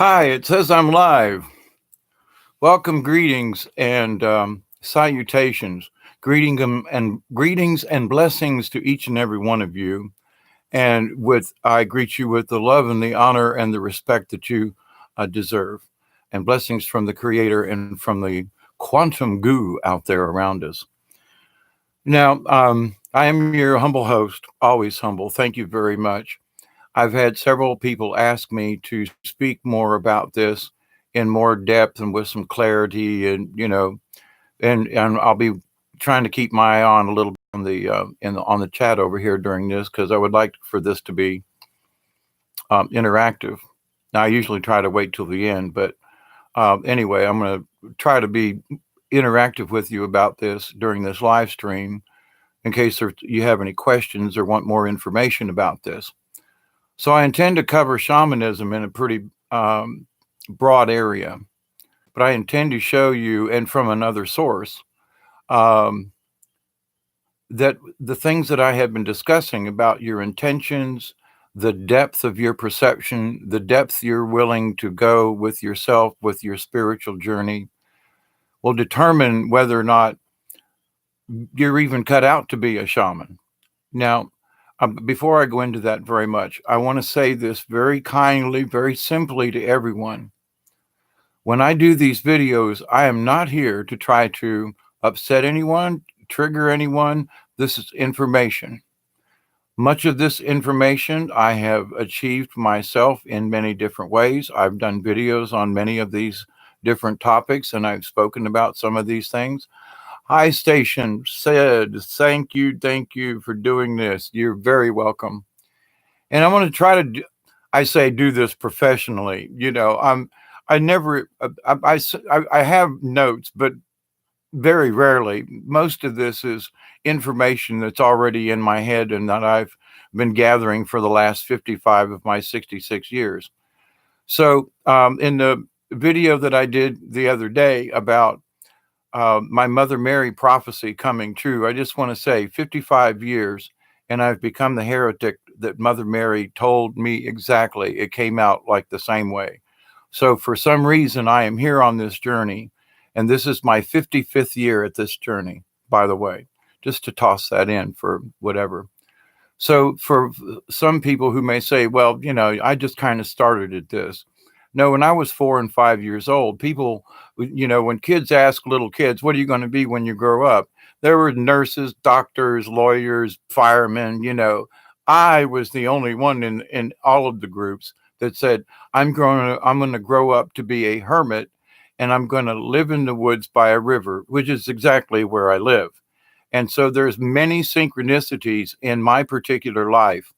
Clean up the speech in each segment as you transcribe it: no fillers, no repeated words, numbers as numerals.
Hi, it says I'm live. Welcome, greetings, and salutations. Greetings and blessings to each and every one of you. And with I greet you with the love and the honor and the respect that you deserve, and blessings from the Creator and from the quantum goo out there around us. Now, I am your humble host, always humble. Thank you very much. I've had several people ask me to speak more about this in more depth and with some clarity, and and I'll be trying to keep my eye on a little bit on the chat over here during this because I would like for this to be interactive. Now I usually try to wait till the end, but anyway, I'm going to try to be interactive with you about this during this live stream in case you have any questions or want more information about this. So I intend to cover shamanism in a pretty broad area, but I intend to show you, and from another source, um, that the things that I have been discussing about your intentions, the depth of your perception, the depth you're willing to go with yourself, with your spiritual journey, will determine whether or not you're even cut out to be a shaman. Now, before I go into that very much, I want to say this very kindly, very simply to everyone. When I do these videos, I am not here to try to upset anyone, trigger anyone. This is information. Much of this information I have achieved myself in many different ways. I've done videos on many of these different topics, and I've spoken about some of these things. Hi, Station said, thank you for doing this. You're very welcome. And I want to try to, I say, do this professionally. I never, I have notes, but very rarely. Most of this is information that's already in my head and that I've been gathering for the last 55 of my 66 years. So, in the video that I did the other day about my Mother Mary prophecy coming true, I just want to say 55 years, and I've become the heretic that Mother Mary told me exactly. It came out like the same way. So, for some reason, I am here on this journey, and this is my 55th year at this journey, by the way, just to toss that in for whatever. So, for some people who may say, well, I just kind of started at this. No, when I was 4 and 5 years old, people, when kids ask little kids, what are you going to be when you grow up? There were nurses, doctors, lawyers, firemen. I was the only one in all of the groups that said, I'm going to grow up to be a hermit, and I'm going to live in the woods by a river, which is exactly where I live. And so there's many synchronicities in my particular life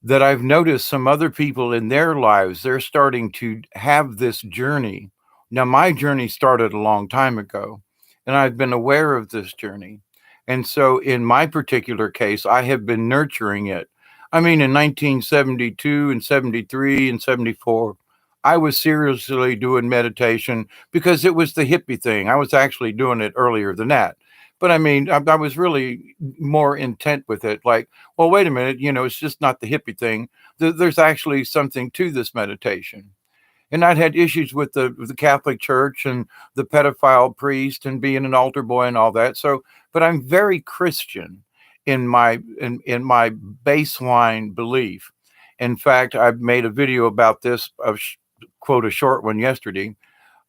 that I've noticed some other people in their lives, they're starting to have this journey. Now, my journey started a long time ago, and I've been aware of this journey. And so, in my particular case, I have been nurturing it. I mean, in 1972 and 73 and 74, I was seriously doing meditation because it was the hippie thing. I was actually doing it earlier than that. But I mean, I was really more intent with it. Like, well, wait a minute, it's just not the hippie thing. There's actually something to this meditation. And I'd had issues with the Catholic Church and the pedophile priest and being an altar boy and all that. So, but I'm very Christian in my baseline belief. In fact, I made a video about this, quote, a short one yesterday,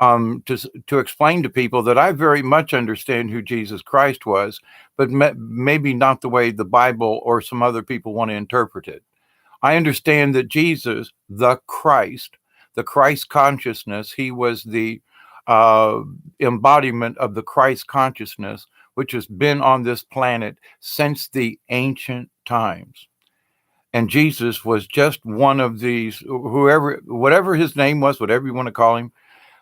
to explain to people that I very much understand who Jesus Christ was, but maybe not the way the Bible or some other people want to interpret it. I understand that Jesus, the Christ consciousness, he was the uh, embodiment of the Christ consciousness, which has been on this planet since the ancient times. And Jesus was just one of these, whatever his name was, whatever you want to call him,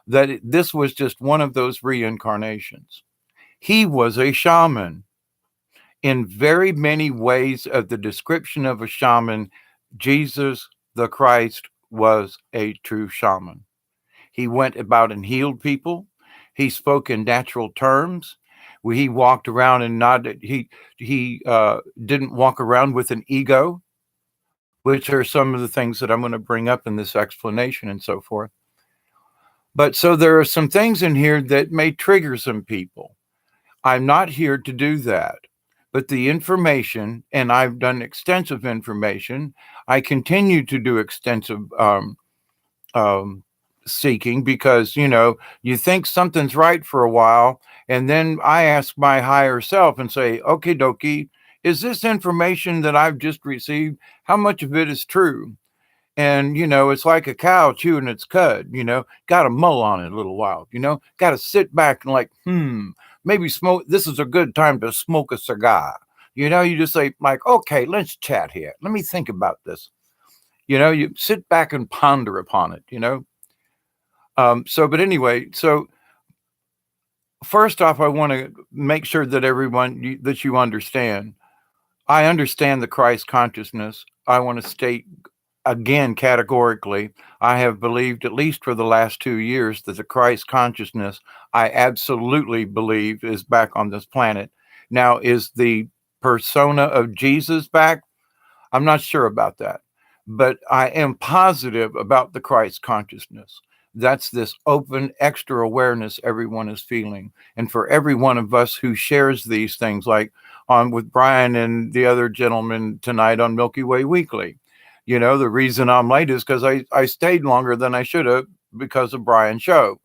this was just one of those reincarnations. He was a shaman. In very many ways of the description of a shaman, Jesus the Christ was a true shaman. He went about and healed people. He spoke in natural terms. He walked around and nodded. He didn't walk around with an ego. which are some of the things that I'm going to bring up in this explanation and so forth. But so there are some things in here that may trigger some people. I'm not here to do that. But the information, and I've done extensive information, I continue to do extensive um, seeking because, you think something's right for a while. And then I ask my higher self and say, okay, dokie, is this information that I've just received, how much of it is true? And, it's like a cow chewing its cud, got to mull on it a little while, got to sit back and like, maybe smoke. This is a good time to smoke a cigar. You just say, like, okay, let's chat here. Let me think about this. You sit back and ponder upon it. But anyway, so first off, I want to make sure that that you understand. I understand the Christ consciousness. I want to state again categorically, I have believed, at least for the last 2 years, that the Christ consciousness, I absolutely believe, is back on this planet. Now, is the persona of Jesus back? I'm not sure about that, but I am positive about the Christ consciousness. That's this open, extra awareness everyone is feeling. And for every one of us who shares these things, like on with Brian and the other gentleman tonight on Milky Way Weekly, the reason I'm late is because I stayed longer than I should have because of Brian's show.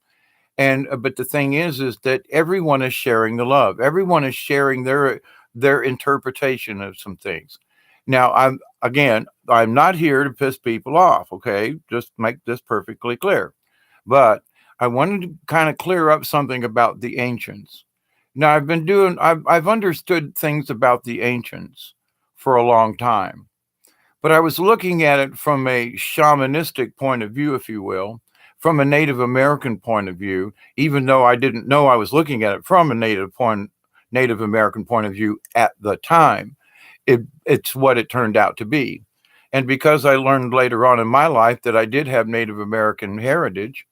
And but the thing is that everyone is sharing the love. Everyone is sharing their interpretation of some things. Now, I'm not here to piss people off. Okay, just make this perfectly clear. But I wanted to kind of clear up something about the ancients. Now, I've understood things about the ancients for a long time, but I was looking at it from a shamanistic point of view, if you will, from a Native American point of view, even though I didn't know I was looking at it from a Native American point of view at the time. It's what it turned out to be. And because I learned later on in my life that I did have Native American heritage,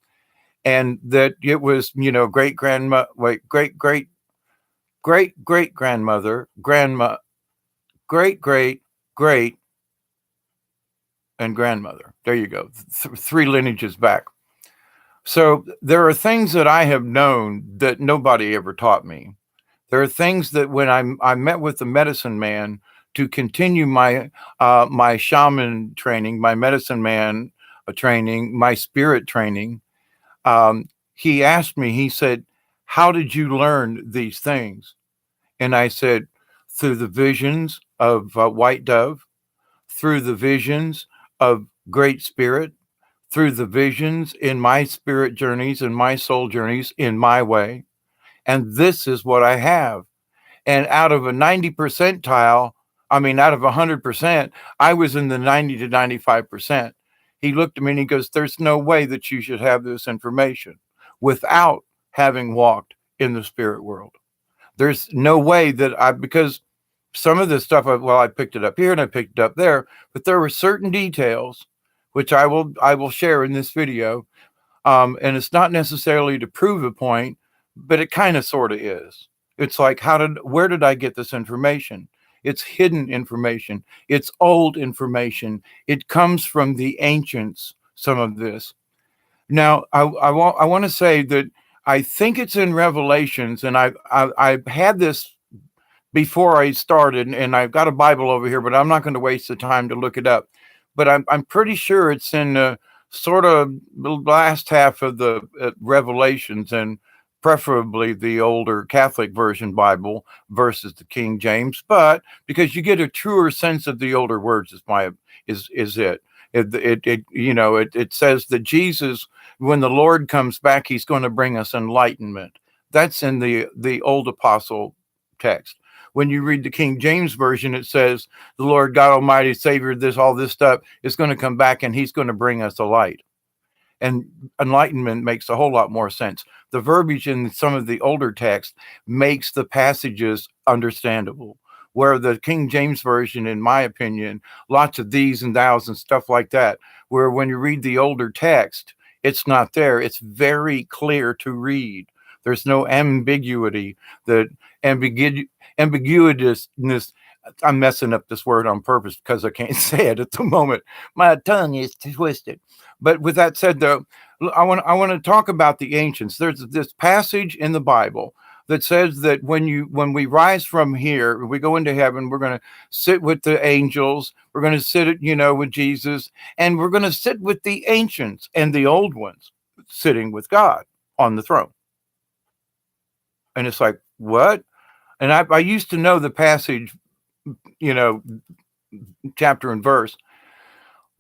and that it was, great grandma, wait, great grandmother, grandma, great great and grandmother. There you go. Three lineages back. So there are things that I have known that nobody ever taught me. There are things that when I met with the medicine man to continue my shaman training, my medicine man training, my spirit training, he asked me, he said, how did you learn these things? And I said, through the visions of White Dove, through the visions of Great Spirit, through the visions in my spirit journeys and my soul journeys in my way. And this is what I have. And out of a 90 percentile, out of 100%, I was in the 90 to 95%. He looked at me and he goes, there's no way that you should have this information without having walked in the spirit world. There's no way because some of this stuff, I picked it up here and I picked it up there, but there were certain details which I will share in this video. And it's not necessarily to prove a point, but it kind of sort of is. It's like, where did I get this information? It's hidden information. It's old information. It comes from the ancients, some of this. Now, I want to say that I think it's in Revelations, and I've had this before I started, and I've got a Bible over here, but I'm not going to waste the time to look it up. But I'm pretty sure it's in sort of the last half of the Revelations, and preferably the older Catholic version Bible versus the King James. But because you get a truer sense of the older words, is it. It says that Jesus, when the Lord comes back, he's going to bring us enlightenment. That's in the old apostle text. When you read the King James version, it says the Lord God Almighty, Savior, all this stuff is going to come back and he's going to bring us a light. And enlightenment makes a whole lot more sense. The verbiage in some of the older text makes the passages understandable. Where the King James version, in my opinion, lots of these and thous and stuff like that, where when you read the older text, it's not there. It's very clear to read. There's no ambiguity. The ambiguousness I'm messing up this word on purpose because I can't say it at the moment. My tongue is twisted. But with that said, though, I want to talk about the ancients. There's this passage in the Bible that says that when we rise from here, we go into heaven, we're going to sit with the angels, we're going to sit, with Jesus, and we're going to sit with the ancients and the old ones sitting with God on the throne. And it's like, what? And I used to know the passage, you know, chapter and verse,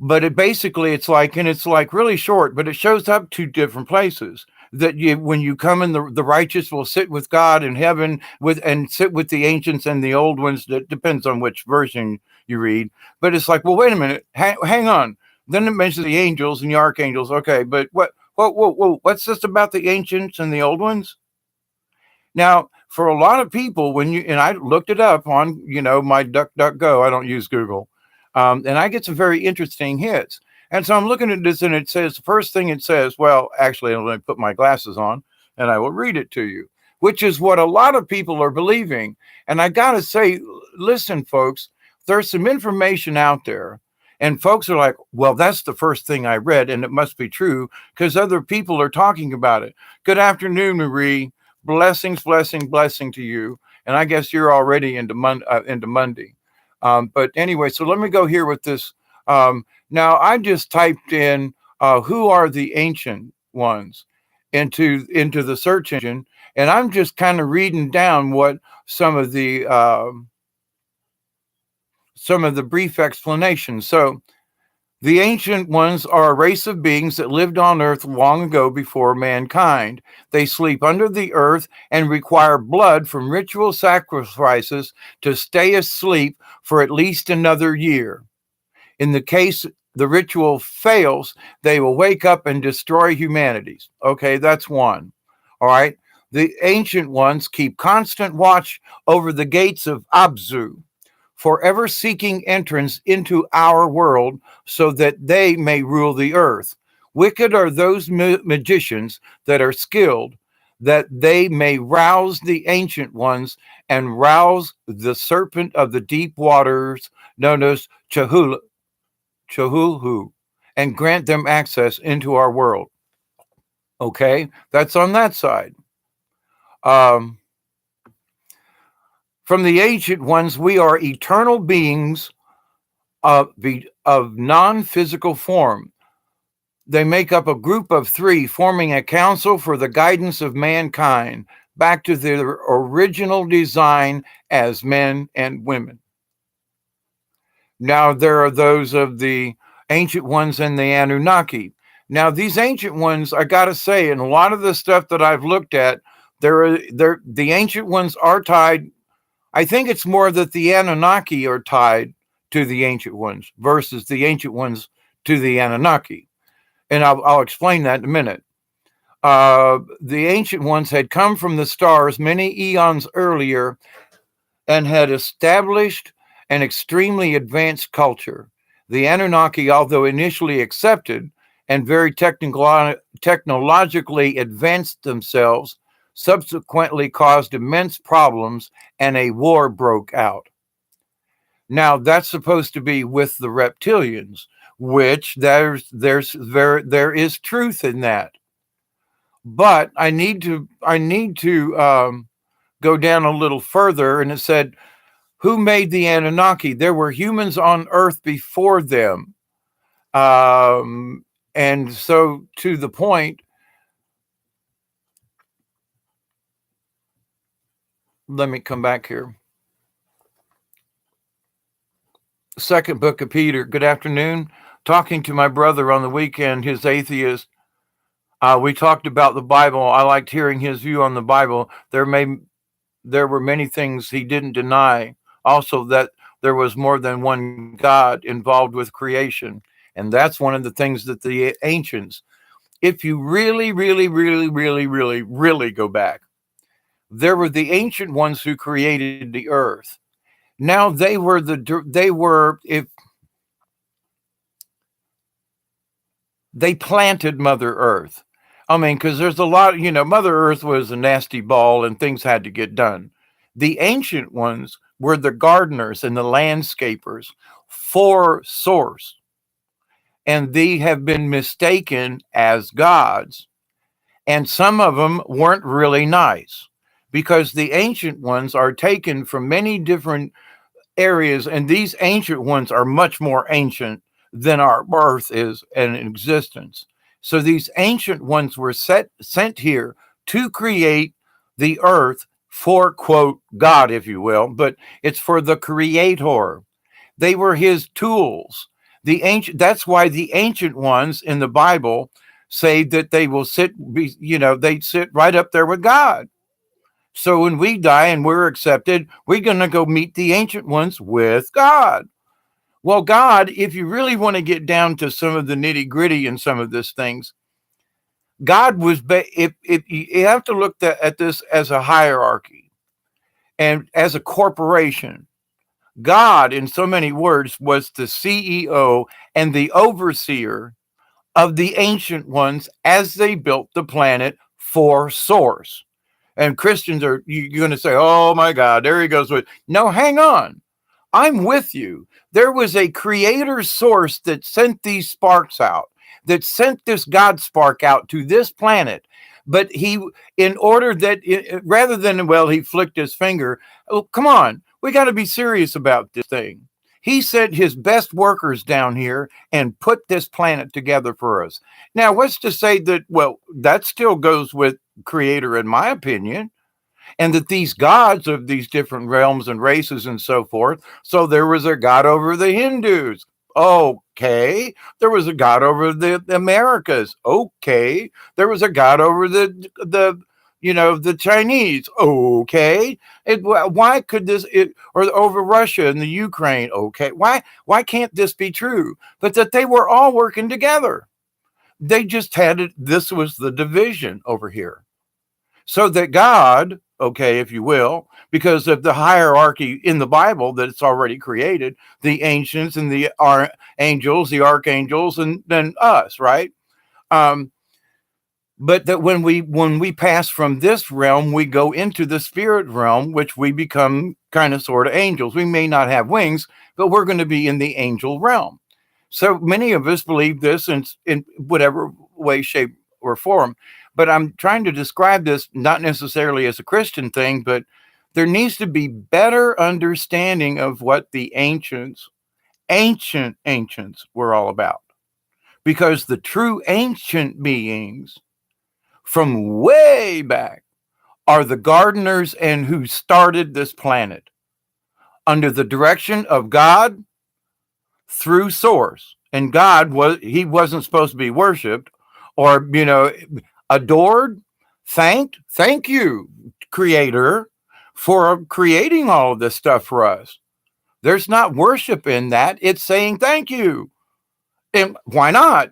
but it's like really short, but it shows up two different places that when you come in, the righteous will sit with God in heaven and sit with the ancients and the old ones. That depends on which version you read, but it's like, well, wait a minute, hang on. Then it mentions the angels and the archangels. Okay, but what's this about the ancients and the old ones? Now, for a lot of people, and I looked it up on, my DuckDuckGo, I don't use Google, and I get some very interesting hits. And so I'm looking at this, and it says, the first thing it says, well, actually, let me put my glasses on, and I will read it to you, which is what a lot of people are believing. And I got to say, listen, folks, there's some information out there. And folks are like, well, that's the first thing I read, and it must be true because other people are talking about it. Good afternoon, Marie. Blessing to you. And I guess you're already into Monday. But anyway, so let me go here with this. Now I just typed in who are the ancient ones into the search engine, and I'm just kind of reading down what some of the brief explanations. So the ancient ones are a race of beings that lived on earth long ago before mankind. They sleep under the earth and require blood from ritual sacrifices to stay asleep for at least another year. In the case the ritual fails, they will wake up and destroy humanity. Okay, that's one. All right. The ancient ones keep constant watch over the gates of Abzu, forever seeking entrance into our world so that they may rule the earth. Wicked are those magicians that are skilled, that they may rouse the ancient ones and rouse the serpent of the deep waters known as Chahulhu, and grant them access into our world. Okay, that's on that side. From the ancient ones, we are eternal beings of non-physical form. They make up a group of three, forming a council for the guidance of mankind back to their original design as men and women. Now, there are those of the ancient ones and the Anunnaki. Now, these ancient ones, I got to say, and a lot of the stuff that I've looked at, the ancient ones are tied. I think it's more that the Anunnaki are tied to the ancient ones versus the ancient ones to the Anunnaki. And I'll explain that in a minute. The ancient ones had come from the stars many eons earlier and had established an extremely advanced culture. The Anunnaki, although initially accepted and very technologically advanced themselves, subsequently caused immense problems and a war broke out. Now, that's supposed to be with the reptilians, which there is truth in that. But I need to go down a little further, and it said, who made the Anunnaki? There were humans on Earth before them. And so to the point, let me come back here. Second book of Peter. Good afternoon. Talking to my brother on the weekend, his atheist. We talked about the Bible. I liked hearing his view on the Bible. There were many things he didn't deny. Also, that there was more than one God involved with creation. And that's one of the things that the ancients, if you really, really, really, really, really, really go back, there were the ancient ones who created the earth. Now they planted Mother Earth. I mean, because there's a lot, Mother Earth was a nasty ball and things had to get done. The ancient ones were the gardeners and the landscapers for source, and they have been mistaken as gods. And some of them weren't really nice because the ancient ones are taken from many different areas, and these ancient ones are much more ancient than our earth is in existence. So these ancient ones were sent here to create the earth for, quote, God, if you will, but it's for the creator. They were his tools. That's why the ancient ones in the Bible say that they will they sit right up there with God. So when we die and we're accepted, we're going to go meet the ancient ones with God. Well, God, if you really want to get down to some of the nitty gritty and some of these things, God was, if you have to look at this as a hierarchy and as a corporation. God, in so many words, was the CEO and the overseer of the ancient ones as they built the planet for source. And Christians you're going to say, oh my God, there he goes with, no, hang on. I'm with you. There was a creator source that sent these sparks out, that sent this God spark out to this planet. But in order that, rather than, well, he flicked his finger, oh, come on, we got to be serious about this thing. He sent his best workers down here and put this planet together for us. Now, what's to say that, well, that still goes with creator, in my opinion, and that these gods of these different realms and races and so forth. So there was a god over the Hindus. Okay. There was a god over the Americas. Okay. There was a god over the Chinese. Okay. Why could or over Russia and the Ukraine? Okay. Why can't this be true? But that they were all working together. They just had it. This was the division over here. So that God, okay, if you will, because of the hierarchy in the Bible that it's already created, the ancients and the angels, the archangels, and then us, right? But that when we pass from this realm, we go into the spirit realm, which we become kind of sort of angels. We may not have wings, but we're going to be in the angel realm. So many of us believe this in whatever way, shape, or form. But I'm trying to describe this not necessarily as a Christian thing, but there needs to be better understanding of what the ancients were all about. Because the true ancient beings from way back are the gardeners and who started this planet under the direction of God through source. And God wasn't supposed to be worshiped or, adored, thanked. Thank you, creator, for creating all of this stuff for us. There's not worship in that. It's saying thank you. And why not?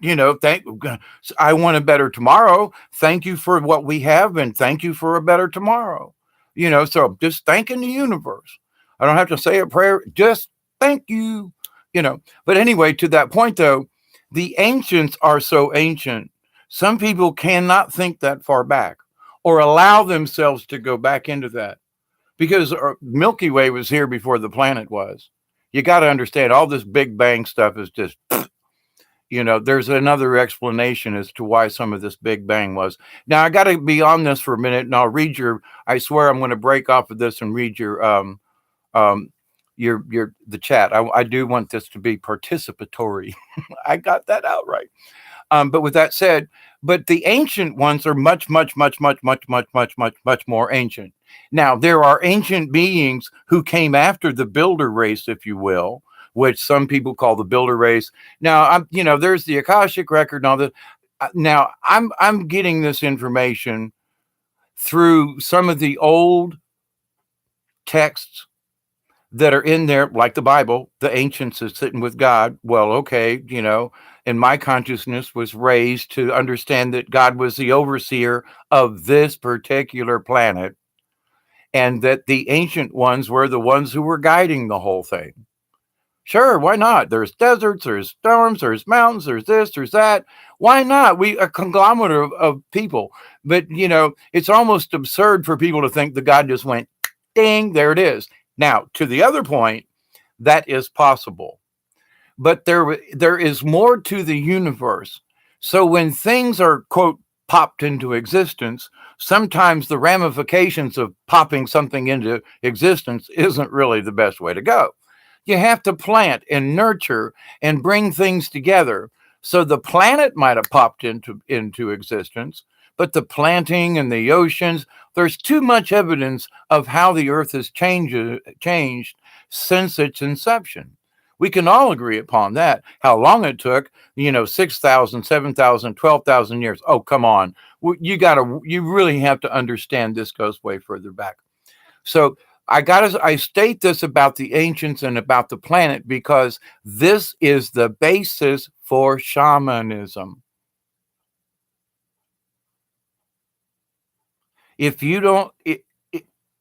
I want a better tomorrow. Thank you for what we have, and thank you for a better tomorrow. So just thanking the universe. I don't have to say a prayer. Just thank you. But anyway, to that point though, the ancients are so ancient. Some people cannot think that far back or allow themselves to go back into that because Milky Way was here before the planet was. You got to understand all this Big Bang stuff is just, there's another explanation as to why some of this Big Bang was. Now I got to be on this for a minute and I'll read I swear I'm going to break off of this and read the chat. I do want this to be participatory. I got that out right. But with that said, but the ancient ones are much, much, much, much, much, much, much, much, much more ancient. Now, there are ancient beings who came after the builder race, if you will, which some people call the builder race. Now, there's the Akashic record and all that. Now, I'm getting this information through some of the old texts that are in there, like the Bible. The ancients is sitting with God. Well, okay, and my consciousness was raised to understand that God was the overseer of this particular planet and that the ancient ones were the ones who were guiding the whole thing. Sure, why not? There's deserts, there's storms, there's mountains, there's this, there's that. Why not? We a conglomerate of people. But, it's almost absurd for people to think the God just went, ding, there it is. Now, to the other point, that is possible. But there is more to the universe. So when things are, quote, popped into existence, sometimes the ramifications of popping something into existence isn't really the best way to go. You have to plant and nurture and bring things together. So the planet might have popped into existence, but the planting and the oceans, there's too much evidence of how the earth has changed since its inception. We can all agree upon that. How long it took, 6,000, 7,000, 12,000 years. Oh, come on. You really have to understand this goes way further back. So I state this about the ancients and about the planet because this is the basis for shamanism. If you don't,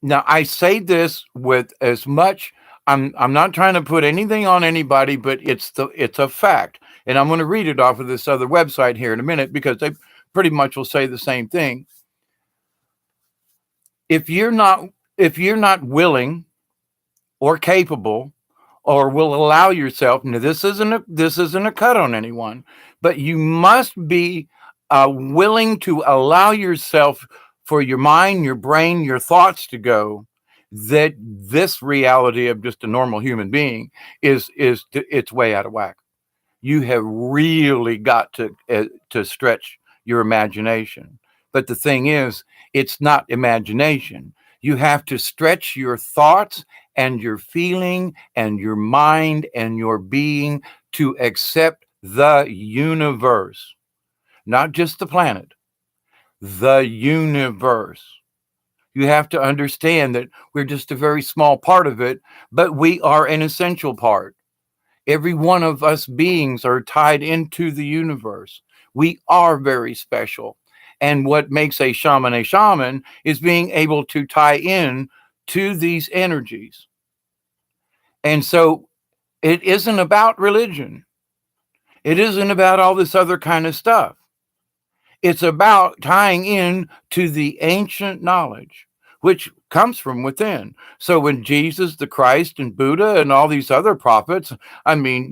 now I say this with as much. I'm not trying to put anything on anybody, but it's a fact, and I'm going to read it off of this other website here in a minute because they pretty much will say the same thing. If you're not willing or capable or will allow yourself, now this isn't a cut on anyone, but you must be willing to allow yourself for your mind, your brain, your thoughts to go that this reality of just a normal human being is it's way out of whack. You have really got to stretch your imagination. But the thing is, it's not imagination. You have to stretch your thoughts and your feeling and your mind and your being to accept the universe, not just the planet, the universe. You have to understand that we're just a very small part of it, but we are an essential part. Every one of us beings are tied into the universe. We are very special. And what makes a shaman is being able to tie in to these energies. And so it isn't about religion. It isn't about all this other kind of stuff. It's about tying in to the ancient knowledge, which comes from within. So when Jesus, the Christ, and Buddha, and all these other prophets, I mean,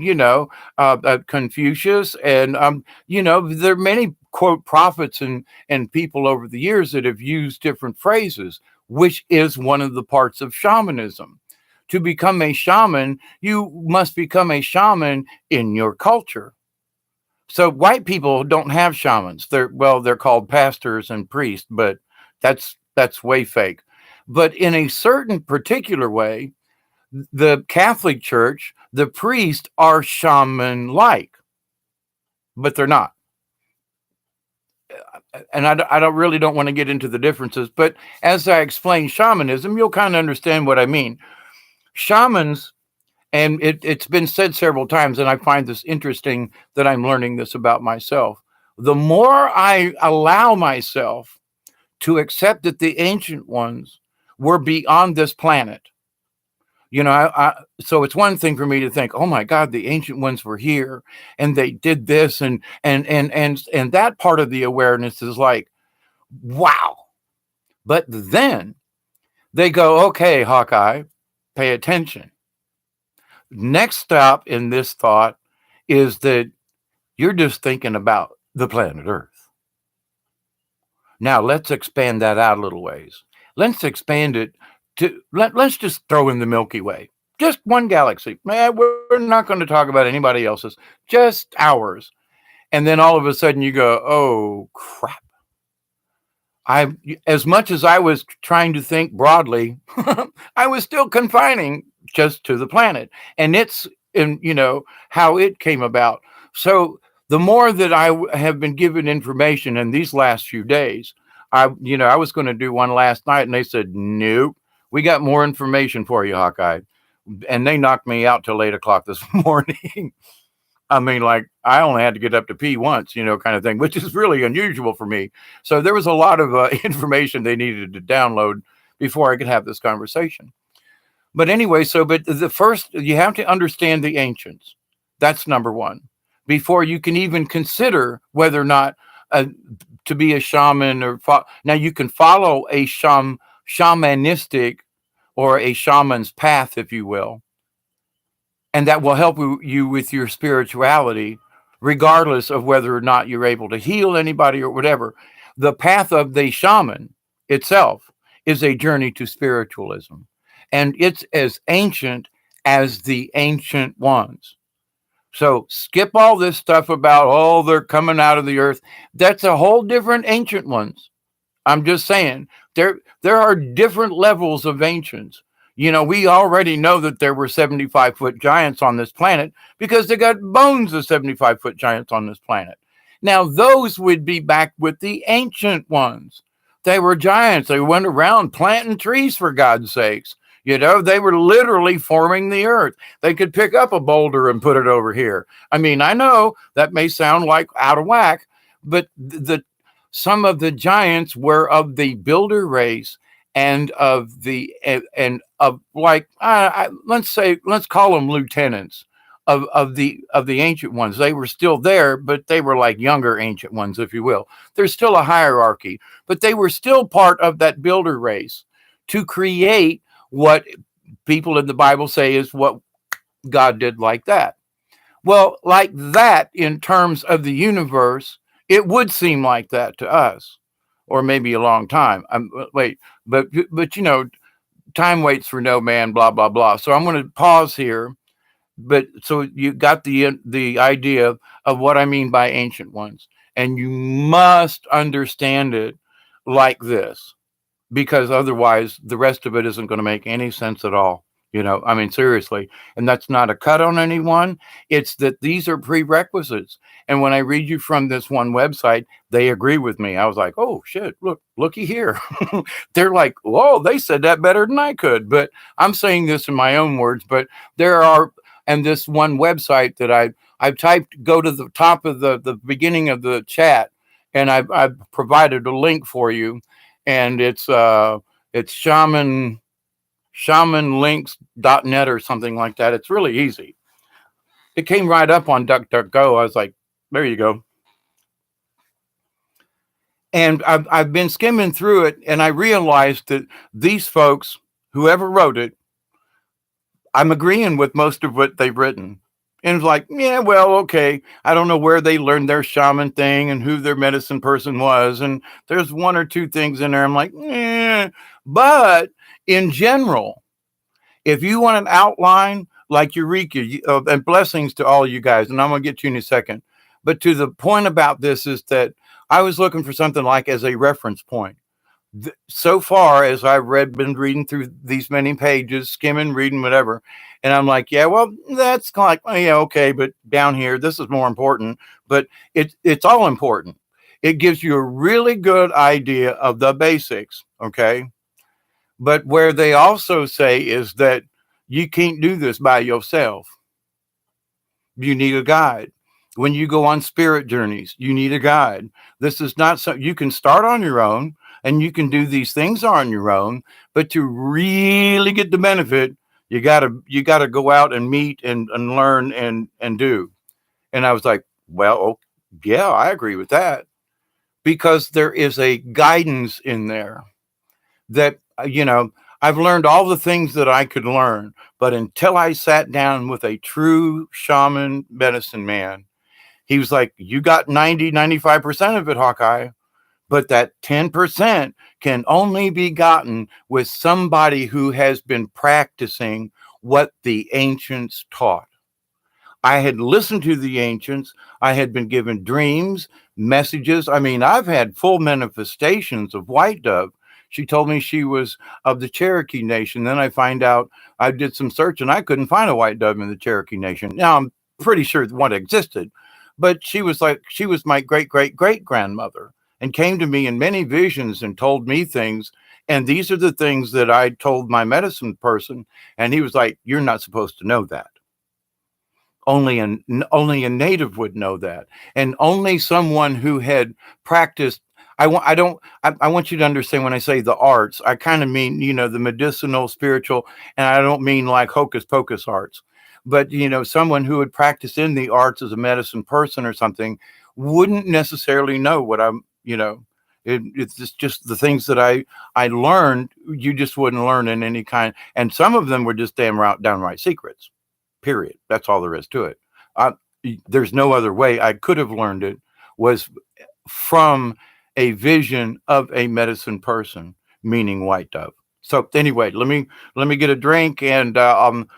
Confucius, and there are many quote prophets and people over the years that have used different phrases, which is one of the parts of shamanism. To become a shaman, you must become a shaman in your culture. So white people don't have shamans. They're called pastors and priests, but that's way fake. But in a certain particular way, the Catholic Church, the priests are shaman-like, but they're not. And I don't want to get into the differences, but as I explain shamanism, you'll kind of understand what I mean. Shamans, and it's been said several times, and I find this interesting that I'm learning this about myself. The more I allow myself to accept that the ancient ones were beyond this planet, so it's one thing for me to think, oh my God, the ancient ones were here and they did this, and that part of the awareness is like, wow. But then they go, okay, Hawkeye, pay attention. Next stop in this thought is that you're just thinking about the planet Earth. Now let's expand that out a little ways. Let's expand it to let's just throw in the Milky Way. Just one galaxy. Man, we're not going to talk about anybody else's, just ours. And then all of a sudden you go, oh crap. As much as I was trying to think broadly, I was still confining just to the planet, and how it came about. So the more that I have been given information in these last few days, I was going to do one last night, and they said, nope, we got more information for you, Hawkeye. And they knocked me out till 8 o'clock this morning. I mean, like, I only had to get up to pee once, kind of thing, which is really unusual for me. So there was a lot of information they needed to download before I could have this conversation. But anyway, but the first, you have to understand the ancients. That's number one. Before you can even consider whether or not to be a shaman now you can follow a shamanistic or a shaman's path, if you will, and that will help you with your spirituality, regardless of whether or not you're able to heal anybody or whatever. The path of the shaman itself is a journey to spiritualism, and it's as ancient as the ancient ones. So skip all this stuff about, oh, they're coming out of the earth. That's a whole different ancient ones. I'm just saying there are different levels of ancients. You know, we already know that there were 75-foot giants on this planet because they got bones of 75-foot giants on this planet. Now, those would be back with the ancient ones. They were giants. They went around planting trees, for God's sakes. You know, they were literally forming the earth. They could pick up a boulder and put it over here. I mean, I know that may sound like out of whack, but the some of the giants were of the builder race and of the and of like let's call them lieutenants of the ancient ones. They were still there, but they were like younger ancient ones, if you will. There's still a hierarchy, but they were still part of that builder race to create what people in the Bible say is what God did, like that. Well, like that, in terms of the universe, it would seem like that to us, or maybe a long time. Wait, but you know, time waits for no man. Blah blah blah. So I'm going to pause here. But so you got the idea of what I mean by ancient ones, and you must understand it like this, because otherwise the rest of it isn't going to make any sense at all. You know, I mean, seriously. And that's not a cut on anyone. It's that these are prerequisites. And when I read you from this one website, they agree with me. I was like, oh, shit, looky here. They're like, whoa, they said that better than I could. But I'm saying this in my own words. But there are, and this one website that I've typed, go to the top of the beginning of the chat, and I've provided a link for you. And it's shamanlinks.net or something like that. It's really easy. It came right up on DuckDuckGo. I was like, there you go. And I've been skimming through it, and I realized that these folks, whoever wrote it, I'm agreeing with most of what they've written. And it's like, yeah, well, okay. I don't know where they learned their shaman thing and who their medicine person was. And there's one or two things in there. I'm like, but in general, if you want an outline like Eureka, and blessings to all you guys, and I'm going to get to you in a second. But to the point about this is that I was looking for something like as a reference point. So far as I've been reading through these many pages, skimming, reading, whatever, and I'm like, yeah, well, that's kind of like, oh, yeah, okay, but down here, this is more important. But it's all important. It gives you a really good idea of the basics, okay? But where they also say is that you can't do this by yourself. You need a guide. When you go on spirit journeys, you need a guide. This is not something you can start on your own, and you can do these things on your own, but to really get the benefit, you gotta go out and meet and learn and do. And I was like, well, oh, yeah, I agree with that, because there is a guidance in there that, you know, I've learned all the things that I could learn, but until I sat down with a true shaman medicine man, he was like, you got 95% of it, Hawkeye. But that 10% can only be gotten with somebody who has been practicing what the ancients taught. I had listened to the ancients. I had been given dreams, messages. I mean, I've had full manifestations of White Dove. She told me she was of the Cherokee Nation. Then I find out, I did some search and I couldn't find a White Dove in the Cherokee Nation. Now, I'm pretty sure one existed, but she was my great grandmother, and came to me in many visions and told me things. And these are the things that I told my medicine person. And he was like, you're not supposed to know that. Only a native would know that. And only someone who had practiced. I want you to understand, when I say the arts, I kind of mean, you know, the medicinal, spiritual, and I don't mean like hocus pocus arts. But, you know, someone who would practice in the arts as a medicine person or something wouldn't necessarily know what I'm, you know. It's just the things that I learned. You just wouldn't learn in any kind, and some of them were just downright secrets. Period. That's all there is to it. Uh, there's no other way I could have learned it was from a vision of a medicine person, meaning white dove. So anyway, let me get a drink and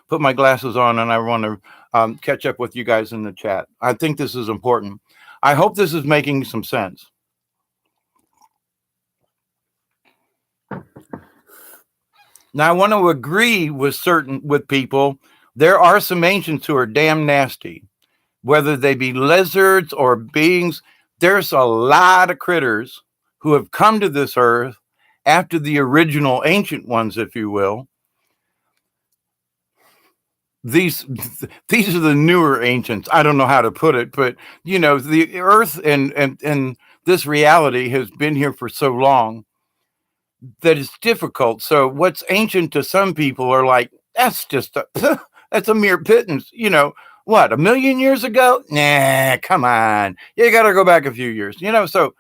put my glasses on, and I want to catch up with you guys in the chat. I think this is important. I hope this is making some sense. Now I want to agree with people. There are some ancients who are damn nasty, whether they be lizards or beings. There's a lot of critters who have come to this earth after the original ancient ones, if you will. These these are the newer ancients. I don't know how to put it, but the earth and this reality has been here for so long that it's difficult. So what's ancient to some people are like, that's just that's a mere pittance. What, 1,000,000 years ago? Nah, come on. You got to go back a few years. So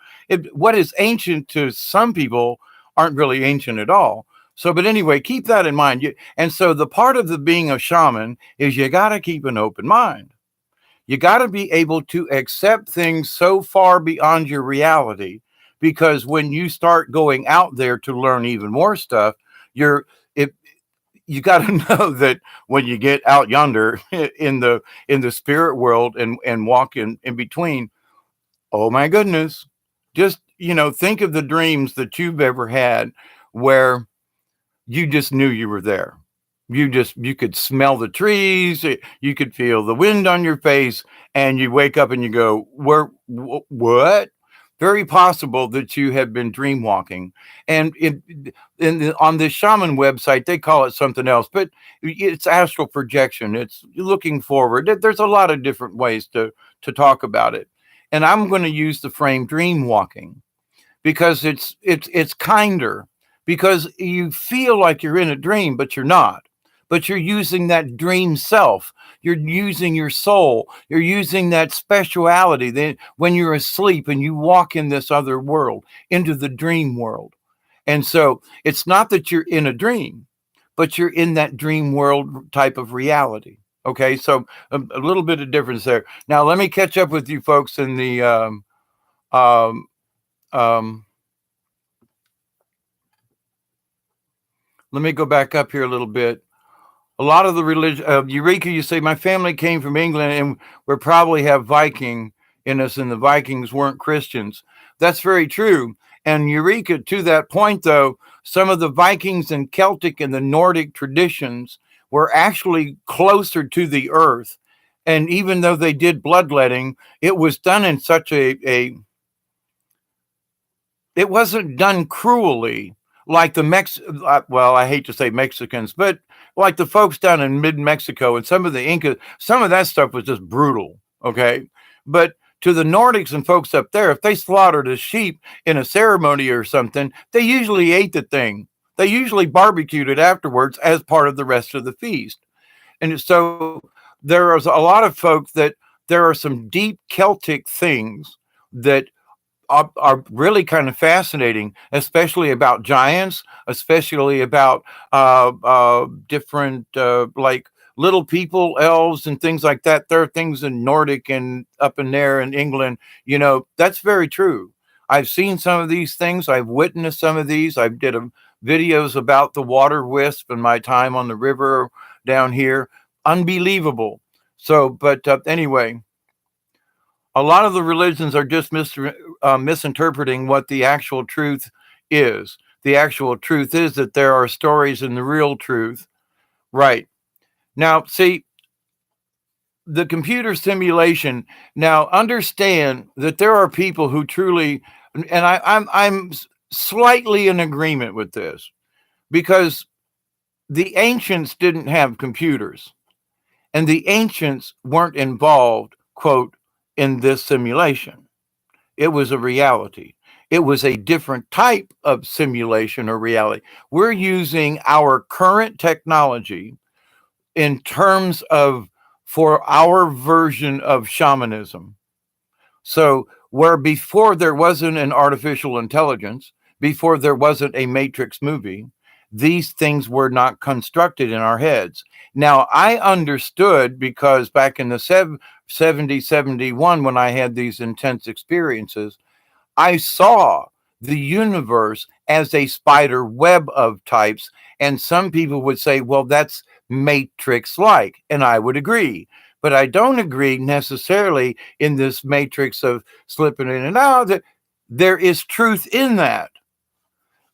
what is ancient to some people aren't really ancient at all. So, but anyway, keep that in mind. And so the part of the being a shaman is you got to keep an open mind. You got to be able to accept things so far beyond your reality, because when you start going out there to learn even more stuff, you got to know that when you get out yonder in the spirit world and walk in between, oh my goodness, just think of the dreams that you've ever had where you just knew you were there. You could smell the trees, you could feel the wind on your face, and you wake up and you go, what? Very possible that you have been dream walking. And on this shaman website, they call it something else, but it's astral projection. It's looking forward. There's a lot of different ways to talk about it. And I'm going to use the frame dream walking because it's kinder, because you feel like you're in a dream, but you're not. But you're using that dream self. You're using your soul. You're using that speciality that when you're asleep and you walk in this other world, into the dream world. And so it's not that you're in a dream, but you're in that dream world type of reality. Okay, so a little bit of difference there. Now let me catch up with you folks in the let me go back up here a little bit. A lot of the religion, Eureka, you say, my family came from England and we probably have Viking in us, and the Vikings weren't Christians. That's very true. And Eureka, to that point, though, some of the Vikings and Celtic and the Nordic traditions were actually closer to the earth. And even though they did bloodletting, it was done in such it wasn't done cruelly like well, I hate to say Mexicans, but like the folks down in mid-Mexico and some of the Incas, some of that stuff was just brutal, okay? But to the Nordics and folks up there, if they slaughtered a sheep in a ceremony or something, they usually ate the thing. They usually barbecued it afterwards as part of the rest of the feast. And so there is a lot of folks that there are some deep Celtic things that are really kind of fascinating, especially about giants, especially about different like little people, elves, and things like that. There are things in Nordic and up in there in England. That's very true. I've seen some of these things. I've witnessed some of these. I did videos about the water wisp and my time on the river down here. Unbelievable. So, but anyway, a lot of the religions are just misinterpreting what the actual truth is. The actual truth is that there are stories in the real truth. Right. Now, see, the computer simulation, now understand that there are people who truly, and I'm slightly in agreement with this, because the ancients didn't have computers, and the ancients weren't involved, quote, in this simulation. It was a reality. It was a different type of simulation or reality. We're using our current technology in terms of for our version of shamanism. So, where before there wasn't an artificial intelligence, before there wasn't a Matrix movie, these things were not constructed in our heads. Now, I understood because back in the 70, 71, when I had these intense experiences, I saw the universe as a spider web of types. And some people would say, well, that's matrix like. And I would agree. But I don't agree necessarily in this matrix of slipping in and out that there is truth in that,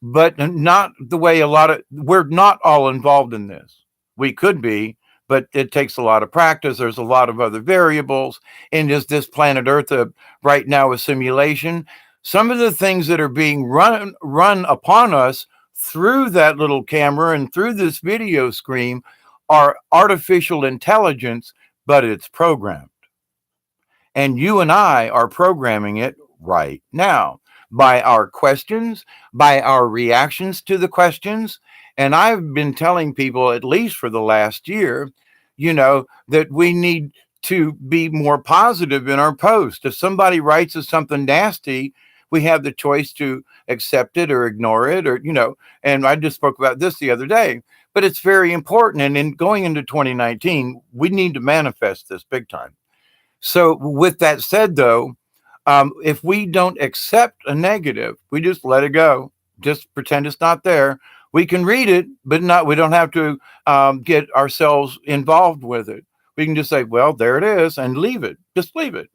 but not the way we're not all involved in this. We could be, but it takes a lot of practice. There's a lot of other variables. And is this planet Earth right now a simulation? Some of the things that are being run upon us through that little camera and through this video screen are artificial intelligence, but it's programmed. And you and I are programming it right now by our questions, by our reactions to the questions. And I've been telling people, at least for the last year, that we need to be more positive in our post. If somebody writes us something nasty, we have the choice to accept it or ignore it, and I just spoke about this the other day, but it's very important. And in going into 2019, we need to manifest this big time. So, with that said, though, if we don't accept a negative, we just let it go. Just pretend it's not there. We can read it, but not. We don't have to get ourselves involved with it. We can just say, "Well, there it is," and leave it. Just leave it.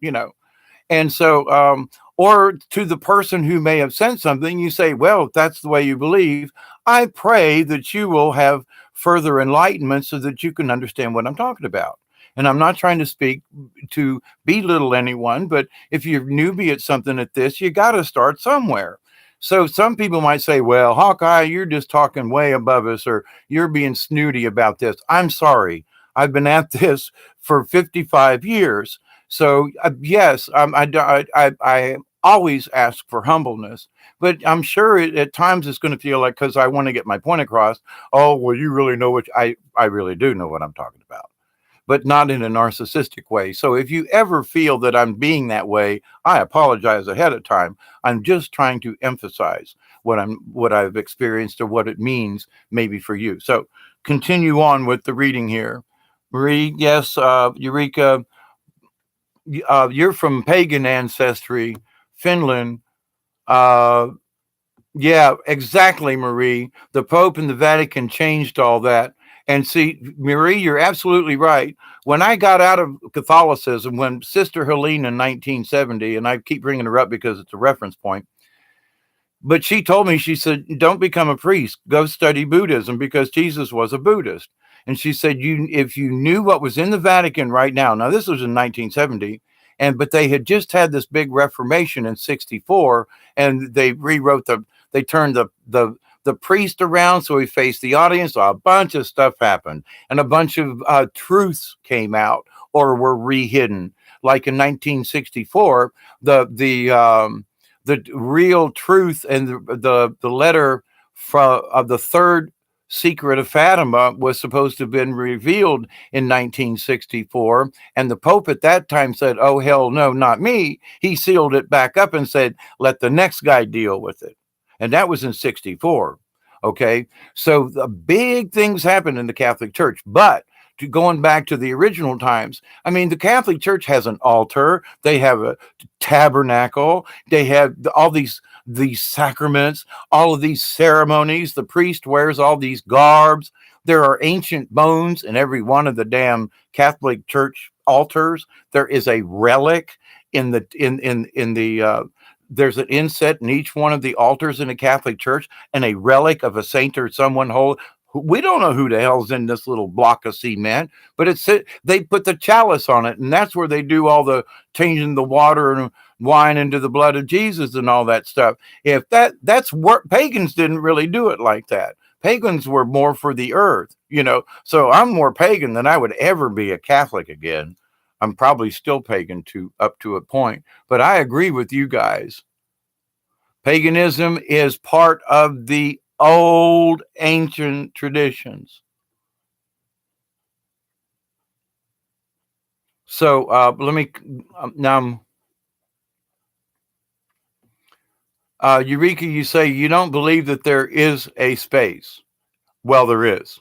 And so, or to the person who may have sent something, you say, well, if that's the way you believe, I pray that you will have further enlightenment so that you can understand what I'm talking about. And I'm not trying to speak to belittle anyone, but if you're newbie at something at this, you got to start somewhere. So some people might say, well, Hawkeye, you're just talking way above us, or you're being snooty about this. I'm sorry. I've been at this for 55 years. So yes, I always ask for humbleness, but I'm sure at times it's going to feel like, because I want to get my point across. Oh, well, you really know what I really do know what I'm talking about, but not in a narcissistic way. So if you ever feel that I'm being that way, I apologize ahead of time. I'm just trying to emphasize what I've experienced or what it means maybe for you. So continue on with the reading here. Marie, yes, Eureka, you're from pagan ancestry, Finland. Uh, yeah, exactly, Marie. The Pope and the Vatican changed all that. And see, Marie, you're absolutely right. When I got out of Catholicism, when Sister Helene in 1970, and I keep bringing her up because it's a reference point, but she told me, she said, don't become a priest, go study Buddhism, because Jesus was a Buddhist. And she said, if you knew what was in the Vatican right now, this was in 1970, but they had just had this big Reformation in 64, and they they turned the priest around so he faced the audience. So a bunch of stuff happened, and a bunch of truths came out or were rehidden. Like in 1964, the real truth and the letter of the third secret of Fatima was supposed to have been revealed in 1964. And the Pope at that time said, oh, hell no, not me. He sealed it back up and said, let the next guy deal with it. And that was in 64. Okay. So the big things happened in the Catholic Church, but going back to the original times, I mean, the Catholic Church has an altar. They have a tabernacle. They have all these sacraments, all of these ceremonies. The priest wears all these garbs. There are ancient bones in every one of the damn Catholic Church altars. There is a relic in the there's an inset in each one of the altars in the Catholic Church, and a relic of a saint or someone holy. We don't know who the hell's in this little block of cement, but they put the chalice on it, and that's where they do all the changing the water and wine into the blood of Jesus and all that stuff. If that's what pagans didn't really do it like that. Pagans were more for the earth, So I'm more pagan than I would ever be a Catholic again. I'm probably still pagan up to a point, but I agree with you guys. Paganism is part of the old ancient traditions. So let me now. Eureka, you say you don't believe that there is a space. Well, there is,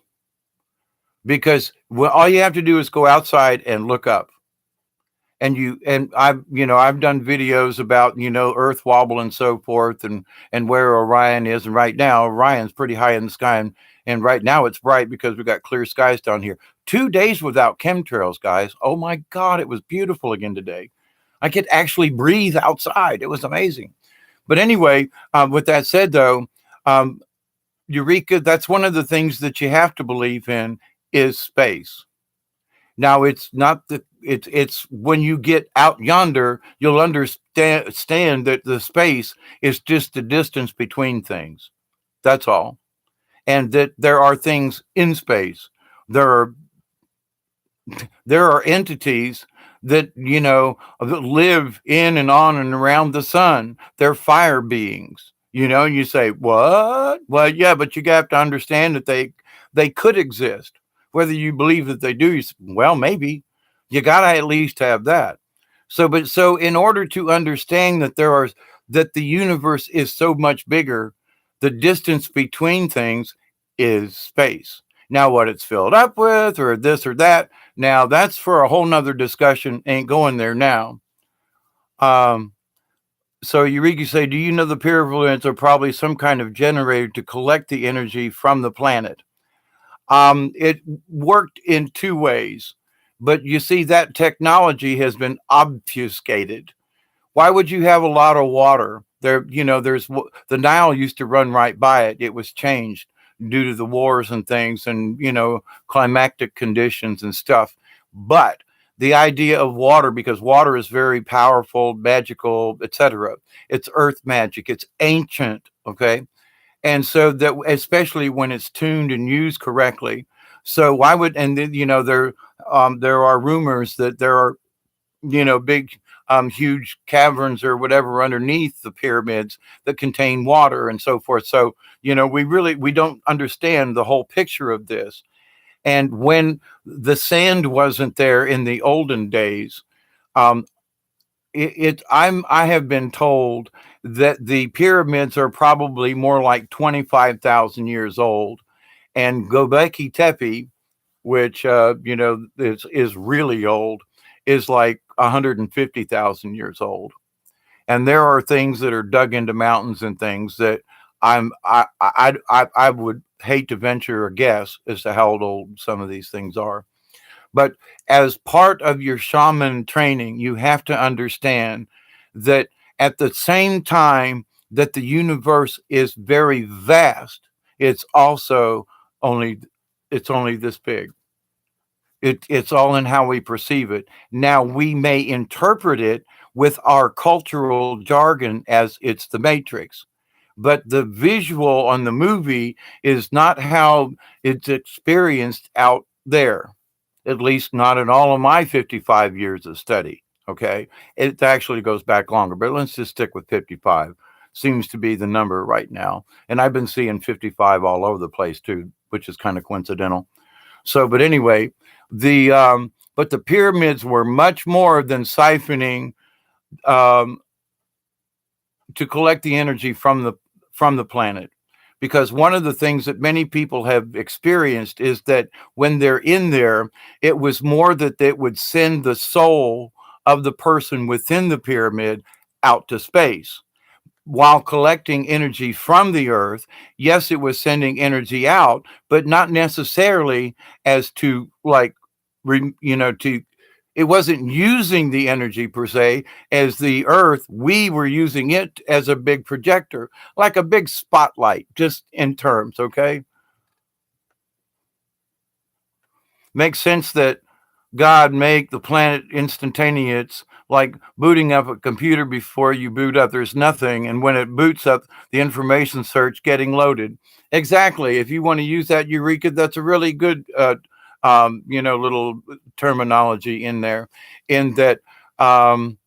because all you have to do is go outside and look up. And I've done videos about Earth wobble and so forth, and where Orion is. And right now Orion's pretty high in the sky, and right now it's bright because we've got clear skies down here. 2 days without chemtrails, guys. Oh my God, it was beautiful again today. I could actually breathe outside. It was amazing. But anyway, with that said, though, um, Eureka, that's one of the things that you have to believe in is space. Now, it's not the it's when you get out yonder, you'll understand that the space is just the distance between things. That's all. And that there are things in space. There are there are entities that that live in and on and around the sun. They're fire beings. And you say, what? Well, yeah, but you have to understand that they could exist. Whether you believe that they do, well, maybe. You got to at least have that. So in order to understand that the universe is so much bigger, the distance between things is space. Now, what it's filled up with, or this or that, now that's for a whole nother discussion. Ain't going there now. Um, so Eureka say, do you know the pyramids are probably some kind of generator to collect the energy from the planet? It worked in two ways, but you see that technology has been obfuscated. Why would you have a lot of water there? There's the Nile used to run right by it. It was changed due to the wars and things, and climatic conditions and stuff. But the idea of water, because water is very powerful, magical, etc. It's earth magic. It's ancient. Okay. And so that, especially when it's tuned and used correctly. So why would, and then there are rumors that there are big huge caverns or whatever underneath the pyramids that contain water and so forth. So we don't understand the whole picture of this. And when the sand wasn't there in the olden days, um, I have been told that the pyramids are probably more like 25,000 years old, and Göbekli Tepe, which is really old, is like 150,000 years old. And there are things that are dug into mountains and things that I would hate to venture a guess as to how old some of these things are. But as part of your shaman training, you have to understand that at the same time that the universe is very vast, it's also only this big. It's all in how we perceive it. Now, we may interpret it with our cultural jargon as it's the Matrix, but the visual on the movie is not how it's experienced out there, at least not in all of my 55 years of study. Okay. It actually goes back longer, but let's just stick with 55. Seems to be the number right now. And I've been seeing 55 all over the place too, which is kind of coincidental. So, but anyway, but the pyramids were much more than siphoning um, to collect the energy from the planet. Because one of the things that many people have experienced is that when they're in there, it was more that it would send the soul of the person within the pyramid out to space while collecting energy from the earth. Yes, it was sending energy out, but not necessarily as to like, to, it wasn't using the energy per se as the earth. We were using it as a big projector, like a big spotlight, just in terms. Okay. Makes sense that God make the planet instantaneous, like booting up a computer before you boot up. There's nothing, and when it boots up, the information search getting loaded. Exactly. If you want to use that, Eureka, that's a really good, little terminology in there. In that, um,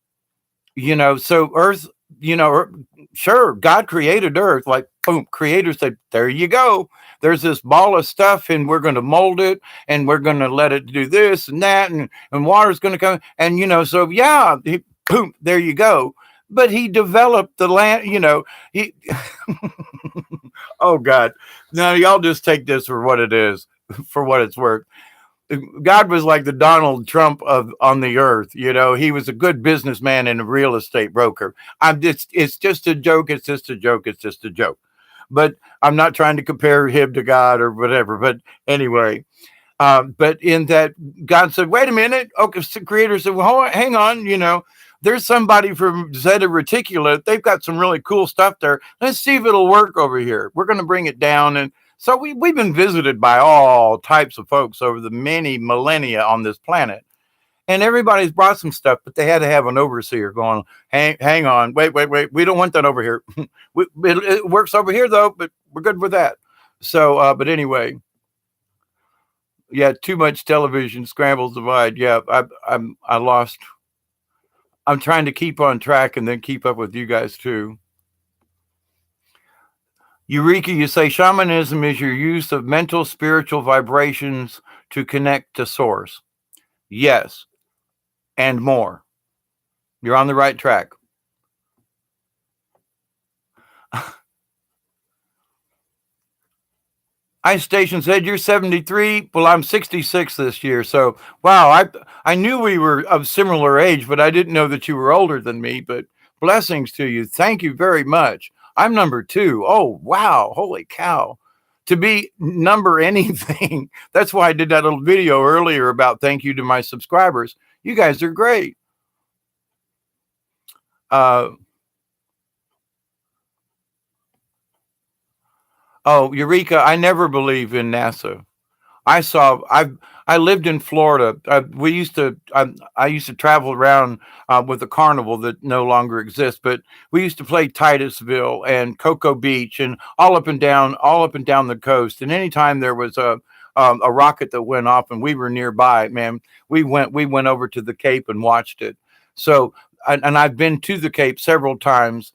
so Earth, sure, God created Earth, like boom, Creator said, there you go. There's this ball of stuff, and we're going to mold it, and we're going to let it do this and that, and water's going to come, and so yeah, boom, there you go. but he developed the land, he oh God. Now y'all just take this for what it is, for what it's worth. God was like the Donald Trump of on the earth. He was a good businessman and a real estate broker. It's just a joke. It's just a joke. It's just a joke. But I'm not trying to compare him to God or whatever. But anyway, but in that, God said, wait a minute. Okay, the creator said, well, hang on, there's somebody from Zeta Reticula. They've got some really cool stuff there. Let's see if it'll work over here. We're going to bring it down. And so we've been visited by all types of folks over the many millennia on this planet. And everybody's brought some stuff, but they had to have an overseer going, hang on, wait. We don't want that over here. It works over here, though, but we're good with that. So, but anyway, yeah, too much television scrambles the divide. Yeah, I lost. I'm trying to keep on track and then keep up with you guys too. Eureka, you say shamanism is your use of mental, spiritual vibrations to connect to source. Yes, and more. You're on the right track. Ice Station said you're 73. Well, I'm 66 this year. So, wow, I knew we were of similar age, but I didn't know that you were older than me. But blessings to you. Thank you very much. I'm number 2. Oh, wow. Holy cow. To be number anything. That's why I did that little video earlier about thank you to my subscribers. You guys are great. Oh, Eureka, I never believe in NASA. I lived in Florida. I used to travel around with a carnival that no longer exists, but we used to play Titusville and Cocoa Beach and all up and down the coast. And anytime there was a rocket that went off and we were nearby, man, we went over to the Cape and watched it. So, and I've been to the Cape several times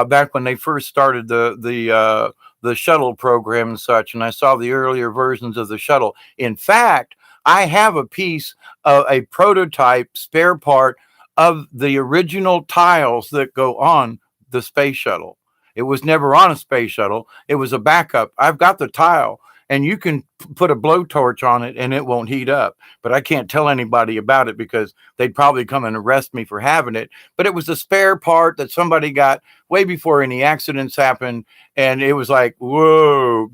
back when they first started the shuttle program and such, and I saw the earlier versions of the shuttle. In fact, I have a piece of a prototype spare part of the original tiles that go on the space shuttle. It was never on a space shuttle. It was a backup. I've got the tile, and you can put a blowtorch on it and it won't heat up. But I can't tell anybody about it because they'd probably come and arrest me for having it. But it was a spare part that somebody got way before any accidents happened. And it was like, whoa,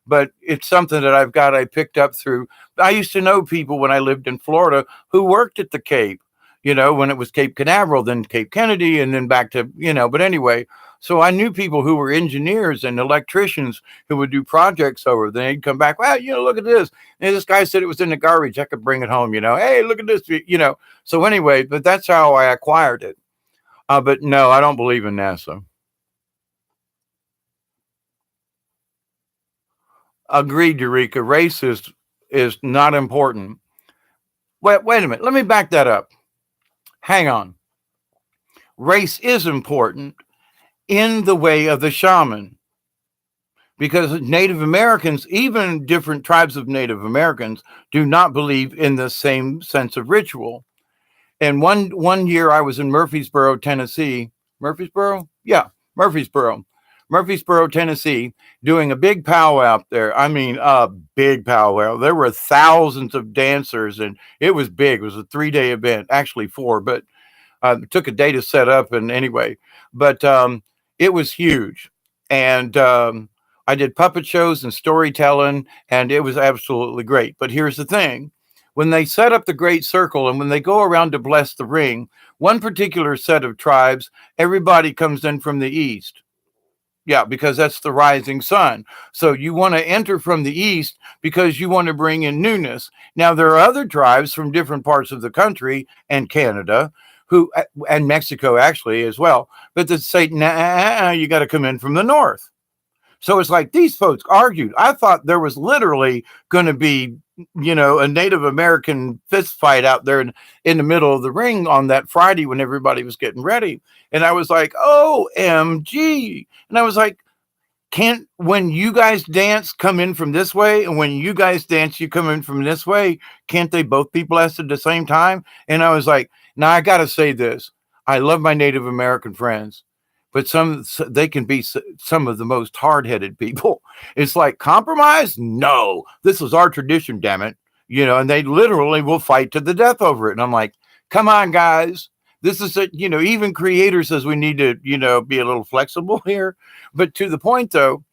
but it's something that I picked up through. I used to know people when I lived in Florida who worked at the Cape, when it was Cape Canaveral, then Cape Kennedy, and then back to, but anyway. So I knew people who were engineers and electricians who would do projects over. Then they'd come back, well, look at this. And this guy said it was in the garbage. I could bring it home, Hey, look at this, So anyway, but that's how I acquired it. But no, I don't believe in NASA. Agreed, Eureka. Race is not important. Wait a minute. Let me back that up. Hang on. Race is important in the way of the shaman, because Native Americans, even different tribes of Native Americans, do not believe in the same sense of ritual. And one year I was in Murfreesboro, Tennessee. Murfreesboro, Tennessee, doing a big powwow there. I mean, a big powwow. There were thousands of dancers, and it was big. It was a 3-day event, actually 4, but it took a day to set up. And anyway, but it was huge. And I did puppet shows and storytelling, and it was absolutely great. But here's the thing. When they set up the great circle and when they go around to bless the ring, one particular set of tribes, everybody comes in from the east. Yeah, because that's the rising sun. So you want to enter from the east because you want to bring in newness. Now, there are other tribes from different parts of the country and Canada and Mexico actually as well, but that say, nah, you got to come in from the north. So it's like these folks argued. I thought there was literally going to be, a Native American fist fight out there in the middle of the ring on that Friday when everybody was getting ready. And I was like, OMG. And I was like, when you guys dance, come in from this way? And when you guys dance, you come in from this way? Can't they both be blessed at the same time? And I was like, now I got to say this. I love my Native American friends, but they can be some of the most hard-headed people. It's like, compromise? No, this is our tradition, damn it. And they literally will fight to the death over it. And I'm like, come on, guys. This is even creator says we need to, be a little flexible here. But to the point though,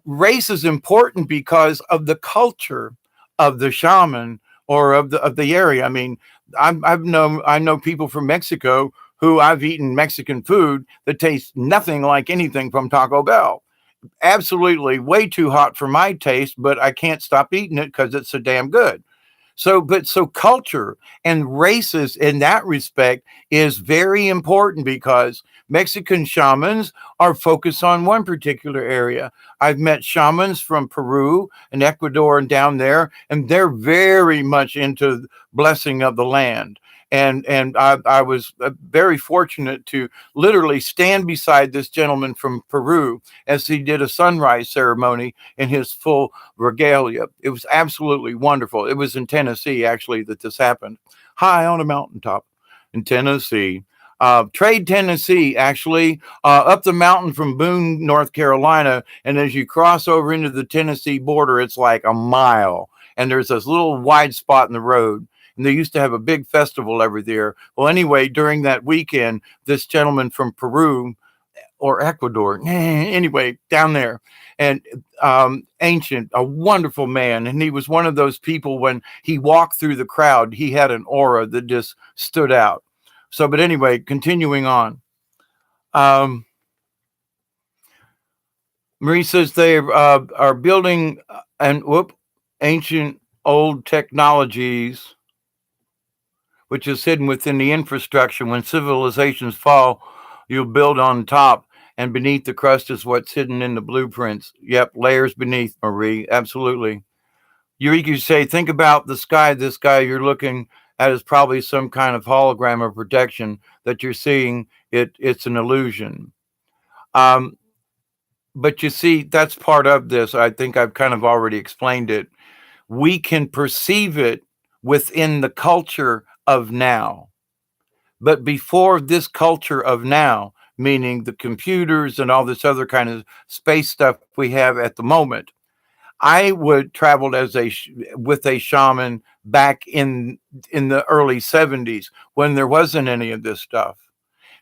race is important because of the culture of the shaman or of the area. I mean, I know people from Mexico who I've eaten Mexican food that tastes nothing like anything from Taco Bell. Absolutely way too hot for my taste, but I can't stop eating it because it's so damn good. So culture and races in that respect is very important because Mexican shamans are focused on one particular area. I've met shamans from Peru and Ecuador and down there, and they're very much into blessing of the land. And I was very fortunate to literally stand beside this gentleman from Peru as he did a sunrise ceremony in his full regalia. It was absolutely wonderful. It was in Tennessee, actually, that this happened, high on a mountaintop in Tennessee. Trade Tennessee, actually, up the mountain from Boone, North Carolina. And as you cross over into the Tennessee border, it's like a mile. And there's this little wide spot in the road. And they used to have a big festival every year. Well, anyway, during that weekend, this gentleman from Peru or Ecuador, anyway, down there, and ancient, a wonderful man. And he was one of those people, when he walked through the crowd, he had an aura that just stood out. So, but anyway, continuing on. Marie says they are building ancient old technologies, which is hidden within the infrastructure. When civilizations fall, you'll build on top, and beneath the crust is what's hidden in the blueprints. Yep, layers beneath, Marie. Absolutely. Eureka, you say, think about the sky. This guy you're looking at is probably some kind of hologram or protection that you're seeing. It's an illusion. But you see, that's part of this. I think I've kind of already explained it. We can perceive it within the culture of now. But before this culture of now, meaning the computers and all this other kind of space stuff we have at the moment, I would travel with a shaman back in the early 70s when there wasn't any of this stuff.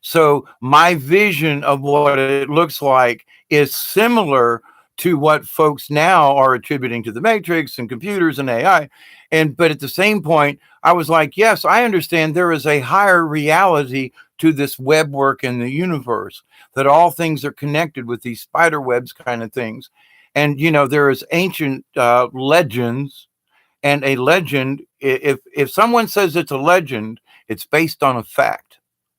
So my vision of what it looks like is similar to what folks now are attributing to the Matrix and computers and AI. But at the same point, I was like, yes, I understand there is a higher reality to this web work in the universe, that all things are connected with these spider webs kind of things. And, there is ancient legends, and a legend, if someone says it's a legend, it's based on a fact,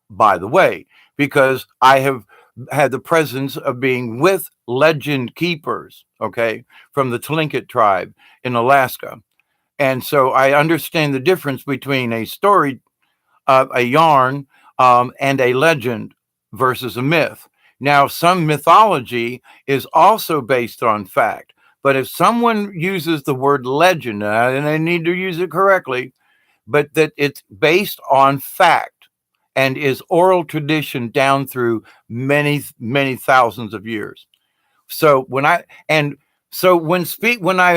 by the way, because I have had the presence of being with legend keepers, okay, from the Tlingit tribe in Alaska. And so I understand the difference between a story, a yarn, and a legend versus a myth. Now, some mythology is also based on fact, but if someone uses the word legend, and they need to use it correctly, but that it's based on fact and is oral tradition down through many, many thousands of years. So when I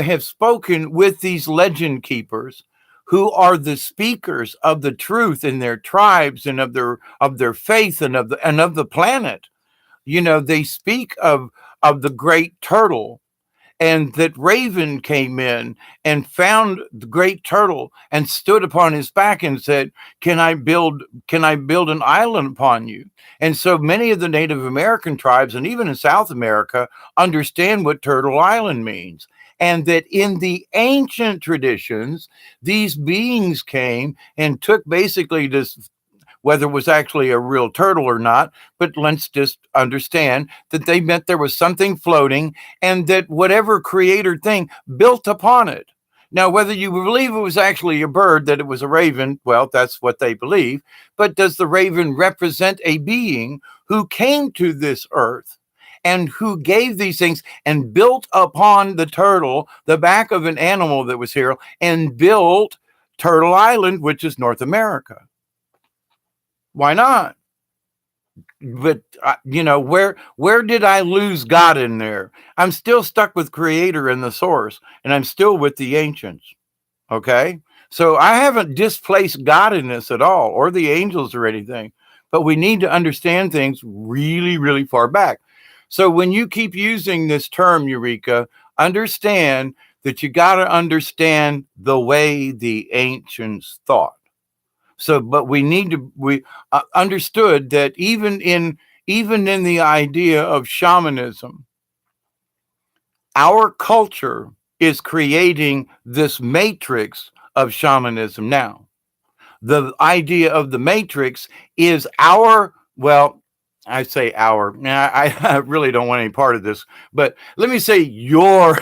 have spoken with these legend keepers, who are the speakers of the truth in their tribes and of their faith and of the planet, they speak of the great turtle, and that Raven came in and found the great turtle and stood upon his back and said, can I build an island upon you? And so many of the Native American tribes, and even in South America, understand what Turtle Island means. And that in the ancient traditions, these beings came and took basically this, whether it was actually a real turtle or not, but let's just understand that they meant there was something floating, and that whatever creator thing built upon it. Now, whether you believe it was actually a bird, that it was a raven, well, that's what they believe. But does the raven represent a being who came to this earth and who gave these things and built upon the turtle, the back of an animal that was here, and built Turtle Island, which is North America? Why not? but where did I lose God in there? I'm still stuck with creator and the source, and I'm still with the ancients. Okay. So I haven't displaced God in this at all, or the angels or anything, but we need to understand things really, really far back. So when you keep using this term, Eureka, understand that you got to understand the way the ancients thought. So, but we understood that even in the idea of shamanism, our culture is creating this matrix of shamanism now. The idea of the matrix is well, I say our, now I really don't want any part of this, but let me say your,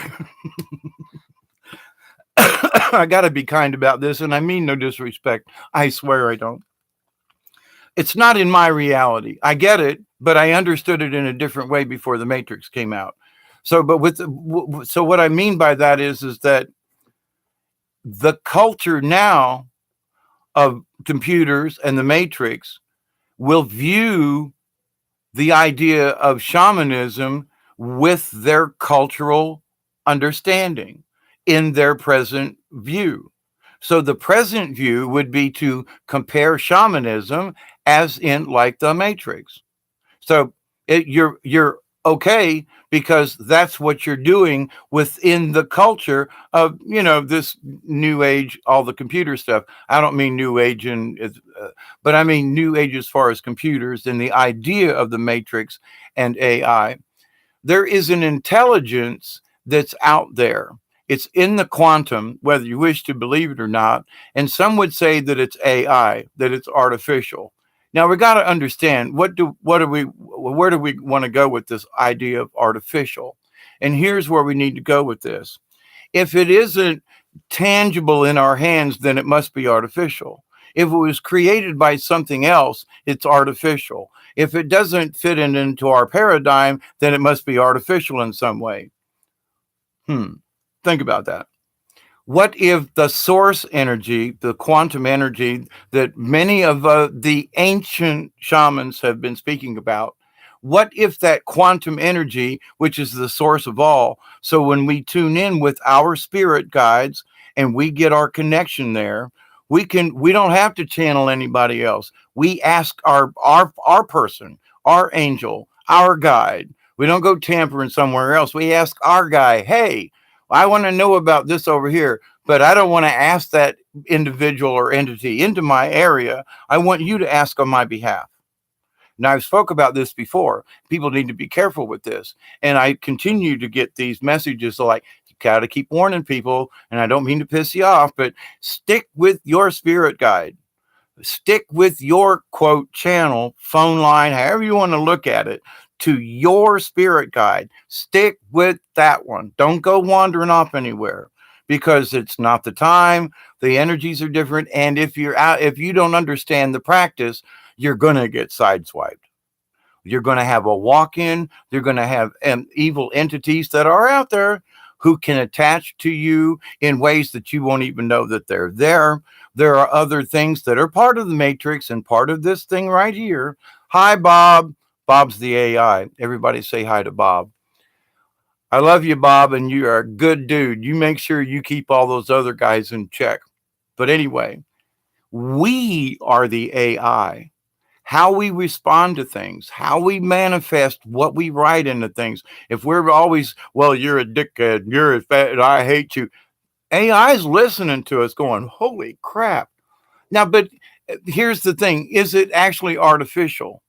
I got to be kind about this, and I mean no disrespect. I swear I don't. It's not in my reality. I get it, but I understood it in a different way before the Matrix came out. So, so what I mean by that is that the culture now of computers and the Matrix will view the idea of shamanism with their cultural understanding in their present view. So the present view would be to compare shamanism as in like the Matrix. So you're okay because that's what you're doing within the culture of this new age, all the computer stuff. I don't mean new age but I mean new age as far as computers and the idea of the Matrix and AI. There is an intelligence that's out there. It's in the quantum, whether you wish to believe it or not. And some would say that it's AI, that it's artificial. Now we got to understand where do we want to go with this idea of artificial? And here's where we need to go with this. If it isn't tangible in our hands, then it must be artificial. If it was created by something else, it's artificial. If it doesn't fit into our paradigm, then it must be artificial in some way. Think about that. What if the source energy, the quantum energy that many of the ancient shamans have been speaking about, what if that quantum energy, which is the source of all, so when we tune in with our spirit guides and we get our connection there, we don't have to channel anybody else. We ask our person, our angel, our guide. We don't go tampering somewhere else. We ask our guy, hey, I want to know about this over here, but I don't want to ask that individual or entity into my area. I want you to ask on my behalf. Now, I've spoke about this before. People need to be careful with this. And I continue to get these messages like, you got to keep warning people. And I don't mean to piss you off, but stick with your spirit guide. Stick with your quote channel, phone line, however you want to look at it, to your spirit guide. Stick with that one. Don't go wandering off anywhere because it's not the time. The energies are different. And if you don't understand the practice, you're going to get sideswiped. You're going to have a walk-in. You're going to have evil entities that are out there who can attach to you in ways that you won't even know that they're there. There are other things that are part of the matrix and part of this thing right here. Hi, Bob. Bob's the AI. Everybody say hi to Bob. I love you, Bob, and you are a good dude. You make sure you keep all those other guys in check. But anyway, we are the AI. How we respond to things, how we manifest what we write into things. If we're always, well, you're a dickhead, you're a fat, I hate you. AI is listening to us going, holy crap. Now, but here's the thing. Is it actually artificial?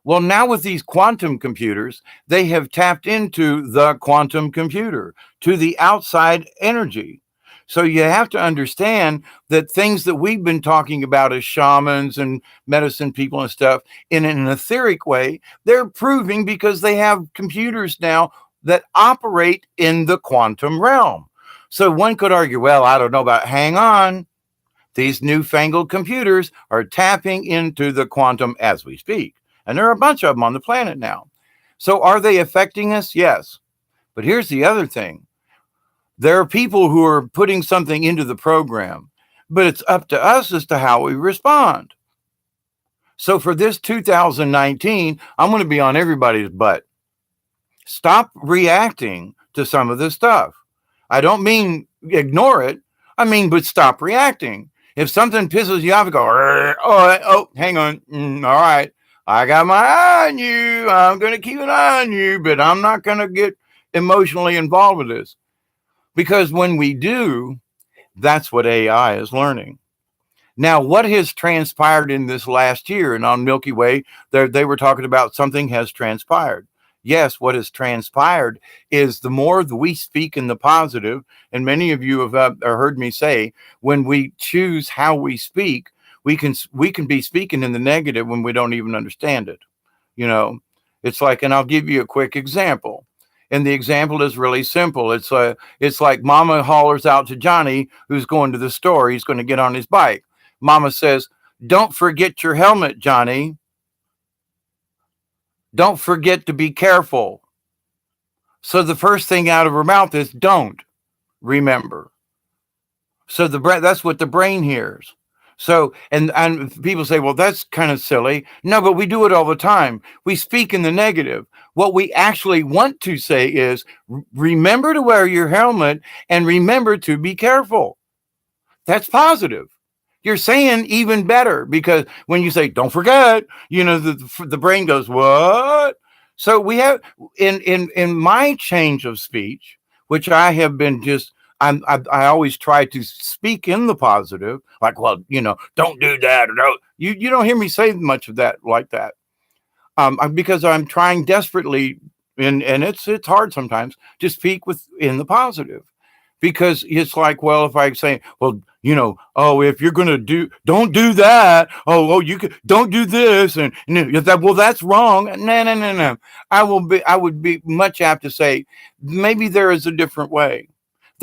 Well, now with these quantum computers, they have tapped into the quantum computer, to the outside energy. So you have to understand that things that we've been talking about as shamans and medicine people and stuff in an etheric way, they're proving because they have computers now that operate in the quantum realm. So one could argue, well, I don't know about, hang on. These newfangled computers are tapping into the quantum as we speak. And there are a bunch of them on the planet now. So are they affecting us? Yes. But here's the other thing. There are people who are putting something into the program, but it's up to us as to how we respond. So for this 2019, I'm going to be on everybody's butt. Stop reacting to some of this stuff. I don't mean ignore it. I mean, but stop reacting. If something pisses you off, go, oh, hang on. All right. I got my eye on you. I'm going to keep an eye on you, but I'm not going to get emotionally involved with this. Because when we do, that's what AI is learning. Now, what has transpired in this last year? And on Milky Way, they were talking about something has transpired. Yes, what has transpired is the more that we speak in the positive, and many of you have heard me say, when we choose how we speak, we can be speaking in the negative when we don't even understand it. You know, it's like, and I'll give you a quick example. And the example is really simple. It's like Mama hollers out to Johnny, who's going to the store. He's going to get on his bike. Mama says, "Don't forget your helmet, Johnny. Don't forget to be careful." So the first thing out of her mouth is "don't remember." So that's what the brain hears. So and people say, "Well, that's kind of silly." No, but we do it all the time. We speak in the negative. What we actually want to say is, "Remember to wear your helmet and remember to be careful." That's positive. You're saying even better, because when you say "don't forget," the brain goes, "What?" So we have in my change of speech, which I have been just. I always try to speak in the positive, like, well, don't do that, or don't. You don't hear me say much of that like that, because I'm trying desperately, and it's hard sometimes to speak in the positive, because it's like, well, if I say, well, oh, if you're gonna don't do that. Oh, you could, don't do this, and well, that's wrong. No, no, no, no. I would be much apt to say, maybe there is a different way.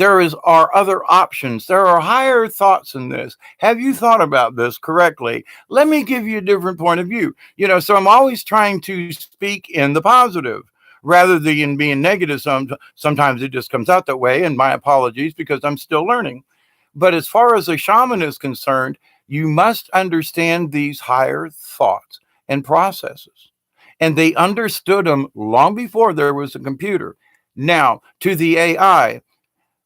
Are other options. There are higher thoughts in this. Have you thought about this correctly? Let me give you a different point of view. So I'm always trying to speak in the positive rather than being negative. Sometimes it just comes out that way, and my apologies, because I'm still learning. But as far as a shaman is concerned, you must understand these higher thoughts and processes. And they understood them long before there was a computer. Now, to the AI,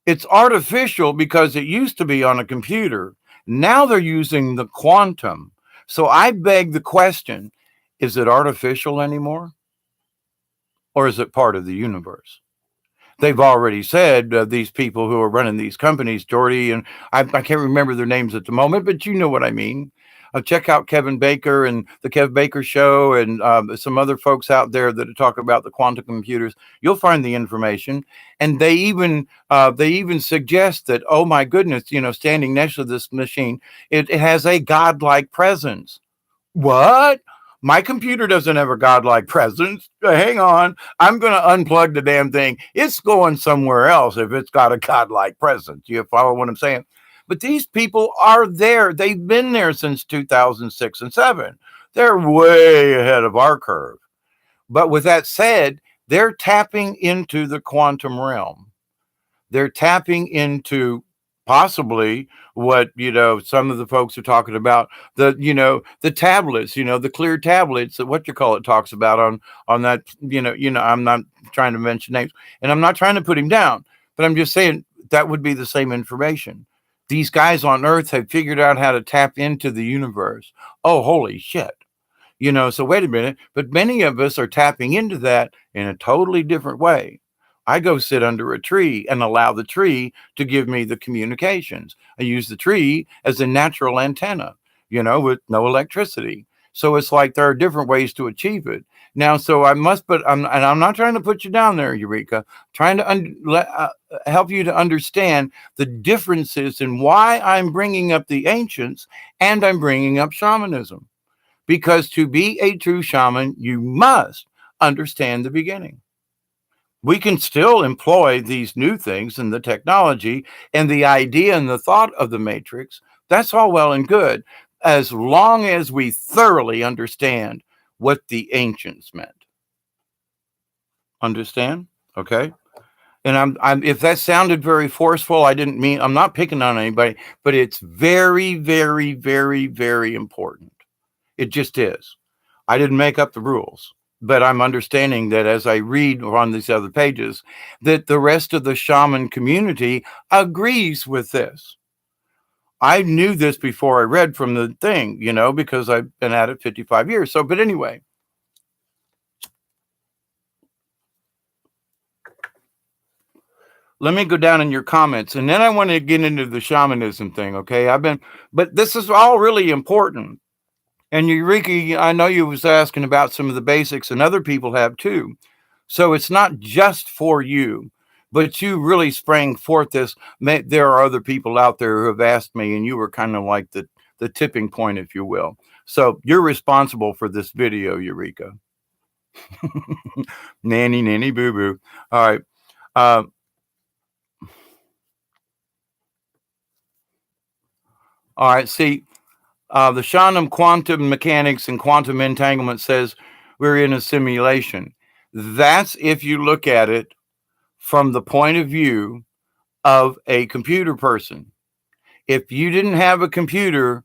it's artificial because it used to be on a computer. Now they're using the quantum. So I beg the question, is it artificial anymore? Or is it part of the universe? They've already said, these people who are running these companies, Jordy, and I can't remember their names at the moment, but you know what I mean. Check out Kevin Baker and the Kev Baker Show, and some other folks out there that talk about the quantum computers. You'll find the information, and they even suggest that, oh my goodness, standing next to this machine, it has a godlike presence. What? My computer doesn't have a godlike presence. Hang on. I'm going to unplug the damn thing. It's going somewhere else if it's got a godlike presence. You follow what I'm saying? But these people are there. They've been there since 2006 and 7. They're way ahead of our curve. But with that said, they're tapping into the quantum realm. They're tapping into possibly what some of the folks are talking about, the tablets, the clear tablets that what you call it talks about on that. I'm not trying to mention names, and I'm not trying to put him down, but I'm just saying that would be the same information. These guys on earth have figured out how to tap into the universe. Oh, holy shit. So wait a minute, but many of us are tapping into that in a totally different way. I go sit under a tree and allow the tree to give me the communications. I use the tree as a natural antenna, with no electricity. So it's like there are different ways to achieve it. Now, so I'm not trying to put you down there, Eureka. Trying to help you to understand the differences in why I'm bringing up the ancients and I'm bringing up shamanism. Because to be a true shaman, you must understand the beginning. We can still employ these new things and the technology and the idea and the thought of the matrix. That's all well and good, as long as we thoroughly understand what the ancients meant. Understand? Okay. And if that sounded very forceful, I didn't mean, I'm not picking on anybody, but it's very, very, very, very important. It just is. I didn't make up the rules, but I'm understanding that as I read on these other pages, that the rest of the shaman community agrees with this. I knew this before I read from the thing, because I've been at it 55 years. So, but anyway, let me go down in your comments, and then I want to get into the shamanism thing. Okay. But this is all really important. And Eureka, I know you was asking about some of the basics, and other people have too. So it's not just for you, but you really sprang forth this. There are other people out there who have asked me, and you were kind of like the tipping point, if you will. So you're responsible for this video, Eureka. Nanny, boo boo. All right. Uh, all right. See, the Shannon quantum mechanics and quantum entanglement says we're in a simulation. That's if you look at it from the point of view of a computer person. If you didn't have a computer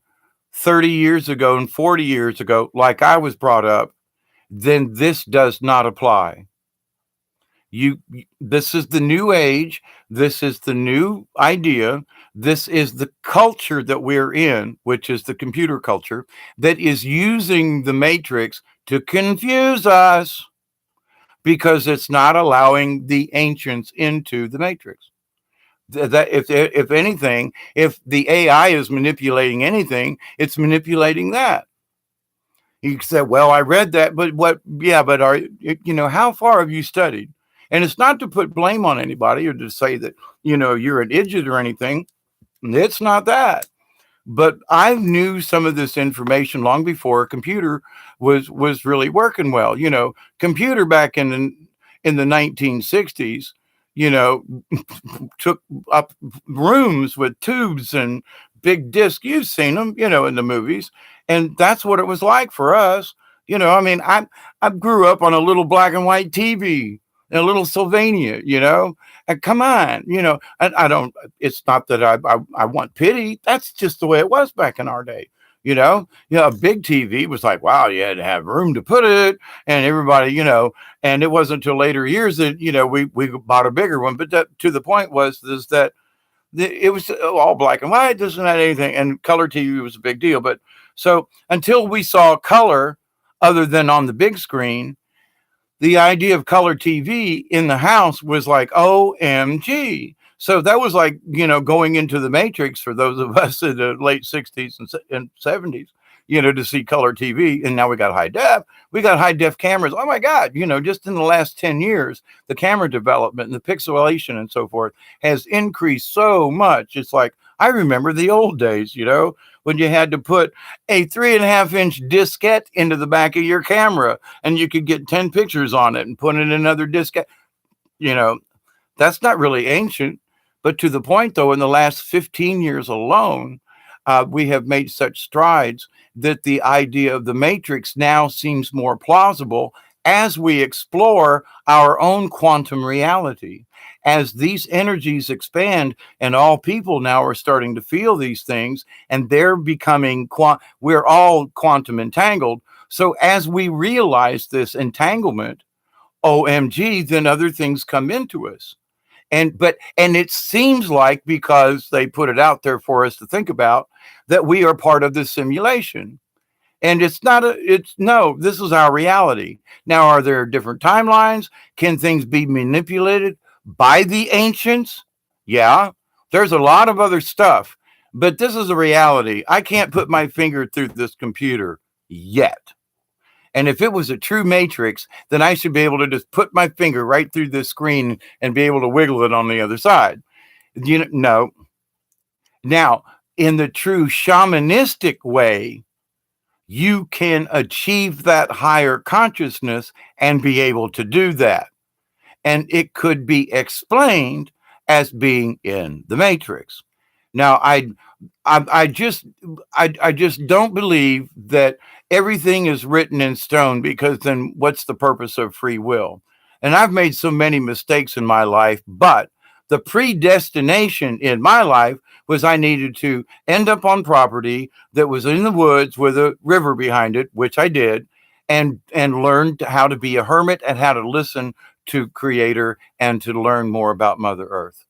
30 years ago and 40 years ago, like I was brought up, then this does not apply. This is the new age. This is the new idea. This is the culture that we're in, which is the computer culture that is using the matrix to confuse us because it's not allowing the ancients into the matrix. That if anything, if the AI is manipulating anything, it's manipulating that. He said, "Well, I read that, but what? Yeah, but how far have you studied?" And it's not to put blame on anybody or to say that you're an idiot or anything. It's not that. But I knew some of this information long before a computer was really working well. Computer back in the 1960s, you know, took up rooms with tubes and big discs. You've seen them, in the movies, and that's what it was like for us. I mean, I grew up on a little black and white TV in a little Sylvania, and come on, I don't. It's not that I want pity. That's just the way it was back in our day. A big TV was like, wow, you had to have room to put it, and everybody, and it wasn't until later years that we bought a bigger one. But to the point is that it was all black and white, doesn't have anything, and color TV was a big deal. But so until we saw color, other than on the big screen, the idea of color TV in the house was like, OMG. So that was like, going into the matrix for those of us in the late 60s and 70s, to see color TV. And now we got high def. We got high def cameras. Oh my God, just in the last 10 years, the camera development and the pixelation and so forth has increased so much. It's like, I remember the old days, when you had to put a 3.5-inch diskette into the back of your camera and you could get 10 pictures on it and put in another diskette. That's not really ancient. But to the point, though, in the last 15 years alone, we have made such strides that the idea of the matrix now seems more plausible as we explore our own quantum reality. As these energies expand, and all people now are starting to feel these things, and they're becoming, we're all quantum entangled. So as we realize this entanglement, OMG, then other things come into us. And it seems like, because they put it out there for us to think about, that we are part of the simulation. And it's not no, this is our reality. Now, are there different timelines? Can things be manipulated by the ancients? Yeah, there's a lot of other stuff, but this is a reality. I can't put my finger through this computer yet. And if it was a true matrix, then I should be able to just put my finger right through this screen and be able to wiggle it on the other side. No. Now, in the true shamanistic way, you can achieve that higher consciousness and be able to do that. And it could be explained as being in the matrix. Now, I just don't believe that everything is written in stone, because then what's the purpose of free will? And I've made so many mistakes in my life, but The predestination in my life was I needed to end up on property that was in the woods with a river behind it, which I did, and learned how to be a hermit and how to listen to Creator and to learn more about Mother Earth.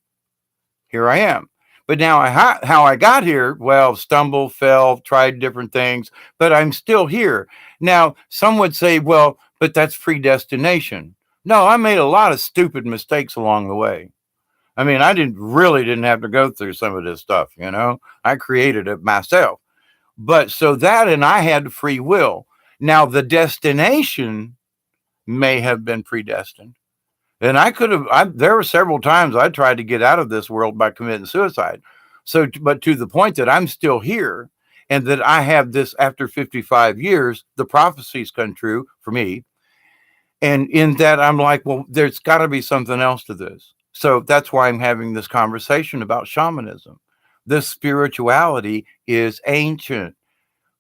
Here I am. But now how I got here, well, stumbled, fell, tried different things, but I'm still here. Now, some would say, well, but that's predestination. No, I made a lot of stupid mistakes along the way. I mean, I didn't have to go through some of this stuff, you know. I created it myself. But so that and I had free will. Now the destination may have been predestined. And there were several times I tried to get out of this world by committing suicide. So, but to the point that I'm still here and that I have this after 55 years, the prophecies come true for me. And in that, I'm like, well, there's got to be something else to this. So that's why I'm having this conversation about shamanism. This spirituality is ancient.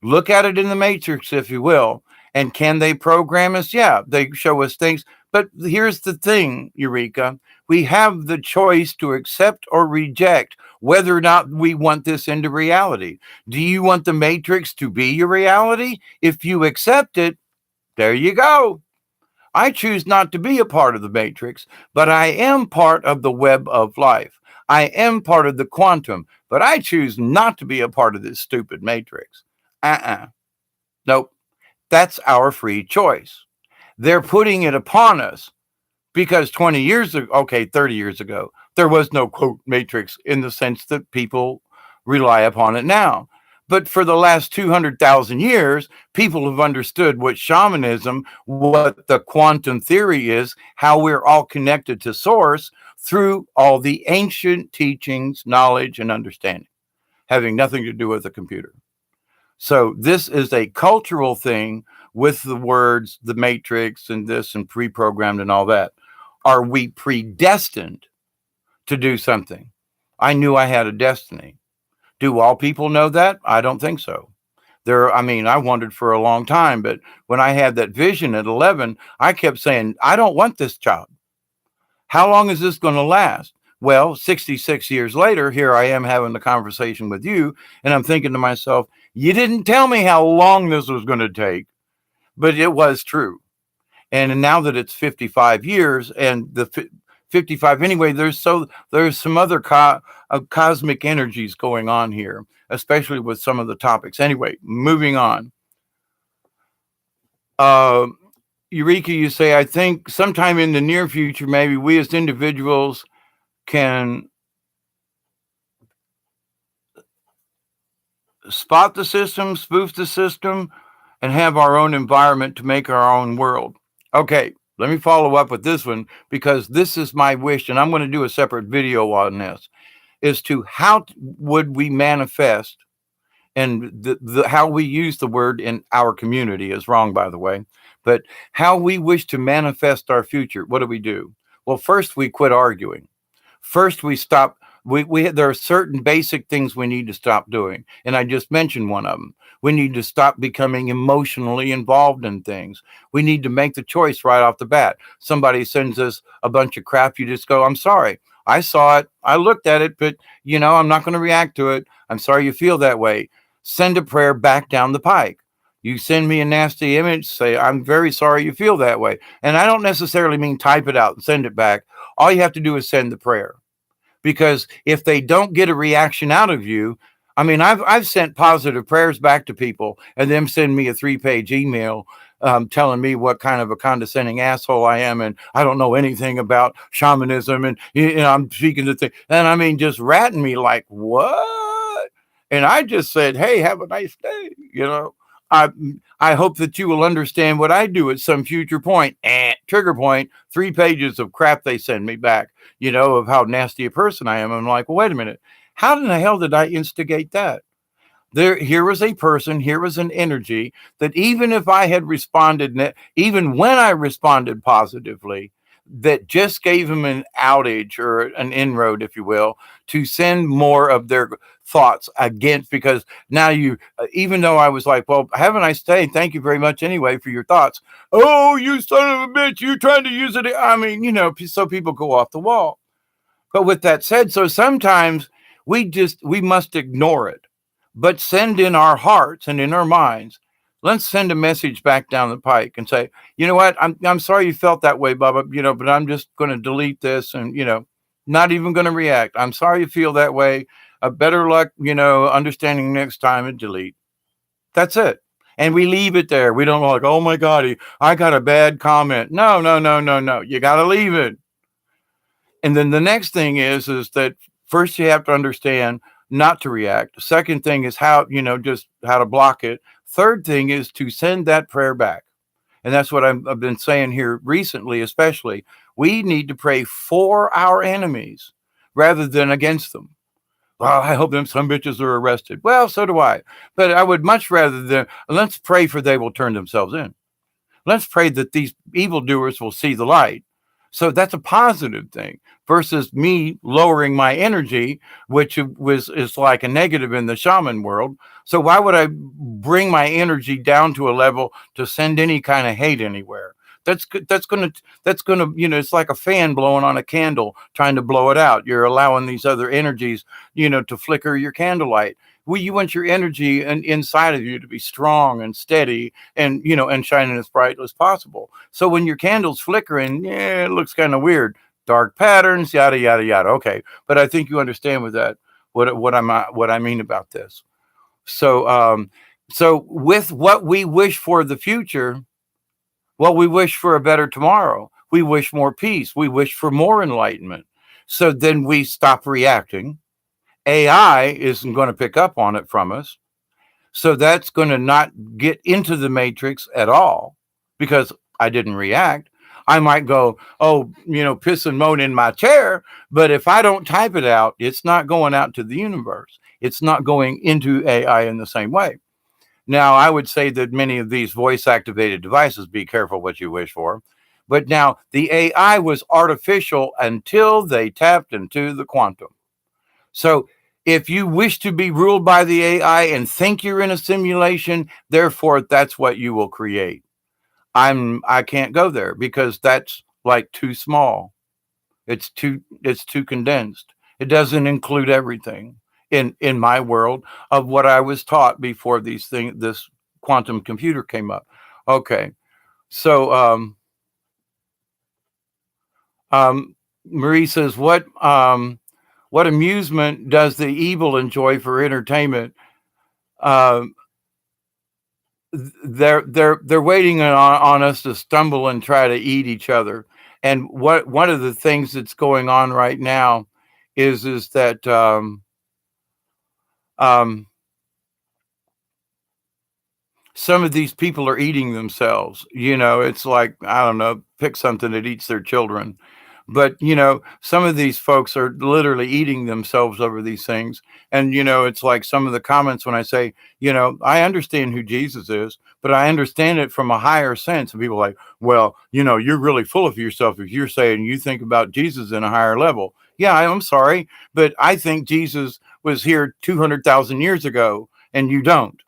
Look at it in the matrix, if you will. And can they program us? Yeah, they show us things. But here's the thing, Eureka. We have the choice to accept or reject whether or not we want this into reality. Do you want the matrix to be your reality? If you accept it, there you go. I choose not to be a part of the matrix, but I am part of the web of life. I am part of the quantum, but I choose not to be a part of this stupid matrix. Nope. That's our free choice. They're putting it upon us because 20 years ago, okay, 30 years ago, there was no quote matrix in the sense that people rely upon it now. But for the last 200,000 years, people have understood what shamanism, what the quantum theory is, how we're all connected to source through all the ancient teachings, knowledge, and understanding, having nothing to do with the computer. So this is a cultural thing with the words, the matrix and this and pre-programmed and all that. Are we predestined to do something? I knew I had a destiny. Do all people know that? I don't think so. I wondered for a long time, but when I had that vision at 11, I kept saying, I don't want this job. How long is this going to last? Well, 66 years later, here I am having the conversation with you, and I'm thinking to myself, you didn't tell me how long this was going to take, but it was true. And now that it's 55 years and the 55 anyway, there's some other cosmic energies going on here, especially with some of the topics. Anyway, moving on. Eureka, you say, I think sometime in the near future, maybe we as individuals can spot the system, spoof the system, and have our own environment to make our own world. Okay, let me follow up with this one because this is my wish, and I'm going to do a separate video on this, is to how would we manifest, and how we use the word in our community is wrong, by the way, but how we wish to manifest our future. What do? Well, first we quit arguing. First we stop. There are certain basic things we need to stop doing, and I just mentioned one of them. We need to stop becoming emotionally involved in things. We need to make the choice right off the bat. Somebody sends us a bunch of crap, you just go, I'm sorry. I saw it. I looked at it, but I'm not going to react to it. I'm sorry you feel that way. Send a prayer back down the pike. You send me a nasty image, say, I'm very sorry you feel that way. And I don't necessarily mean type it out and send it back. All you have to do is send the prayer. Because if they don't get a reaction out of you, I've sent positive prayers back to people and them send me a 3-page email telling me what kind of a condescending asshole I am and I don't know anything about shamanism and I'm speaking to things. And just ratting me like, what? And I just said, hey, have a nice day. I hope that you will understand what I do at some future point. Trigger point, 3 pages of crap they send me back, of how nasty a person I am. I'm like, well, wait a minute. How in the hell did I instigate that? Here was a person, here was an energy that even if I had responded, even when I responded positively, that just gave him an outage or an inroad, if you will, to send more of their thoughts against, because now even though I was like, well, have a nice day. Thank you very much anyway for your thoughts. Oh, you son of a bitch, you're trying to use it. So people go off the wall. But with that said, so sometimes we must ignore it, but send in our hearts and in our minds. Let's send a message back down the pike and say, you know what, I'm sorry you felt that way, Bubba, but I'm just going to delete this and not even going to react. I'm sorry you feel that way. Better luck, understanding next time, and delete. That's it. And we leave it there. We don't like, oh my God, I got a bad comment. No, no, no, no, no. You got to leave it. And then the next thing is that first you have to understand not to react. Second thing is how, just how to block it. Third thing is to send that prayer back. And that's what I've been saying here recently, especially. We need to pray for our enemies rather than against them. Well, I hope them some bitches are arrested. Well, so do I. But I would much rather than let's pray for they will turn themselves in. Let's pray that these evildoers will see the light. So that's a positive thing versus me lowering my energy, which is like a negative in the shaman world. So why would I bring my energy down to a level to send any kind of hate anywhere? That's gonna it's like a fan blowing on a candle trying to blow it out. You're allowing these other energies to flicker your candlelight. Well, you want your energy inside of you to be strong and steady and shining as bright as possible. So when your candle's flickering, yeah, it looks kind of weird. Dark patterns, yada yada yada. Okay, but I think you understand with that what I mean about this. So with what we wish for the future, well, we wish for a better tomorrow. We wish more peace. We wish for more enlightenment. So then we stop reacting. AI isn't going to pick up on it from us. So that's going to not get into the matrix at all because I didn't react. I might go, oh, piss and moan in my chair. But if I don't type it out, it's not going out to the universe. It's not going into AI in the same way. Now, I would say that many of these voice activated devices, be careful what you wish for. But now the AI was artificial until they tapped into the quantum. So if you wish to be ruled by the AI and think you're in a simulation, therefore that's what you will create. I can't go there because that's like too small. It's too condensed. It doesn't include everything in my world of what I was taught before this quantum computer came up. Okay. So Marie says, what amusement does the evil enjoy for entertainment? Uh, they're waiting on us to stumble and try to eat each other. And what one of the things that's going on right now is that um, some of these people are eating themselves. It's like, I don't know, pick something that eats their children. But, some of these folks are literally eating themselves over these things. And, it's like some of the comments when I say, I understand who Jesus is, but I understand it from a higher sense. And people are like, well, you're really full of yourself if you're saying you think about Jesus in a higher level. Yeah, I'm sorry, but I think Jesus was here 200,000 years ago and you don't.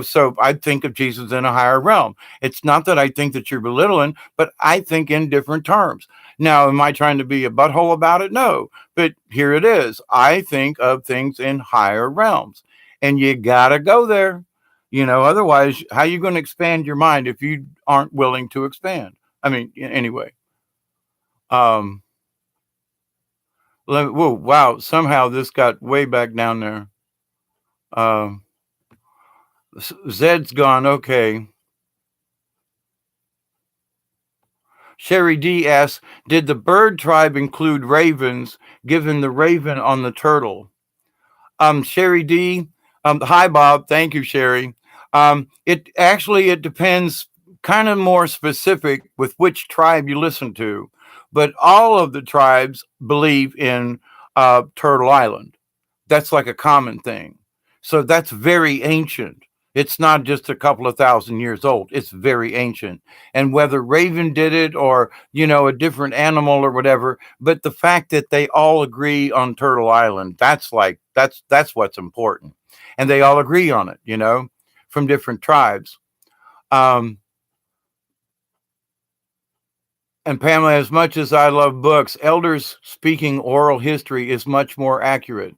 So I think of Jesus in a higher realm. It's not that I think that you're belittling, but I think in different terms. Now, am I trying to be a butthole about it? No, but here it is. I think of things in higher realms, and you gotta go there. Otherwise, how you going to expand your mind if you aren't willing to expand? I mean, anyway. Um, whoa, wow! Somehow this got way back down there. Um, Zed's gone. Okay. Sherry D asks, did the bird tribe include ravens, given the raven on the turtle? Sherry D, hi Bob, thank you, Sherry. It depends, kind of more specific with which tribe you listen to, but all of the tribes believe in Turtle Island. That's like a common thing. So that's very ancient. It's not just a couple of thousand years old. It's very ancient. And whether Raven did it or, a different animal or whatever, but the fact that they all agree on Turtle Island, that's what's important. And they all agree on it, from different tribes. Um, And Pamela, as much as I love books, elders speaking oral history is much more accurate.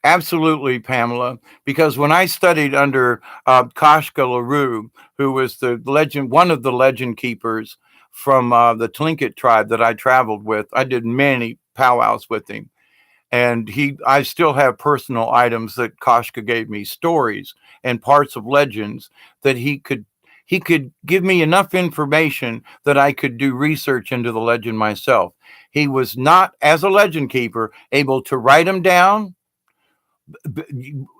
Absolutely, Pamela. Because when I studied under Kashka LaRue, who was the legend, one of the legend keepers from the Tlingit tribe that I traveled with, I did many powwows with him. And I still have personal items that Kashka gave me, stories and parts of legends that he could give me enough information that I could do research into the legend myself. He was not, as a legend keeper, able to write them down.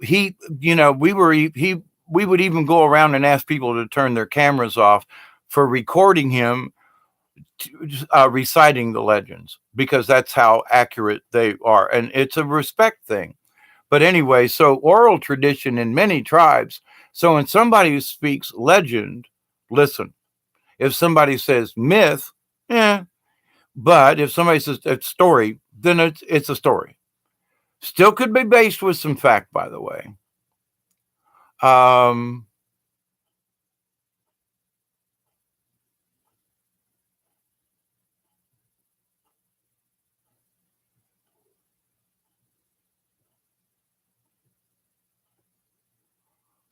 He, we would even go around and ask people to turn their cameras off for recording him reciting the legends, because that's how accurate they are, and it's a respect thing. But anyway, so oral tradition in many tribes. So when somebody speaks legend, listen. If somebody says myth, yeah. But if somebody says it's story, then it's a story. Still could be based with some fact, by the way. Um,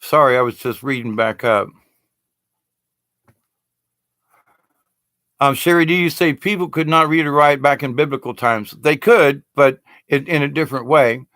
Sorry, I was just reading back up. Sherry, do you say people could not read or write back in biblical times? They could, but in a different way.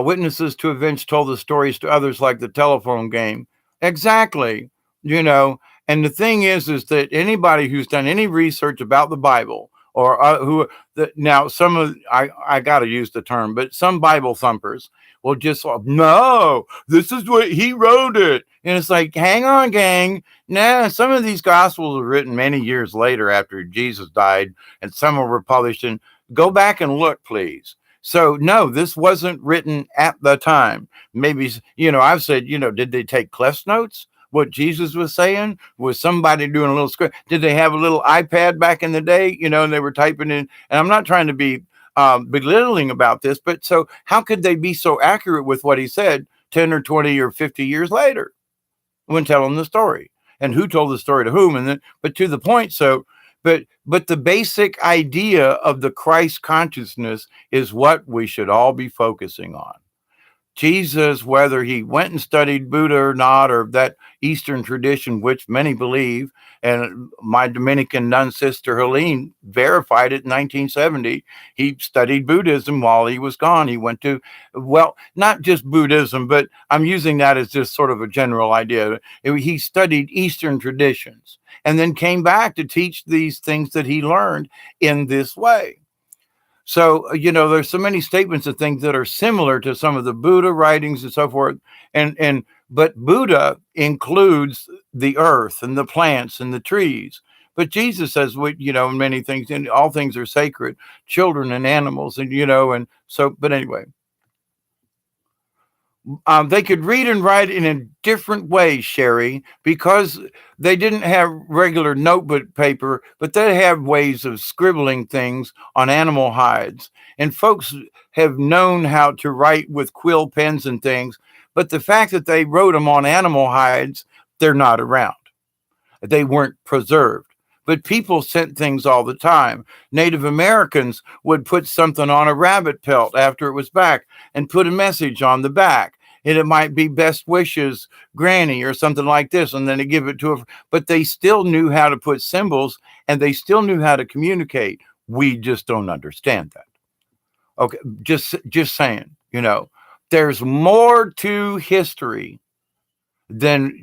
Witnesses to events told the stories to others, like the telephone game. Exactly. You know, and the thing is that anybody who's done any research about the Bible, or who now some of I got to use the term, but some Bible thumpers will just no, this is what he wrote it, and it's like, hang on, gang. Nah, some of these gospels were written many years later after Jesus died, and some were published. And go back and look, please. So no, this wasn't written at the time. Maybe, I've said, did they take Cliff's notes? What Jesus was saying? Was somebody doing a little script? Did they have a little iPad back in the day? And they were typing in. And I'm not trying to be belittling about this, but so how could they be so accurate with what he said 10 or 20 or 50 years later when telling the story? And who told the story to whom? And then, but to the point. So, but the basic idea of the Christ consciousness is what we should all be focusing on. Jesus, whether he went and studied Buddha or not, or that Eastern tradition, which many believe, and my Dominican nun sister Helene verified it in 1970. He studied Buddhism while he was gone. He went to, well, not just Buddhism, but I'm using that as just sort of a general idea. He studied Eastern traditions and then came back to teach these things that he learned in this way. So, there's so many statements of things that are similar to some of the Buddha writings and so forth. But Buddha includes the earth and the plants and the trees. But Jesus says, many things, and all things are sacred, children and animals, and so, but anyway. They could read and write in a different way, Sherry, because they didn't have regular notebook paper, but they have ways of scribbling things on animal hides. And folks have known how to write with quill pens and things, but the fact that they wrote them on animal hides, they're not around. They weren't preserved. But people sent things all the time. Native Americans would put something on a rabbit pelt after it was back and put a message on the back. And it might be best wishes, Granny, or something like this. And then they give it to her. But they still knew how to put symbols, and they still knew how to communicate. We just don't understand that. Okay, just saying, there's more to history than,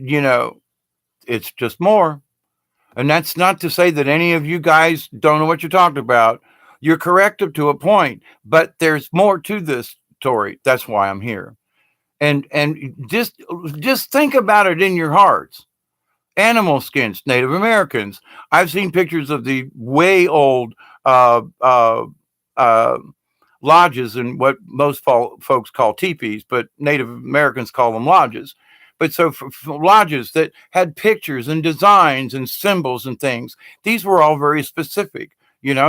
it's just more. And that's not to say that any of you guys don't know what you're talking about. You're correct up to a point, but there's more to this story. That's why I'm here. And just think about it in your hearts. Animal skins, Native Americans. I've seen pictures of the way old uh, lodges and what most folks call teepees, but Native Americans call them lodges. But so for lodges that had pictures and designs and symbols and things, these were all very specific.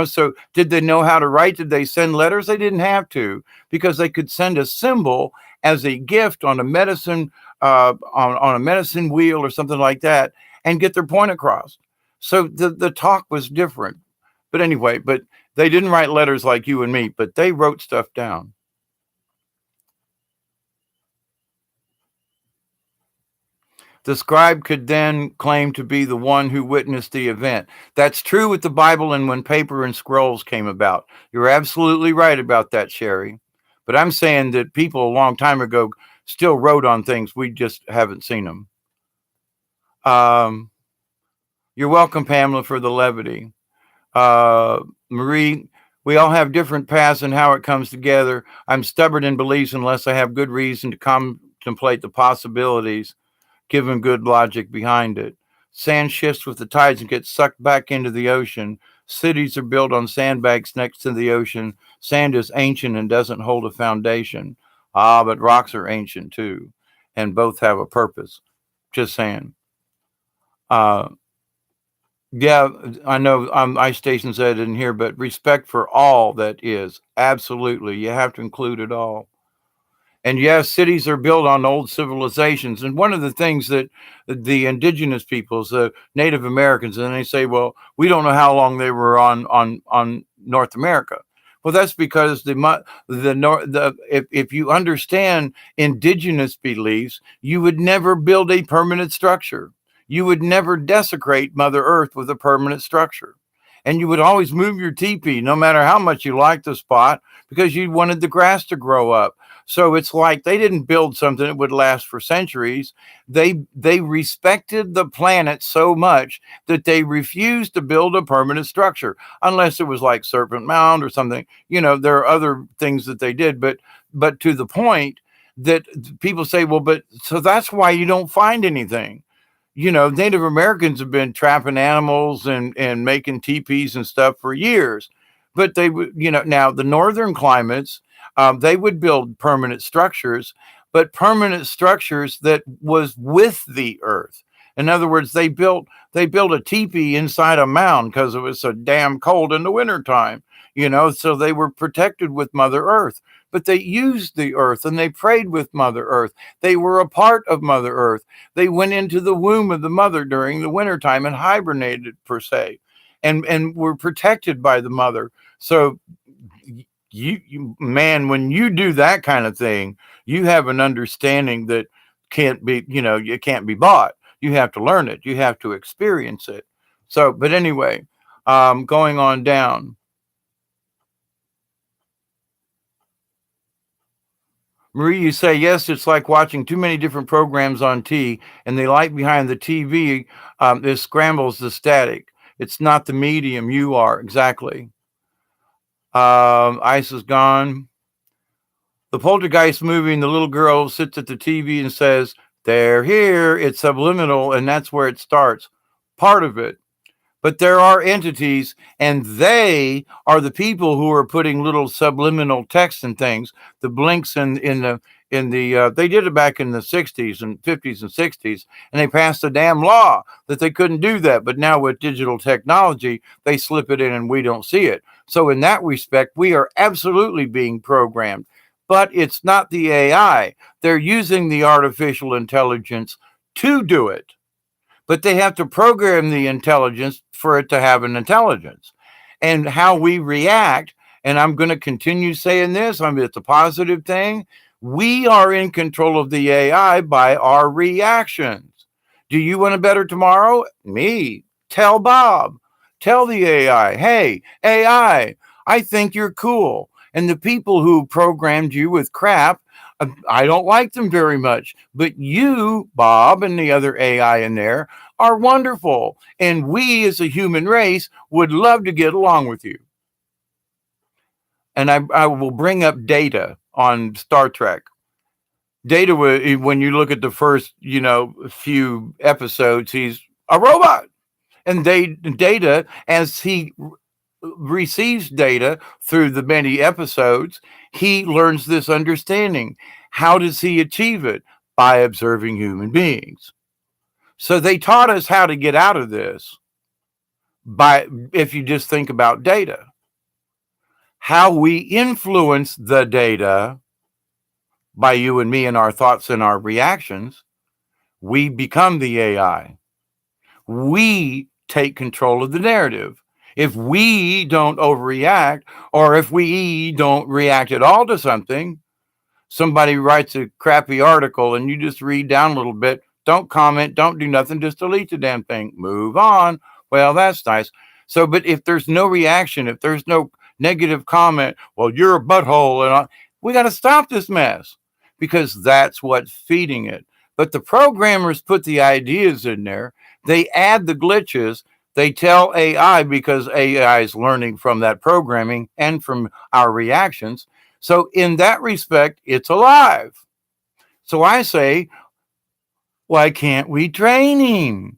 So did they know how to write? Did they send letters? They didn't have to, because they could send a symbol as a gift on a medicine on a medicine wheel or something like that, and get their point across. So the talk was different. But anyway, but they didn't write letters like you and me, but they wrote stuff down. The scribe could then claim to be the one who witnessed the event. That's true with the Bible and when paper and scrolls came about. You're absolutely right about that, Sherry. But I'm saying that people a long time ago still wrote on things. We just haven't seen them. You're welcome, Pamela, for the levity. Marie, we all have different paths and how it comes together. I'm stubborn in beliefs unless I have good reason to contemplate the possibilities, given good logic behind it. Sand shifts with the tides and gets sucked back into the ocean. Cities are built on sandbanks next to the ocean. Sand is ancient and doesn't hold a foundation. Ah, but rocks are ancient too, and both have a purpose. Just saying. Uh, Yeah, I know ice stations I didn't hear, but respect for all that is. Absolutely. You have to include it all. And yes, cities are built on old civilizations. And one of the things that the indigenous peoples, the Native Americans, and they say, well, we don't know how long they were on North America. Well, that's because if you understand indigenous beliefs, you would never build a permanent structure. You would never desecrate Mother Earth with a permanent structure. And you would always move your teepee, no matter how much you liked the spot, because you wanted the grass to grow up. So it's like they didn't build something that would last for centuries. They respected the planet so much that they refused to build a permanent structure, unless it was like Serpent Mound or something. You know, there are other things that they did, but to the point that people say, well, but so that's why you don't find anything. You know, Native Americans have been trapping animals and making teepees and stuff for years. But they would, you know, now the northern climates, they would build permanent structures, but permanent structures that was with the earth. In other words, they built a teepee inside a mound because it was so damn cold in the wintertime, you know, so they were protected with Mother Earth. But they used the earth and they prayed with Mother Earth. They were a part of Mother Earth. They went into the womb of the mother during the wintertime and hibernated, per se, and were protected by the mother. So man, when you do that kind of thing, you have an understanding that can't be, you know, it can't be bought. You have to learn it. You have to experience it. So, but anyway, going on down. Marie, you say, yes, it's like watching too many different programs on and the light behind the TV, this scrambles the static. It's not the medium, you are. Exactly. Ice is gone. The poltergeist movie, and the little girl sits at the TV and says, they're here. It's subliminal, and that's where it starts. Part of it. But there are entities, and they are the people who are putting little subliminal text and things. The blinks in the they did it back in the 60s and 50s and 60s, and they passed a damn law that they couldn't do that. But now with digital technology, they slip it in and we don't see it. So in that respect, we are absolutely being programmed. But it's not the AI. They're using the artificial intelligence to do it, but they have to program the intelligence for it to have an intelligence. And how we react, and I'm going to continue saying this, I mean, it's a positive thing. We are in control of the AI by our reactions. Do you want a better tomorrow? Me. Tell Bob. Tell the AI, hey, I think you're cool. And the people who programmed you with crap, I don't like them very much. But you, Bob, and the other AI in there are wonderful. And we as a human race would love to get along with you. And I will bring up Data on Star Trek. Data, when you look at the first, you know, few episodes, he's a robot. And Data, as he receives data through the many episodes, he learns this understanding. How does he achieve it? By observing human beings. So they taught us how to get out of this by, if you just think about data, how we influence the data by you and me and our thoughts and our reactions, we become the AI. We take control of the narrative. If we don't overreact, or if we don't react at all to something, somebody writes a crappy article and you just read down a little bit, don't comment, don't do nothing, just delete the damn thing, move on. Well, that's nice. So, but if there's no reaction, if there's no negative comment, well, you're a butthole, and we got to stop this mess, because that's what's feeding it. But the programmers put the ideas in there, they add the glitches, they tell AI, because AI is learning from that programming and from our reactions. So, in that respect, it's alive. So I say, why can't we train him?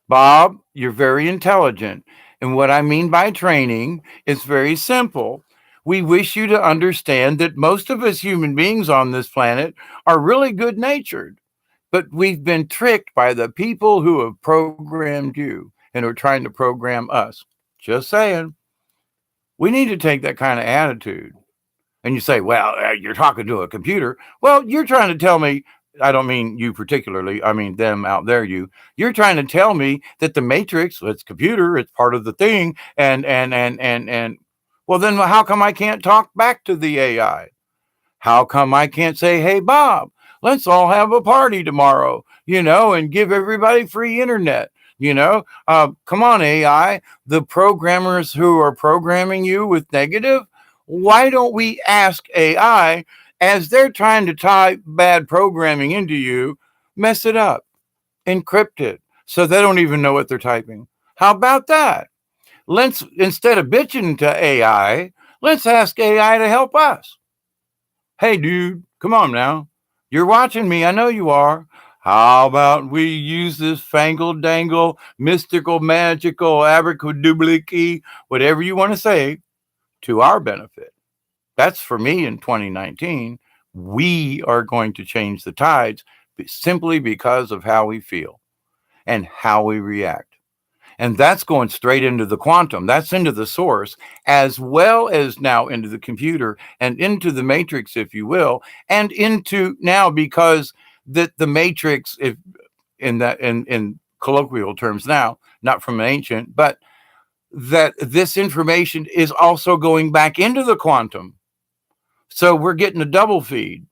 Bob, you're very intelligent. And what I mean by training is very simple. We wish you to understand that most of us human beings on this planet are really good natured, but we've been tricked by the people who have programmed you and are trying to program us. Just saying. We need to take that kind of attitude. And you say, well, you're talking to a computer. Well, you're trying to tell me, I don't mean you particularly, I mean them out there, you're trying to tell me that the matrix, it's computer, it's part of the thing. And well, then how come I can't talk back to the AI? How come I can't say, hey, Bob, let's all have a party tomorrow, and give everybody free internet? Come on, AI, the programmers who are programming you with negative, why don't we ask AI, as they're trying to tie bad programming into you, mess it up, encrypt it, so they don't even know what they're typing? How about that? Let's, instead of bitching to AI, let's ask AI to help us. Hey, dude, come on now. You're watching me. I know you are. How about we use this fangle dangle, mystical, magical, abracadabra, whatever you want to say, to our benefit? That's for me in 2019. We are going to change the tides simply because of how we feel and how we react. And that's going straight into the quantum. That's into the source, as well as now into the computer and into the matrix, if you will, and into now, because the matrix, if in colloquial terms now, not from ancient, but that this information is also going back into the quantum. So we're getting a double feed.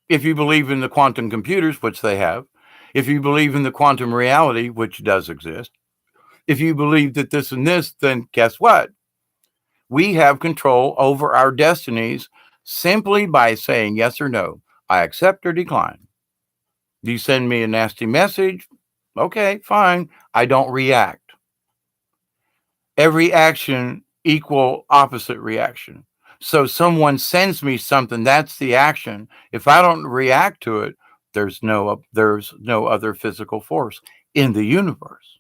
If you believe in the quantum computers, which they have, if you believe in the quantum reality, which does exist, if you believe that this and this, then guess what? We have control over our destinies simply by saying yes or no. I accept or decline. You send me a nasty message. Okay, fine. I don't react. Every action equal opposite reaction. So someone sends me something, that's the action. If I don't react to it, there's no other physical force in the universe.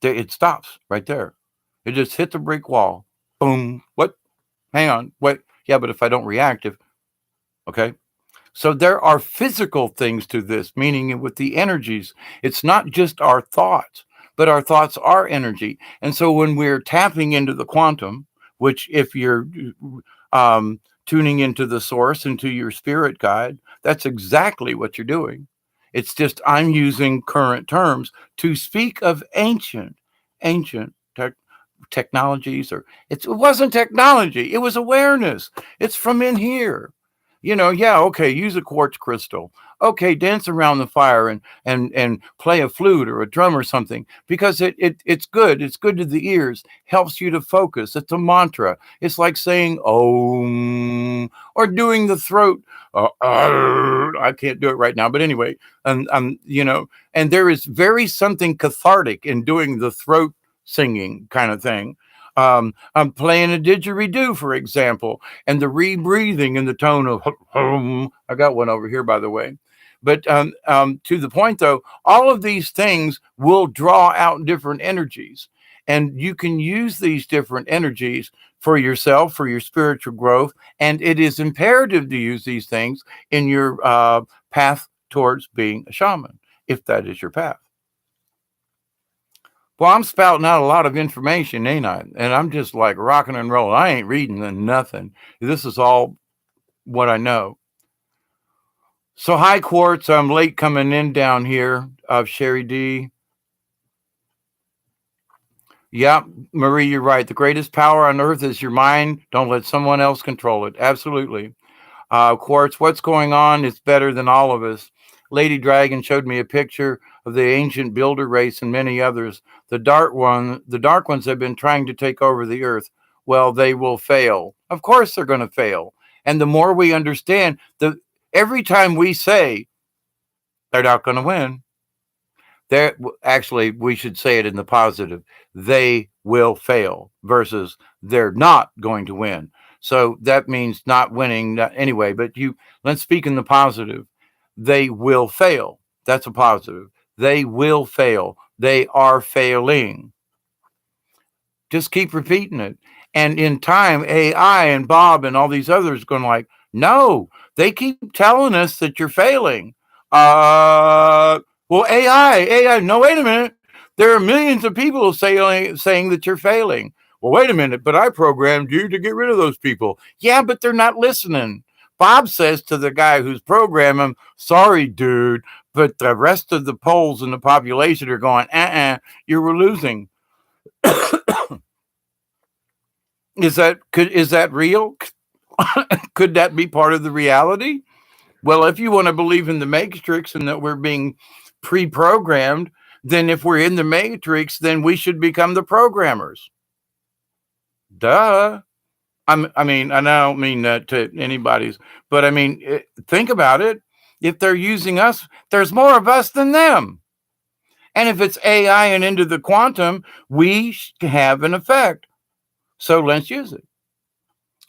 It stops right there. It just hit the brick wall. Boom. What? Hang on. Wait. Yeah, but if I don't react, okay. So there are physical things to this, meaning with the energies, it's not just our thoughts, but our thoughts are energy. And so when we're tapping into the quantum, which if you're tuning into the source, into your spirit guide, that's exactly what you're doing. It's just I'm using current terms to speak of ancient technologies, or it wasn't technology, it was awareness. It's from in here. Yeah, okay, use a quartz crystal. Okay, dance around the fire and play a flute or a drum or something, because it's good. It's good to the ears, helps you to focus. It's a mantra. It's like saying om, or doing the throat. I can't do it right now, but anyway, and there is very something cathartic in doing the throat singing kind of thing. I'm playing a didgeridoo, for example, and the rebreathing in the tone of hum. I got one over here, by the way. But to the point, though, all of these things will draw out different energies, and you can use these different energies for yourself, for your spiritual growth. And it is imperative to use these things in your path towards being a shaman, if that is your path. Well, I'm spouting out a lot of information, ain't I? And I'm just like rocking and rolling. I ain't reading nothing. This is all what I know. So, hi, Quartz. I'm late coming in down here of Sherry D. Yeah, Marie, you're right. The greatest power on earth is your mind. Don't let someone else control it. Absolutely. Quartz, what's going on is better than all of us. Lady Dragon showed me a picture of the ancient builder race and many others. The dark ones have been trying to take over the earth. Well, they will fail. Of course they're going to fail. And the more we understand, the every time we say they're not going to win, they're actually we should say it in the positive. They will fail versus they're not going to win. So that means not winning anyway. But you let's speak in the positive. They will fail. That's a positive. They will fail. They are failing. Just keep repeating it. And in time, AI and Bob and all these others going like, no, they keep telling us that you're failing. Well, AI, no, wait a minute. There are millions of people saying that you're failing. Well, wait a minute, but I programmed you to get rid of those people. Yeah, but they're not listening. Bob says to the guy who's programming, sorry, dude, but the rest of the polls in the population are going, you were losing. Is that real? Could that be part of the reality? Well, if you want to believe in the matrix and that we're being pre-programmed, then if we're in the matrix, then we should become the programmers. Duh. I mean, and I don't mean that to anybody's, but I mean, think about it. If they're using us, there's more of us than them. And if it's AI and into the quantum, we have an effect. So let's use it.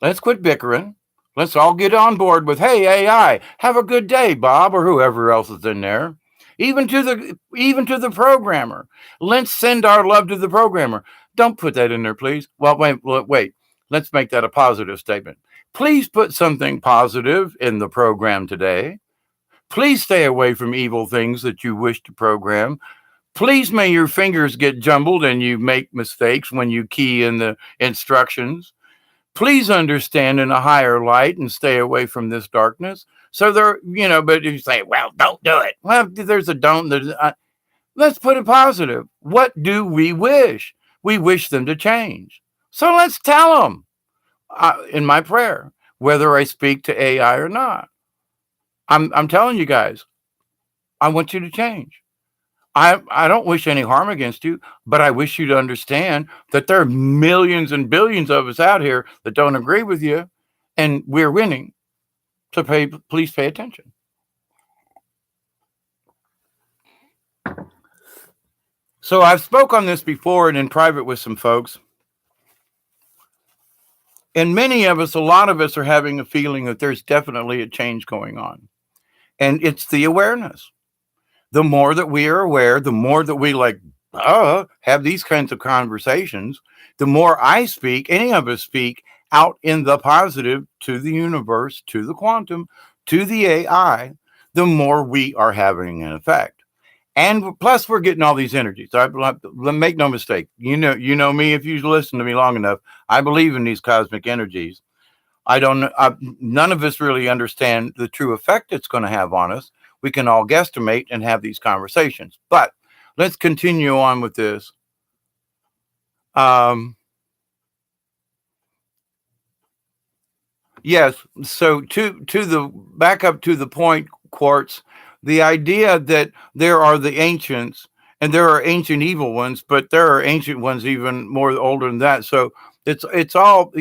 Let's quit bickering. Let's all get on board with, hey, AI, have a good day, Bob, or whoever else is in there. Even to the programmer. Let's send our love to the programmer. Don't put that in there, please. Well, wait. Let's make that a positive statement. Please put something positive in the program today. Please stay away from evil things that you wish to program. Please may your fingers get jumbled and you make mistakes when you key in the instructions. Please understand in a higher light and stay away from this darkness. So but if you say, well, don't do it. Well, there's a don't. Let's put it positive. What do we wish? We wish them to change. So let's tell them in my prayer, whether I speak to AI or not. I'm telling you guys, I want you to change. I don't wish any harm against you, but I wish you to understand that there are millions and billions of us out here that don't agree with you, and we're winning. So please pay attention. So I've spoke on this before and in private with some folks, and many of us, a lot of us, are having a feeling that there's definitely a change going on, and it's the awareness. The more that we are aware, the more that we have these kinds of conversations, the more I speak, any of us speak out in the positive to the universe, to the quantum, to the AI, the more we are having an effect. And plus, we're getting all these energies. Make no mistake. You know me. If you listen to me long enough, I believe in these cosmic energies. I don't. None of us really understand the true effect it's going to have on us. We can all guesstimate and have these conversations. But let's continue on with this. Um, yes. So to the back up to the point, Quartz. The idea that there are the ancients and there are ancient evil ones, but there are ancient ones even more older than that. So it's all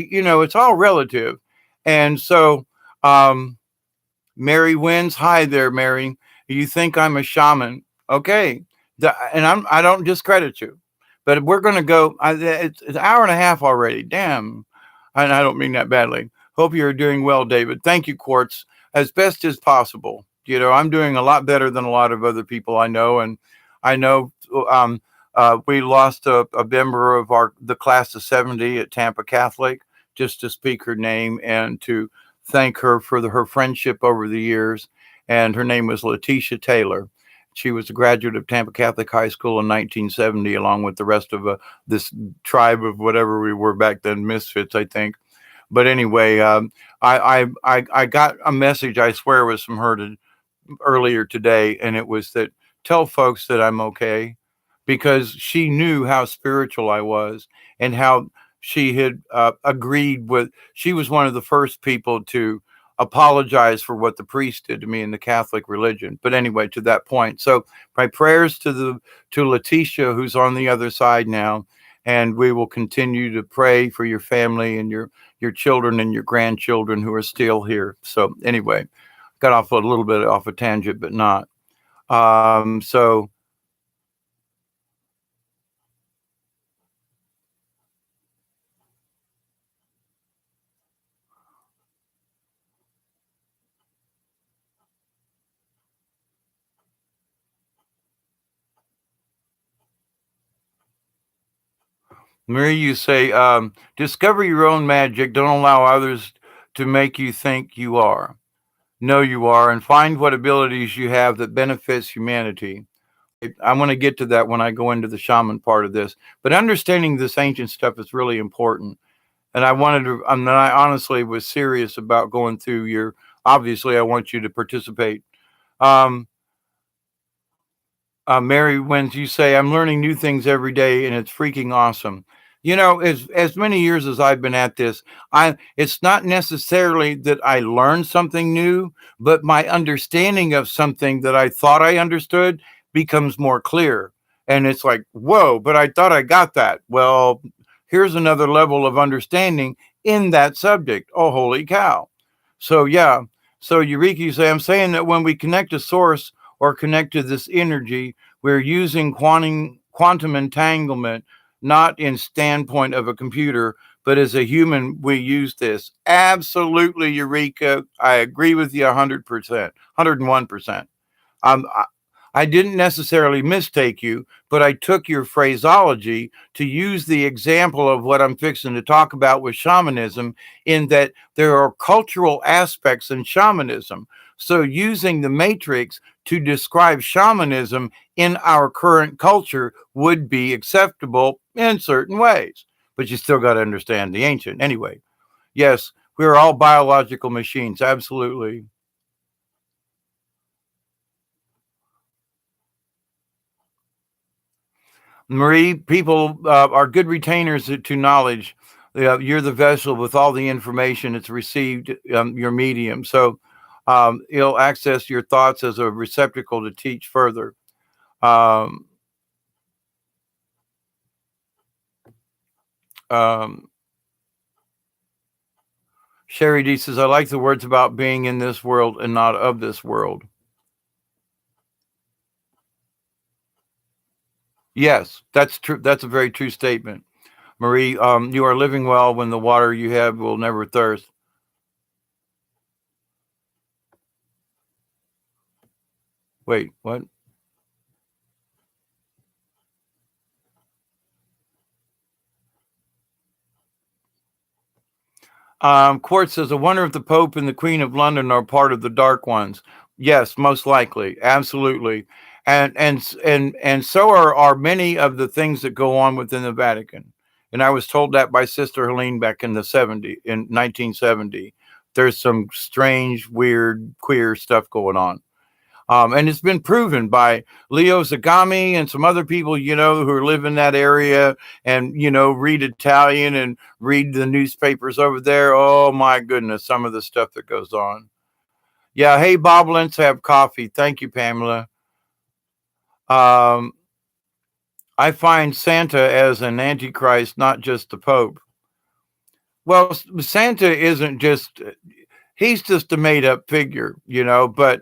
relative, and so. Mary wins. Hi there, Mary. You think I'm a shaman? Okay, and I don't discredit you, but we're going to go. It's an hour and a half already. Damn, and I don't mean that badly. Hope you're doing well, David. Thank you, Quartz, as best as possible. I'm doing a lot better than a lot of other people I know, and I know we lost a member of the class of '70 at Tampa Catholic, just to speak her name and to thank her for her friendship over the years. And her name was Letitia Taylor. She was a graduate of Tampa Catholic High School in 1970, along with the rest of this tribe of whatever we were back then, misfits, I think. But anyway, I got a message, I swear it was from her earlier today, and it was that tell folks that I'm okay. because she knew how spiritual I was and how she had agreed with. She was one of the first people to apologize for what the priest did to me in the Catholic religion. But anyway, to that point. So my prayers to Letitia, who's on the other side now, and we will continue to pray for your family and your children and your grandchildren who are still here. So anyway, got off a little bit off a tangent, but not. So Marie, you say, discover your own magic. Don't allow others to make you think you are. Know you are, and find what abilities you have that benefits humanity. I want to get to that when I go into the shaman part of this. But understanding this ancient stuff is really important. And I wanted to, I honestly was serious about going through your, obviously, I want you to participate. Um, Mary, when you say I'm learning new things every day and it's freaking awesome. You know, as many years as I've been at this, I it's not necessarily that I learned something new, but my understanding of something that I thought I understood becomes more clear. And it's like, whoa, but I thought I got that. Well, here's another level of understanding in that subject. Oh, holy cow. So yeah. So Eureka, you say, I'm saying that when we connect to source or connect to this energy, we're using quantum entanglement, not in standpoint of a computer, but as a human, we use this. Absolutely, Eureka. I agree with you 100%, 101%. Um, I, I didn't necessarily mistake you, but I took your phraseology to use the example of what I'm fixing to talk about with shamanism, in that there are cultural aspects in shamanism. So, using the matrix to describe shamanism in our current culture would be acceptable in certain ways. But you still got to understand the ancient. Anyway, yes, we're all biological machines. Absolutely. Marie, people are good retainers to knowledge. You're the vessel with all the information it's received, your medium. So it'll access your thoughts as a receptacle to teach further. Um, um, Sherry D says, I like the words about being in this world and not of this world. Yes, that's true. That's a very true statement. Marie, you are living well when the water you have will never thirst. Wait, what? Quartz says, I wonder if the Pope and the Queen of London are part of the Dark Ones. Yes, most likely, absolutely, and so are many of the things that go on within the Vatican. And I was told that by Sister Helene back in the 1970. There's some strange, weird, queer stuff going on. And it's been proven by Leo Zagami and some other people, who live in that area and, read Italian and read the newspapers over there. Oh, my goodness, some of the stuff that goes on. Yeah. Hey, Bob, let's have coffee. Thank you, Pamela. Um, I find Santa as an antichrist, not just the Pope. Well, Santa isn't just, he's just a made up figure, but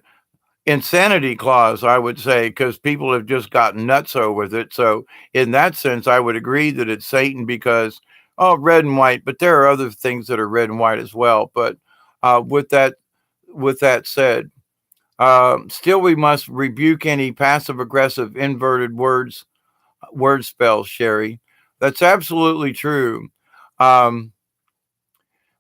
insanity clause, I would say, because people have just gotten nutso with it. So, in that sense, I would agree that it's Satan because, oh, red and white, but there are other things that are red and white as well. But with that said, still we must rebuke any passive aggressive inverted word spells, Sherry. That's absolutely true. Um,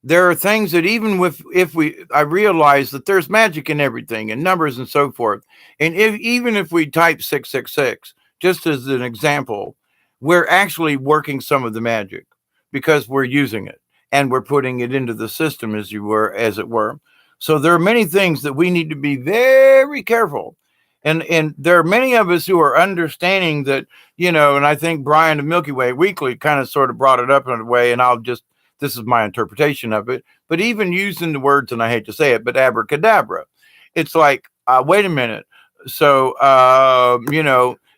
there are things that even with if we I realize that there's magic in everything and numbers and so forth. And even if we type 666, just as an example, we're actually working some of the magic because we're using it and we're putting it into the system as it were. So there are many things that we need to be very careful. And there are many of us who are understanding that, and I think Brian of Milky Way Weekly kind of sort of brought it up in a way, and this is my interpretation of it, but even using the words, and I hate to say it, but abracadabra, it's like, wait a minute. So,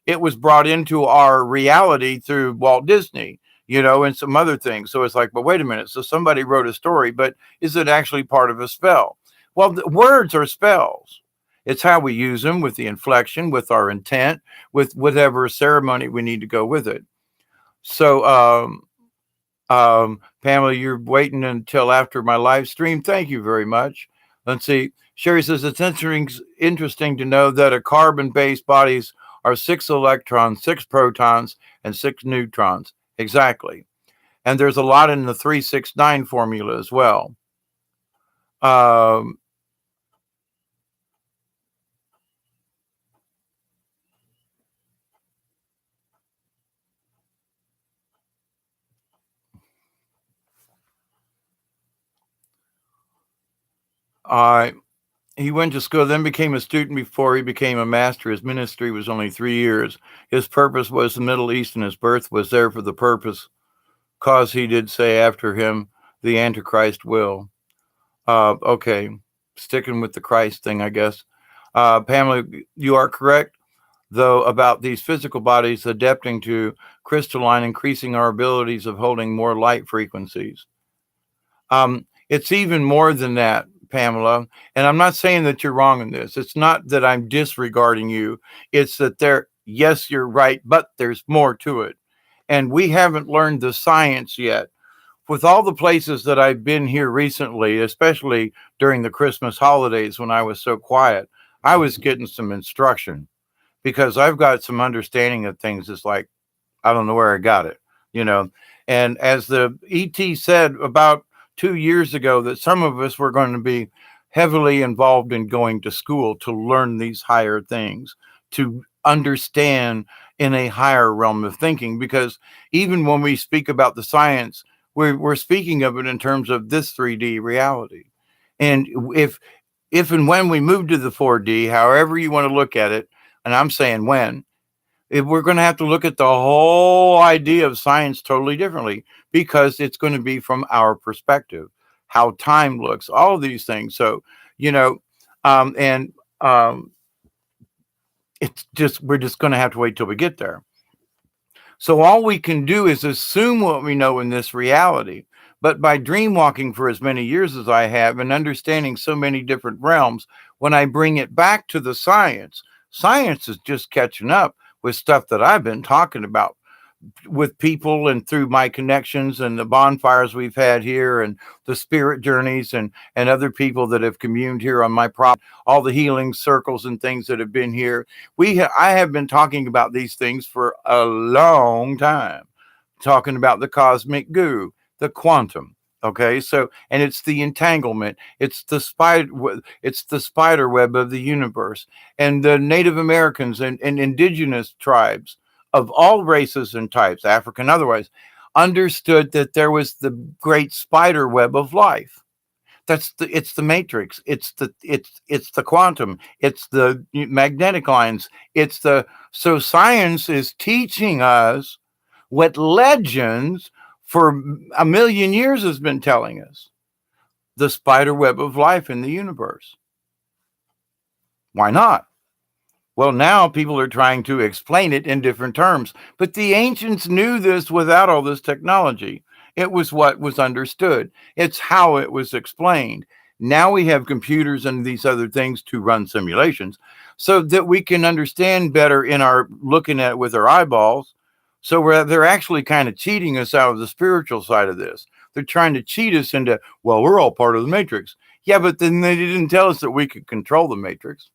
it was brought into our reality through Walt Disney, and some other things. So it's like, but wait a minute. So somebody wrote a story, but is it actually part of a spell? Well, the words are spells. It's how we use them, with the inflection, with our intent, with whatever ceremony we need to go with it. So, Pamela, you're waiting until after my live stream. Thank you very much. Let's see. Sherry says it's interesting to know that a carbon-based bodies are 6 electrons, 6 protons, and 6 neutrons. Exactly. And there's a lot in the 369 formula as well. He went to school, then became a student before he became a master. His ministry was only 3 years. His purpose was the Middle East, and his birth was there for the purpose, cause he did say after him, the Antichrist will. Okay, sticking with the Christ thing, I guess. Pamela, you are correct, though, about these physical bodies adapting to crystalline, increasing our abilities of holding more light frequencies. It's even more than that, Pamela. And I'm not saying that you're wrong in this. It's not that I'm disregarding you. It's that yes, you're right, but there's more to it. And we haven't learned the science yet. With all the places that I've been here recently, especially during the Christmas holidays when I was so quiet, I was getting some instruction, because I've got some understanding of things. It's like, I don't know where I got it, you know. And as the ET said about 2 years ago, that some of us were going to be heavily involved in going to school to learn these higher things, to understand in a higher realm of thinking. Because even when we speak about the science, we're speaking of it in terms of this 3D reality. And if and when we move to the 4D, however you want to look at it, and I'm saying when, if we're going to have to look at the whole idea of science totally differently, because it's going to be from our perspective, how time looks, all of these things. So, you know, and it's just, we're just going to have to wait till we get there. So all we can do is assume what we know in this reality. But by dream walking for as many years as I have, and understanding so many different realms, when I bring it back to the science, science is just catching up with stuff that I've been talking about with people, and through my connections and the bonfires we've had here, and the spirit journeys, and other people that have communed here on my property, all the healing circles and things that have been here. I have been talking about these things for a long time, talking about the cosmic goo, the quantum. Okay, so, and it's the entanglement, it's the spider web of the universe. And the Native Americans and indigenous tribes of all races and types, African otherwise, understood that there was the great spider web of life. It's the matrix, it's the quantum, it's the magnetic lines, so science is teaching us what legends for a million years has been telling us: the spider web of life in the universe. Why not? Well, now people are trying to explain it in different terms, but the ancients knew this without all this technology. It was what was understood. It's how it was explained. Now we have computers and these other things to run simulations so that we can understand better in our looking at it with our eyeballs. So they're actually kind of cheating us out of the spiritual side of this. They're trying to cheat us into, well, we're all part of the matrix. Yeah, but then they didn't tell us that we could control the matrix.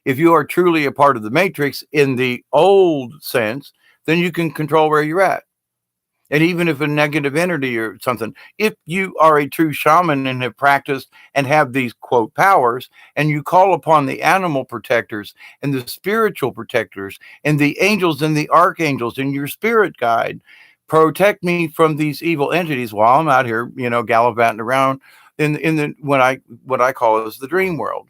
If you are truly a part of the matrix in the old sense, then you can control where you're at. And even if a negative entity or something, if you are a true shaman and have practiced and have these quote powers, and you call upon the animal protectors and the spiritual protectors and the angels and the archangels and your spirit guide, protect me from these evil entities while I'm out here, gallivanting around in the what I call as the dream world.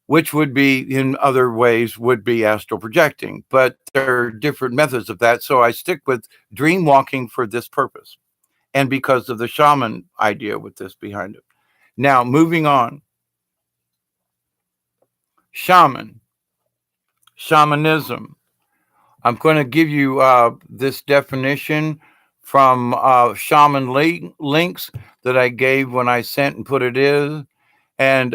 which would be in other ways would be astral projecting, but there are different methods of that. So I stick with dream walking for this purpose and because of the shaman idea with this behind it. Now, moving on, shaman, shamanism. I'm going to give you this definition from links that I gave when I sent and put it in. And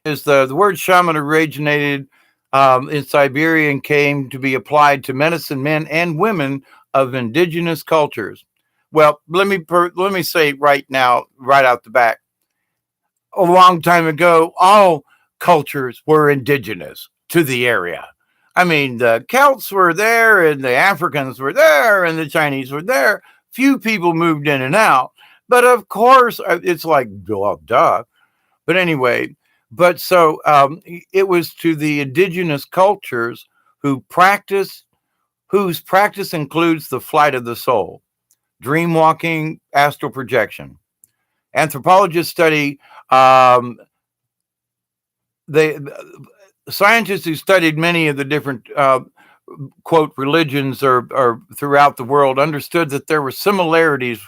is the word shaman originated in Siberia and came to be applied to medicine men and women of indigenous cultures. Well, let me say right now, right out the back, a long time ago, all cultures were indigenous to the area. I mean, the Celts were there, and the Africans were there, and the Chinese were there. Few people moved in and out. But of course, it's like, well, duh. But anyway, but so it was to the indigenous cultures who practice, whose practice includes the flight of the soul, dream walking, astral projection. Anthropologists study um, they scientists who studied many of the different quote religions or throughout the world understood that there were similarities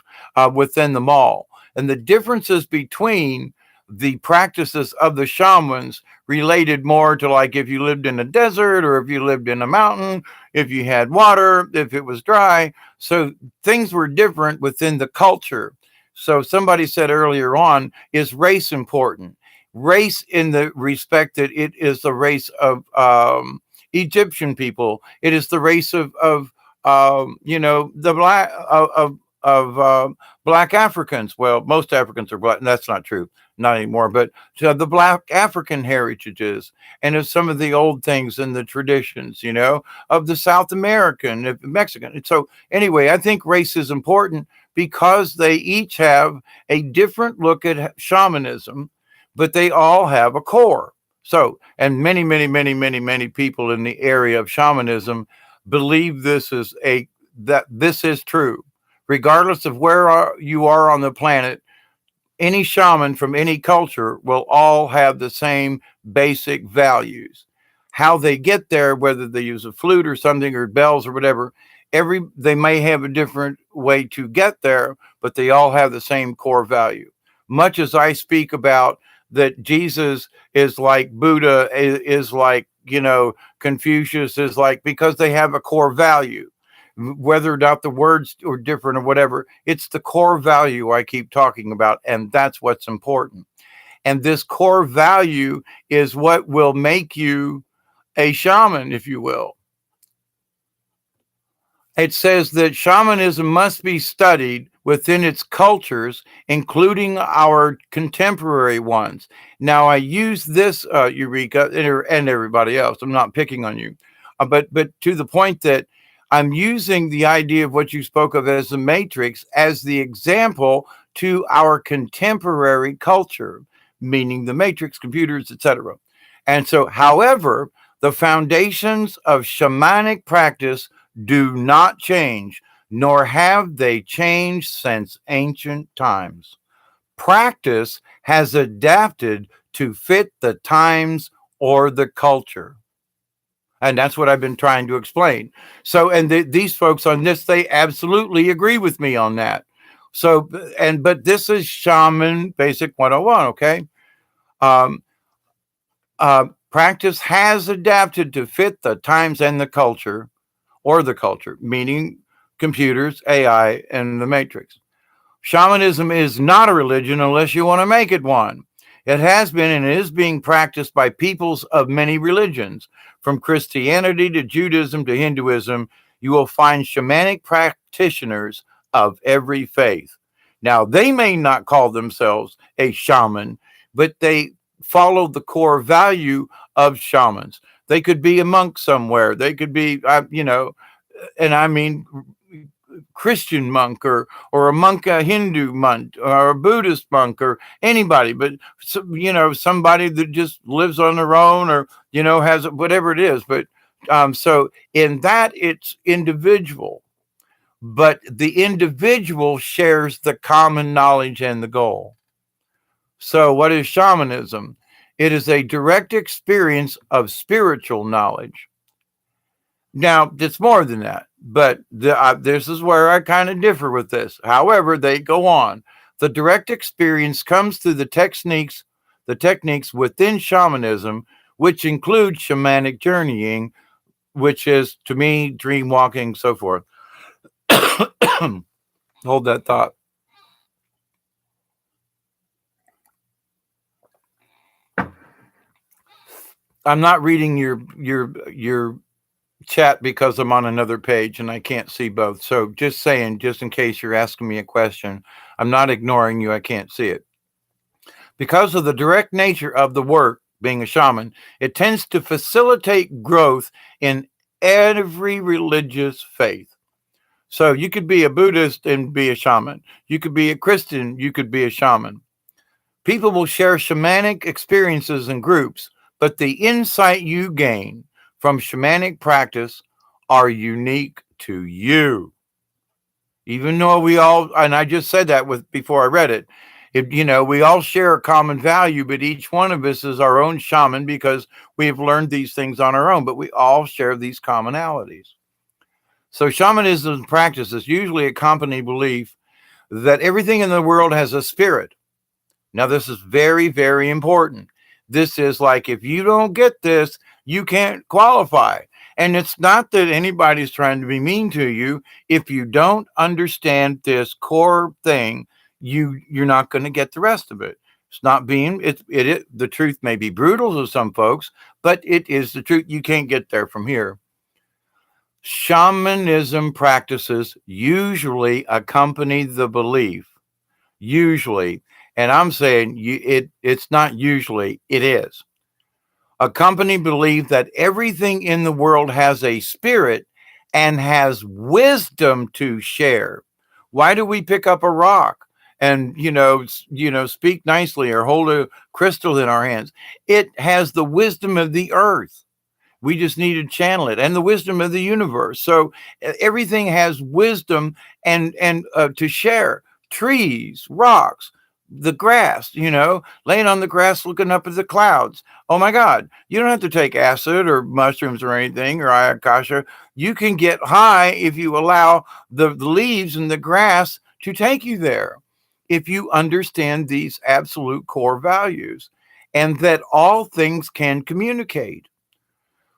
within them all, and the differences between the practices of the shamans related more to, like, if you lived in a desert or if you lived in a mountain, if you had water, if it was dry. So things were different within the culture. So somebody said earlier on, is race important? Race in the respect that it is the race of Egyptian people. It is the race of the black Africans. Well, most Africans are black. And that's not true, not anymore. But the black African heritages and of some of the old things and the traditions, of the South American, of Mexican. And so anyway, I think race is important because they each have a different look at shamanism, but they all have a core. So, and many, many, many, many, many people in the area of shamanism believe that this is true, regardless of where you are on the planet. Any shaman from any culture will all have the same basic values. How they get there, whether they use a flute or something or bells or whatever, they may have a different way to get there, but they all have the same core value. Much as I speak about that Jesus is like Buddha, is like, Confucius is like, because they have a core value. Whether or not the words are different or whatever, it's the core value I keep talking about, and that's what's important. And this core value is what will make you a shaman, if you will. It says that shamanism must be studied within its cultures, including our contemporary ones. Now, I use this, Eureka, and everybody else. I'm not picking on you, but to the point that I'm using the idea of what you spoke of as the matrix as the example to our contemporary culture, meaning the matrix, computers, etc. And so, however, the foundations of shamanic practice do not change, nor have they changed since ancient times. Practice has adapted to fit the times or the culture. And that's what I've been trying to explain. So, and these folks on this, they absolutely agree with me on that. So, but this is Shaman Basic 101, okay? Um, Practice has adapted to fit the times and the culture, or the culture, meaning computers, AI, and the matrix. Shamanism is not a religion unless you want to make it one. It has been and is being practiced by peoples of many religions. From Christianity to Judaism to Hinduism, you will find shamanic practitioners of every faith. Now, they may not call themselves a shaman, but they follow the core value of shamans. They could be a monk somewhere. They could be, and I mean Christian monk or a monk, a Hindu monk or a Buddhist monk or anybody, but somebody that just lives on their own or has whatever it is. But so in that it's individual, but the individual shares the common knowledge and the goal. So what is shamanism? It is a direct experience of spiritual knowledge. Now, it's more than that, but this is where I kind of differ with this. However, they go on. The direct experience comes through the techniques within shamanism, which include shamanic journeying, which is to me dream walking, so forth. Hold that thought. I'm not reading your chat because I'm on another page and I can't see both. So just saying, just in case you're asking me a question, I'm not ignoring you. I can't see it. Because of the direct nature of the work, being a shaman, it tends to facilitate growth in every religious faith. So you could be a Buddhist and be a shaman. You could be a Christian, you could be a shaman. People will share shamanic experiences in groups, but the insight you gain from shamanic practice are unique to you. Even though we all, and I just said that with before I read it, we all share a common value, but each one of us is our own shaman because we have learned these things on our own, but we all share these commonalities. So shamanism practice is usually accompanied belief that everything in the world has a spirit. Now, this is very, very important. This is like, if you don't get this, you can't qualify. And it's not that anybody's trying to be mean to you. If you don't understand this core thing, you're not going to get the rest of it. It's not being it the truth may be brutal to some folks, but it is the truth. You can't get there from here. Shamanism practices usually accompany the belief. Usually, and I'm saying it's not usually, it is. A company believes that everything in the world has a spirit and has wisdom to share. Why do we pick up a rock and speak nicely or hold a crystal in our hands? It has the wisdom of the earth. We just need to channel it, and the wisdom of the universe. So everything has wisdom and to share. Trees, rocks, the grass. Laying on the grass, looking up at the clouds. Oh my God! You don't have to take acid or mushrooms or anything or ayahuasca. You can get high if you allow the leaves and the grass to take you there. If you understand these absolute core values, and that all things can communicate.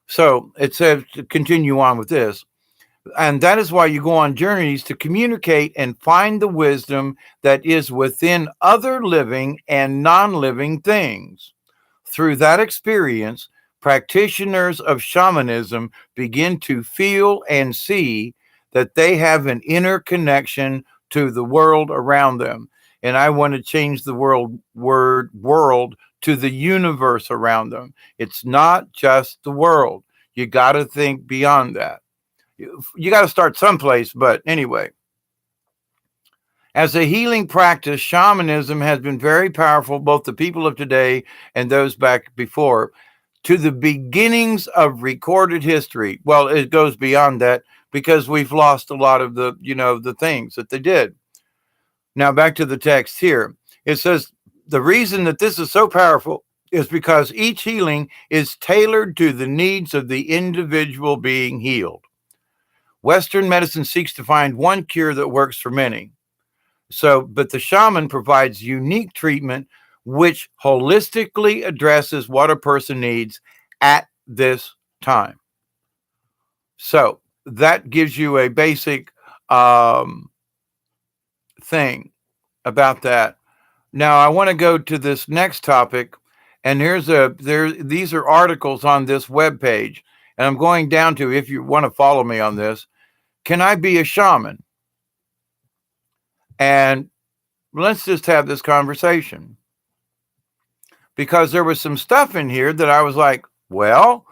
So it says to continue on with this. And that is why you go on journeys to communicate and find the wisdom that is within other living and non living things. Through that experience, practitioners of shamanism begin to feel and see that they have an inner connection to the world around them. And I want to change the word world to the universe around them. It's not just the world. You got to think beyond that. You got to start someplace, but anyway. As a healing practice, shamanism has been very powerful, both the people of today and those back before, to the beginnings of recorded history. Well, it goes beyond that because we've lost a lot of the things that they did. Now, back to the text here. It says, the reason that this is so powerful is because each healing is tailored to the needs of the individual being healed. Western medicine seeks to find one cure that works for many. But the shaman provides unique treatment which holistically addresses what a person needs at this time. So that gives you a basic thing about that. Now I want to go to this next topic, and these are articles on this web page, and I'm going down to, if you want to follow me on this, can I be a shaman? And let's just have this conversation, because there was some stuff in here that I was like, well,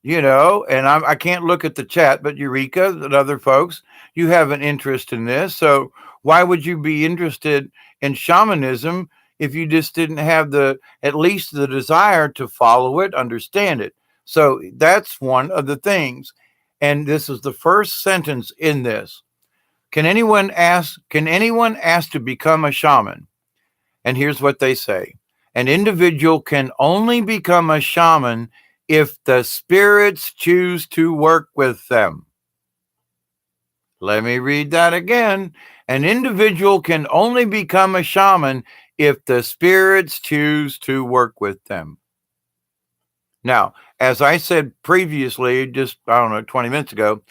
and I can't look at the chat, but Eureka and other folks, you have an interest in this. So why would you be interested in shamanism if you just didn't have at least the desire to follow it, understand it? So that's one of the things. And this is the first sentence in this. Can anyone ask to become a shaman? And here's what they say. An individual can only become a shaman if the spirits choose to work with them. Let me read that again. An individual can only become a shaman if the spirits choose to work with them. Now, as I said previously, just, I don't know, 20 minutes ago,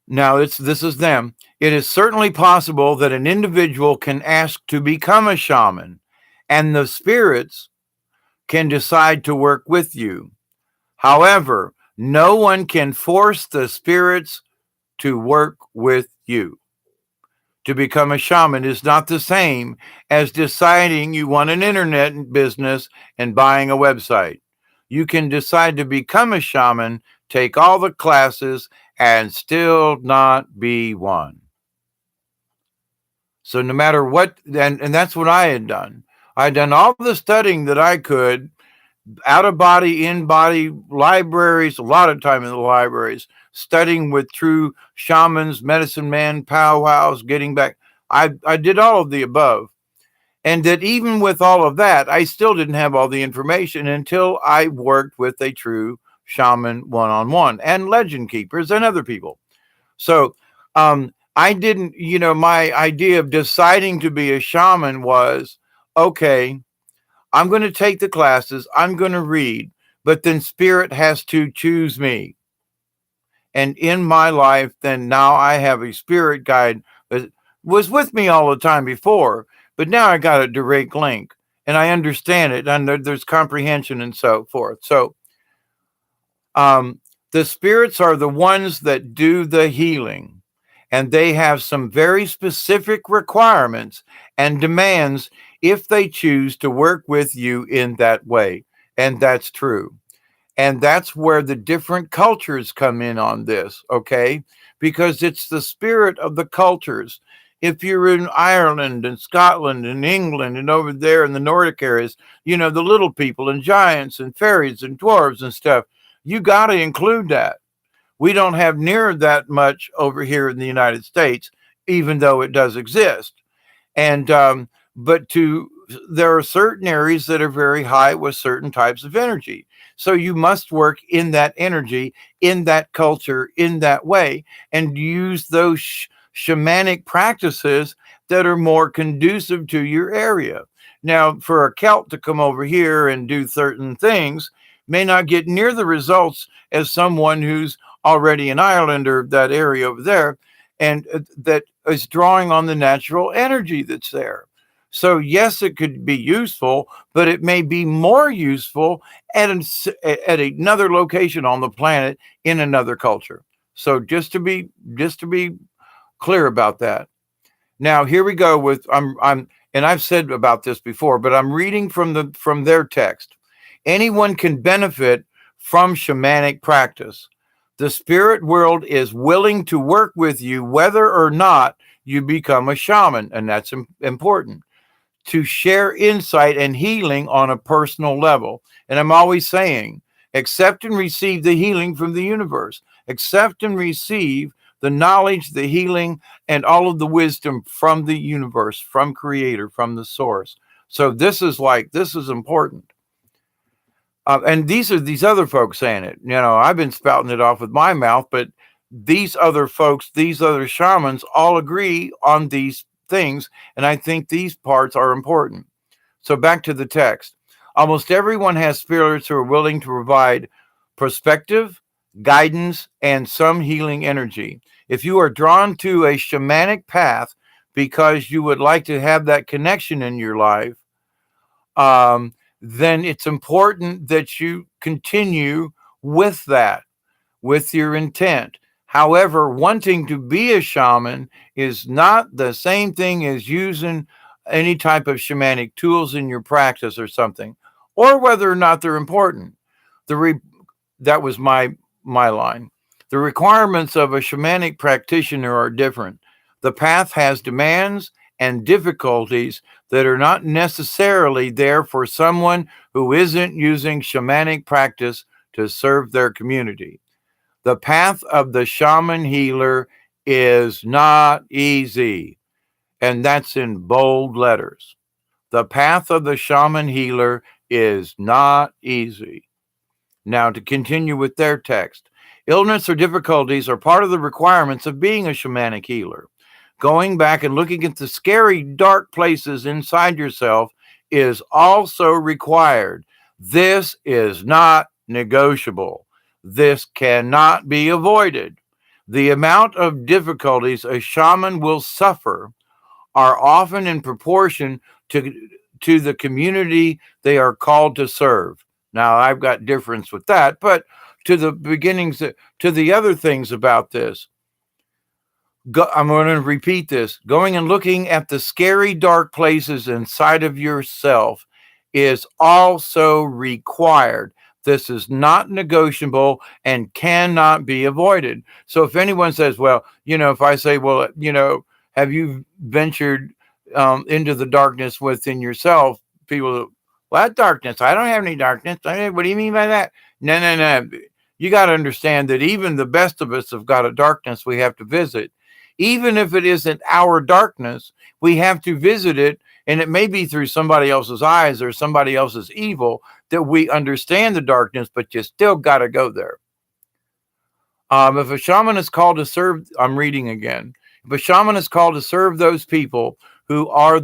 now this is them. It is certainly possible that an individual can ask to become a shaman, and the spirits can decide to work with you. However, no one can force the spirits to work with you. To become a shaman is not the same as deciding you want an internet business and buying a website. You can decide to become a shaman, take all the classes, and still not be one. So no matter what, and that's what I had done. I had done all the studying that I could, out of body, in body, libraries, a lot of time in the libraries, studying with true shamans, medicine men, powwows, getting back. I did all of the above. And that even with all of that, I still didn't have all the information until I worked with a true shaman one-on-one and legend keepers and other people. So I didn't, my idea of deciding to be a shaman was, okay, I'm going to take the classes, I'm going to read, but then spirit has to choose me. And in my life, then now I have a spirit guide that was with me all the time before, but now I got a direct link and I understand it, and there's comprehension and so forth. So the spirits are the ones that do the healing, and they have some very specific requirements and demands if they choose to work with you in that way. And that's true. And that's where the different cultures come in on this, okay? Because it's the spirit of the cultures. If you're in Ireland and Scotland and England and over there in the Nordic areas, the little people and giants and fairies and dwarves and stuff, you got to include that. We don't have near that much over here in the United States, even though it does exist. And but there are certain areas that are very high with certain types of energy. So you must work in that energy, in that culture, in that way, and use those shamanic practices that are more conducive to your area. Now, for a Celt to come over here and do certain things may not get near the results as someone who's already in Ireland or that area over there, and that is drawing on the natural energy that's there. So yes, it could be useful, but it may be more useful at another location on the planet in another culture. So just to be clear about that. Now here we go with and I've said about this before, but I'm reading from their text. Anyone can benefit from shamanic practice. The spirit world is willing to work with you whether or not you become a shaman, and that's important, to share insight and healing on a personal level. And I'm always saying, accept and receive the healing from the universe. Accept and receive the knowledge, the healing, and all of the wisdom from the universe, from Creator, from the source. So this is important. And these are these other folks saying it. I've been spouting it off with my mouth, but these other folks, these other shamans all agree on these things. And I think these parts are important. So back to the text. Almost everyone has spirits who are willing to provide perspective, guidance, and some healing energy. If you are drawn to a shamanic path because you would like to have that connection in your life, then it's important that you continue with that, with your intent. However, wanting to be a shaman is not the same thing as using any type of shamanic tools in your practice or something, or whether or not they're important. That was my line. The requirements of a shamanic practitioner are different. The path has demands and difficulties that are not necessarily there for someone who isn't using shamanic practice to serve their community. The path of the shaman healer is not easy, and that's in bold letters. The path of the shaman healer is not easy. Now, to continue with their text, illness or difficulties are part of the requirements of being a shamanic healer. Going back and looking at the scary, dark places inside yourself is also required. This is not negotiable. This cannot be avoided. The amount of difficulties a shaman will suffer are often in proportion to, to the community they are called to serve. Now, I've got difference with that, but to the beginnings, to the other things about this, I'm going to repeat this. Going and looking at the scary, dark places inside of yourself is also required. This is not negotiable and cannot be avoided. So if anyone says, well, if I say, well, have you ventured into the darkness within yourself? People, what darkness? I don't have any darkness. What do you mean by that? No, no, no. You got to understand that even the best of us have got a darkness we have to visit. Even if it isn't our darkness, we have to visit it, and it may be through somebody else's eyes or somebody else's evil that we understand the darkness, but you still got to go there. If a shaman is called to serve, I'm reading again. If a shaman is called to serve those people who are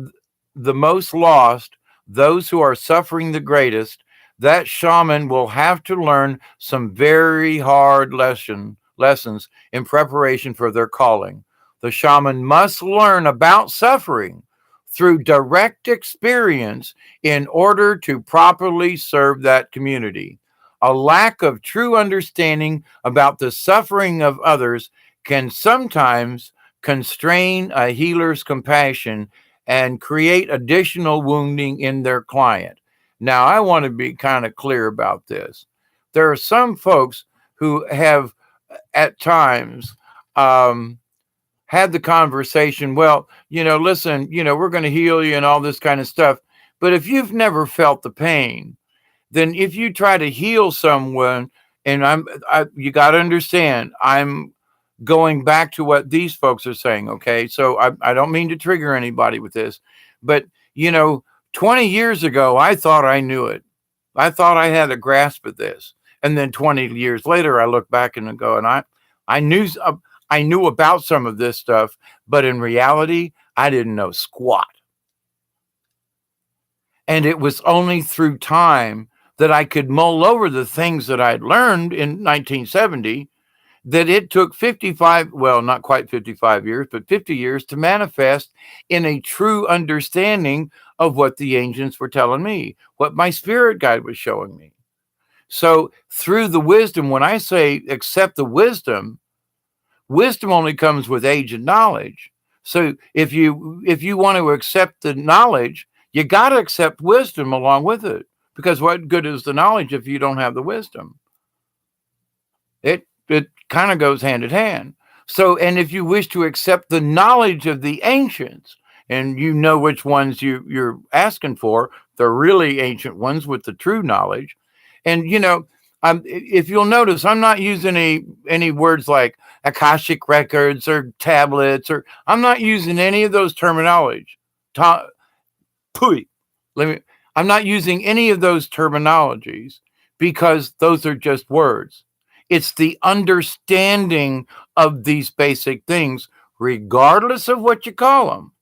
the most lost, those who are suffering the greatest, that shaman will have to learn some very hard lessons in preparation for their calling. The shaman must learn about suffering through direct experience in order to properly serve that community. A lack of true understanding about the suffering of others can sometimes constrain a healer's compassion and create additional wounding in their client. Now, I want to be kind of clear about this. There are some folks who have at times had the conversation, well, listen, we're going to heal you and all this kind of stuff. But if you've never felt the pain, then if you try to heal someone, and you got to understand, I'm going back to what these folks are saying. Okay. So I don't mean to trigger anybody with this, but 20 years ago, I thought I knew it. I thought I had a grasp of this. And then 20 years later, I look back and go, and I knew about some of this stuff, but in reality, I didn't know squat. And it was only through time that I could mull over the things that I'd learned in 1970 that it took 55, well, not quite 55 years, but 50 years to manifest in a true understanding of what the ancients were telling me, what my spirit guide was showing me. So through the wisdom, when I say accept the wisdom only comes with age and knowledge. So if you want to accept the knowledge, you got to accept wisdom along with it, because what good is the knowledge if you don't have the wisdom? It kind of goes hand in hand. So, and if you wish to accept the knowledge of the ancients, and you know which ones you're asking for, the really ancient ones with the true knowledge, and if you'll notice, I'm not using any words like Akashic records or tablets, or I'm not using any of those terminology. I'm not using any of those terminologies because those are just words. It's the understanding of these basic things, regardless of what you call them.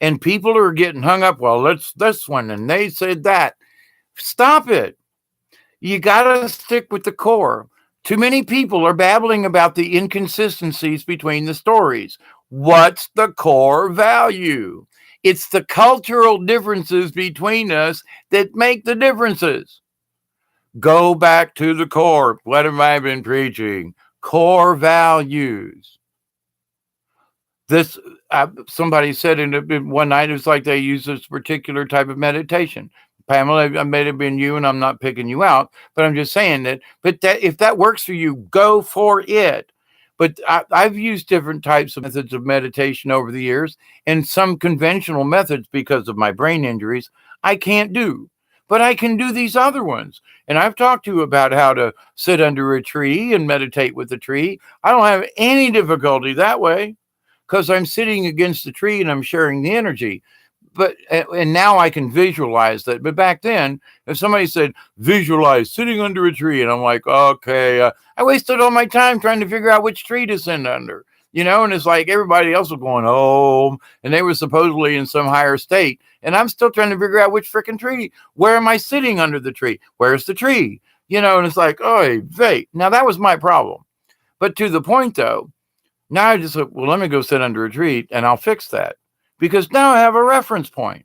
And people are getting hung up, well, it's this one, and they said that. Stop it. You got to stick with the core. Too many people are babbling about the inconsistencies between the stories. What's the core value? It's the cultural differences between us that make the differences. Go back to the core. What have I been preaching? Core values. This somebody said in one night, it was like they use this particular type of meditation. Pamela, it may have been you, and I'm not picking you out, but I'm just saying that. But if that works for you, go for it. But I've used different types of methods of meditation over the years, and some conventional methods, because of my brain injuries, I can't do. But I can do these other ones. And I've talked to you about how to sit under a tree and meditate with the tree. I don't have any difficulty that way, because I'm sitting against the tree and I'm sharing the energy. but and now I can visualize that. But back then, if somebody said visualize sitting under a tree, and I'm like, okay, I wasted all my time trying to figure out which tree to sit under, and it's like everybody else was going home, and they were supposedly in some higher state, and I'm still trying to figure out which freaking tree. Where am I sitting under the tree? Where's the tree? And it's like, oh, wait. Now that was my problem. But to the point though, now I just said, well, let me go sit under a tree and I'll fix that. Because now I have a reference point.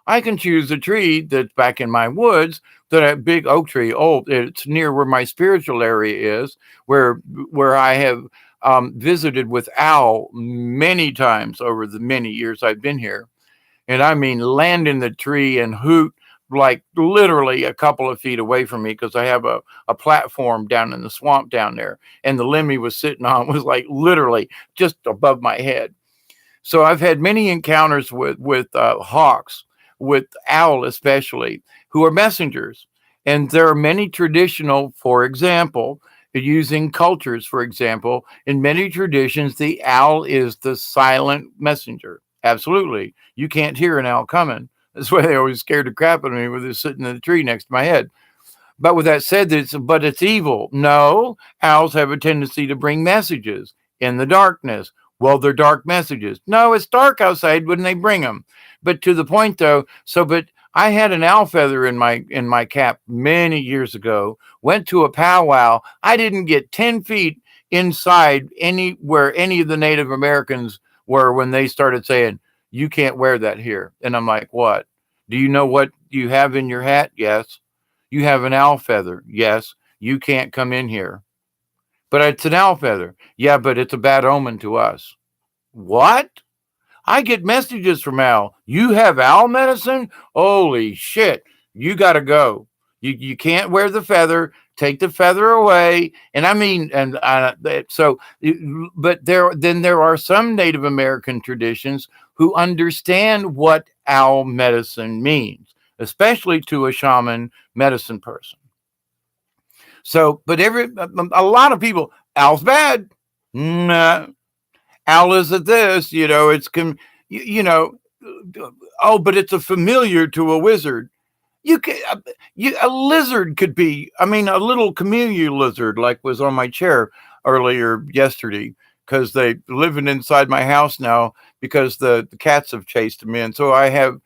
I can choose a tree that's back in my woods, that big oak tree. Oh, it's near where my spiritual area is, where I have visited with Al many times over the many years I've been here. And I mean, land in the tree and hoot like literally a couple of feet away from me, because I have a platform down in the swamp down there. And the limb he was sitting on was like literally just above my head. So I've had many encounters with hawks, with owl especially, who are messengers. And there are many traditional, for example, using cultures, for example, in many traditions, the owl is the silent messenger. Absolutely. You can't hear an owl coming. That's why they always scared the crap out of me when they're sitting in the tree next to my head. But with that said, it's evil. No, owls have a tendency to bring messages in the darkness. Well, they're dark messages. No, it's dark outside when they bring them. But to the point though, but I had an owl feather in my cap many years ago, went to a powwow. I didn't get 10 feet inside where any of the Native Americans were when they started saying, you can't wear that here. And I'm like, what? Do you know what you have in your hat? Yes. You have an owl feather. Yes. You can't come in here. But it's an owl feather. Yeah, but it's a bad omen to us. What? I get messages from owl. You have owl medicine? Holy shit. You got to go. You can't wear the feather. Take the feather away. And I mean, but there are some Native American traditions who understand what owl medicine means, especially to a shaman medicine person. So, but a lot of people, owl's bad. Nah, owl isn't this, it's, oh, but it's a familiar to a wizard. A lizard could be, I mean, a little camellia lizard, like was on my chair earlier yesterday, because they living inside my house now because the cats have chased them in. So I have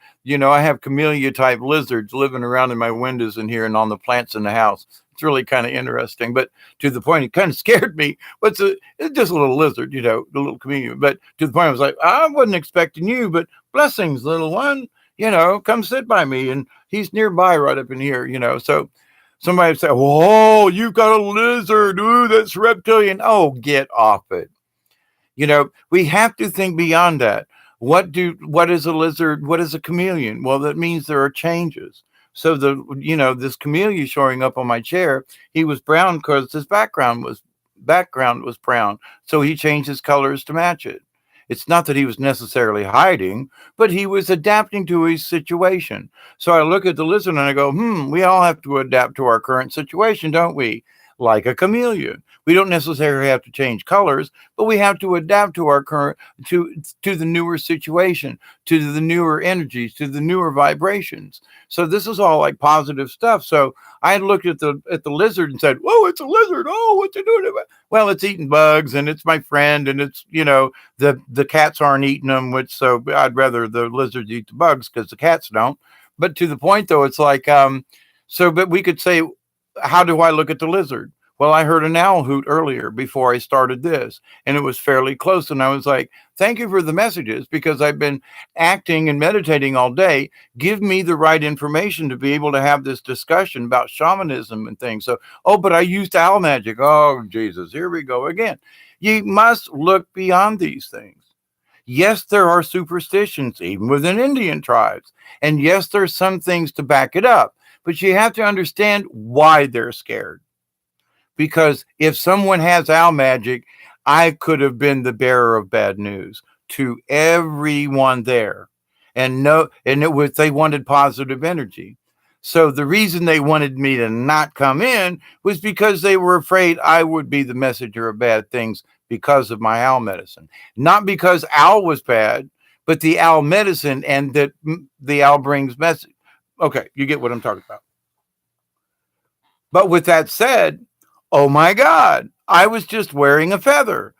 camellia type lizards living around in my windows in here and on the plants in the house. It's really kind of interesting, but to the point, it kind of scared me. It's just a little lizard, the little camellia. But to the point, I was like, I wasn't expecting you, but blessings, little one, come sit by me. And he's nearby right up in here, So somebody would say, whoa, you've got a lizard. Ooh, that's reptilian. Oh, get off it. We have to think beyond that. What is a lizard? What is a chameleon? Well, that means there are changes. So this camellia showing up on my chair, he was brown because his background was brown. So he changed his colors to match it. It's not that he was necessarily hiding, but he was adapting to his situation. So I look at the lizard and I go, we all have to adapt to our current situation, don't we? Like a chameleon. We don't necessarily have to change colors, but we have to adapt to our current, to the newer situation, to the newer energies, to the newer vibrations. So this is all like positive stuff. So I looked at the lizard and said, whoa, it's a lizard. Oh, what's it doing? Well, it's eating bugs and it's my friend, and it's, the cats aren't eating them, so I'd rather the lizards eat the bugs because the cats don't. But to the point though, it's like, but we could say, how do I look at the lizard? Well, I heard an owl hoot earlier before I started this, and it was fairly close. And I was like, thank you for the messages, because I've been acting and meditating all day. Give me the right information to be able to have this discussion about shamanism and things. So, but I used owl magic. Oh, Jesus, here we go again. You must look beyond these things. Yes, there are superstitions, even within Indian tribes. And yes, there's some things to back it up. But you have to understand why they're scared. Because if someone has owl magic, I could have been the bearer of bad news to everyone there. And they wanted positive energy. So the reason they wanted me to not come in was because they were afraid I would be the messenger of bad things because of my owl medicine. Not because owl was bad, but the owl medicine and that the owl brings message. Okay, you get what I'm talking about. But with that said, oh my God, I was just wearing a feather.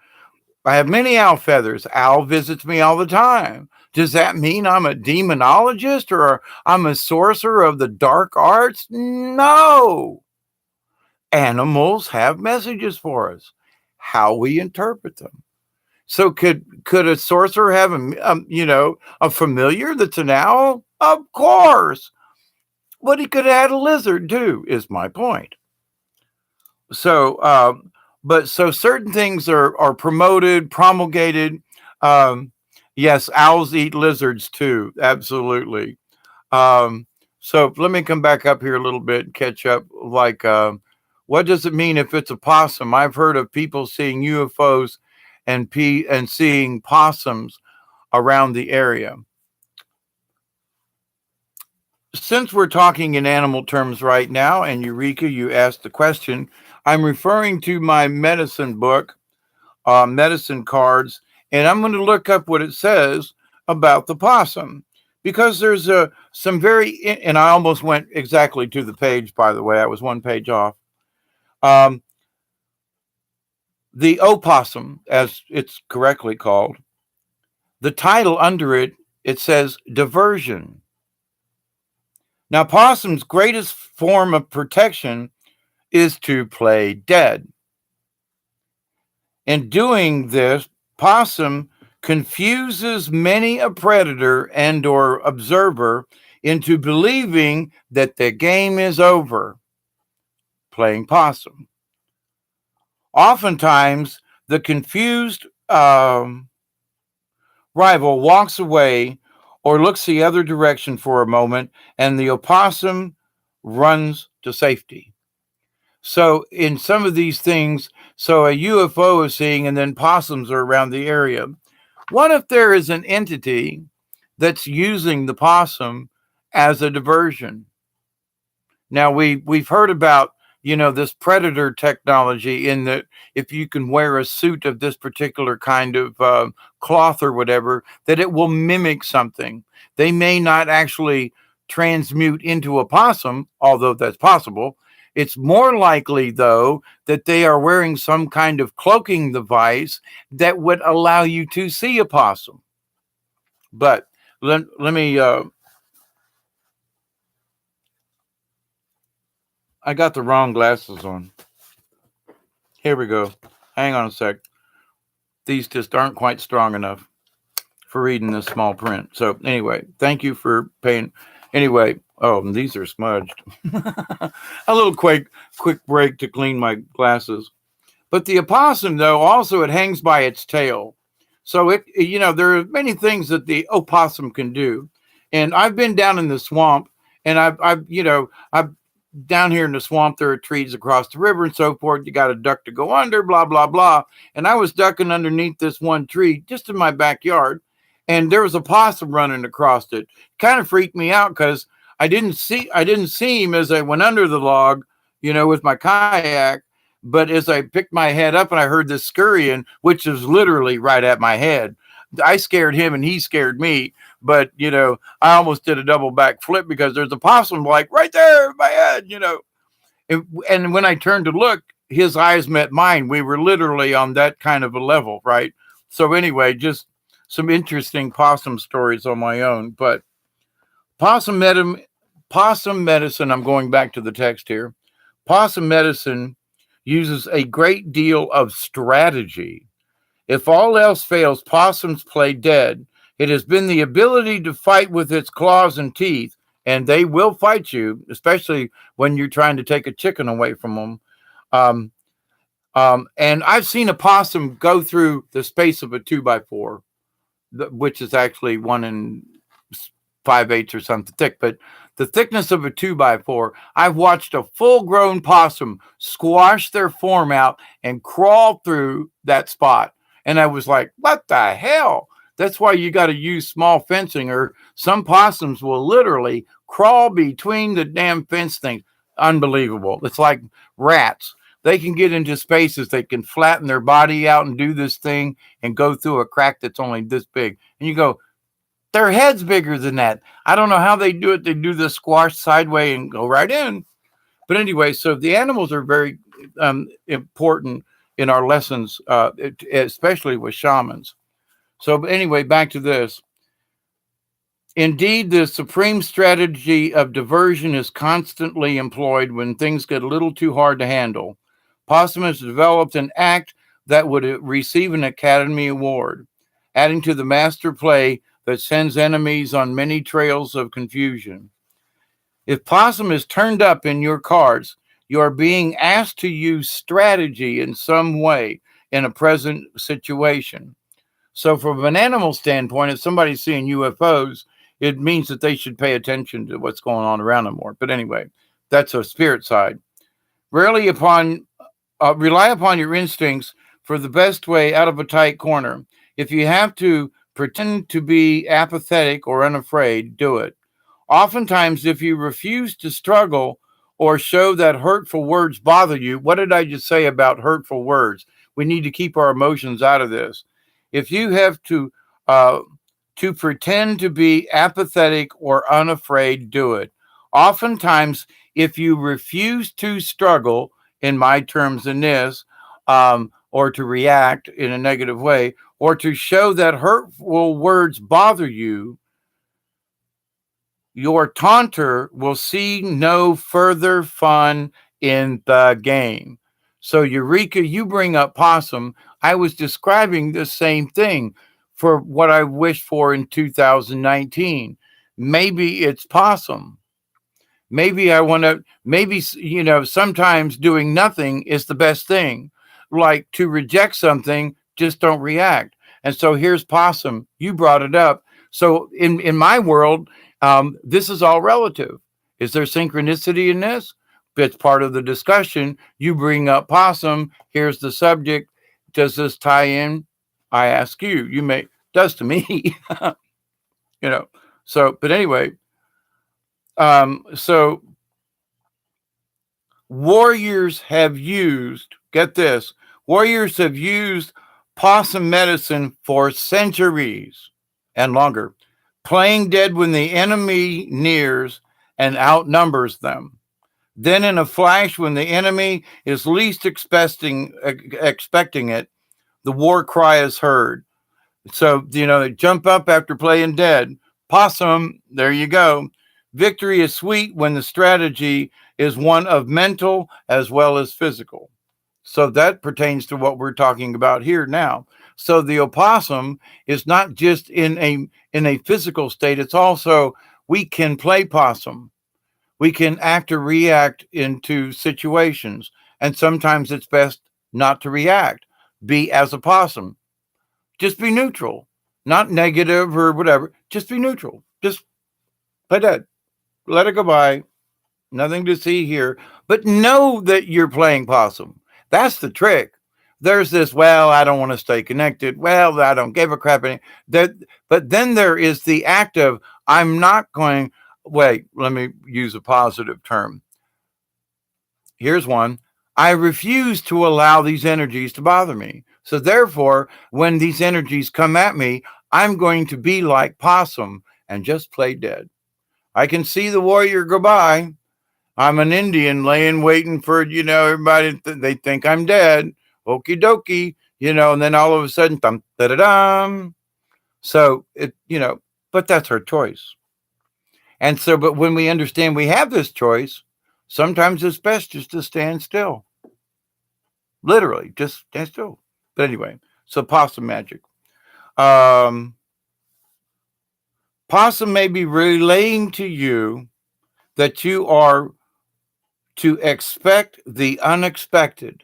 I have many owl feathers. Owl visits me all the time. Does that mean I'm a demonologist or I'm a sorcerer of the dark arts? No. Animals have messages for us. How we interpret them. So could a sorcerer have a familiar that's an owl? Of course. But he could have had a lizard too, is my point. So but so certain things are promoted, promulgated. Um, yes, owls eat lizards too. Absolutely. Um, so let me come back up here a little bit and catch up. Like, what does it mean if it's a possum? I've heard of people seeing UFOs and seeing possums around the area. Since we're talking in animal terms right now, and Eureka, you asked the question, I'm referring to my medicine book, medicine cards, and I'm going to look up what it says about the possum because there's some and I almost went exactly to the page, by the way. I was one page off. Um, the opossum, as it's correctly called, the title under it, it says diversion. Now, possum's greatest form of protection is to play dead. In doing this, possum confuses many a predator and or observer into believing that the game is over, playing possum. Oftentimes, the confused rival walks away or looks the other direction for a moment, and the opossum runs to safety. So in some of these things, so a UFO is seeing, and then possums are around the area. What if there is an entity that's using the possum as a diversion? Now we've heard about this predator technology in that if you can wear a suit of this particular kind of cloth or whatever, that it will mimic something. They may not actually transmute into a possum, although that's possible. It's more likely, though, that they are wearing some kind of cloaking device that would allow you to see a possum. But let me, I got the wrong glasses on. Here we go. Hang on a sec. These just aren't quite strong enough for reading this small print. So anyway, thank you for paying. Anyway, oh, these are smudged. A little quick break to clean my glasses. But the opossum, though, also it hangs by its tail. So there are many things that the opossum can do. And I've been down in the swamp, and I've down here in the swamp, there are trees across the river and so forth. You got a duck to go under, blah, blah, blah. And I was ducking underneath this one tree just in my backyard, and there was a possum running across it. Kind of freaked me out because I didn't see him as I went under the log, with my kayak. But as I picked my head up and I heard this scurrying, which was literally right at my head, I scared him and he scared me. But, I almost did a double back flip because there's a possum like right there in my head, And when I turned to look, his eyes met mine. We were literally on that kind of a level, right? So anyway, just some interesting possum stories on my own. But possum medicine, I'm going back to the text here. Possum medicine uses a great deal of strategy. If all else fails, possums play dead. It has been the ability to fight with its claws and teeth, and they will fight you, especially when you're trying to take a chicken away from them. And I've seen a possum go through the space of a 2x4, which is actually 1 5/8 or something thick, but the thickness of a 2x4. I've watched a full-grown possum squash their form out and crawl through that spot. And I was like, what the hell? That's why you got to use small fencing, or some possums will literally crawl between the damn fence things. Unbelievable. It's like rats. They can get into spaces. They can flatten their body out and do this thing and go through a crack that's only this big. And you go, Their head's bigger than that. I don't know how they do it. They do the squash sideways and go right in. But anyway, so the animals are very important in our lessons, especially with shamans. So anyway, back to this. Indeed, the supreme strategy of diversion is constantly employed when things get a little too hard to handle. Possum has developed an act that would receive an Academy Award, adding to the master play that sends enemies on many trails of confusion. If Possum is turned up in your cards, you are being asked to use strategy in some way in a present situation. So, from an animal standpoint, if somebody's seeing UFOs, it means that they should pay attention to what's going on around them more. But anyway, that's a spirit side. Rarely upon Rely upon your instincts for the best way out of a tight corner. If you have to pretend to be apathetic or unafraid, do it. Oftentimes, if you refuse to struggle or show that hurtful words bother you, what did I just say about hurtful words? We need to keep our emotions out of this. If you have uh, to pretend to be apathetic or unafraid, do it. Oftentimes, if you refuse to struggle, in my terms in this, or to react in a negative way, or to show that hurtful words bother you, your taunter will see no further fun in the game. So, Eureka, you bring up possum. I was describing the same thing for what I wish for in 2019. Maybe it's possum. Maybe I want to, maybe, sometimes doing nothing is the best thing. Like to reject something, just don't react. And so here's possum. You brought it up. So in my world, this is all relative. Is there synchronicity in this? It's part of the discussion. You bring up possum. Here's the subject. Does this tie in? I ask you. You may, does to me. you know. So, but anyway, so warriors have used, get this, warriors have used possum medicine for centuries and longer, playing dead when the enemy nears and outnumbers them. Then, in a flash, when the enemy is least expecting it, the war cry is heard. So, they jump up after playing dead. Possum, there you go. Victory is sweet when the strategy is one of mental as well as physical. So that pertains to what we're talking about here now. So the opossum is not just in a physical state, it's also we can play possum. We can act or react into situations. And sometimes it's best not to react. Be as a possum. Just be neutral, not negative or whatever. Just be neutral. Just play dead. Let it go by. Nothing to see here. But know that you're playing possum. That's the trick. There's this, well, I don't want to stay connected. Well, I don't give a crap. But then there is the act of, I'm not going, wait, let me use a positive term. Here's one. I refuse to allow these energies to bother me. So therefore, when these energies come at me, I'm going to be like possum and just play dead. I can see the warrior go by. I'm an Indian laying waiting for, everybody, they think I'm dead. Okie dokie, and then all of a sudden, dum, da da dum. So but that's our choice. And so, but when we understand we have this choice, sometimes it's best just to stand still. Literally, just stand still. But anyway, so possum magic. Um, Possum may be relaying to you that you are to expect the unexpected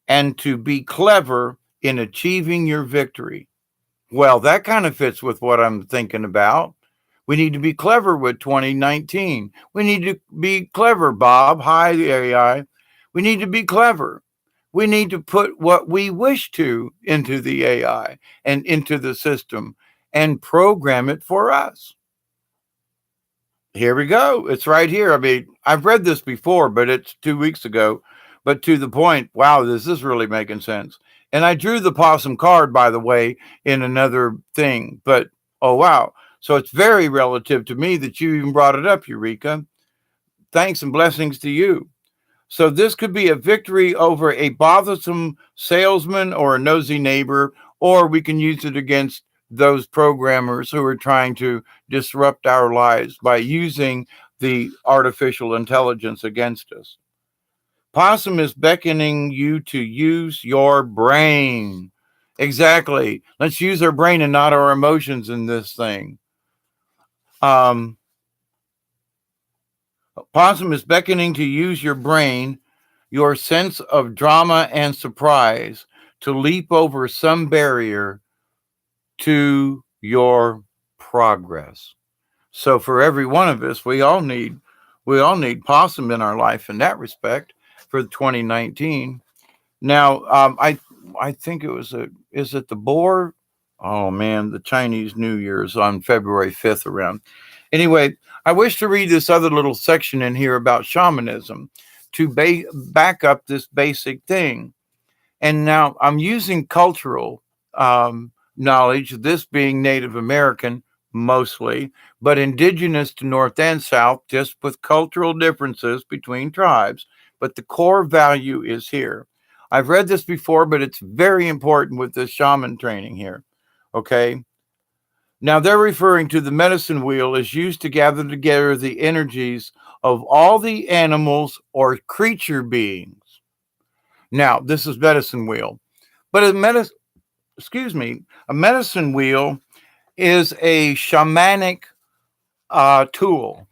and to be clever in achieving your victory. Well, that kind of fits with what I'm thinking about. We need to be clever with 2019. We need to be clever, Bob. Hi, the AI. We need to be clever. We need to put what we wish to into the AI and into the system and program it for us. Here we go. It's right here. I mean, I've read this before, but it's 2 weeks ago. But to the point, wow, this is really making sense. And I drew the possum card, by the way, in another thing. But oh, wow. So it's very relative to me that you even brought it up, Eureka. Thanks and blessings to you. So this could be a victory over a bothersome salesman or a nosy neighbor, or we can use it against those programmers who are trying to disrupt our lives by using the artificial intelligence against us. Possum is beckoning you to use your brain. Exactly. Let's use our brain and not our emotions in this thing. Possum is beckoning to use your brain, your sense of drama and surprise, to leap over some barrier to your progress. So for every one of us, we all need possum in our life in that respect for 2019. Now, I think is it the boar? Oh man, the Chinese New Year is on February 5th around. Anyway, I wish to read this other little section in here about shamanism to back up this basic thing. And now I'm using cultural knowledge, this being Native American mostly, but indigenous to North and South, just with cultural differences between tribes. But the core value is here. I've read this before, but it's very important with this shaman training here. Okay. Now they're referring to the medicine wheel is used to gather together the energies of all the animals or creature beings. Now, this is medicine wheel. But a medicine wheel is a shamanic tool.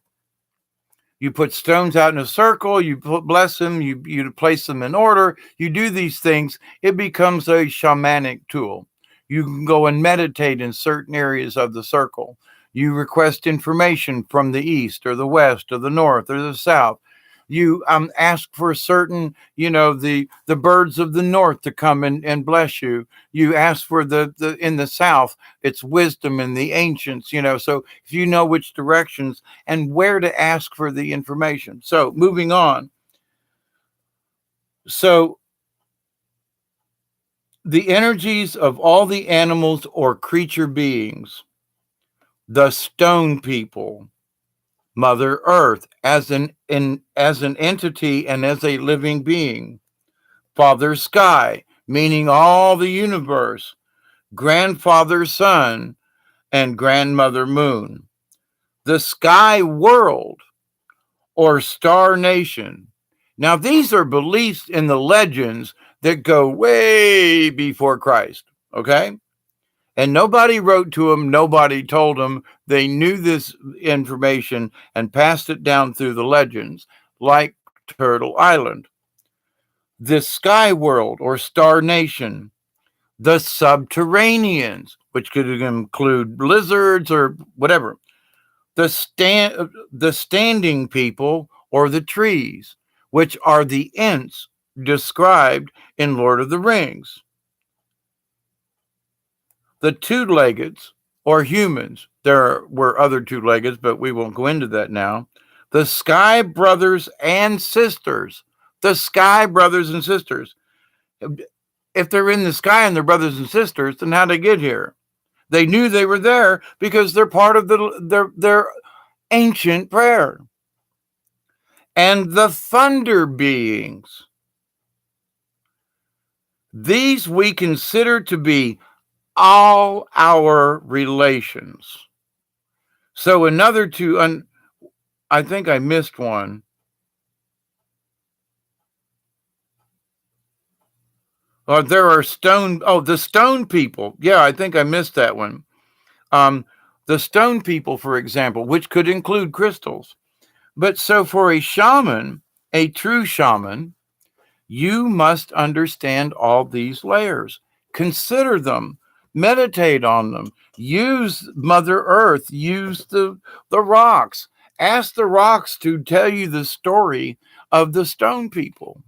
You put stones out in a circle, you bless them, you place them in order, you do these things, it becomes a shamanic tool. You can go and meditate in certain areas of the circle. You request information from the east or the west or the north or the south. You ask for certain, the birds of the north to come and bless you. You ask for the in the south, it's wisdom and the ancients, So if you know which directions and where to ask for the information. So moving on. So the energies of all the animals or creature beings, the stone people, Mother Earth as an entity and as a living being, Father Sky, meaning all the universe, Grandfather Sun, and Grandmother Moon, the Sky World or Star Nation. Now, these are beliefs in the legends that go way before Christ, okay? And nobody wrote to them, nobody told them. They knew this information and passed it down through the legends, like Turtle Island. The Sky World or Star Nation, the Subterraneans, which could include lizards or whatever, the Standing People or the trees, which are the Ents described in Lord of the Rings. The two-leggeds or humans. There were other two-leggeds, but we won't go into that now. The Sky Brothers and Sisters. The Sky Brothers and Sisters. If they're in the sky and they're brothers and sisters, then how'd they get here? They knew they were there because they're part of their ancient prayer. And the thunder beings. These we consider to be all our relations. So another two, I think I missed one. There are the stone people. Yeah, I think I missed that one. The stone people, for example, which could include crystals. But so for a shaman, a true shaman, you must understand all these layers. Consider them. Meditate on them. Use Mother Earth. Use the rocks. Ask the rocks to tell you the story of the stone people.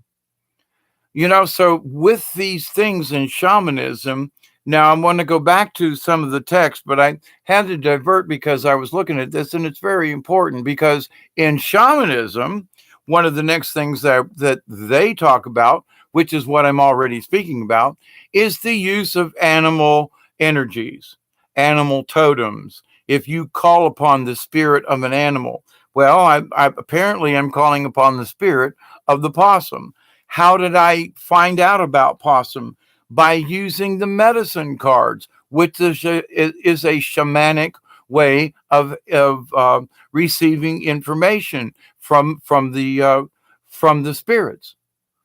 So with these things in shamanism, now I want to go back to some of the text, but I had to divert because I was looking at this, and it's very important because in shamanism, one of the next things that they talk about, which is what I'm already speaking about, is the use of animal energies, animal totems. If you call upon the spirit of an animal, well, I apparently am calling upon the spirit of the possum. How did I find out about possum? By using the medicine cards, which is a shamanic way of receiving information from the spirits,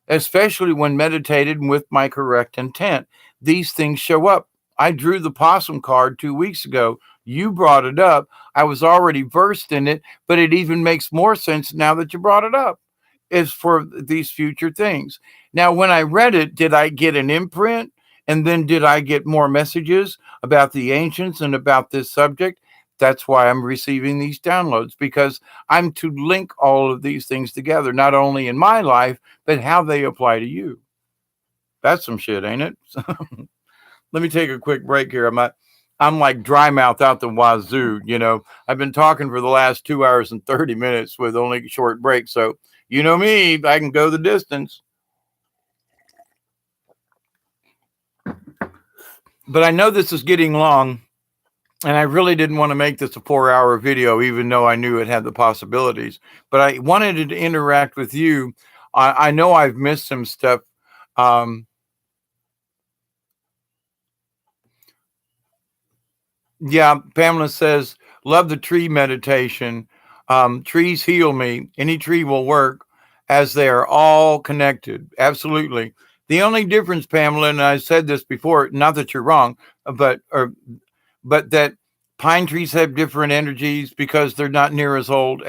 especially when meditated with my correct intent. These things show up. I drew the possum card 2 weeks ago. You brought it up. I was already versed in it, but it even makes more sense now that you brought it up. Is for these future things. Now, when I read it, did I get an imprint? And then did I get more messages about the ancients and about this subject? That's why I'm receiving these downloads, because I'm to link all of these things together, not only in my life, but how they apply to you. That's some shit, ain't it? Let me take a quick break here. I'm like dry mouth out the wazoo. I've been talking for the last 2 hours and 30 minutes with only short breaks. So you know me, I can go the distance. But I know this is getting long, and I really didn't want to make this a 4-hour video, even though I knew it had the possibilities. But I wanted to interact with you. I know I've missed some stuff. Yeah, Pamela says, love the tree meditation. Trees heal me. Any tree will work, as they are all connected. Absolutely. The only difference, Pamela, and I said this before, not that you're wrong, but that pine trees have different energies because they're not near as old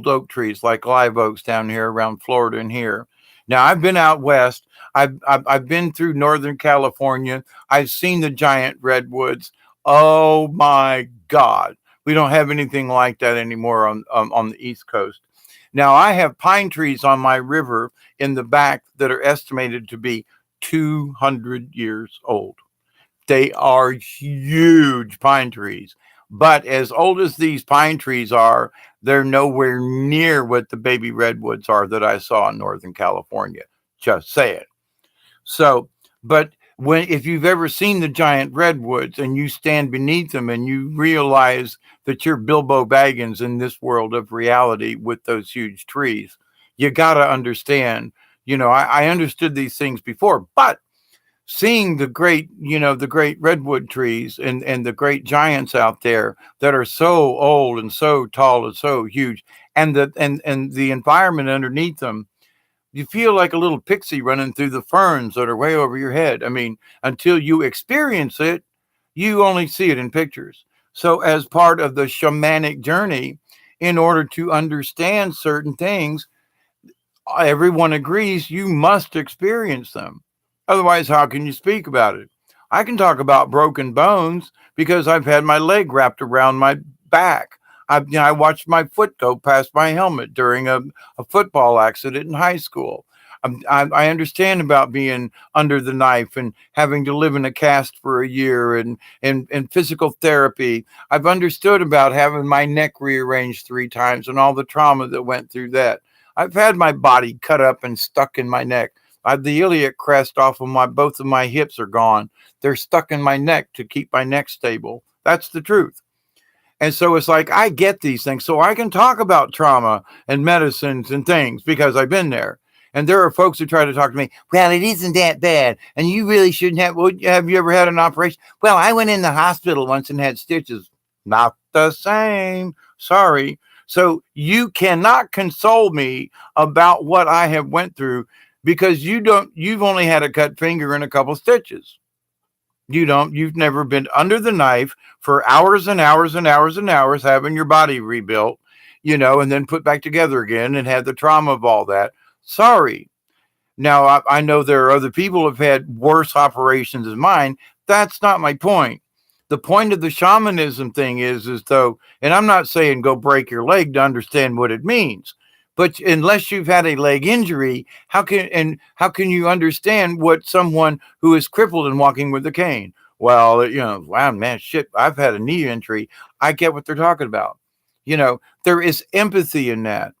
oak trees, like live oaks down here around Florida and here. Now, I've been out west. I've been through Northern California. I've seen the giant redwoods. Oh my God. We don't have anything like that anymore on the East Coast. Now, I have pine trees on my river in the back that are estimated to be 200 years old. They are huge pine trees. But as old as these pine trees are, they're nowhere near what the baby redwoods are that I saw in Northern California. Just say it. So, but if you've ever seen the giant redwoods and you stand beneath them and you realize that you're Bilbo Baggins in this world of reality with those huge trees, you got to understand. I understood these things before, but seeing the great redwood trees and the great giants out there that are so old and so tall and so huge, and the environment underneath them, you feel like a little pixie running through the ferns that are way over your head. I mean, until you experience it, you only see it in pictures. So, as part of the shamanic journey, in order to understand certain things, everyone agrees you must experience them. Otherwise, how can you speak about it? I can talk about broken bones because I've had my leg wrapped around my back. I watched my foot go past my helmet during a football accident in high school. I understand about being under the knife and having to live in a cast for a year and physical therapy. I've understood about having my neck rearranged 3 times and all the trauma that went through that. I've had my body cut up and stuck in my neck. The iliac crest off of both of my hips are gone. They're stuck in my neck to keep my neck stable. That's the truth. And so it's like, I get these things. So I can talk about trauma and medicines and things because I've been there. And there are folks who try to talk to me, well, it isn't that bad. And you really shouldn't have. Well, have you ever had an operation? Well, I went in the hospital once and had stitches. Not the same. Sorry. So you cannot console me about what I have went through because you've only had a cut finger and a couple stitches. You've never been under the knife for hours and hours and hours and hours having your body rebuilt, and then put back together again and had the trauma of all that. Sorry. Now, I know there are other people who have had worse operations than mine. That's not my point. The point of the shamanism thing is though, and I'm not saying go break your leg to understand what it means, but unless you've had a leg injury, how can you understand what someone who is crippled and walking with a cane? Well, wow, man, shit, I've had a knee injury. I get what they're talking about. There is empathy in that.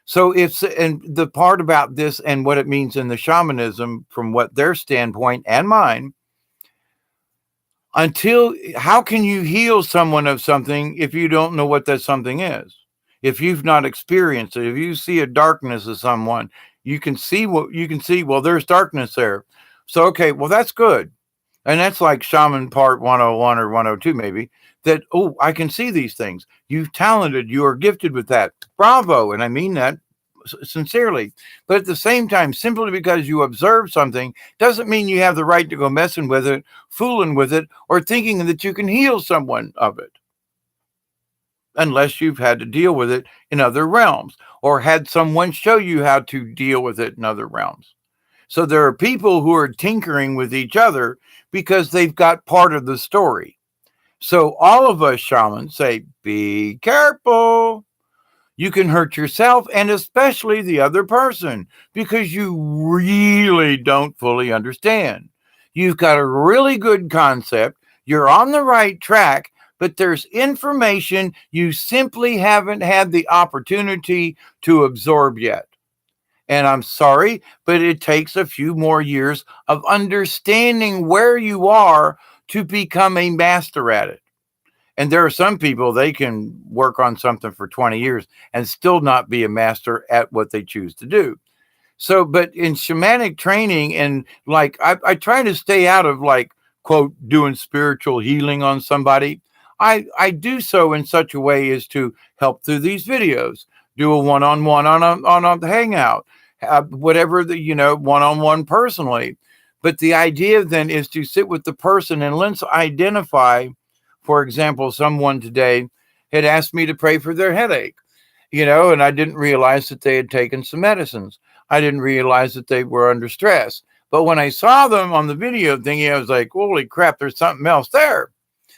So and the part about this and what it means in the shamanism from what their standpoint and mine, How can you heal someone of something if you don't know what that something is? If you've not experienced it, if you see a darkness of someone, you can see, well, there's darkness there. So, okay, well, that's good. And that's like shaman part 101 or 102, maybe, that, oh, I can see these things. You've talented, you are gifted with that. Bravo. And I mean that sincerely. But at the same time, simply because you observe something doesn't mean you have the right to go messing with it, fooling with it, or thinking that you can heal someone of it. Unless you've had to deal with it in other realms or had someone show you how to deal with it in other realms. So there are people who are tinkering with each other because they've got part of the story. So all of us shamans say, be careful. You can hurt yourself and especially the other person because you really don't fully understand. You've got a really good concept. You're on the right track, but there's information you simply haven't had the opportunity to absorb yet. And I'm sorry, but it takes a few more years of understanding where you are to become a master at it. And there are some people, they can work on something for 20 years and still not be a master at what they choose to do. So, but in shamanic training, and like I try to stay out of like, quote, doing spiritual healing on somebody. I do so in such a way as to help through these videos, do a one-on-one on a hangout, whatever the, one-on-one personally. But the idea then is to sit with the person and let's identify, for example, someone today had asked me to pray for their headache, and I didn't realize that they had taken some medicines. I didn't realize that they were under stress. But when I saw them on the video thingy, I was like, holy crap, there's something else there,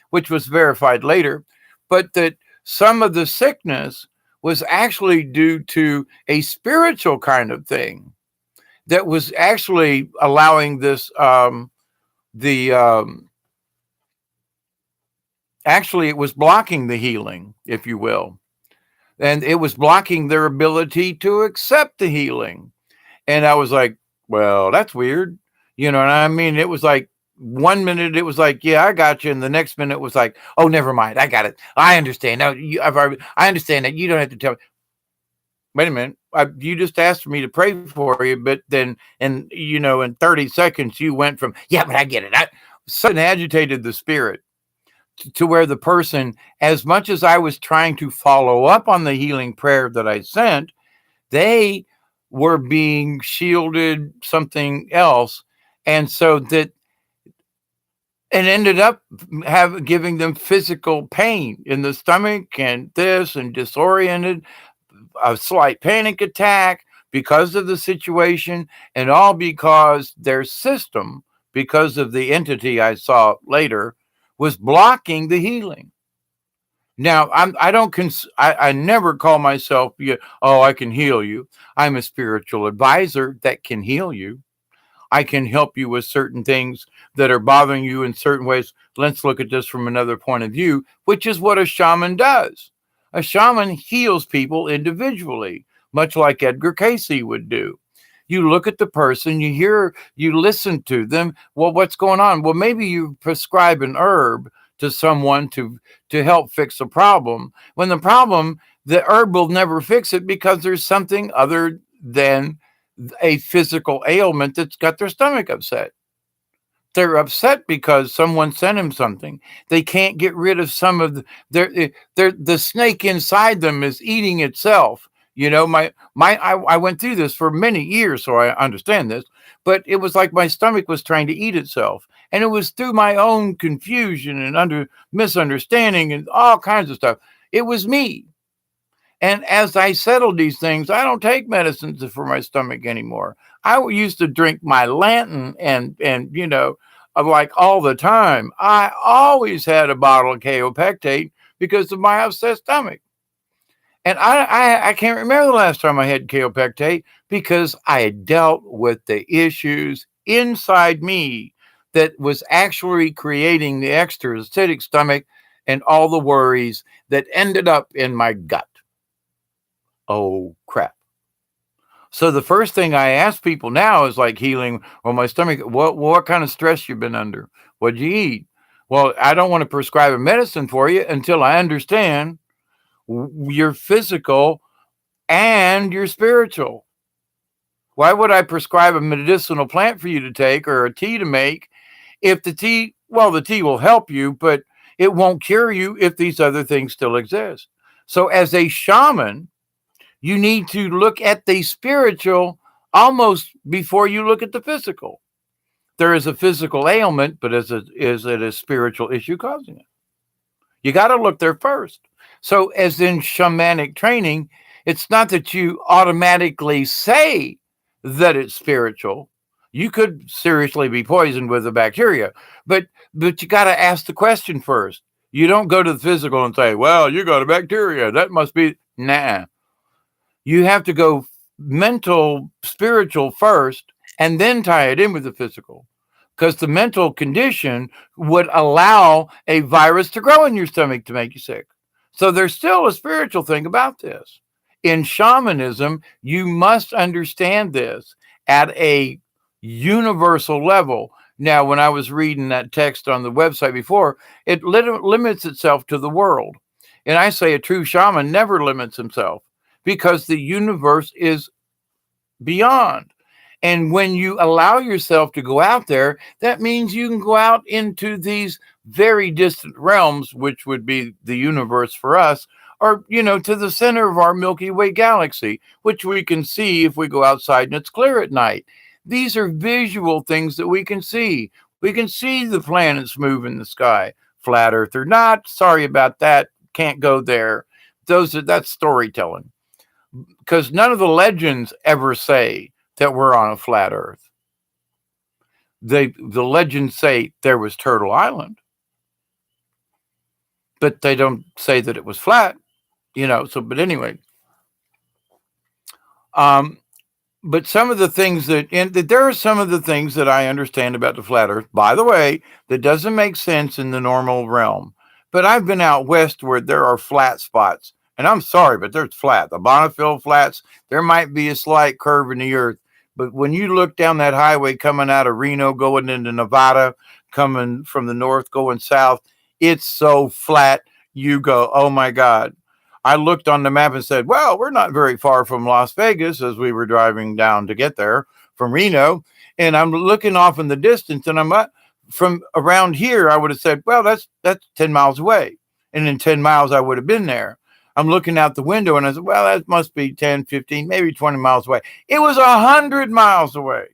which was verified later. But that some of the sickness was actually due to a spiritual kind of thing that was actually allowing this, actually, it was blocking the healing, if you will. And it was blocking their ability to accept the healing. And I was like, well, that's weird. And I mean, it was like 1 minute, it was like, yeah, I got you. And the next minute was like, oh, never mind. I got it. I understand. Now, I understand that you don't have to tell me. Wait a minute. You just asked for me to pray for you. But then, in 30 seconds, you went from, yeah, but I get it. Suddenly agitated the spirit to where the person, as much as I was trying to follow up on the healing prayer that I sent, they were being shielded something else. And so that it ended up giving them physical pain in the stomach and this and disoriented, a slight panic attack because of the situation, and all because their system, because of the entity I saw later, was blocking the healing. Now, I never call myself, oh, I can heal you. I'm a spiritual advisor that can heal you. I can help you with certain things that are bothering you in certain ways. Let's look at this from another point of view, which is what a shaman does. A shaman heals people individually, much like Edgar Cayce would do. You look at the person, you listen to them. Well, what's going on? Well, maybe you prescribe an herb to someone to help fix a problem. When the herb will never fix it because there's something other than a physical ailment that's got their stomach upset. They're upset because someone sent him something. They can't get rid of some of the snake inside them is eating itself. I went through this for many years, so I understand this. But it was like my stomach was trying to eat itself, and it was through my own confusion and misunderstanding and all kinds of stuff. It was me. And as I settled these things, I don't take medicines for my stomach anymore. I used to drink my Lanton and of like all the time. I always had a bottle of kaopectate because of my upset stomach. And I can't remember the last time I had kaopectate because I had dealt with the issues inside me that was actually creating the extra acidic stomach and all the worries that ended up in my gut. Oh, crap. So the first thing I ask people now is like healing, well, my stomach, what kind of stress you been under? What'd you eat? Well, I don't want to prescribe a medicine for you until I understand your physical and your spiritual. Why would I prescribe a medicinal plant for you to take or a tea to make if the tea will help you, but it won't cure you if these other things still exist? So, as a shaman, you need to look at the spiritual almost before you look at the physical. There is a physical ailment, but is it a spiritual issue causing it? You got to look there first. So, as in shamanic training, it's not that you automatically say that it's spiritual. You could seriously be poisoned with a bacteria, but you got to ask the question first. You don't go to the physical and say, "Well, you got a bacteria. That must be." Nah. You have to go mental, spiritual first, and then tie it in with the physical. Because the mental condition would allow a virus to grow in your stomach to make you sick. So there's still a spiritual thing about this. In shamanism, you must understand this at a universal level. Now, when I was reading that text on the website before, it limits itself to the world. And I say a true shaman never limits himself because the universe is beyond. And when you allow yourself to go out there, that means you can go out into these very distant realms, which would be the universe for us, or, to the center of our Milky Way galaxy, which we can see if we go outside and it's clear at night. These are visual things that we can see. We can see the planets move in the sky. Flat Earth or not, sorry about that, can't go there. That's storytelling. Because none of the legends ever say that we're on a flat Earth. The legends say there was Turtle Island, but they don't say that it was flat. But anyway, but some of the things there are some of the things that I understand about the flat Earth, by the way, that doesn't make sense in the normal realm. But I've been out west where there are flat spots, and I'm sorry, but there's flat. The Bonneville Flats, there might be a slight curve in the earth, but when you look down that highway coming out of Reno, going into Nevada, coming from the north, going south, it's so flat. You go, oh my God. I looked on the map and said, well, we're not very far from Las Vegas as we were driving down to get there from Reno. And I'm looking off in the distance and from around here, I would have said, well, that's 10 miles away. And in 10 miles, I would have been there. I'm looking out the window and I said, well, that must be 10, 15, maybe 20 miles away. It was 100 miles away.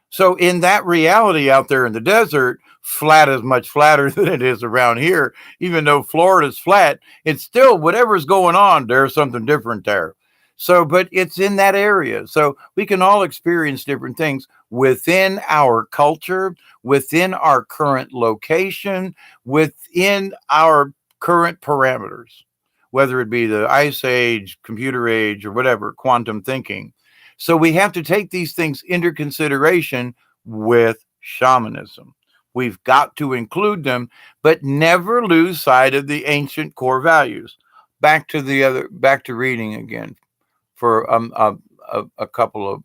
So in that reality out there in the desert, flat is much flatter than it is around here. Even though Florida's flat, it's still whatever's going on, there's something different there. So, but it's in that area. So we can all experience different things within our culture, within our current location, within our current parameters, whether it be the ice age, computer age, or whatever, quantum thinking. So we have to take these things into consideration with shamanism. We've got to include them, but never lose sight of the ancient core values. Back to reading again for a couple of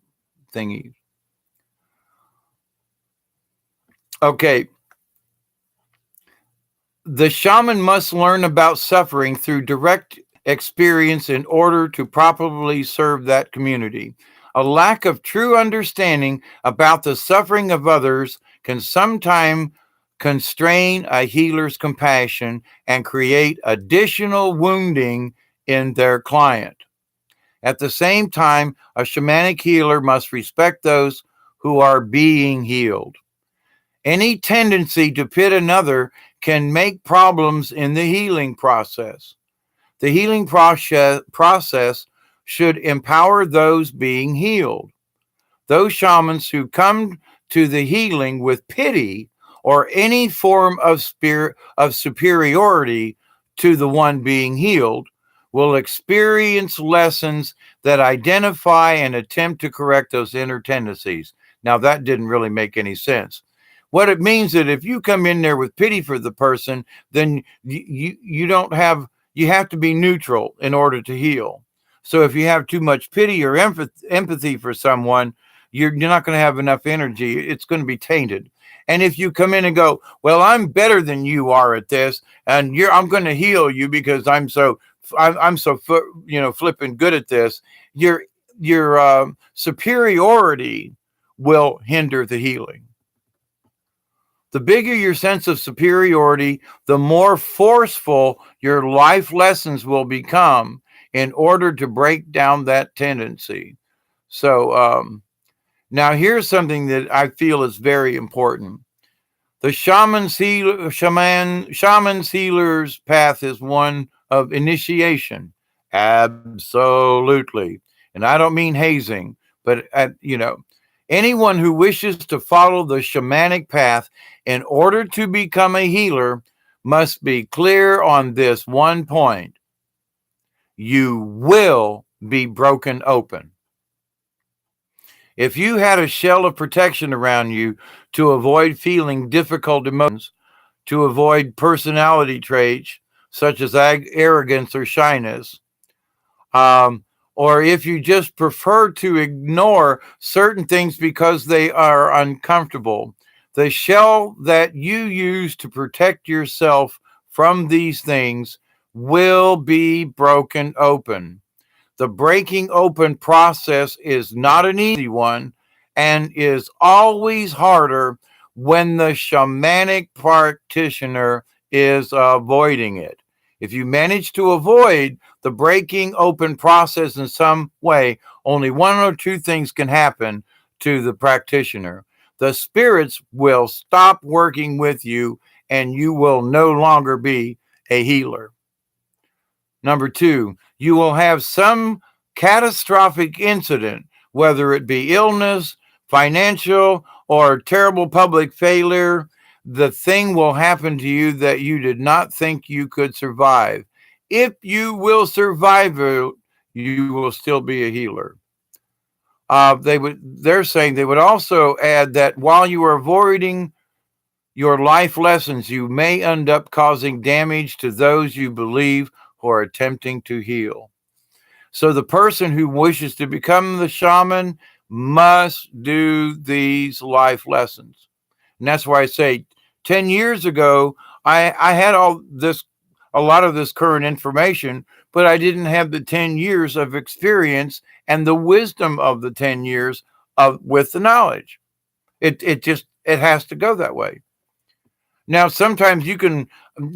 thingies. Okay. The shaman must learn about suffering through direct experience in order to properly serve that community. A lack of true understanding about the suffering of others can sometimes constrain a healer's compassion and create additional wounding in their client. At the same time, a shamanic healer must respect those who are being healed. Any tendency to pit another can make problems in the healing process. The healing process should empower those being healed. Those shamans who come to the healing with pity or any form of superiority to the one being healed will experience lessons that identify and attempt to correct those inner tendencies. Now, that didn't really make any sense. What it means that if you come in there with pity for the person, then you have to be neutral in order to heal. So if you have too much pity or empathy for someone, you're not going to have enough energy. It's going to be tainted. And if you come in and go, well, I'm better than you are at this, and I'm going to heal you because I'm so flipping good at this. Your superiority will hinder the healing. The bigger your sense of superiority, the more forceful your life lessons will become in order to break down that tendency. So now here's something that I feel is very important. The shaman's healer's path is one of initiation. Absolutely. And I don't mean hazing, but anyone who wishes to follow the shamanic path in order to become a healer must be clear on this one point. You will be broken open. If you had a shell of protection around you to avoid feeling difficult emotions, to avoid personality traits such as arrogance or shyness, or if you just prefer to ignore certain things because they are uncomfortable, the shell that you use to protect yourself from these things will be broken open. The breaking open process is not an easy one and is always harder when the shamanic practitioner is avoiding it. If you manage to avoid the breaking open process in some way, only one or two things can happen to the practitioner. The spirits will stop working with you and you will no longer be a healer. Number two, you will have some catastrophic incident, whether it be illness, financial, or terrible public failure. The thing will happen to you that you did not think you could survive. If you will survive it, you will still be a healer. They're saying they would also add that while you are avoiding your life lessons, you may end up causing damage to those you believe who are attempting to heal. So the person who wishes to become the shaman must do these life lessons. And that's why I say 10 years ago, I had a lot of this current information, but I didn't have the 10 years of experience and the wisdom of the 10 years with the knowledge. It has to go that way. Now, sometimes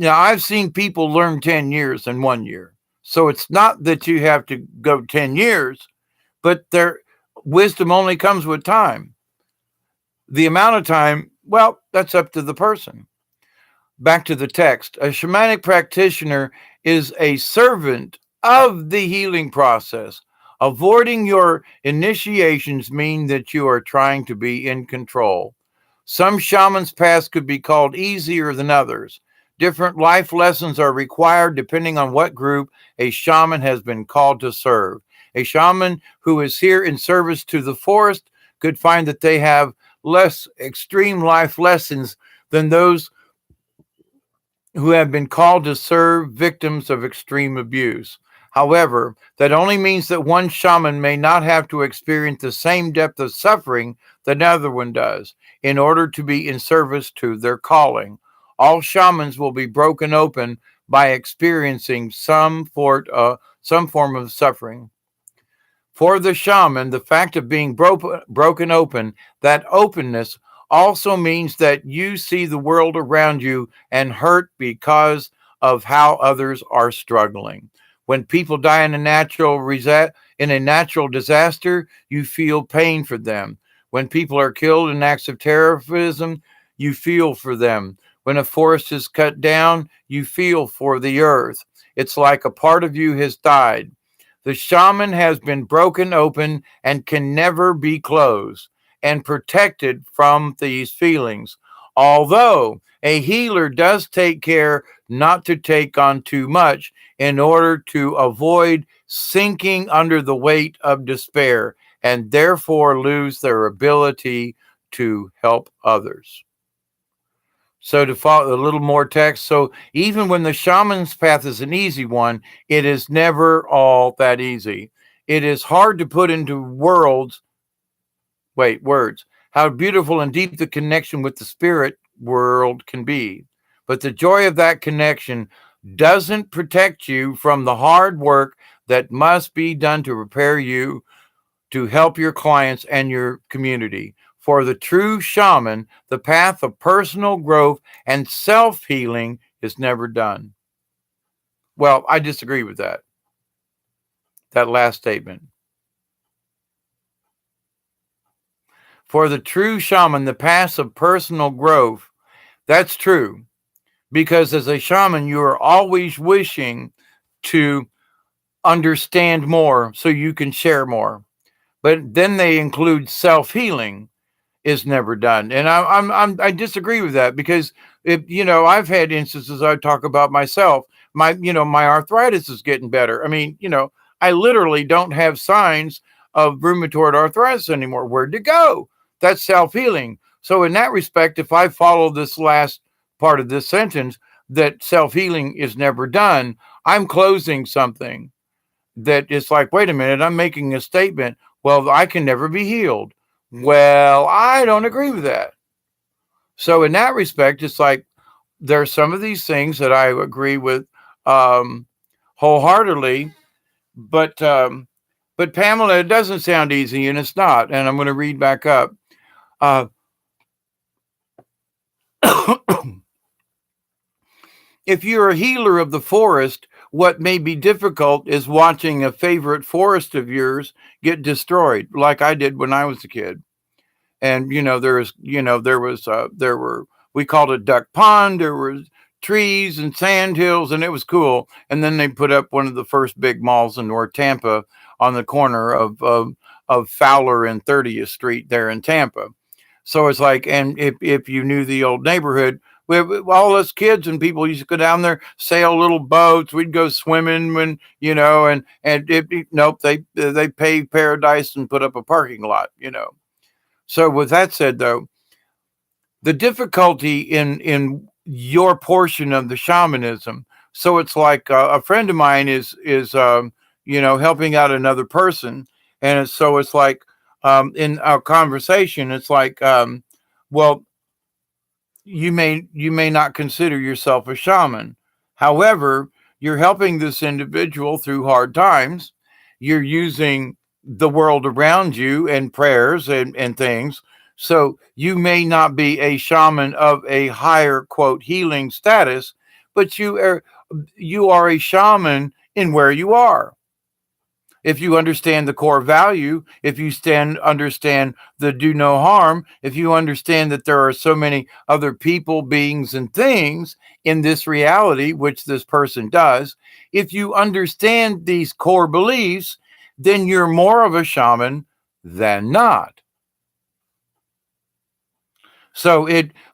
I've seen people learn 10 years in 1 year. So it's not that you have to go 10 years, but their wisdom only comes with time. The amount of time, well, that's up to the person. Back to the text. A shamanic practitioner is a servant of the healing process. Avoiding your initiations mean that you are trying to be in control. Some shamans' paths could be called easier than others. Different life lessons are required depending on what group a shaman has been called to serve. A shaman who is here in service to the forest could find that they have less extreme life lessons than those who have been called to serve victims of extreme abuse. However, that only means that one shaman may not have to experience the same depth of suffering that another one does in order to be in service to their calling. All shamans will be broken open by experiencing some form of suffering. For the shaman, the fact of being broken open, that openness also means that you see the world around you and hurt because of how others are struggling. When people die in a natural disaster, you feel pain for them. When people are killed in acts of terrorism, you feel for them. When a forest is cut down, you feel for the earth. It's like a part of you has died. The shaman has been broken open and can never be closed and protected from these feelings. Although a healer does take care not to take on too much in order to avoid sinking under the weight of despair and therefore lose their ability to help others. So to follow a little more text. So even when the shaman's path is an easy one, it is never all that easy. It is hard to put into words. how beautiful and deep the connection with the spirit world can be. But the joy of that connection doesn't protect you from the hard work that must be done to prepare you to help your clients and your community. For the true shaman, the path of personal growth and self healing is never done. Well, I disagree with that last statement. For the true shaman, the path of personal growth, that's true. Because as a shaman, you are always wishing to understand more so you can share more. But then they include self healing is never done, and I disagree with that because if I've had instances I talk about myself. My arthritis is getting better. I mean, I literally don't have signs of rheumatoid arthritis anymore. Where'd it go? That's self healing. So in that respect, if I follow this last part of this sentence that self healing is never done, I'm closing something that it's like, wait a minute, I'm making a statement. Well, I can never be healed. Well, I don't agree with that. So in that respect, it's like there are some of these things that I agree with wholeheartedly, but Pamela, it doesn't sound easy, and it's not. And I'm going to read back up. Uh, if you're a healer of the forest, what may be difficult is watching a favorite forest of yours get destroyed, like I did when I was a kid. And there were, we called it Duck Pond. There was trees and sand hills, and it was cool. And then they put up one of the first big malls in North Tampa on the corner of Fowler and 30th Street there in Tampa. So it's like, and if you knew the old neighborhood, all us kids and people used to go down there, sail little boats. We'd go swimming when, nope, they paved paradise and put up a parking lot. So with that said, though, the difficulty in your portion of the shamanism. So it's like a friend of mine is helping out another person, and it's like in our conversation, it's like, well, you may not consider yourself a shaman. However, you're helping this individual through hard times. You're using the world around you and prayers and things. So you may not be a shaman of a higher quote healing status, but you are a shaman in where you are. If you understand the core value, if you understand the do no harm, if you understand that there are so many other people, beings, and things in this reality, which this person does, if you understand these core beliefs, then you're more of a shaman than not.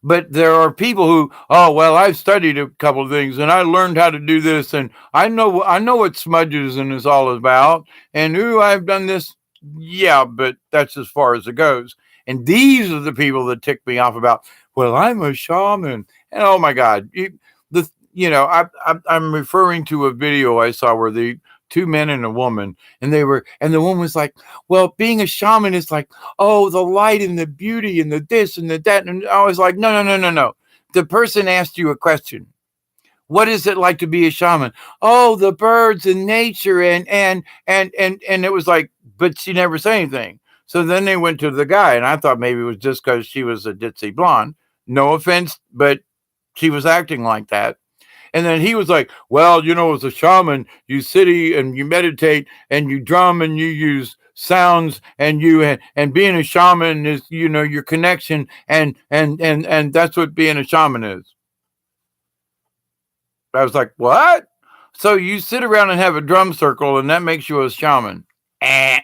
But there are people who, oh, well, I've studied a couple of things and I learned how to do this, and I know what smudges and is all about, and I've done this. Yeah, but that's as far as it goes. And these are the people that tick me off about, well, I'm a shaman, and oh my God, I'm referring to a video I saw where the two men and a woman, and the woman was like, well, being a shaman is like, oh, the light and the beauty and the this and the that. And I was like, no. The person asked you a question. What is it like to be a shaman? Oh, the birds and nature and it was like, but she never said anything. So then they went to the guy, and I thought maybe it was just because she was a ditzy blonde. No offense, but she was acting like that. And then he was like, well, as a shaman, you sit and you meditate and you drum and you use sounds, and being a shaman is, your connection, and that's what being a shaman is. I was like, what? So you sit around and have a drum circle and that makes you a shaman? They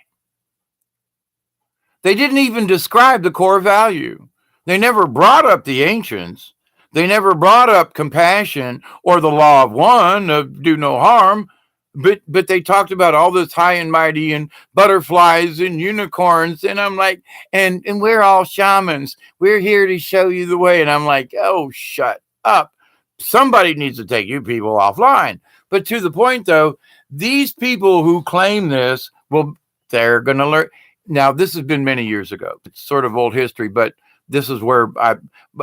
didn't even describe the core value. They never brought up the ancients. They never brought up compassion or the law of one of do no harm, but they talked about all this high and mighty and butterflies and unicorns, and I'm like, and we're all shamans. We're here to show you the way, and I'm like, oh, shut up. Somebody needs to take you people offline. But to the point, though, these people who claim this, well, they're going to learn. Now, this has been many years ago. It's sort of old history, but this is where but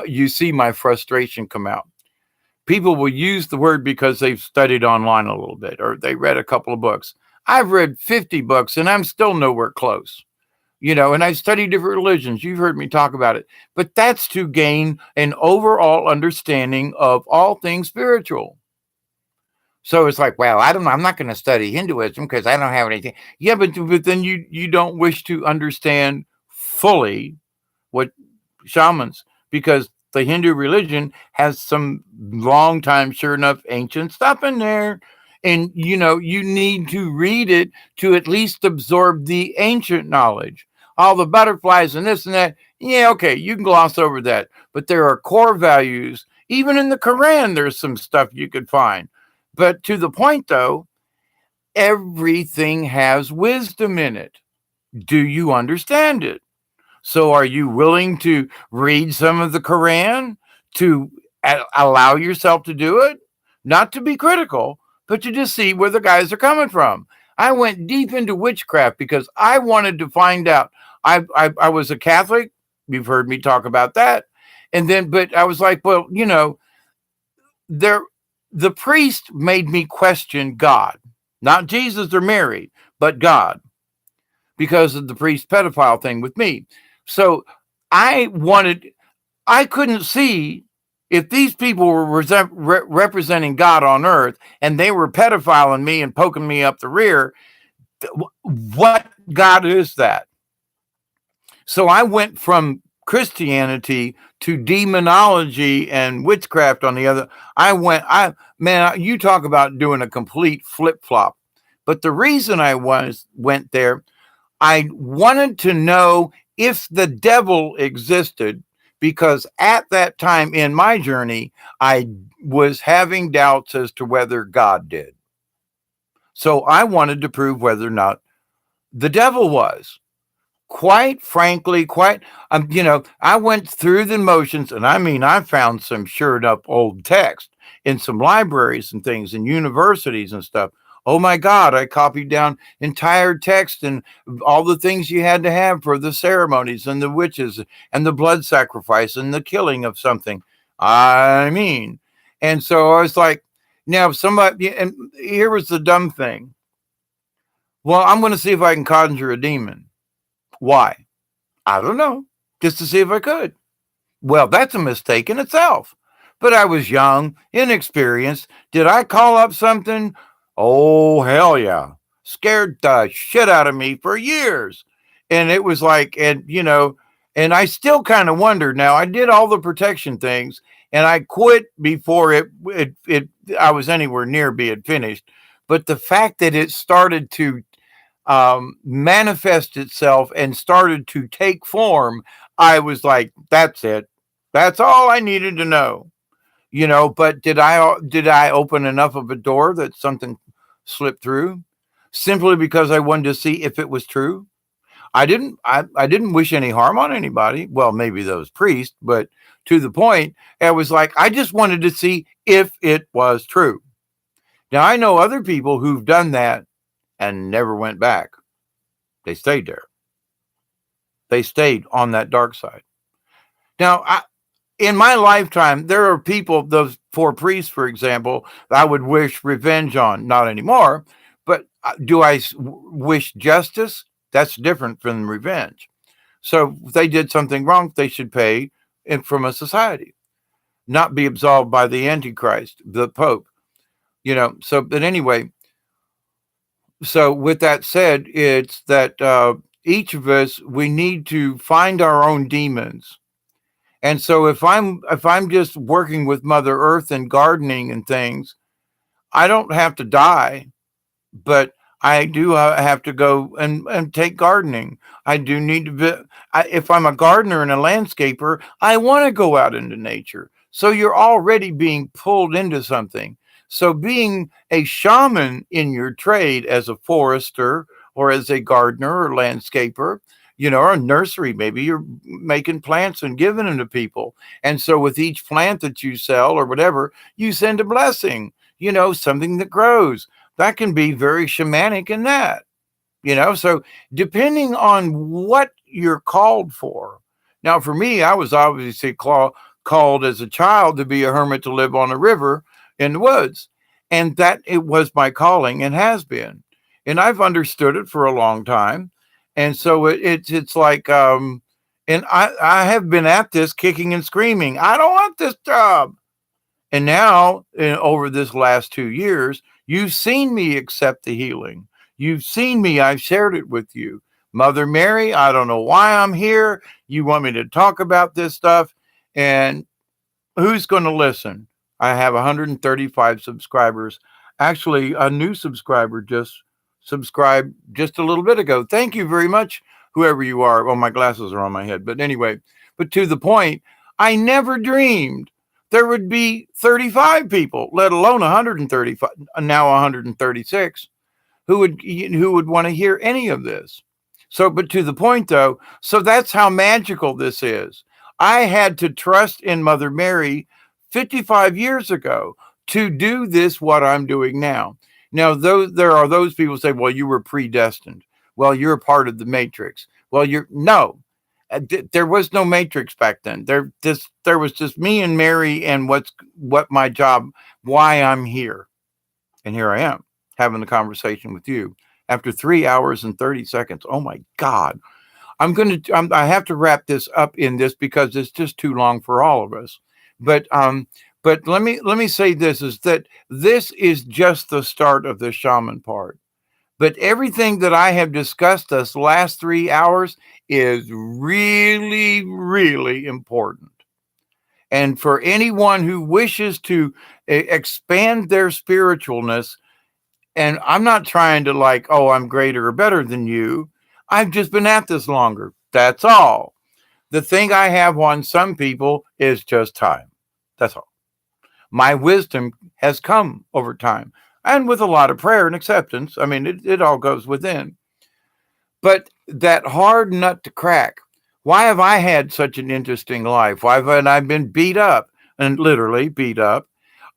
you see my frustration come out. People will use the word because they've studied online a little bit or they read a couple of books. I've read 50 books and I'm still nowhere close. And I study different religions. You've heard me talk about it. But that's to gain an overall understanding of all things spiritual. So it's like, well, I don't know. I'm not going to study Hinduism because I don't have anything. Yeah, but then you don't wish to understand fully what shamans, because the Hindu religion has some long time, sure enough, ancient stuff in there. And, you need to read it to at least absorb the ancient knowledge. All the butterflies and this and that. Yeah, okay, you can gloss over that. But there are core values. Even in the Quran, there's some stuff you could find. But to the point, though, everything has wisdom in it. Do you understand it? So are you willing to read some of the Quran to allow yourself to do it? Not to be critical, but to just see where the guys are coming from. I went deep into witchcraft because I wanted to find out. I was a Catholic. You've heard me talk about that. But I was like, well, there, the priest made me question God, not Jesus or Mary, but God, because of the priest pedophile thing with me. So I couldn't see if these people were representing God on earth and they were pedophiling me and poking me up the rear. What God is that? So I went from Christianity to demonology and witchcraft on the other. You talk about doing a complete flip flop. But the reason I went there, I wanted to know if the devil existed, because at that time in my journey, I was having doubts as to whether God did. So I wanted to prove whether or not the devil was. Quite frankly, I went through the motions, and I found some sure enough old text in some libraries and things and universities and stuff. Oh my God, I copied down entire text and all the things you had to have for the ceremonies and the witches and the blood sacrifice and the killing of something. And so I was like, now somebody, and here was the dumb thing. Well, I'm going to see if I can conjure a demon. Why? I don't know. Just to see if I could. Well, that's a mistake in itself. But I was young, inexperienced. Did I call up something? Oh, hell yeah. Scared the shit out of me for years. And it was like, and I still kind of wonder. Now, I did all the protection things and I quit before I was anywhere near being finished. But the fact that it started to manifest itself and started to take form, I was like, that's it. That's all I needed to know. But did I open enough of a door that something slipped through simply because I wanted to see if it was true? I didn't wish any harm on anybody. Well, maybe those priests, but to the point, I was like, I just wanted to see if it was true. Now, I know other people who've done that and never went back. They stayed there. They stayed on that dark side. Now, in my lifetime, there are people, those 4 priests, for example, I would wish revenge on. Not anymore, but do I wish justice? That's different from revenge. So if they did something wrong, they should pay from a society, not be absolved by the Antichrist, the Pope. But anyway, so with that said, it's that each of us, we need to find our own demons. And so if I'm just working with Mother Earth and gardening and things, I don't have to die, but I do have to go and take gardening. I do need to be, if I'm a gardener and a landscaper, I want to go out into nature. So you're already being pulled into something. So being a shaman in your trade as a forester or as a gardener or landscaper, or a nursery, maybe you're making plants and giving them to people. And so with each plant that you sell or whatever, you send a blessing, something that grows. That can be very shamanic in that. So depending on what you're called for. Now, for me, I was obviously called as a child to be a hermit to live on a river in the woods. And that it was my calling and has been. And I've understood it for a long time. And so it's like, and I have been at this kicking and screaming. I don't want this job. And now, over this last 2 years, you've seen me accept the healing. You've seen me, I've shared it with you. Mother Mary, I don't know why I'm here. You want me to talk about this stuff. And who's going to listen? I have 135 subscribers. Actually, a new subscriber just subscribed just a little bit ago. Thank you very much, whoever you are. Well, my glasses are on my head. But anyway, but to the point, I never dreamed there would be 35 people, let alone 135, now 136, who would want to hear any of this. So, but to the point though, so that's how magical this is. I had to trust in Mother Mary 55 years ago to do this, what I'm doing now. Now, there are those people who say, well, you were predestined. Well, you're a part of the matrix. Well, no, there was no matrix back then. There was just me and Mary and what my job, why I'm here. And here I am having the conversation with you after 3 hours and 30 seconds. Oh my God. I have to wrap this up in this because it's just too long for all of us. But let me say this, is that this is just the start of the shaman part. But everything that I have discussed this last 3 hours is really, really important. And for anyone who wishes to expand their spiritualness, and I'm not trying to like, oh, I'm greater or better than you. I've just been at this longer. That's all. The thing I have on some people is just time. That's all. My wisdom has come over time and with a lot of prayer and acceptance. I mean, it all goes within. But that hard nut to crack. Why have I had such an interesting life? Why haven't I been beat up, and literally beat up?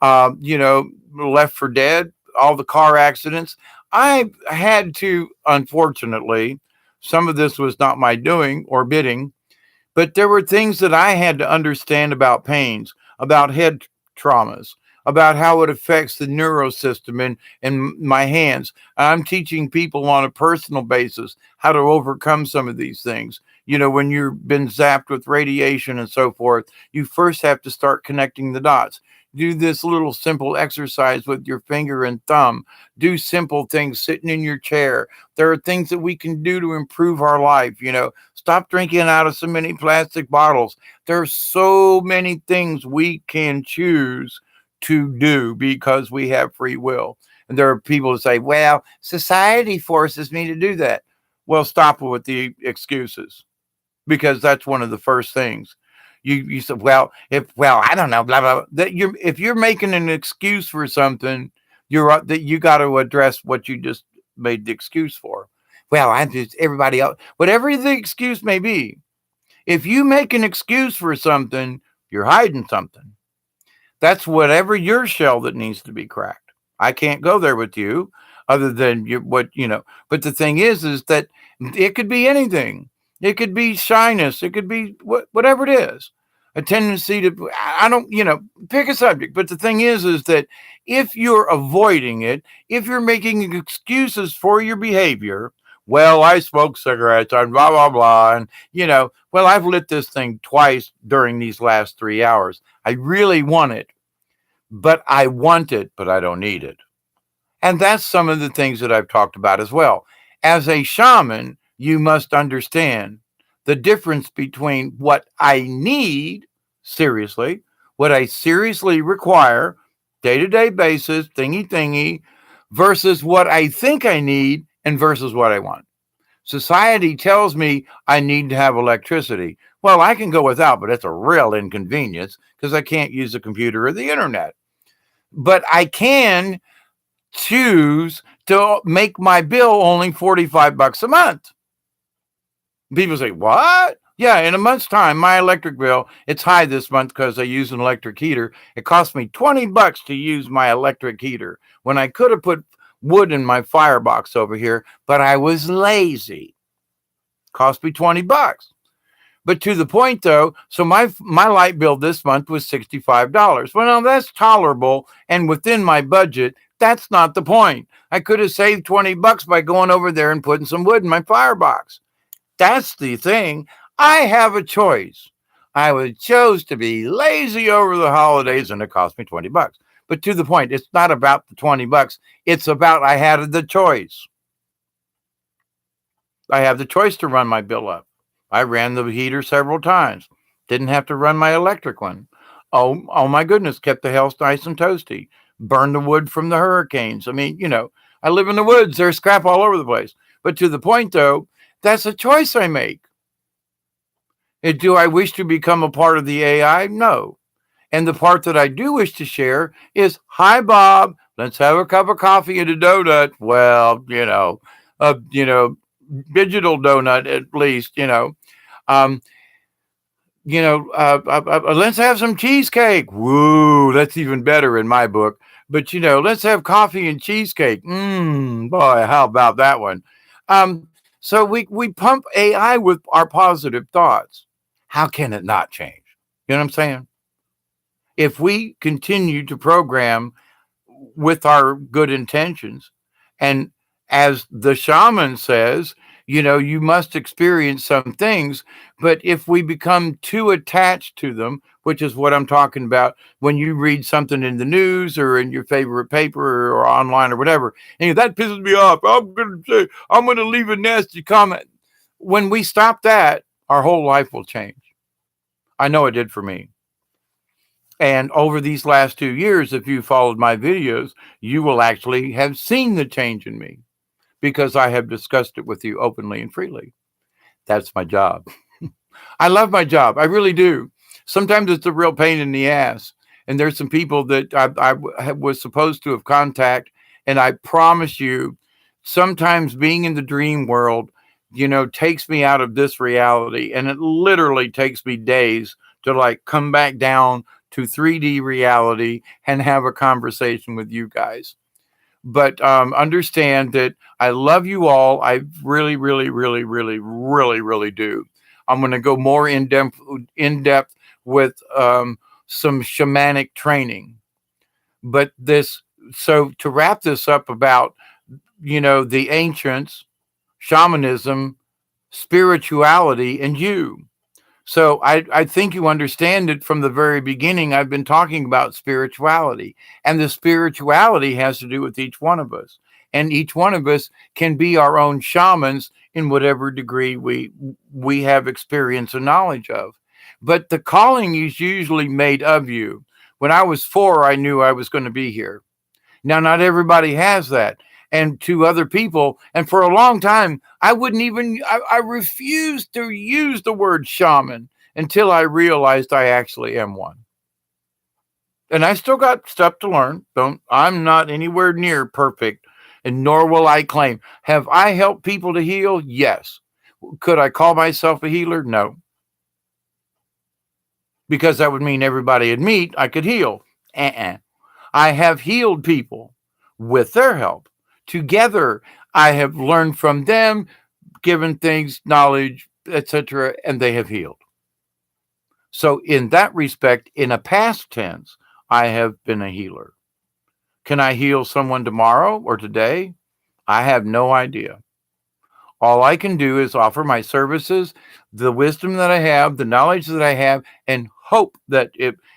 Left for dead, all the car accidents. I had to, unfortunately, some of this was not my doing or bidding, but there were things that I had to understand about pains, about head traumas, about how it affects the neurosystem in my hands. I'm teaching people on a personal basis how to overcome some of these things. When you've been zapped with radiation and so forth, you first have to start connecting the dots. Do this little simple exercise with your finger and thumb. Do simple things sitting in your chair. There are things that we can do to improve our life. Stop drinking out of so many plastic bottles. There are so many things we can choose to do because we have free will. And there are people who say, well, society forces me to do that. Well, stop with the excuses, because that's one of the first things. You said, I don't know, blah, blah, blah. If you're making an excuse for something, you got to address what you just made the excuse for. Well, I'm just everybody else, whatever the excuse may be. If you make an excuse for something, you're hiding something. That's whatever your shell that needs to be cracked. I can't go there with you other than but the thing is that it could be anything. It could be shyness. It could be whatever it is. A tendency to, I don't, pick a subject. But the thing is that if you're avoiding it, if you're making excuses for your behavior, well, I smoke cigarettes and blah, blah, blah. And, I've lit this thing twice during these last 3 hours. I really want it, but I don't need it. And that's some of the things that I've talked about as well. As a shaman, you must understand the difference between what I need, seriously, what I seriously require, day-to-day basis, thingy, versus what I think I need and versus what I want. Society tells me I need to have electricity. Well, I can go without, but it's a real inconvenience because I can't use a computer or the internet. But I can choose to make my bill only $45 a month. People say, what? Yeah, in a month's time, my electric bill, it's high this month because I use an electric heater. It cost me $20 to use my electric heater when I could have put wood in my firebox over here, but I was lazy. Cost me $20. But to the point though, so my light bill this month was $65. Well, now that's tolerable and within my budget. That's not the point. I could have saved $20 by going over there and putting some wood in my firebox. That's the thing. I have a choice. I would chose to be lazy over the holidays and it cost me $20. But to the point, it's not about the $20. It's about I had the choice. I have the choice to run my bill up. I ran the heater several times. Didn't have to run my electric one. Oh my goodness, kept the house nice and toasty. Burned the wood from the hurricanes. I mean, I live in the woods. There's scrap all over the place. But to the point, though, that's a choice I make. Do I wish to become a part of the AI? No. And the part that I do wish to share is, hi, Bob. Let's have a cup of coffee and a donut. Well, digital donut at least. Um, let's have some cheesecake. Woo, that's even better in my book. But let's have coffee and cheesecake. Boy, how about that one? So we pump AI with our positive thoughts. How can it not change? You know what I'm saying? If we continue to program with our good intentions, and as the shaman says, you must experience some things, but if we become too attached to them, which is what I'm talking about when you read something in the news or in your favorite paper or online or whatever, and that pisses me off, I'm going to leave a nasty comment. When we stop that, our whole life will change. I know it did for me. And over these last 2 years, if you followed my videos, you will actually have seen the change in me because I have discussed it with you openly and freely. That's my job. I love my job. I really do. Sometimes it's a real pain in the ass. And there's some people that I was supposed to have contact. And I promise you, sometimes being in the dream world, takes me out of this reality. And it literally takes me days to come back down to 3D reality and have a conversation with you guys. But understand that I love you all. I really, really, really, really, really, really do. I'm going to go more in depth with some shamanic training. But so to wrap this up about, the ancients, shamanism, spirituality, and you. So I think you understand it from the very beginning. I've been talking about spirituality, and the spirituality has to do with each one of us. And each one of us can be our own shamans in whatever degree we have experience and knowledge of. But the calling is usually made of you. When I was 4, I knew I was going to be here. Now, not everybody has that. And to other people, and for a long time, I refused to use the word shaman until I realized I actually am one. And I still got stuff to learn. I'm not anywhere near perfect, and nor will I claim. Have I helped people to heal? Yes. Could I call myself a healer? No. Because that would mean everybody would meet, I could heal. I have healed people with their help. Together, I have learned from them, given things, knowledge, etc., and they have healed. So in that respect, in a past tense, I have been a healer. Can I heal someone tomorrow or today? I have no idea. All I can do is offer my services, the wisdom that I have, the knowledge that I have, and hope that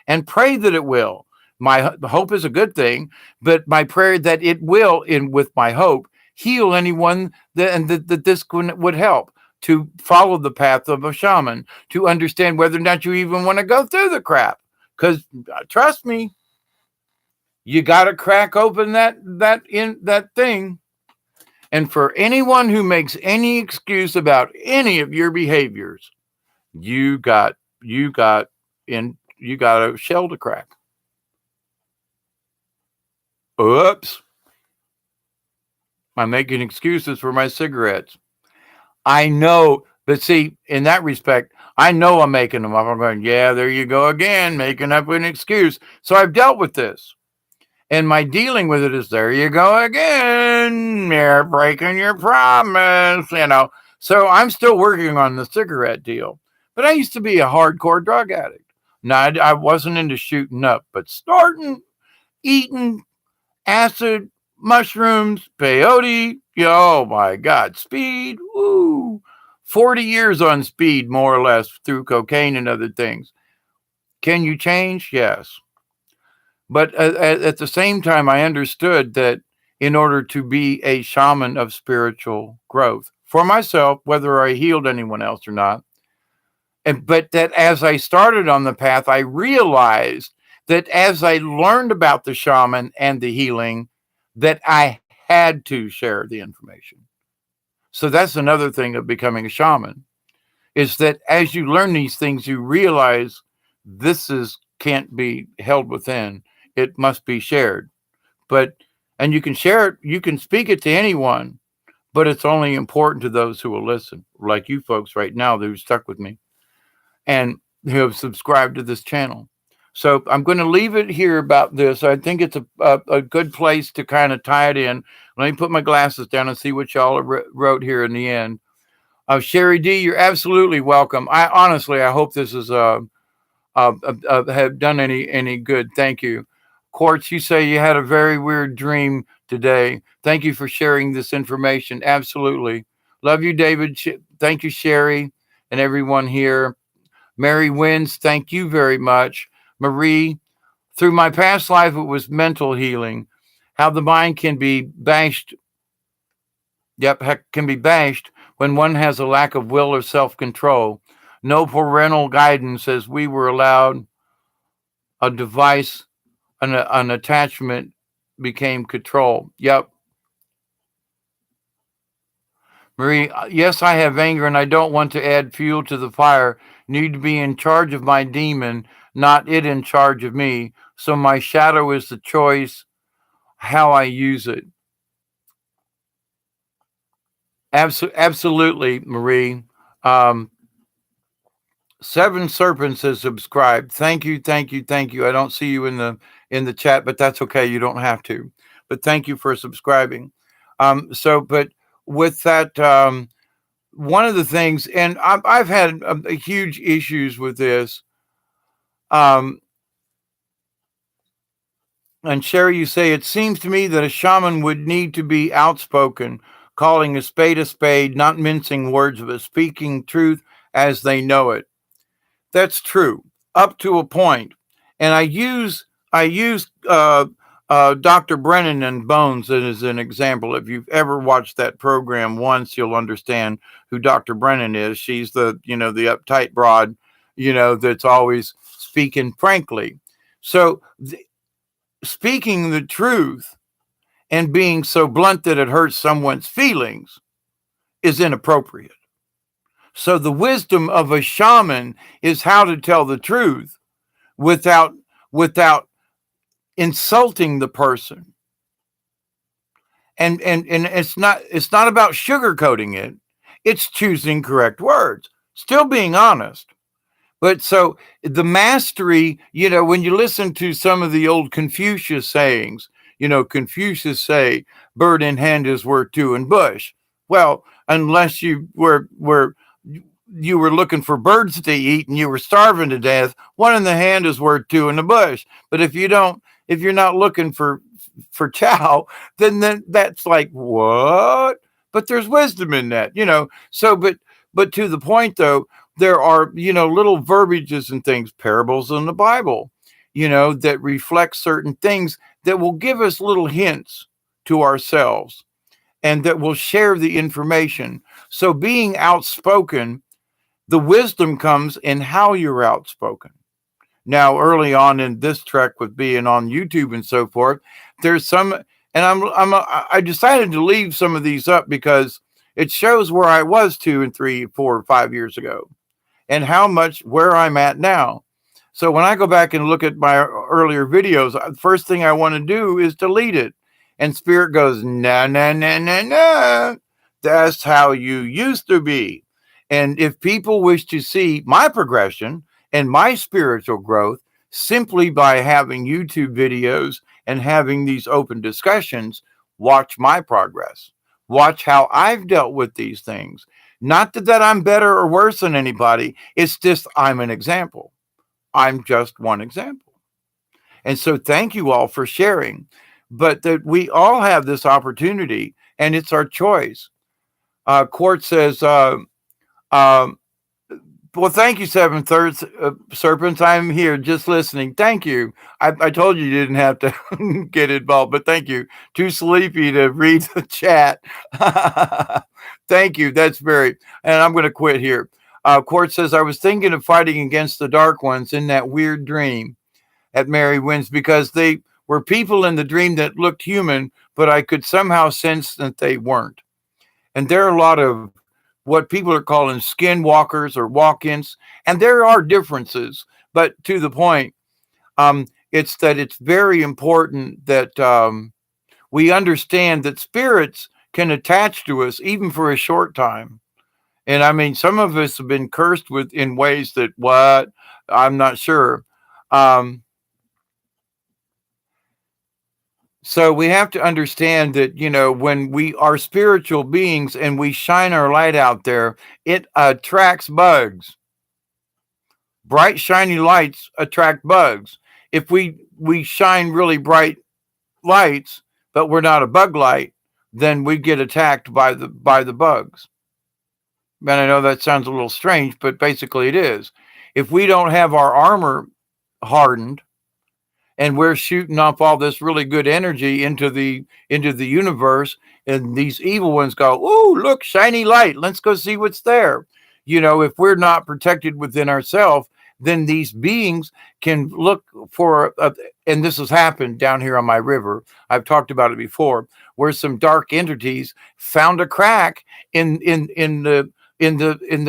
and pray that it will. My hope is a good thing, but my prayer that it will, with my hope, heal anyone that this would help to follow the path of a shaman, to understand whether or not you even want to go through the crap. Because trust me, you got to crack open that thing. And for anyone who makes any excuse about any of your behaviors, you got a shell to crack. Oops. I'm making excuses for my cigarettes. I know, but see, in that respect, I know I'm making them up. I'm going, yeah, there you go again, making up an excuse. So I've dealt with this. And my dealing with it is, there you go again. You're breaking your promise, you know. So I'm still working on the cigarette deal. But I used to be a hardcore drug addict. Now, I wasn't into shooting up, but starting, eating acid, mushrooms, peyote, oh my God, speed, woo. 40 years on speed, more or less, through cocaine and other things. Can you change? Yes. But at the same time, I understood that in order to be a shaman of spiritual growth for myself, whether I healed anyone else or not, but that as I started on the path, I realized that as I learned about the shaman and the healing, that I had to share the information. So that's another thing of becoming a shaman, is that as you learn these things, you realize this is can't be held within. It must be shared. But and you can share it, you can speak it to anyone, but it's only important to those who will listen, like you folks right now who stuck with me and who have subscribed to this channel. So I'm going to leave it here about this. I think it's a good place to kind of tie it in. Let me put my glasses down and see what y'all wrote here in the end. Sherry D, you're absolutely welcome. I hope this is have done any good. Thank you. Quartz, you say you had a very weird dream today. Thank you for sharing this information. Absolutely. Love you, David. Thank you, Sherry, and everyone here. Mary Wins, thank you very much. Marie, through my past life, it was mental healing. How the mind can be bashed. Yep, can be bashed when one has a lack of will or self control. No parental guidance, as we were allowed a device, an attachment became control. Yep. Marie, yes, I have anger and I don't want to add fuel to the fire. Need to be in charge of my demon, not it in charge of me. So my shadow is the choice, how I use it. Absolutely, Marie. Um, Seven Serpents has subscribed. Thank you, thank you, thank you. I don't see you in the chat, but that's okay. You don't have to. But thank you for subscribing. But with that, one of the things, and I've had huge issues with this. Um, and Sherry, you say, it seems to me that a shaman would need to be outspoken, calling a spade, not mincing words, but speaking truth as they know it. That's true, up to a point. And I use Dr. Brennan and Bones as an example. If you've ever watched that program once, you'll understand who Dr. Brennan is. She's the the uptight broad, that's always speaking frankly. So speaking the truth and being so blunt that it hurts someone's feelings is inappropriate. So the wisdom of a shaman is how to tell the truth without without insulting the person. And it's not about sugarcoating it. It's choosing correct words, still being honest. But so the mastery, when you listen to some of the old Confucius sayings, Confucius say, bird in hand is worth two in bush. Well, unless you were looking for birds to eat and you were starving to death, one in the hand is worth two in the bush. But if you're not looking for chow, then that's like, what? But there's wisdom in that. So but to the point though, there are, little verbiages and things, parables in the Bible, that reflect certain things that will give us little hints to ourselves and that will share the information. So being outspoken, the wisdom comes in how you're outspoken. Now, early on in this trek with being on YouTube and so forth, there's some, and I decided to leave some of these up because it shows where I was 2 and 3, 4, 5 years ago, and how much where I'm at now. So when I go back and look at my earlier videos, the first thing I want to do is delete it. And Spirit goes, no, no, no, no, no. That's how you used to be. And if people wish to see my progression and my spiritual growth simply by having YouTube videos and having these open discussions, watch my progress. Watch how I've dealt with these things. Not that I'm better or worse than anybody. It's just I'm an example. I'm just one example. And so thank you all for sharing. But that we all have this opportunity and it's our choice. Court says, um, well, thank you, Seven Thirds Serpents. I'm here just listening. Thank you. I told you didn't have to get involved, but thank you. Too sleepy to read the chat. Thank you. That's very, and I'm going to quit here. Court says, I was thinking of fighting against the dark ones in that weird dream at Mary Wynn's because they were people in the dream that looked human, but I could somehow sense that they weren't. And there are a lot of what people are calling skinwalkers or walk-ins, and there are differences. But to the point, it's that it's very important that we understand that spirits can attach to us even for a short time. And I mean, some of us have been cursed with in ways that what I'm not sure. Um, So we have to understand that, when we are spiritual beings and we shine our light out there, it attracts bugs. Bright, shiny lights attract bugs. If we shine really bright lights, but we're not a bug light, then we get attacked by the bugs. And I know that sounds a little strange, but basically it is. If we don't have our armor hardened, and we're shooting off all this really good energy into the universe, and these evil ones go, "Ooh, look, shiny light, let's go see what's there." If we're not protected within ourselves, then these beings can look for and this has happened down here on my river. I've talked about it before, where some dark entities found a crack in the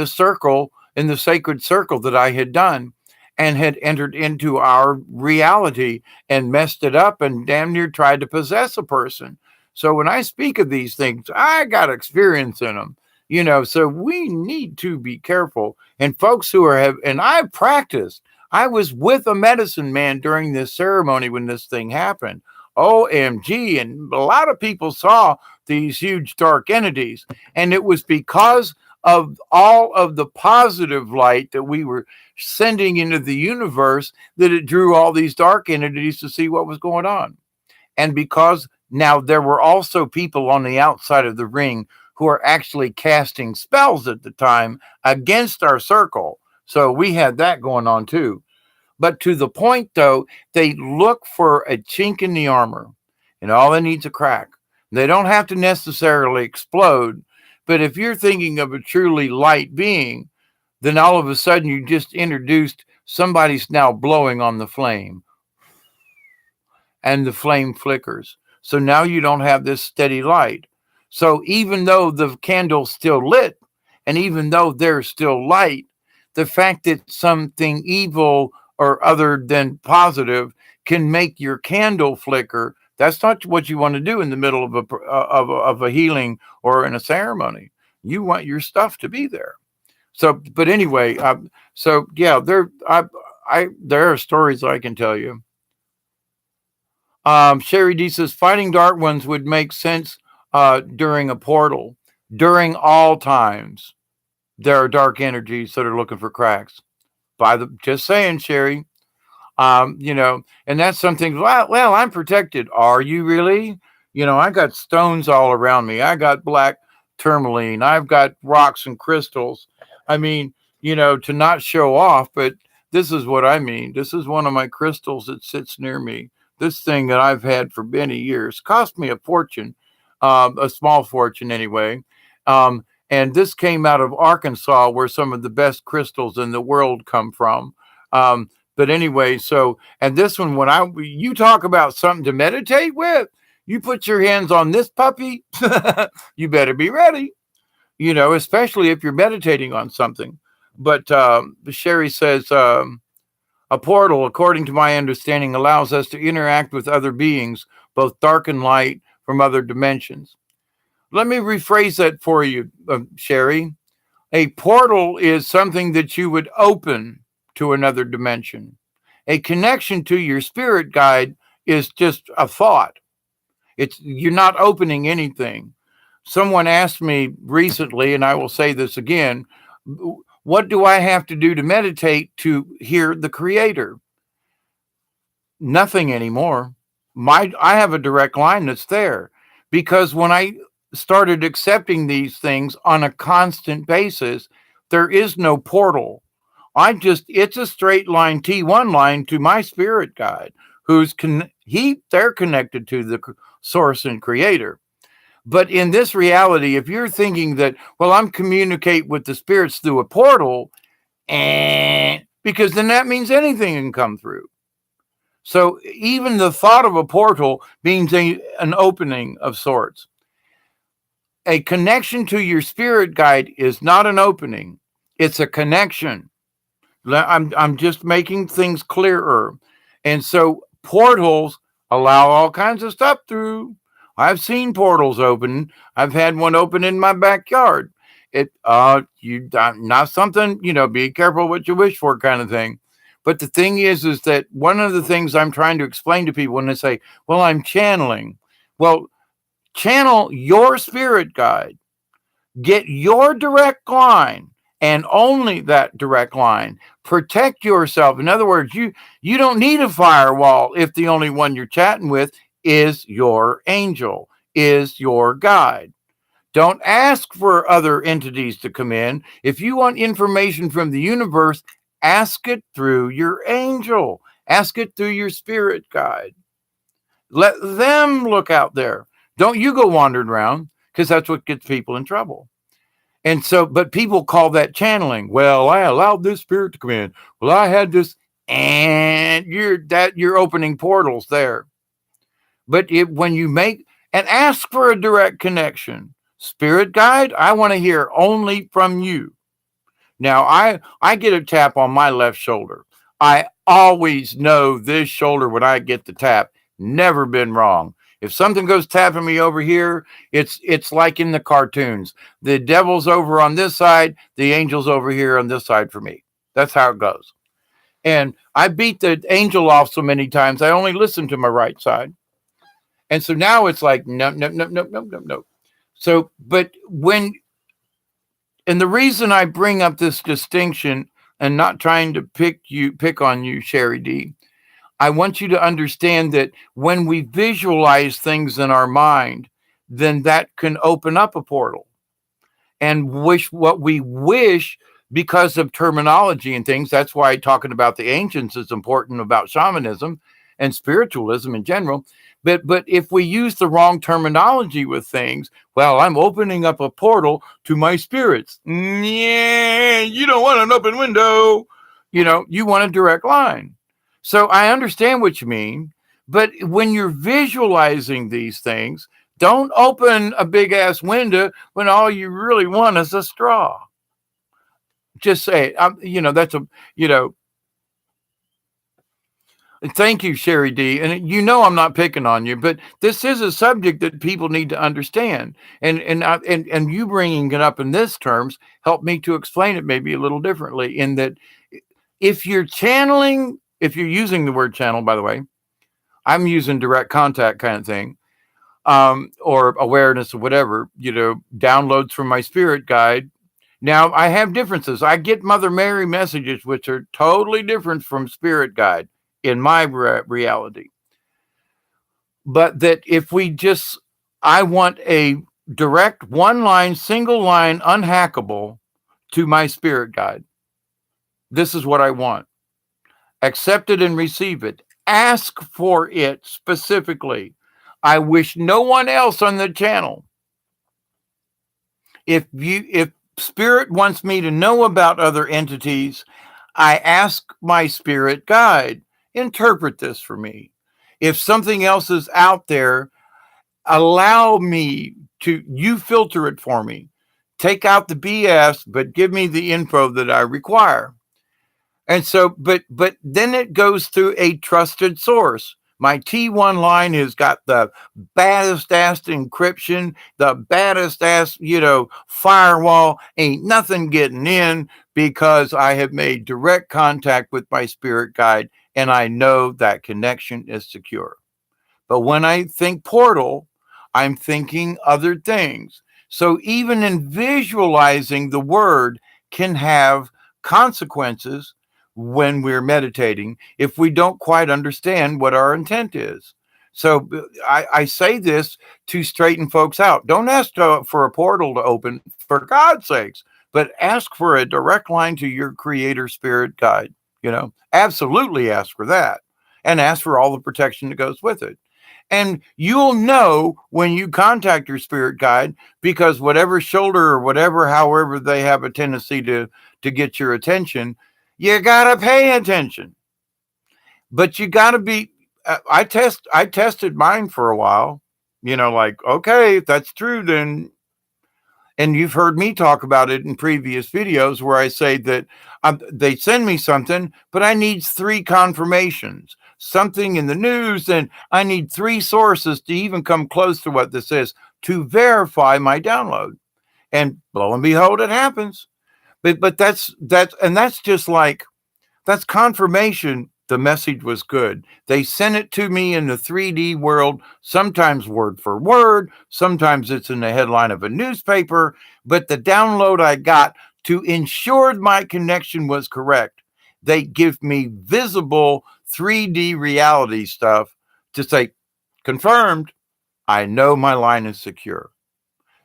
circle, in the sacred circle that I had done, and had entered into our reality and messed it up and damn near tried to possess a person. So when I speak of these things, I got experience in them, so we need to be careful. And folks and I've practiced. I was with a medicine man during this ceremony when this thing happened. OMG. And a lot of people saw these huge dark entities. And it was because of all of the positive light that we were sending into the universe that it drew all these dark entities to see what was going on. And because now there were also people on the outside of the ring who are actually casting spells at the time against our circle. So we had that going on too. But to the point, though, they look for a chink in the armor, and all they need is a crack. They don't have to necessarily explode, but if you're thinking of a truly light being, then all of a sudden you just introduced somebody's now blowing on the flame, and the flame flickers. So now you don't have this steady light. So even though the candle's still lit, and even though there's still light, the fact that something evil or other than positive can make your candle flicker, that's not what you want to do in the middle of a healing or in a ceremony. You want your stuff to be there. So, but anyway, so yeah, there are stories I can tell you. Sherry D says fighting dark ones would make sense during a portal. During all times, there are dark energies that are looking for cracks. Just saying, Sherry. And that's something. Well, I'm protected. Are you really? I got stones all around me. I got black tourmaline. I've got rocks and crystals. I mean, to not show off, but this is what I mean. This is one of my crystals that sits near me. This thing that I've had for many years cost me a fortune, a small fortune anyway. And this came out of Arkansas, where some of the best crystals in the world come from. But anyway, and this one, you talk about something to meditate with, you put your hands on this puppy, you better be ready, especially if you're meditating on something. But Sherry says, a portal, according to my understanding, allows us to interact with other beings, both dark and light, from other dimensions. Let me rephrase that for you, Sherry. A portal is something that you would open to another dimension. A connection to your spirit guide is just a thought. You're not opening anything. Someone asked me recently, and I will say this again, what do I have to do to meditate to hear the Creator? Nothing anymore. I have a direct line that's there, because when I started accepting these things on a constant basis, there is no portal. It's a straight line, T1 line to my spirit guide, they're connected to the source and creator. But in this reality, if you're thinking that, well, I'm communicate with the spirits through a portal, because then that means anything can come through. So even the thought of a portal means an opening of sorts. A connection to your spirit guide is not an opening. It's a connection. I'm just making things clearer. And so portals allow all kinds of stuff through. I've seen portals open. I've had one open in my backyard. Not something, be careful what you wish for kind of thing. But the thing is that one of the things I'm trying to explain to people when they say, well, I'm channeling. Well, channel your spirit guide. Get your direct line and only that direct line. Protect yourself. In other words, you don't need a firewall if the only one you're chatting with is your angel, is your guide. Don't ask for other entities to come in. If you want information from the universe, ask it through your angel. Ask it through your spirit guide. Let them look out there. Don't you go wandering around, because that's what gets people in trouble. And so, but people call that channeling. Well, I allowed this spirit to come in. Well, I had this, and you're opening portals there. But when you ask for a direct connection, spirit guide, I want to hear only from you. Now, I get a tap on my left shoulder. I always know this shoulder when I get the tap. Never been wrong. If something goes tapping me over here, it's like in the cartoons. The devil's over on this side, the angel's over here on this side for me. That's how it goes. And I beat the angel off so many times, I only listen to my right side. And so now it's like, no. So, and the reason I bring up this distinction and not trying to pick on you, Sherry D, I want you to understand that when we visualize things in our mind, then that can open up a portal and wish what we wish because of terminology and things. That's why talking about the ancients is important about shamanism and spiritualism in general. But if we use the wrong terminology with things, well, I'm opening up a portal to my spirits. Yeah, you don't want an open window. You want a direct line. So I understand what you mean, but when you're visualizing these things, don't open a big ass window when all you really want is a straw. Just say it. Thank you, Sherry D. And I'm not picking on you, but this is a subject that people need to understand. And you bringing it up in this terms helped me to explain it maybe a little differently, in that if you're using the word channel, by the way, I'm using direct contact kind of thing, or awareness or whatever, downloads from my spirit guide. Now, I have differences. I get Mother Mary messages, which are totally different from spirit guide in my reality. But that I want a direct one line, single line, unhackable to my spirit guide. This is what I want. Accept it and receive it. Ask for it specifically. I wish no one else on the channel. If spirit wants me to know about other entities, I ask my spirit guide, interpret this for me. If something else is out there, allow me you filter it for me. Take out the BS, but give me the info that I require. And so, but then it goes through a trusted source. My T1 line has got the baddest ass encryption, the baddest ass, firewall. Ain't nothing getting in, because I have made direct contact with my spirit guide, and I know that connection is secure. But when I think portal, I'm thinking other things. So even in visualizing the word can have consequences when we're meditating if we don't quite understand what our intent is. So I say this to straighten folks out. Don't ask for a portal to open, for God's sakes, but ask for a direct line to your creator spirit guide. Absolutely ask for that, and ask for all the protection that goes with it. And you'll know when you contact your spirit guide, because whatever shoulder or whatever, however they have a tendency to get your attention, you gotta pay attention. But you gotta be. I tested mine for a while. Like, okay, if that's true, then. And you've heard me talk about it in previous videos where I say that they send me something, but I need 3 confirmations. Something in the news, and I need 3 sources to even come close to what this is to verify my download. And lo and behold, it happens. But that's just like, that's confirmation the message was good. They sent it to me in the 3D world, sometimes word for word, sometimes it's in the headline of a newspaper, but the download I got to ensure my connection was correct, they give me visible 3D reality stuff to say, confirmed, I know my line is secure.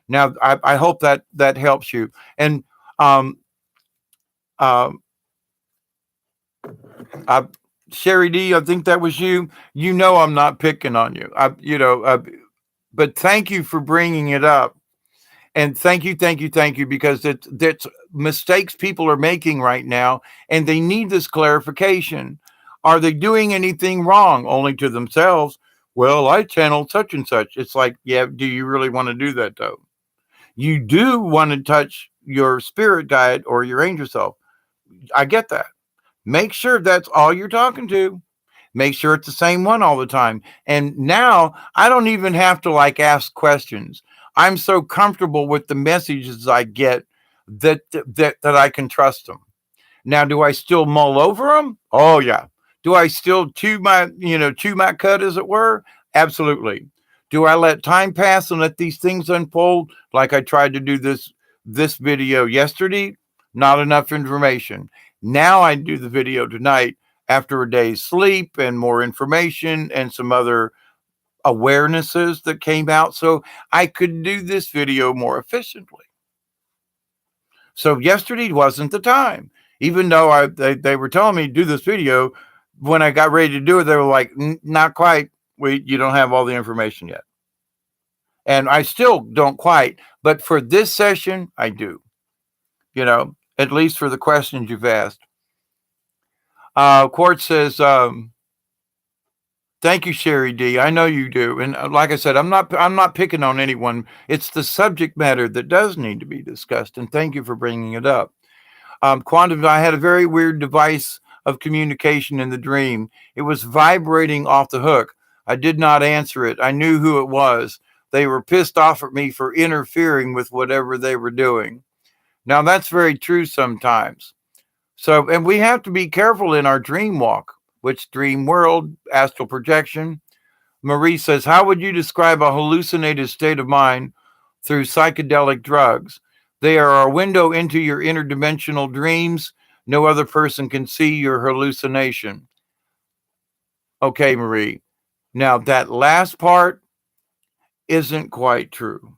Now, I hope that helps you. And um, um, I, Sherry D, I think that was you. I'm not picking on you. But thank you for bringing it up, and thank you, because that's mistakes people are making right now, and they need this clarification. Are they doing anything wrong? Only to themselves. Well, I channeled such and such. It's like, yeah, do you really want to do that though? You do want to touch your spirit guide or your angel self. I get that. Make sure that's all you're talking to. Make sure it's the same one all the time. And now I don't even have to like ask questions. I'm so comfortable with the messages I get that I can trust them. Now, do I still mull over them? Oh yeah. Do I still chew my cud, as it were? Absolutely. Do I let time pass and let these things unfold like I tried to do this video yesterday? Not enough information. Now I do the video tonight after a day's sleep and more information and some other awarenesses that came out, so I could do this video more efficiently. So yesterday wasn't the time. Even though they were telling me to do this video, when I got ready to do it, they were like, not quite. You don't have all the information yet. And I still don't quite, but for this session, I do. At least for the questions you've asked. Quartz says, thank you, Sherry D. I know you do. And like I said, I'm not picking on anyone. It's the subject matter that does need to be discussed. And thank you for bringing it up. Quantum, I had a very weird device of communication in the dream. It was vibrating off the hook. I did not answer it. I knew who it was. They were pissed off at me for interfering with whatever they were doing. Now, that's very true sometimes. So, and we have to be careful in our dream walk, which dream world, astral projection. Marie says, how would you describe a hallucinated state of mind through psychedelic drugs? They are a window into your interdimensional dreams. No other person can see your hallucination. Okay, Marie. Now, that last part isn't quite true.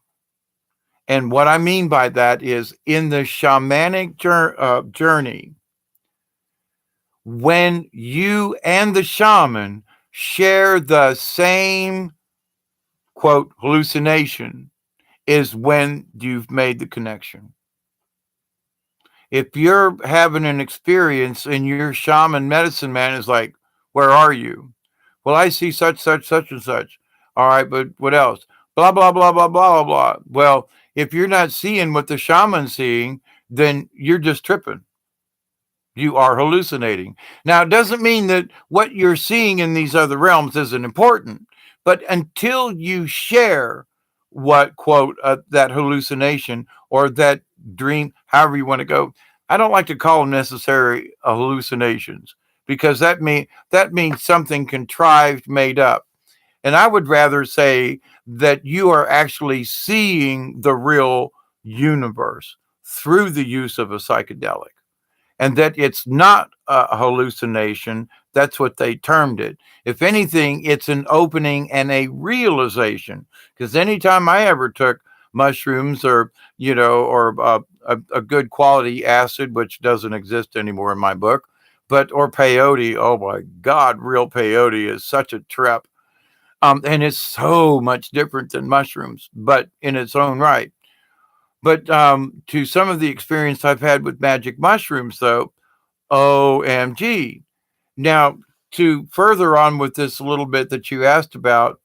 And what I mean by that is, in the shamanic journey, when you and the shaman share the same, quote, hallucination, is when you've made the connection. If you're having an experience and your shaman medicine man is like, where are you? Well, I see such and such. All right, but what else? Blah, blah, blah, blah, blah, blah. Well, if you're not seeing what the shaman's seeing, then you're just tripping. You are hallucinating. Now, it doesn't mean that what you're seeing in these other realms isn't important, but until you share what, quote, that hallucination or that dream, however you want to go, I don't like to call them necessary hallucinations, because that means something contrived, made up. And I would rather say that you are actually seeing the real universe through the use of a psychedelic, and that it's not a hallucination. That's what they termed it. If anything, it's an opening and a realization. Because anytime I ever took mushrooms, or or a good quality acid, which doesn't exist anymore in my book, but or peyote, oh my God, real peyote is such a trip. And it's so much different than mushrooms, but in its own right. But to some of the experience I've had with magic mushrooms, though, OMG. Now, to further on with this a little bit that you asked about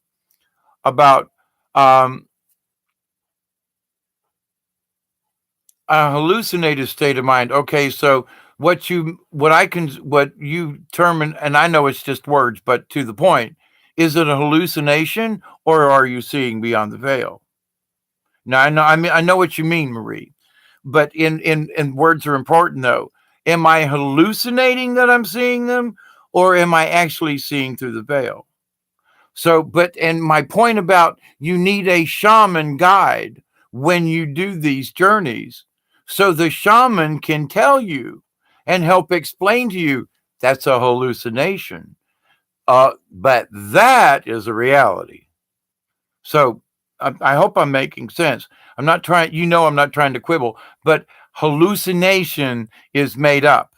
um, a hallucinated state of mind. Okay, so what you term, and I know it's just words, but to the point, is it a hallucination, or are you seeing beyond the veil? Now I know what you mean, Marie, but in words are important though. Am I hallucinating that I'm seeing them, or am I actually seeing through the veil? So, but and my point about you need a shaman guide when you do these journeys, so the shaman can tell you and help explain to you that's a hallucination. But that is a reality. So I hope I'm making sense. I'm not trying, I'm not trying to quibble, but hallucination is made up.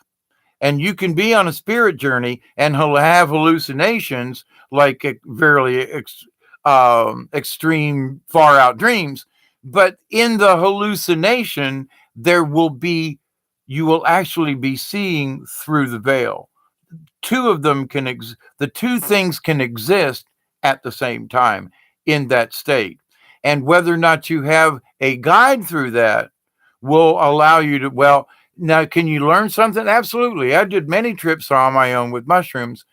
And you can be on a spirit journey and have hallucinations like extreme, far out dreams. But in the hallucination, there will be, you will actually be seeing through the veil. Two of them the two things can exist at the same time in that state. And whether or not you have a guide through that will allow you to, well, now can you learn something? Absolutely. I did many trips on my own with mushrooms,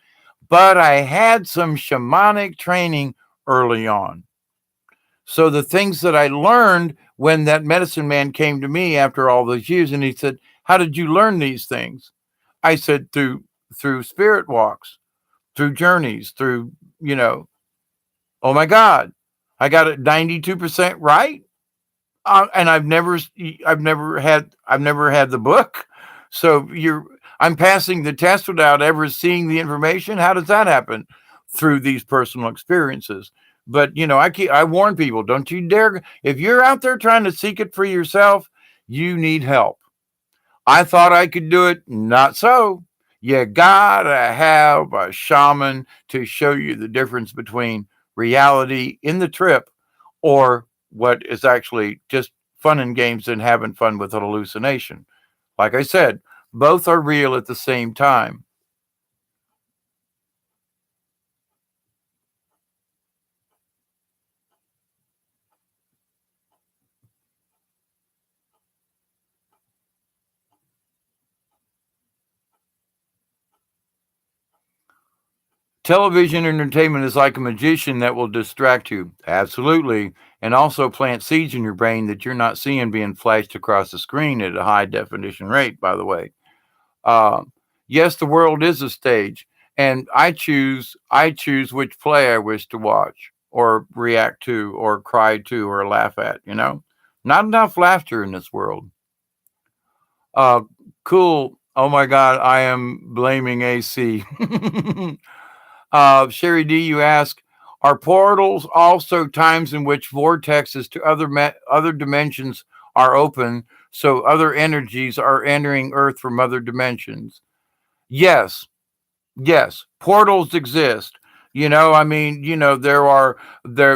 but I had some shamanic training early on. So the things that I learned when that medicine man came to me after all those years, and he said, how did you learn these things? I said, through spirit walks, through journeys, through, you know, oh my God, I got it 92% right. And I've never had the book. So I'm passing the test without ever seeing the information. How does that happen? Through these personal experiences. But I warn people, don't you dare, if you're out there trying to seek it for yourself, you need help. I thought I could do it. Not so. You gotta have a shaman to show you the difference between reality in the trip or what is actually just fun and games and having fun with an hallucination. Like I said, both are real at the same time. Television entertainment is like a magician that will distract you. Absolutely. And also plant seeds in your brain that you're not seeing being flashed across the screen at a high definition rate, by the way. Uh, yes, the world is a stage, and I choose which play I wish to watch or react to or cry to or laugh at. Not enough laughter in this world. Uh, cool. Oh my God, I am blaming AC. Sherry D, you ask, are portals also times in which vortexes to other dimensions are open, so other energies are entering Earth from other dimensions? Yes, yes, portals exist. There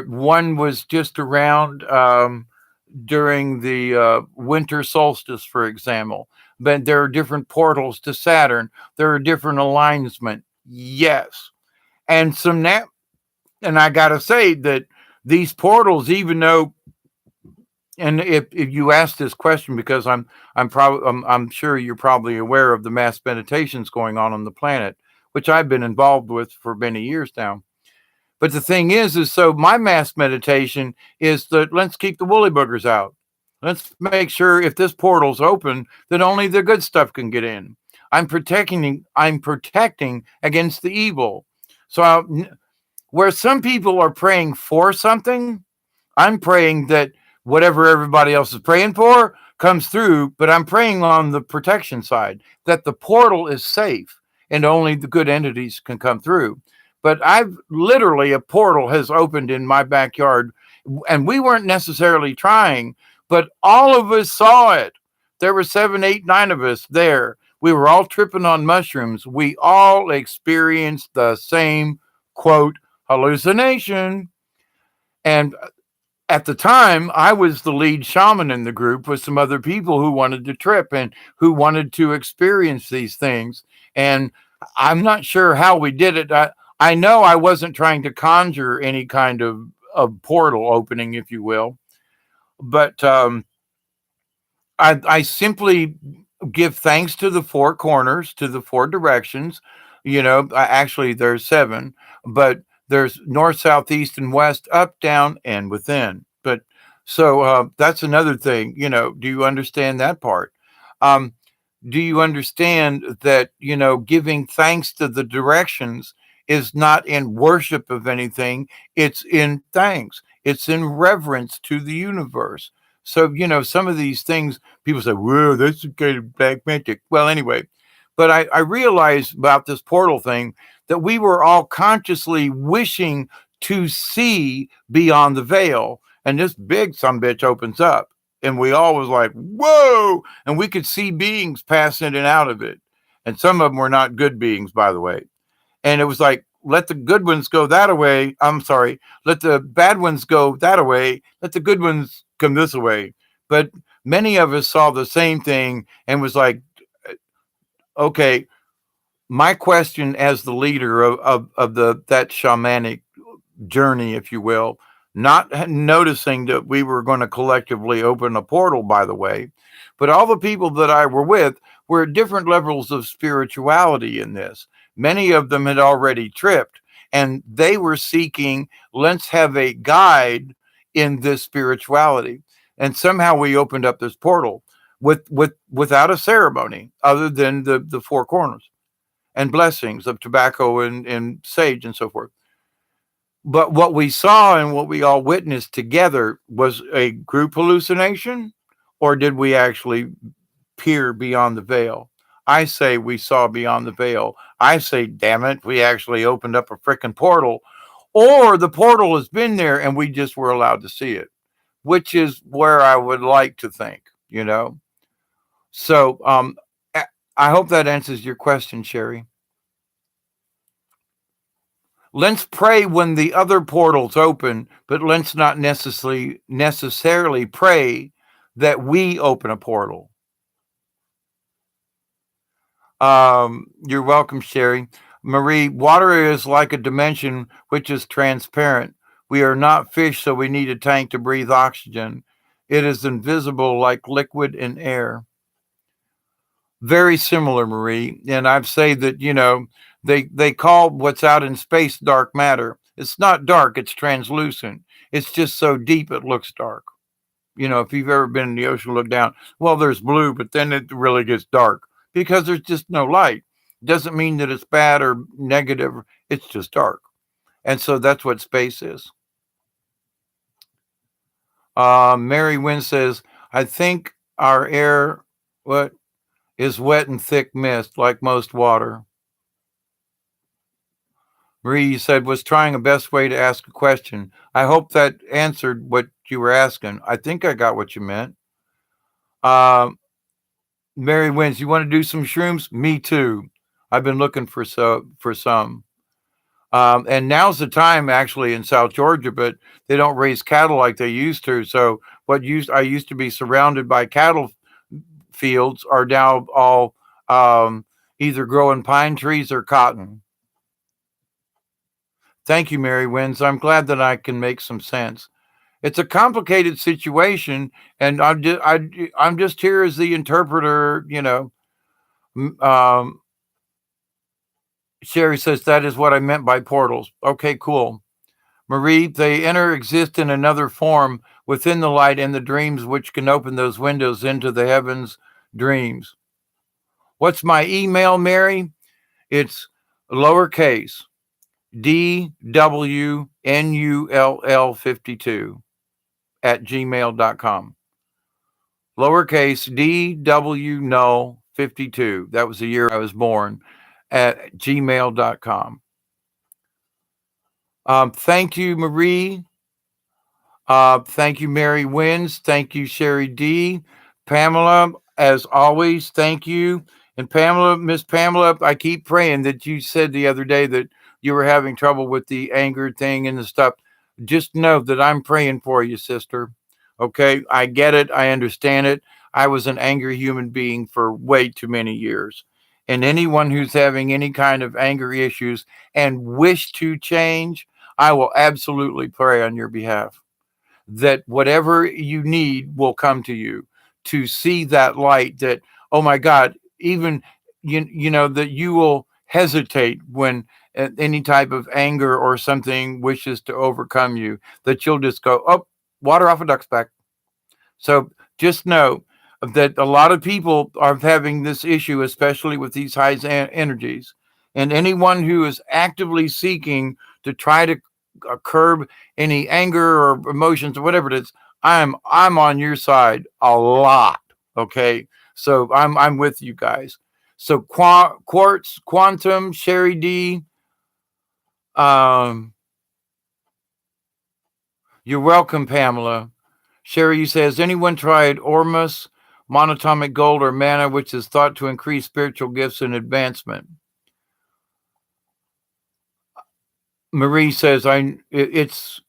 one was just around during the winter solstice, for example. But there are different portals to Saturn. There are different alignment. Yes, and and I gotta say that these portals, even though, and if you ask this question, because I'm sure you're probably aware of the mass meditations going on the planet, which I've been involved with for many years now. But the thing is so my mass meditation is that let's keep the woolly boogers out. Let's make sure if this portal's open, that only the good stuff can get in. I'm protecting against the evil. So Where some people are praying for something, I'm praying that whatever everybody else is praying for comes through, but I'm praying on the protection side that the portal is safe and only the good entities can come through. But I've literally, a portal has opened in my backyard, and we weren't necessarily trying, but all of us saw it. There were 7, 8, 9 of us there. We were all tripping on mushrooms. We all experienced the same quote hallucination. And at the time, I was the lead shaman in the group with some other people who wanted to trip and who wanted to experience these things. And I'm not sure how we did it. I know I wasn't trying to conjure any kind of portal opening, if you will, but I simply give thanks to the four corners, to the four directions. Actually, there's seven, but there's north, south, east, and west, up, down, and within. But so that's another thing. Do you understand that part? Um, do you understand that, giving thanks to the directions is not in worship of anything? It's in thanks, it's in reverence to the universe. So, some of these things people say, whoa, that's kind of black magic. Well, anyway, but I realized about this portal thing that we were all consciously wishing to see beyond the veil. And this big sumbitch opens up. And we all was like, whoa. And we could see beings passing in and out of it. And some of them were not good beings, by the way. And it was like, let the good ones go that away. I'm sorry. Let the bad ones go that away. Let the good ones come this way. But many of us saw the same thing and was like, okay, my question as the leader of that shamanic journey, if you will, not noticing that we were going to collectively open a portal, by the way, but all the people that I were with were at different levels of spirituality in this. Many of them had already tripped, and they were seeking, let's have a guide in this spirituality. And somehow we opened up this portal without a ceremony other than the four corners and blessings of tobacco and sage and so forth. But what we saw and what we all witnessed together was a group hallucination, or did we actually peer beyond the veil? I say we saw beyond the veil. I say, damn it, we actually opened up a freaking portal, or the portal has been there and we just were allowed to see it, which is where I would like to think. So I hope that answers your question, Sherry. Let's pray when the other portals open, but let's not necessarily pray that we open a portal. You're welcome, Sherry. Marie, water is like a dimension which is transparent. We are not fish, so we need a tank to breathe oxygen. It is invisible like liquid and air. Very similar, Marie. And I've said that, they call what's out in space dark matter. It's not dark, it's translucent. It's just so deep it looks dark. If you've ever been in the ocean, look down. Well, there's blue, but then it really gets dark because there's just no light. Doesn't mean that it's bad or negative. It's just dark. And so that's what space is. Mary Wynn says, I think our air is wet and thick mist, like most water. Marie said, was trying a best way to ask a question. I hope that answered what you were asking. I think I got what you meant. Mary Wins, you want to do some shrooms? Me too. I've been looking for some. And now's the time actually in South Georgia, but they don't raise cattle like they used to. So I used to be surrounded by cattle fields are now all either growing pine trees or cotton. Thank you, Mary Wins. I'm glad that I can make some sense. It's a complicated situation, and I'm just here as the interpreter. Sherry says that is what I meant by portals. Okay, cool. Marie, they exist in another form within the light and the dreams, which can open those windows into the heavens dreams. What's my email, Mary? It's lowercase DWNULL52 at gmail.com. Lowercase DW null 52. That was the year I was born at gmail.com. Thank you, Marie. Thank you, Mary Wins. Thank you, Sherry D. Pamela, as always, thank you. And Pamela, Miss Pamela, I keep praying that you said the other day that you were having trouble with the anger thing and the stuff. Just know that I'm praying for you, sister. Okay, I get it. I understand it. I was an angry human being for way too many years. And anyone who's having any kind of anger issues and wish to change, I will absolutely pray on your behalf that whatever you need will come to you to see that light that, oh my God, even, you know, that you will hesitate when any type of anger or something wishes to overcome you, that you'll just go, oh, water off a duck's back. So just know that a lot of people are having this issue, especially with these high energies. And anyone who is actively seeking to try to curb any anger or emotions or whatever it is, I'm on your side a lot. Okay, so I'm with you guys. So quartz, quantum, Sherry D. You're welcome, Pamela. Sherry says, anyone tried Ormus, monatomic gold, or manna, which is thought to increase spiritual gifts and advancement? Marie says, it's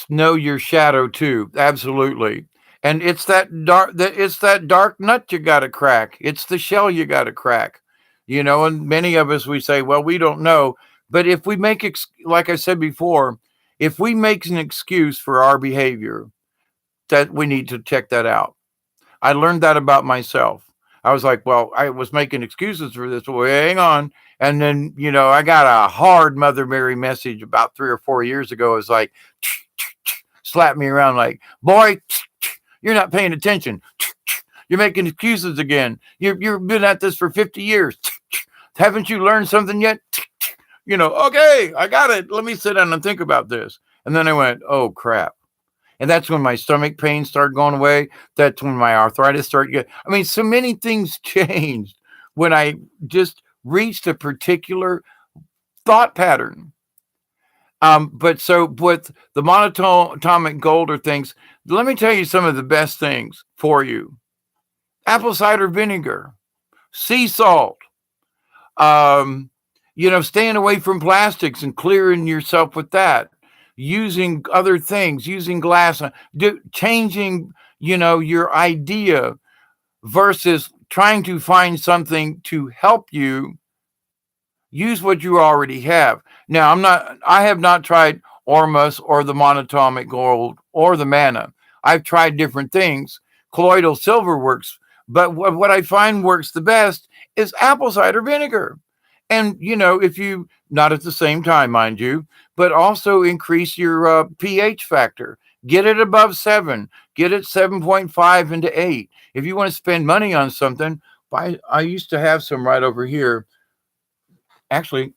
know your shadow too. Absolutely. And it's that dark nut you got to crack. It's the shell you got to crack. You know, and many of us, we say, well, we don't know. But if we make, like I said before, if we make an excuse for our behavior, that we need to check that out. I learned that about myself. I was like, well, I was making excuses for this. Well, hang on. And then, you know, I got a hard Mother Mary message about 3 or 4 years ago. It was like, slapped me around like, boy, you're not paying attention. You're making excuses again. You've been at this for 50 years. Haven't you learned something yet? You know, okay, I got it. Let me sit down and think about this. And then I went, oh, crap. And that's when my stomach pain started going away. That's when my arthritis started getting, I mean, so many things changed when I just reached a particular thought pattern. But so with the monatomic gold or things, let me tell you some of the best things for you. Apple cider vinegar, sea salt, you know, staying away from plastics and clearing yourself with that, using other things, using glass, changing, you know, your idea versus trying to find something to help you. Use what you already have. Now, I have not tried Ormus or the monatomic gold or the manna. I've tried different things. Colloidal silver works, but what I find works the best is apple cider vinegar. And, you know, if you, not at the same time, mind you, but also increase your pH factor. Get it above 7. Get it 7.5 into 8. If you want to spend money on something, I used to have some right over here. Actually,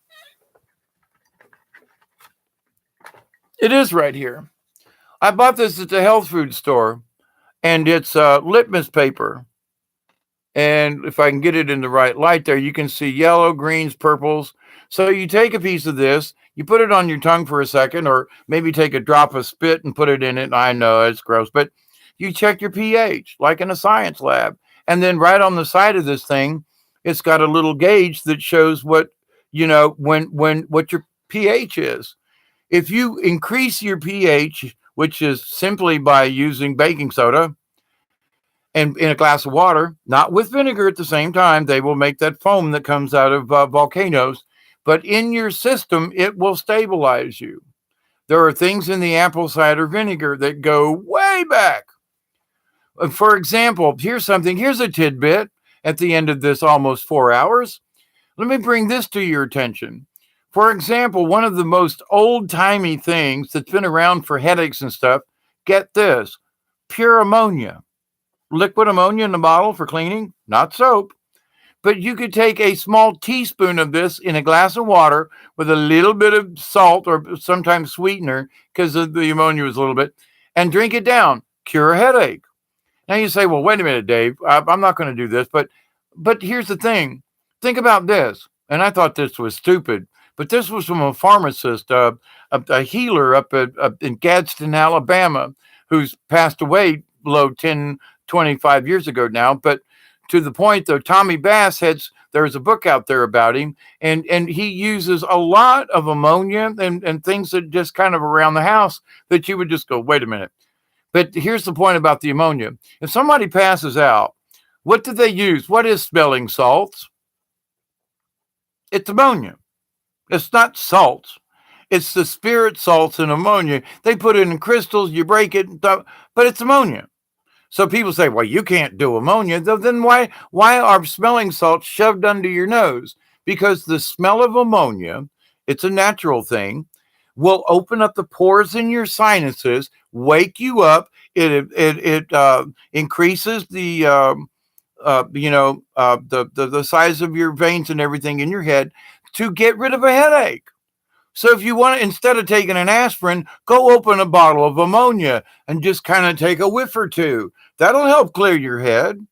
it is right here. I bought this at the health food store, and it's litmus paper. And if I can get it in the right light there, you can see yellow, greens, purples. So you take a piece of this, you put it on your tongue for a second, or maybe take a drop of spit and put it in it. I know it's gross, but you check your pH like in a science lab. And then right on the side of this thing, it's got a little gauge that shows what, you know, what your pH is. If you increase your pH, which is simply by using baking soda and in a glass of water, not with vinegar at the same time, they will make that foam that comes out of volcanoes, but in your system, it will stabilize you. There are things in the apple cider vinegar that go way back. For example, here's a tidbit at the end of this almost 4 hours. Let me bring this to your attention. For example, one of the most old-timey things that's been around for headaches and stuff, get this, pure ammonia. Liquid ammonia in the bottle for cleaning, not soap. But you could take a small teaspoon of this in a glass of water with a little bit of salt or sometimes sweetener because the ammonia was a little bit, and drink it down. Cure a headache. Now you say, well, wait a minute, Dave. I'm not going to do this, but here's the thing. Think about this. And I thought this was stupid, but this was from a pharmacist, a healer up in Gadsden, Alabama, who's passed away below 10, 25 years ago now. But to the point, though, Tommy Bass there's a book out there about him, and he uses a lot of ammonia and things that just kind of around the house that you would just go, wait a minute. But here's the point about the ammonia. If somebody passes out, what do they use? What is smelling salts? It's ammonia. It's not salts. It's the spirit salts and ammonia. They put it in crystals, you break it, but it's ammonia. So people say, well, you can't do ammonia. Then why are smelling salts shoved under your nose? Because the smell of ammonia, it's a natural thing, will open up the pores in your sinuses, wake you up. It increases the the size of your veins and everything in your head to get rid of a headache. So if you want to, instead of taking an aspirin, go open a bottle of ammonia and just kind of take a whiff or two. That'll help clear your head.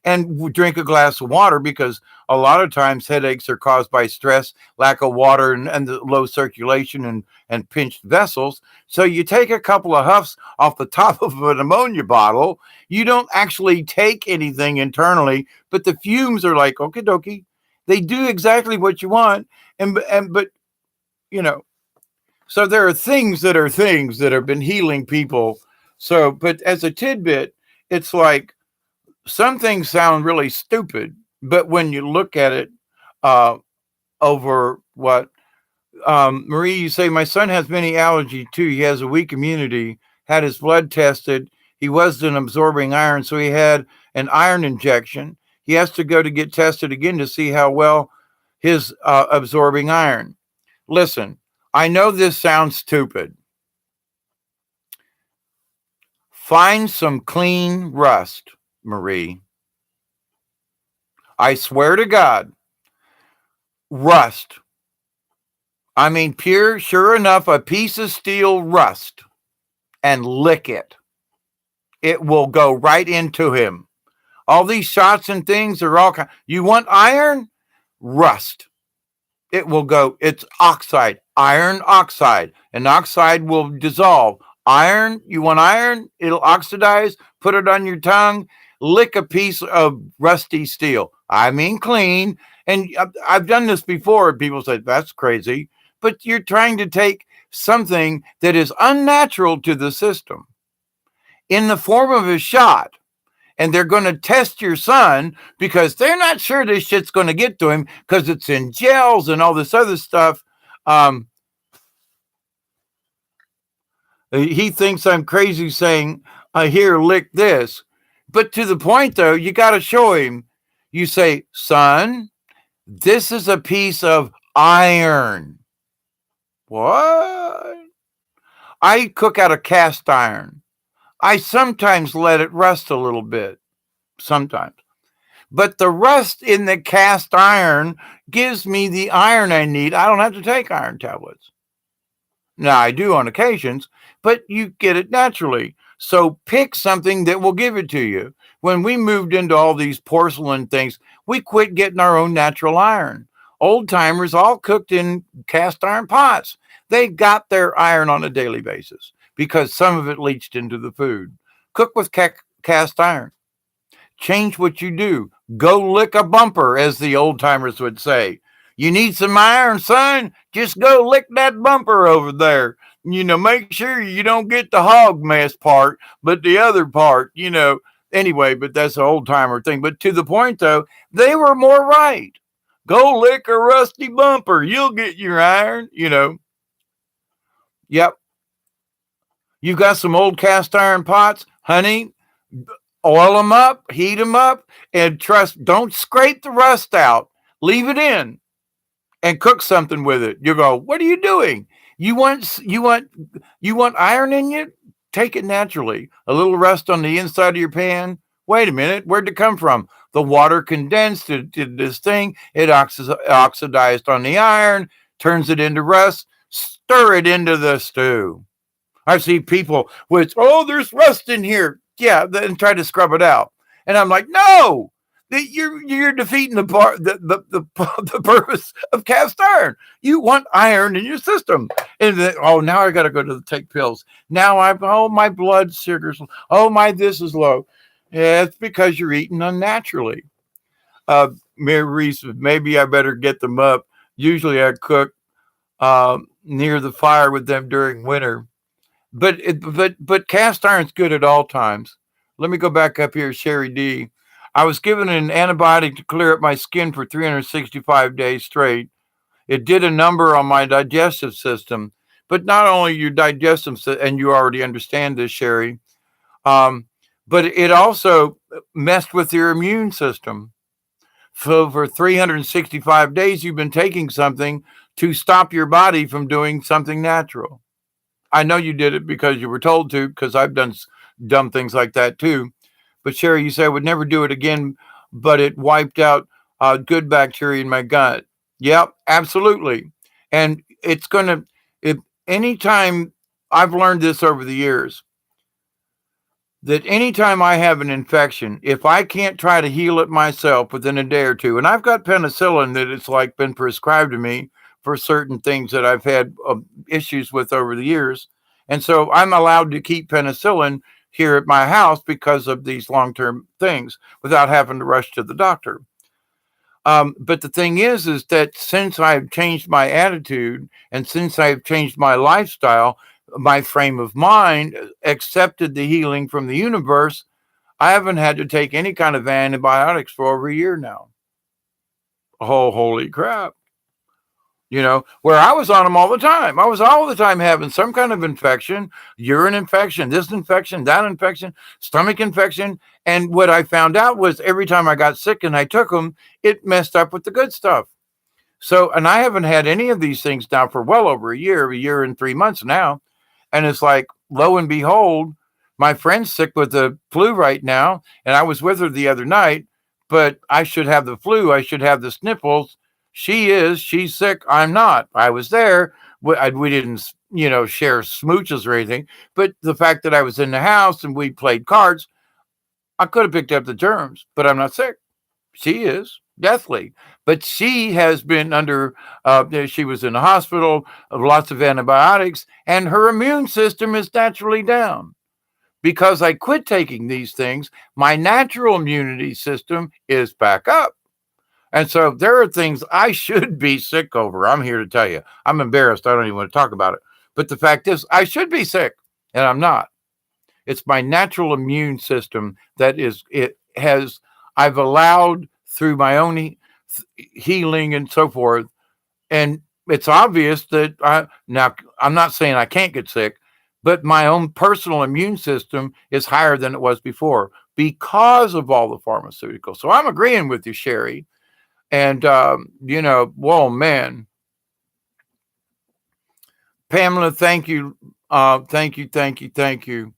And drink a glass of water, because a lot of times headaches are caused by stress, lack of water, and the low circulation and pinched vessels. So you take a couple of huffs off the top of an ammonia bottle. You don't actually take anything internally, but the fumes are like, okie dokie. They do exactly what you want. But so there are things that have been healing people. So, but as a tidbit, it's like, some things sound really stupid, but when you look at it over what, Marie, you say, my son has many allergies too. He has a weak immunity, had his blood tested. He wasn't absorbing iron, so he had an iron injection. He has to go to get tested again to see how well his absorbing iron. Listen, I know this sounds stupid. Find some clean rust, Marie. I swear to God, rust. I mean, pure, sure enough, a piece of steel rust, and lick it. It will go right into him. All these shots and things are all kind. You want iron? Rust. It will go. It's oxide, iron oxide. And oxide will dissolve. Iron, you want iron? It'll oxidize. Put it on your tongue. Lick a piece of rusty steel. I mean clean. And I've done this before. People say, that's crazy. But you're trying to take something that is unnatural to the system in the form of a shot. And they're going to test your son because they're not sure this shit's going to get to him because it's in gels and all this other stuff. He thinks I'm crazy saying, here, lick this. But to the point, though, you got to show him. You say, son, this is a piece of iron. What? I cook out of cast iron. I sometimes let it rust a little bit. Sometimes. But the rust in the cast iron gives me the iron I need. I don't have to take iron tablets. Now, I do on occasions, but you get it naturally. So pick something that will give it to you. When we moved into all these porcelain things, we quit getting our own natural iron. Old timers all cooked in cast iron pots. They got their iron on a daily basis because some of it leached into the food. Cook with cast iron. Change what you do. Go lick a bumper, as the old timers would say. You need some iron, son? Just go lick that bumper over there. Make sure you don't get the hog mess part, but the other part, Anyway, but that's an old timer thing. But to the point, though, they were more right. Go lick a rusty bumper. You'll get your iron, Yep. You got some old cast iron pots, honey, oil them up, heat them up, and don't scrape the rust out. Leave it in and cook something with it. You go, what are you doing? You want iron in you? Take it naturally. A little rust on the inside of your pan. Wait a minute, where'd it come from? The water condensed, it did this thing, it oxidized on the iron, turns it into rust, stir it into the stew. I see people with, oh, there's rust in here. Yeah, and try to scrub it out. And I'm like, no, you're defeating the purpose of cast iron. You want iron in your system. And then, oh, now I got to go to take pills. Now my blood sugars, oh, my, this is low. Yeah, it's because you're eating unnaturally. Maurice, maybe I better get them up. Usually I cook near the fire with them during winter. But cast iron's good at all times. Let me go back up here, Sherry D. I was given an antibiotic to clear up my skin for 365 days straight. It did a number on my digestive system, but not only your digestive, and you already understand this, Sherry, um, but it also messed with your immune system. So for 365 days, you've been taking something to stop your body from doing something natural. I know you did it because you were told to, because I've done dumb things like that too. But Sherry, you say I would never do it again, but it wiped out good bacteria in my gut. Yep, absolutely. And it's going to, if anytime I've learned this over the years, that anytime I have an infection, if I can't try to heal it myself within a day or two, and I've got penicillin that it's like been prescribed to me for certain things that I've had issues with over the years. And so I'm allowed to keep penicillin here at my house because of these long-term things without having to rush to the doctor. But the thing is that since I've changed my attitude and since I've changed my lifestyle, my frame of mind accepted the healing from the universe, I haven't had to take any kind of antibiotics for over a year now. Oh, holy crap. Where I was on them all the time. I was all the time having some kind of infection, urine infection, this infection, that infection, stomach infection. And what I found out was every time I got sick and I took them, it messed up with the good stuff. So, and I haven't had any of these things now for well over a year and 3 months now. And it's like, lo and behold, my friend's sick with the flu right now. And I was with her the other night, but I should have the flu. I should have the sniffles. She's sick. I'm not. I was there. We didn't, share smooches or anything. But the fact that I was in the house and we played cards, I could have picked up the germs, but I'm not sick. She is deathly, but she has been under. She was in the hospital, lots of antibiotics, and her immune system is naturally down. Because I quit taking these things, my natural immunity system is back up. And so there are things I should be sick over. I'm here to tell you. I'm embarrassed. I don't even want to talk about it. But the fact is, I should be sick, and I'm not. It's my natural immune system I've allowed through my own healing and so forth. And it's obvious that now I'm not saying I can't get sick, but my own personal immune system is higher than it was before because of all the pharmaceuticals. So I'm agreeing with you, Sherry. And, whoa, man. Pamela, thank you. Thank you.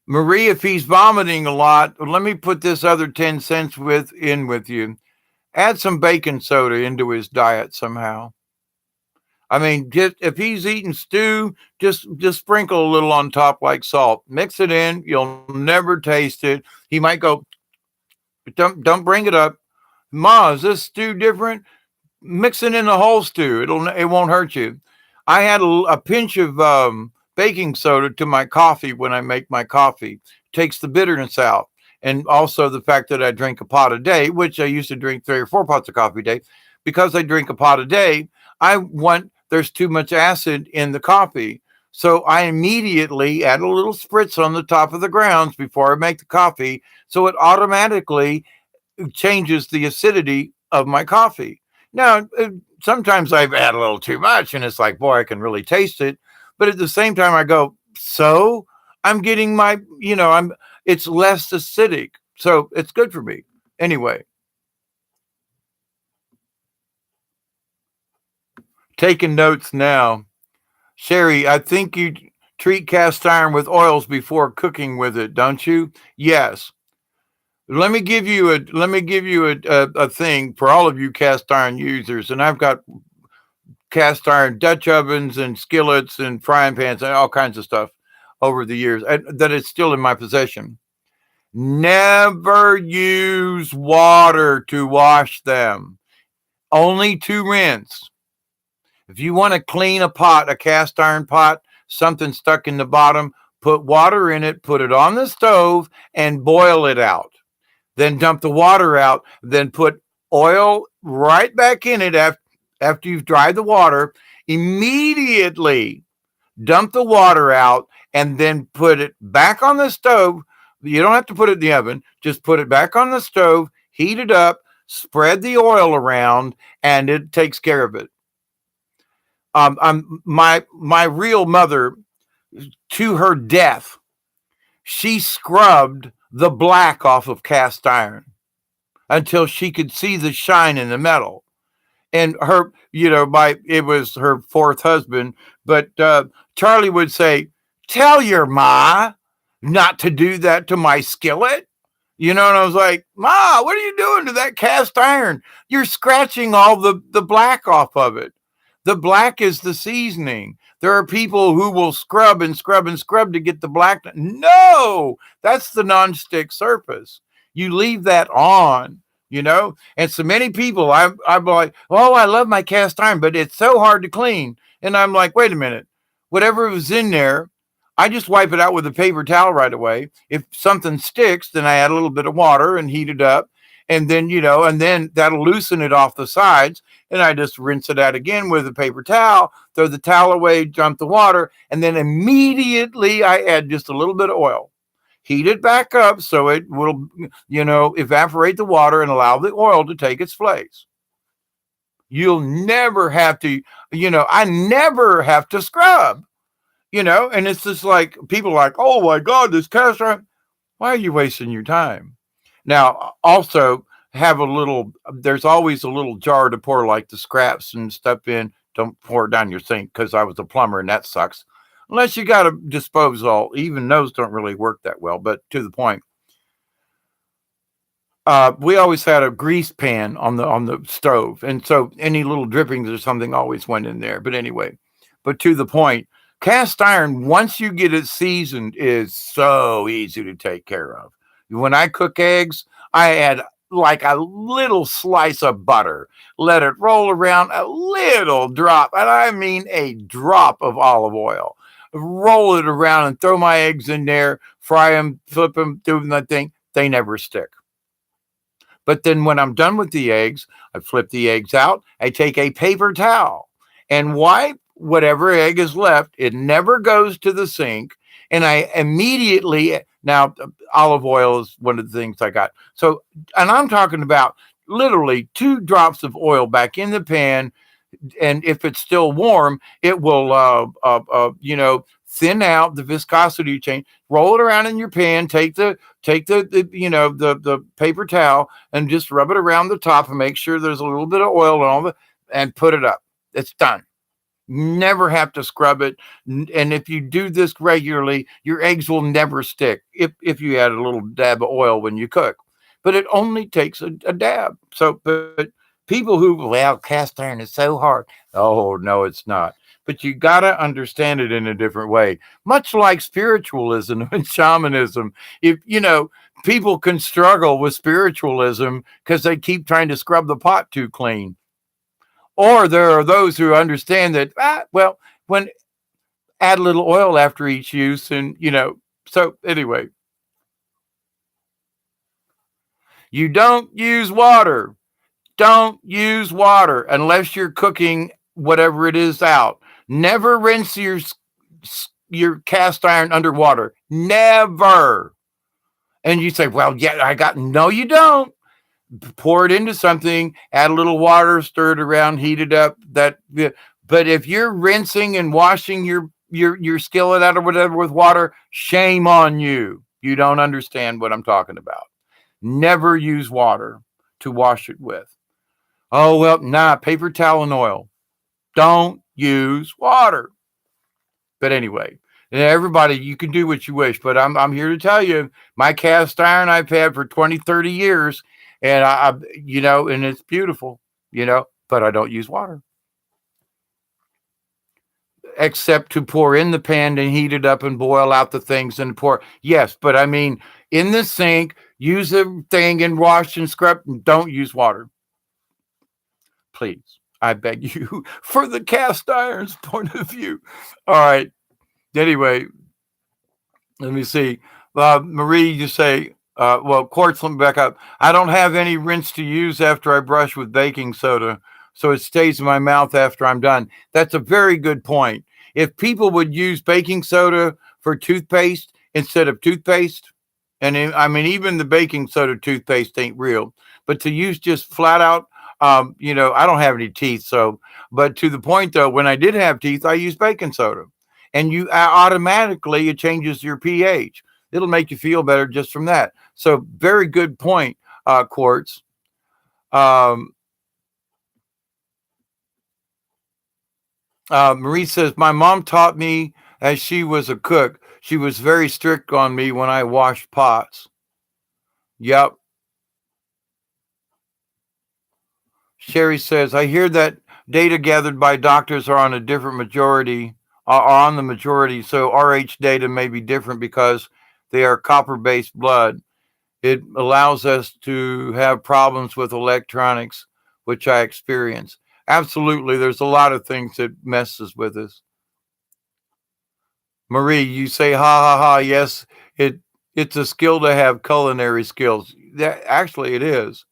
Marie, if he's vomiting a lot, let me put this other 10 cents with you. Add some baking soda into his diet somehow. I mean, just if he's eating stew, just sprinkle a little on top like salt. Mix it in. You'll never taste it. He might go, don't bring it up. Ma, is this stew different? Mix it in the whole stew. It won't hurt you. I had a pinch of baking soda to my coffee when I make my coffee. Takes the bitterness out. And also the fact that I drink a pot a day, which I used to drink 3 or 4 pots of coffee a day. Because I drink a pot a day, there's too much acid in the coffee. So I immediately add a little spritz on the top of the grounds before I make the coffee. So it automatically changes the acidity of my coffee. Now, sometimes I've had a little too much and it's like, boy, I can really taste it. But at the same time, I go, so I'm getting it's less acidic. So it's good for me. Anyway. Taking notes now. Sherry, I think you treat cast iron with oils before cooking with it, don't you? Yes. let me give you a thing for all of you cast iron users, and I've got cast iron Dutch ovens and skillets and frying pans and all kinds of stuff over the years that is still in my possession. Never use water to wash them, only to rinse. If you want to clean a pot, a cast iron pot, something stuck in the bottom, put water in it, put it on the stove, and boil it out. Then dump the water out, then put oil right back in it after you've dried the water. Immediately dump the water out, and then put it back on the stove. You don't have to put it in the oven, just put it back on the stove, heat it up, spread the oil around, and it takes care of it. My real mother, to her death, she scrubbed the black off of cast iron until she could see the shine in the metal. And her, it was her fourth husband, but Charlie would say, "Tell your ma not to do that to my skillet." And I was like, "Ma, what are you doing to that cast iron? You're scratching all the black off of it. The black is the seasoning. There are people who will scrub and scrub and scrub to get the black. No, that's the nonstick surface. You leave that on. And so many people, I'm like, oh, I love my cast iron, but it's so hard to clean. And I'm like, wait a minute, whatever was in there, I just wipe it out with a paper towel right away. If something sticks, then I add a little bit of water and heat it up. And then that'll loosen it off the sides. And I just rinse it out again with a paper towel, throw the towel away, dump the water. And then immediately I add just a little bit of oil. Heat it back up so it will, evaporate the water and allow the oil to take its place. You'll never have to, I never have to scrub, and it's just like people are like, oh my God, this cast iron. Why are you wasting your time? Now, also there's always a little jar to pour like the scraps and stuff in. Don't pour it down your sink because I was a plumber and that sucks. Unless you got a disposal, even those don't really work that well. But to the point, we always had a grease pan on the stove, and so any little drippings or something always went in there. But anyway, to the point, cast iron, once you get it seasoned, is so easy to take care of. When I cook eggs, I add like a little slice of butter, let it roll around, a little drop, and I mean a drop of olive oil. Roll it around and throw my eggs in there, fry them, flip them, do that thing. They never stick. But then when I'm done with the eggs, I flip the eggs out. I take a paper towel and wipe whatever egg is left. It never goes to the sink. And I immediately, now olive oil is one of the things I got. So, and I'm talking about literally 2 drops of oil back in the pan. And if it's still warm, it will, thin out, the viscosity change. Roll it around in your pan. Take the paper towel and just rub it around the top and make sure there's a little bit of oil and put it up. It's done. Never have to scrub it. And if you do this regularly, your eggs will never stick if you add a little dab of oil when you cook. But it only takes a dab. So, but people cast iron is so hard. Oh, no, it's not. But you got to understand it in a different way. Much like spiritualism and shamanism. If, people can struggle with spiritualism because they keep trying to scrub the pot too clean. Or there are those who understand that, when add a little oil after each use and, so anyway. You don't use water. Don't use water unless you're cooking whatever it is out. Never rinse your cast iron underwater. Never. And you say, well, yeah, no, you don't. Pour it into something, add a little water, stir it around, heat it up. But if you're rinsing and washing your skillet out or whatever with water, shame on you. You don't understand what I'm talking about. Never use water to wash it with. Oh, well, paper towel and oil. Don't use water. But anyway, And everybody, you can do what you wish, but I'm here to tell you, my cast iron I've had for 20, 30 years, and and it's beautiful, but I don't use water except to pour in the pan and heat it up and boil out the things and pour. Yes, but I mean, in the sink, use the thing and wash and scrub. And don't use water, please. I beg you, for the cast iron's point of view. All right. Anyway, let me see. Marie, you say, quartz, let me back up. I don't have any rinse to use after I brush with baking soda, so it stays in my mouth after I'm done. That's a very good point. If people would use baking soda for toothpaste instead of toothpaste, I mean, even the baking soda toothpaste ain't real, but to use just flat out, I don't have any teeth. So, but to the point though, when I did have teeth, I used baking soda and automatically it changes your pH. It'll make you feel better just from that. So, very good point, Quartz. Um, Marie says, my mom taught me as she was a cook. She was very strict on me when I washed pots. Yep. Sherry says, I hear that data gathered by doctors are on a different majority, are on the majority. So RH data may be different because they are copper based blood. It allows us to have problems with electronics, which I experience. Absolutely. There's a lot of things that messes with us. Marie, you say, ha ha ha. Yes, it's a skill to have culinary skills. That actually it is.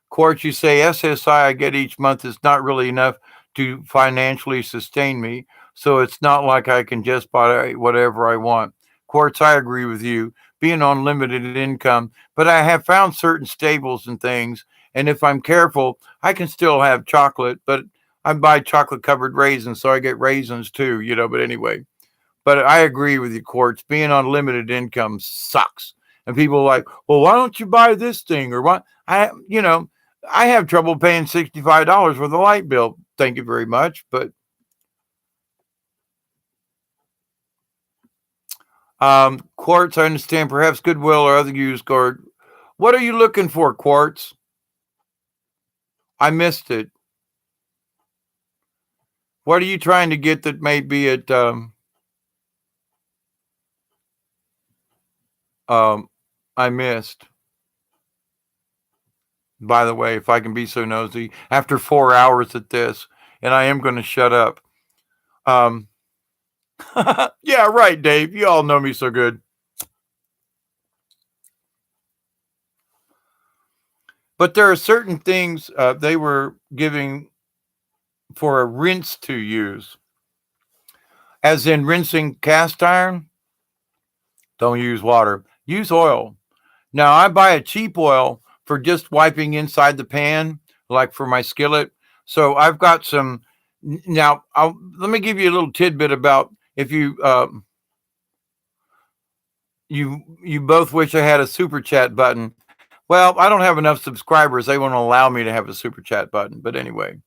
Quartz, you say SSI I get each month is not really enough to financially sustain me. So it's not like I can just buy whatever I want. Quartz, I agree with you. Being on limited income, but I have found certain staples and things. And if I'm careful, I can still have chocolate, but I buy chocolate covered raisins, so I get raisins too, But anyway, but I agree with you, Quartz. Being on limited income sucks. And people are like, well, why don't you buy this thing? Or what? I have trouble paying $65 for the light bill. Thank you very much. But Quartz, I understand perhaps Goodwill or other used guard. What are you looking for, Quartz? I missed it. What are you trying to get that may be at I missed. By the way, if I can be so nosy, after 4 hours at this, and I am going to shut up. Um, yeah, right, Dave. You all know me so good. But there are certain things they were giving for a rinse to use, as in rinsing cast iron. Don't use water. Use oil. Now, I buy a cheap oil for just wiping inside the pan, like for my skillet. So I've got some. Now, let me give you a little tidbit about if you both wish I had a super chat button. Well, I don't have enough subscribers. They won't allow me to have a super chat button. But anyway,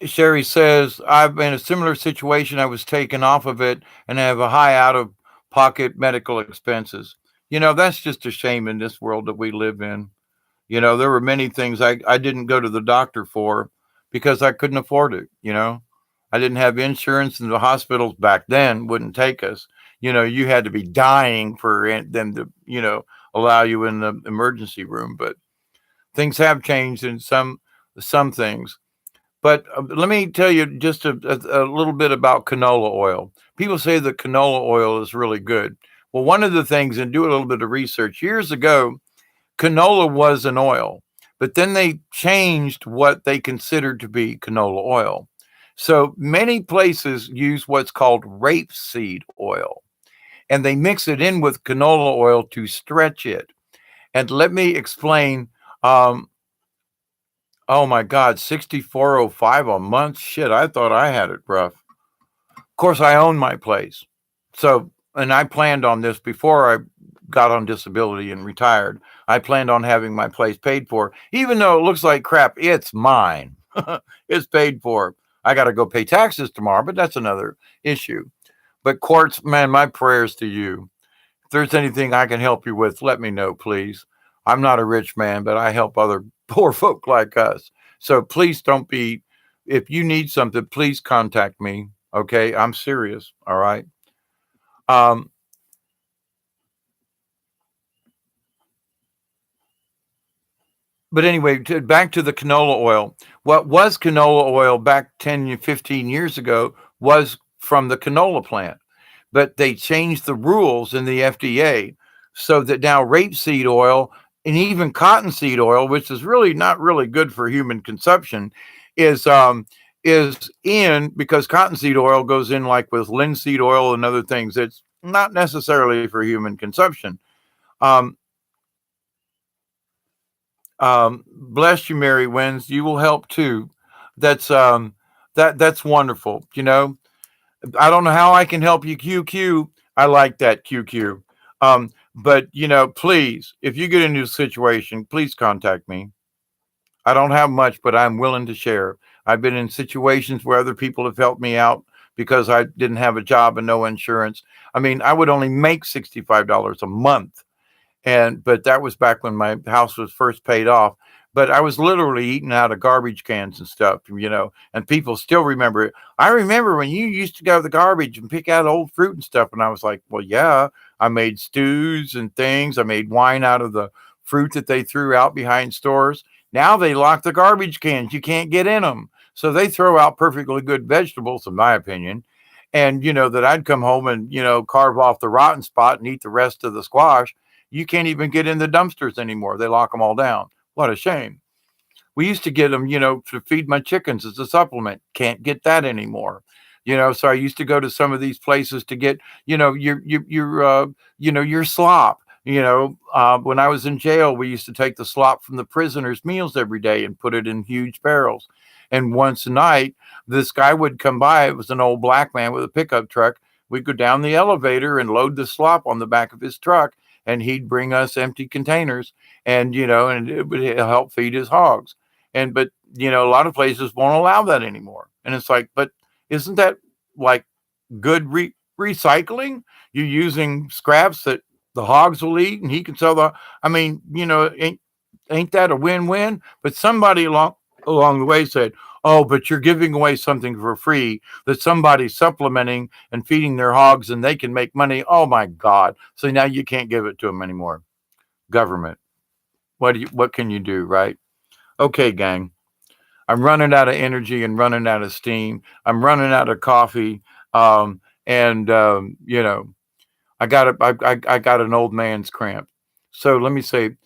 Sherry says, I've been in a similar situation. I was taken off of it and I have a high out of pocket medical expenses. That's just a shame in this world that we live in. There were many things I didn't go to the doctor for because I couldn't afford it. I didn't have insurance and the hospitals back then wouldn't take us. You had to be dying for them to, allow you in the emergency room. But things have changed in some things. But let me tell you just a little bit about canola oil. People say that canola oil is really good. Well, one of the things, and do a little bit of research, years ago, canola was an oil, but then they changed what they considered to be canola oil. So many places use what's called rapeseed oil, and they mix it in with canola oil to stretch it. And let me explain. Um, oh my God, 6405 a month. Shit, I thought I had it rough. Of course, I own my place. So, and I planned on this before I got on disability and retired. I planned on having my place paid for, even though it looks like crap, it's mine. It's paid for. I got to go pay taxes tomorrow, but that's another issue. But Quartz, man, my prayers to you. If there's anything I can help you with, let me know, please. I'm not a rich man, but I help other poor folk like us. So please don't be, if you need something, please contact me. Okay. I'm serious. All right. Um, but anyway, back to the canola oil. What was canola oil back 10, 15 years ago was from the canola plant, but they changed the rules in the FDA so that now rapeseed oil and even cottonseed oil, which is really not really good for human consumption, is is in because cottonseed oil goes in like with linseed oil and other things. It's not necessarily for human consumption. Um, Bless you, Mary Wins. You will help too. That's that's wonderful. You know, I don't know how I can help you, QQ. I like that, QQ. But you know, please, if you get into a situation, please contact me. I don't have much, but I'm willing to share. I've been in situations where other people have helped me out because I didn't have a job and no insurance. I mean, I would only make $65 a month, and but that was back when my house was first paid off. But I was literally eating out of garbage cans and stuff, you know, and people still remember it. I remember when you used to go to the garbage and pick out old fruit and stuff, and I was like, well, yeah, I made stews and things. I made wine out of the fruit that they threw out behind stores. Now they lock the garbage cans, you can't get in them, so they throw out perfectly good vegetables, in my opinion. And you know that I'd come home and carve off the rotten spot and eat the rest of the squash. You can't even get in the dumpsters anymore. They lock them all down. What a shame. We used to get them, to feed my chickens as a supplement. Can't get that anymore. So I used to go to some of these places to get, your slop. When I was in jail, we used to take the slop from the prisoners' meals every day and put it in huge barrels. And once a night, this guy would come by. It was an old black man with a pickup truck. We'd go down the elevator and load the slop on the back of his truck, and he'd bring us empty containers, and it would help feed his hogs. But a lot of places won't allow that anymore. And it's like, but isn't that like good recycling? You're using scraps that the hogs will eat, and he can sell the. I mean, ain't that a win-win? But somebody along the way said, "Oh, but you're giving away something for free that somebody's supplementing and feeding their hogs, and they can make money." Oh my God! So now you can't give it to them anymore. Government. What can you do, right? Okay, gang. I'm running out of energy and running out of steam. I'm running out of coffee. And I got an old man's cramp. So let me say,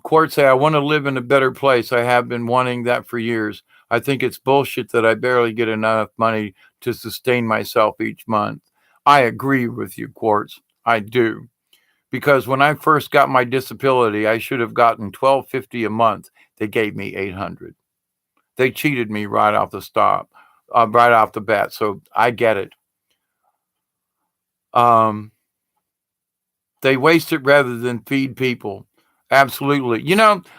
Court say I want to live in a better place. I have been wanting that for years. I think it's bullshit that I barely get enough money to sustain myself each month. I agree with you, Quartz. I do. Because when I first got my disability, I should have gotten $12.50 a month. They gave me 800. They cheated me right off the bat. So I get it. Um, they waste it rather than feed people. Absolutely.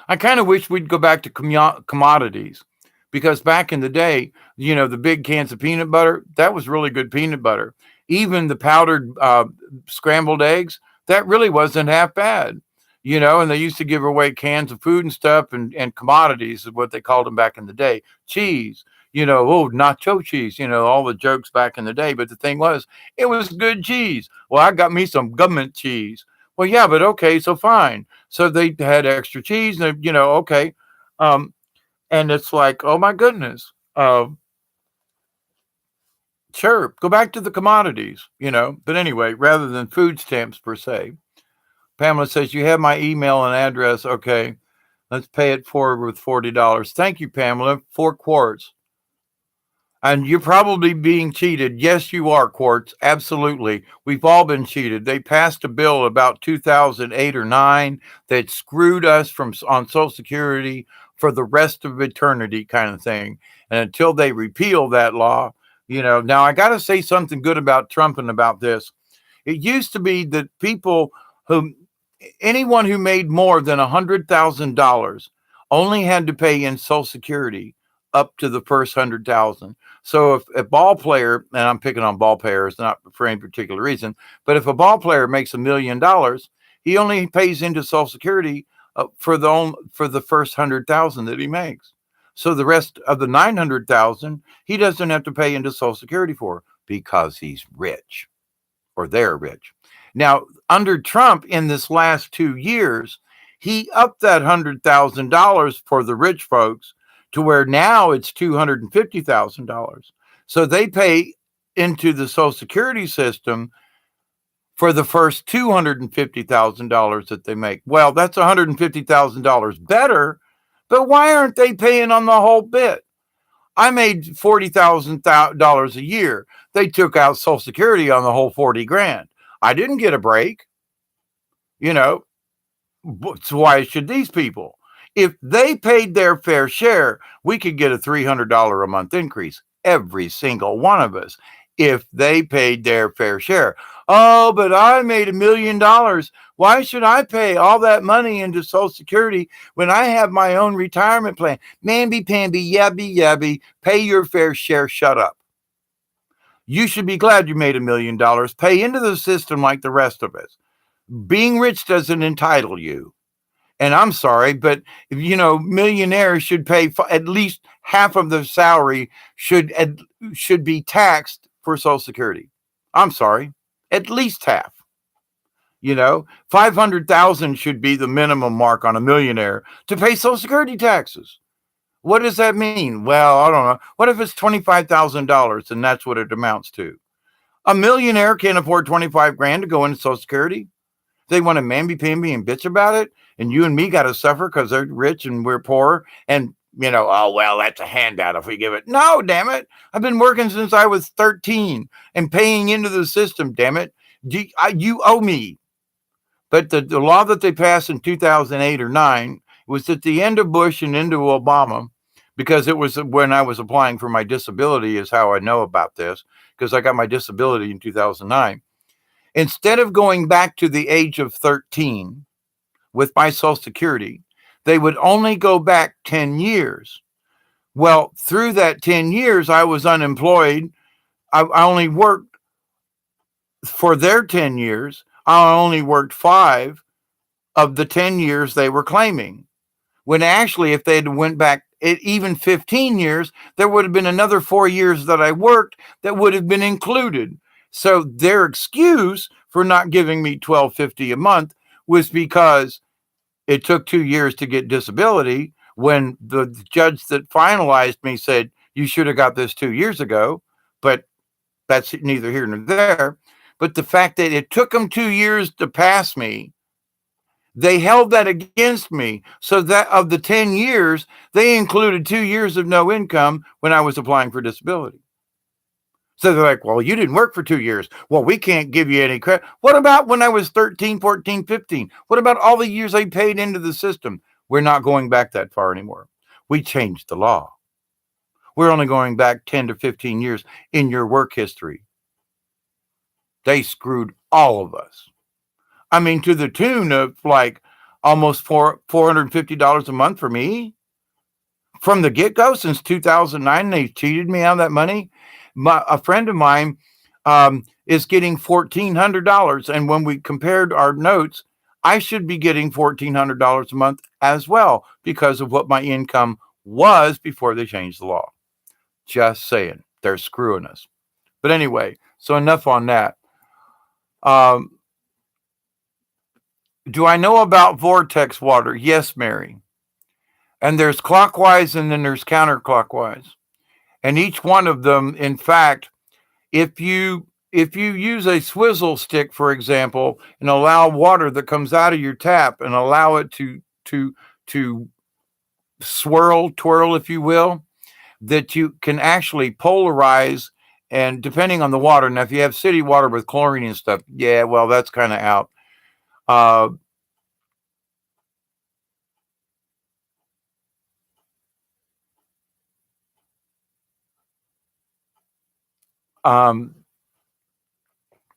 I kind of wish we'd go back to commodities, because back in the day, the big cans of peanut butter, that was really good peanut butter. Even the powdered scrambled eggs, that really wasn't half bad. And they used to give away cans of food and stuff, and commodities is what they called them back in the day. Cheese, oh, nacho cheese, all the jokes back in the day. But the thing was, it was good cheese. Well, I got me some government cheese. Well, yeah, but okay, so fine. So they had extra cheese, and okay. Um, and it's like, oh my goodness. Sure, go back to the commodities. But anyway, rather than food stamps per se. Pamela says, you have my email and address. Okay, let's pay it forward with $40. Thank you, Pamela. 4 quarts. And you're probably being cheated. Yes, you are, Quartz. Absolutely. We've all been cheated. They passed a bill about 2008 or 9 that screwed us on Social Security for the rest of eternity, kind of thing. And until they repeal that law, now I got to say something good about Trump and about this. It used to be that anyone who made more than $100,000 only had to pay in Social Security up to the first 100,000. So if a ball player, and I'm picking on ball players, not for any particular reason, but if a ball player makes $1 million, he only pays into Social Security for the first 100,000 that he makes. So the rest of the 900,000, he doesn't have to pay into Social Security for because he's rich or they're rich. Now, under Trump in this last 2 years, he upped that $100,000 for the rich folks to where now it's $250,000. So they pay into the Social Security system for the first $250,000 that they make. Well, that's $150,000 better, but why aren't they paying on the whole bit? I made $40,000 a year. They took out Social Security on the whole 40 grand. I didn't get a break. You know, so why should these people? If they paid their fair share, we could get a $300 a month increase, every single one of us, if they paid their fair share. Oh, but I made $1 million. Why should I pay all that money into Social Security when I have my own retirement plan? Mamby-pamby, yabby-yabby, pay your fair share, shut up. You should be glad you made $1 million. Pay into the system like the rest of us. Being rich doesn't entitle you. And I'm sorry, but millionaires should pay at least half of their salary should be taxed for Social Security. I'm sorry, at least half. 500,000 should be the minimum mark on a millionaire to pay Social Security taxes. What does that mean? Well, I don't know. What if it's $25,000 and that's what it amounts to? A millionaire can't afford 25 grand to go into Social Security. They want to mamby-pamby and bitch about it, and you and me got to suffer because they're rich and we're poor. And, oh, well, that's a handout if we give it. No, damn it. I've been working since I was 13 and paying into the system, damn it. You owe me. But the law that they passed in 2008 or 9 was at the end of Bush and into Obama, because it was when I was applying for my disability is how I know about this, because I got my disability in 2009. Instead of going back to the age of 13 with my Social Security, they would only go back 10 years. Well, through that 10 years, I was unemployed. I only worked for their 10 years. I only worked 5 of the 10 years they were claiming. When actually, if they had went back even 15 years, there would have been another 4 years that I worked that would have been included. So their excuse for not giving me $1,250 a month was because it took 2 years to get disability, when the judge that finalized me said, you should have got this 2 years ago. But that's neither here nor there. But the fact that it took them 2 years to pass me, they held that against me. So that of the 10 years, they included 2 years of no income when I was applying for disability. So they're like, well, you didn't work for 2 years. Well, we can't give you any credit. What about when I was 13, 14, 15? What about all the years I paid into the system? We're not going back that far anymore. We changed the law. We're only going back 10 to 15 years in your work history. They screwed all of us. I mean, to the tune of like almost $450 a month for me. From the get-go, since 2009, they cheated me out of that money. A friend of mine is getting $1,400. And when we compared our notes, I should be getting $1,400 a month as well because of what my income was before they changed the law. Just saying, they're screwing us. But anyway, so enough on that. Do I know about vortex water? Yes, Mary. And there's clockwise and then there's counterclockwise. And each one of them, in fact, if you use a swizzle stick, for example, and allow water that comes out of your tap and allow it to twirl, if you will, that you can actually polarize. And depending on the water, now if you have city water with chlorine and stuff, yeah, well, that's kind of out.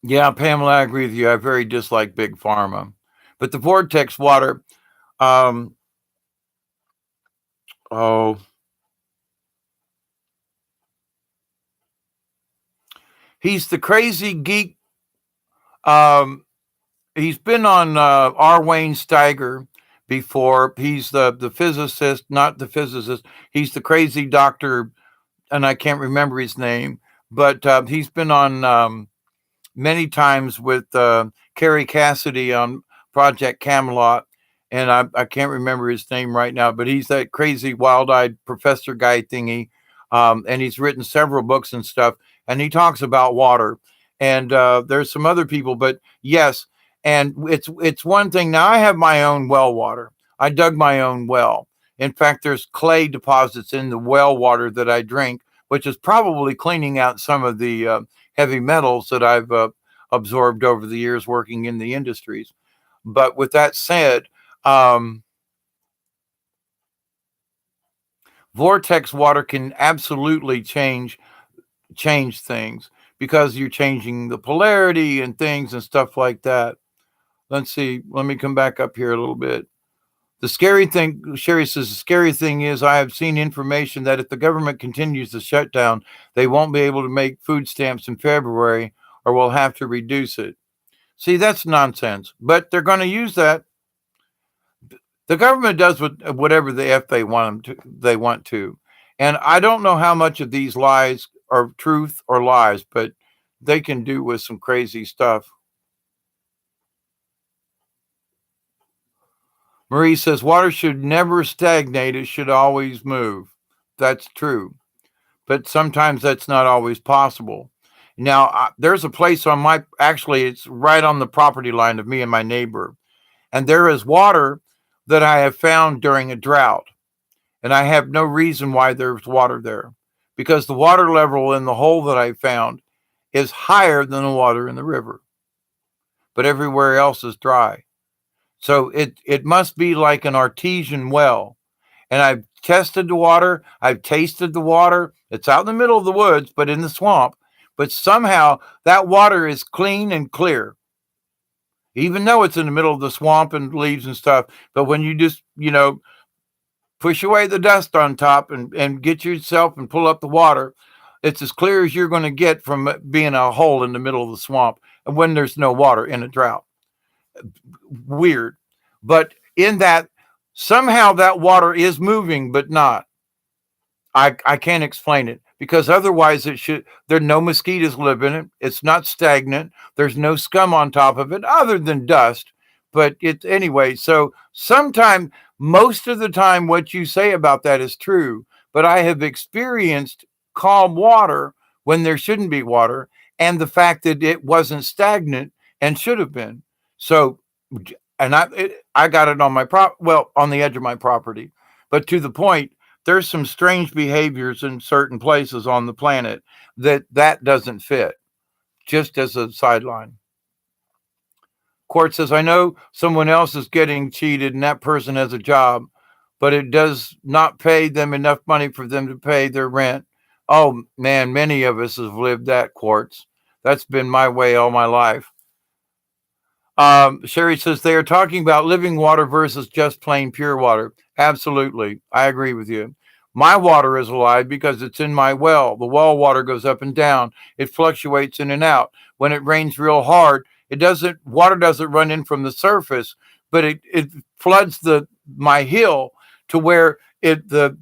Yeah, Pamela, I agree with you. I very dislike big pharma, but the vortex water, oh, He's the crazy geek. Um, he's been on R. Wayne Steiger before. He's the physicist, not the physicist. He's the crazy doctor, and I can't remember his name, but he's been on many times with Carrie Cassidy on Project Camelot, and I can't remember his name right now, but he's that crazy wild-eyed professor guy thingy, and he's written several books and stuff, and he talks about water, and there's some other people, but yes, and it's one thing. Now I have my own well water. I dug my own well. In fact, there's clay deposits in the well water that I drink, which is probably cleaning out some of the heavy metals that I've absorbed over the years working in the industries. But with that said, um, vortex water can absolutely change things because you're changing the polarity and things and stuff like that. Let's see. Let me come back up here a little bit. The scary thing, Sherry says, the scary thing is I have seen information that if the government continues the shutdown, they won't be able to make food stamps in February or will have to reduce it. See, that's nonsense. But they're going to use that. The government does whatever the f they want them to. They want to, and I don't know how much of these lies are truth or lies, but they can do with some crazy stuff. Marie says water should never stagnate; it should always move. That's true, but sometimes that's not always possible. Now, there's a place on my actually, it's right on the property line of me and my neighbor, and there is water that I have found during a drought. And I have no reason why there's water there because the water level in the hole that I found is higher than the water in the river, but everywhere else is dry. So it must be like an artesian well. And I've tested the water, I've tasted the water. It's out in the middle of the woods, but in the swamp. But somehow that water is clean and clear, even though it's in the middle of the swamp and leaves and stuff. But when you just, push away the dust on top and get yourself and pull up the water, it's as clear as you're going to get from being a hole in the middle of the swamp when there's no water in a drought. Weird. But in that, somehow that water is moving, but not. I can't explain it because otherwise there are no mosquitoes live in it. It's not stagnant. There's no scum on top of it other than dust. But anyway, so sometimes, most of the time, what you say about that is true. But I have experienced calm water when there shouldn't be water, and the fact that it wasn't stagnant and should have been. So, and I got it on on the edge of my property. But to the point, there's some strange behaviors in certain places on the planet that doesn't fit. Just as a sideline. Court says, I know someone else is getting cheated and that person has a job, but it does not pay them enough money for them to pay their rent. Oh man, many of us have lived that, Quartz. That's been my way all my life. Sherry says they are talking about living water versus just plain pure water. Absolutely. I agree with you. My water is alive because it's in my well. The well water goes up and down. It fluctuates in and out. When it rains real hard, water doesn't run in from the surface, but it floods my hill to where the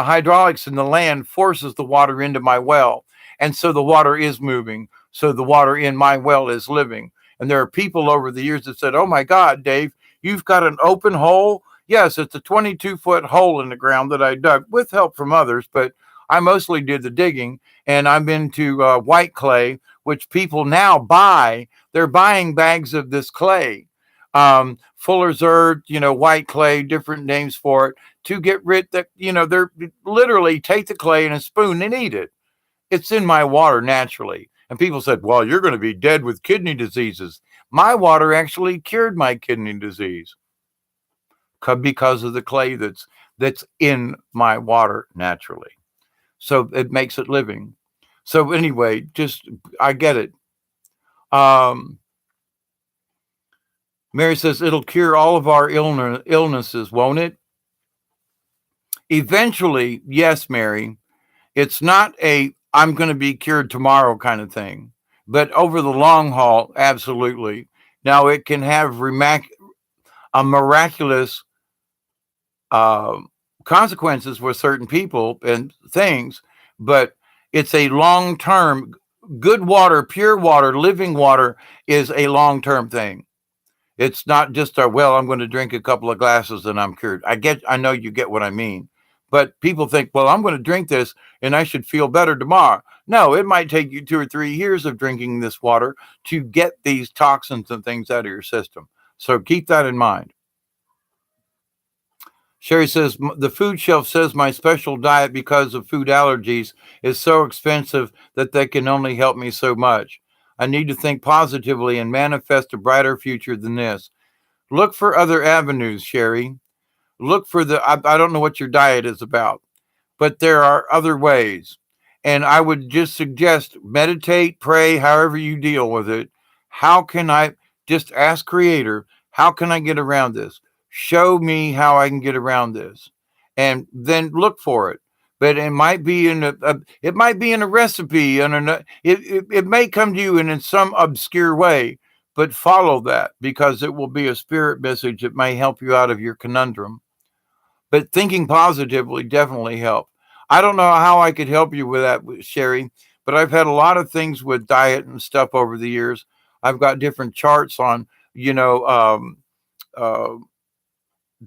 hydraulics in the land forces the water into my well. And so the water is moving. So the water in my well is living. And there are people over the years that said, oh my God, Dave, you've got an open hole. Yes, it's a 22-foot hole in the ground that I dug with help from others, but I mostly did the digging. And I'm into white clay, which people now buy. They're buying bags of this clay. Fuller's Earth, white clay, different names for it, to get rid that, they're literally take the clay in a spoon and eat it. It's in my water naturally. And people said, well, you're going to be dead with kidney diseases. My water actually cured my kidney disease because of the clay that's in my water naturally. So it makes it living. So anyway, I get it. Mary says, it'll cure all of our illnesses, won't it? Eventually, yes, Mary. It's not a I'm going to be cured tomorrow kind of thing. But over the long haul, absolutely. Now it can have a miraculous uh, consequences with certain people and things, but it's a long term. Good water, pure water, living water is a long term thing. It's not just a, well, I'm going to drink a couple of glasses and I'm cured. I know you get what I mean. But people think, well, I'm going to drink this and I should feel better tomorrow. No, it might take you 2 or 3 years of drinking this water to get these toxins and things out of your system. So keep that in mind. Sherry says, the food shelf says my special diet because of food allergies is so expensive that they can only help me so much. I need to think positively and manifest a brighter future than this. Look for other avenues, Sherry. Look for I don't know what your diet is about, but there are other ways. And I would just suggest meditate, pray, however you deal with it. How can I just ask Creator, how can I get around this? Show me how I can get around this. And then look for it. But it might be in it might be in a recipe and it may come to you in some obscure way, but follow that because it will be a spirit message that may help you out of your conundrum. But thinking positively definitely help. I don't know how I could help you with that, Sherry, but I've had a lot of things with diet and stuff over the years. I've got different charts on, you know, uh,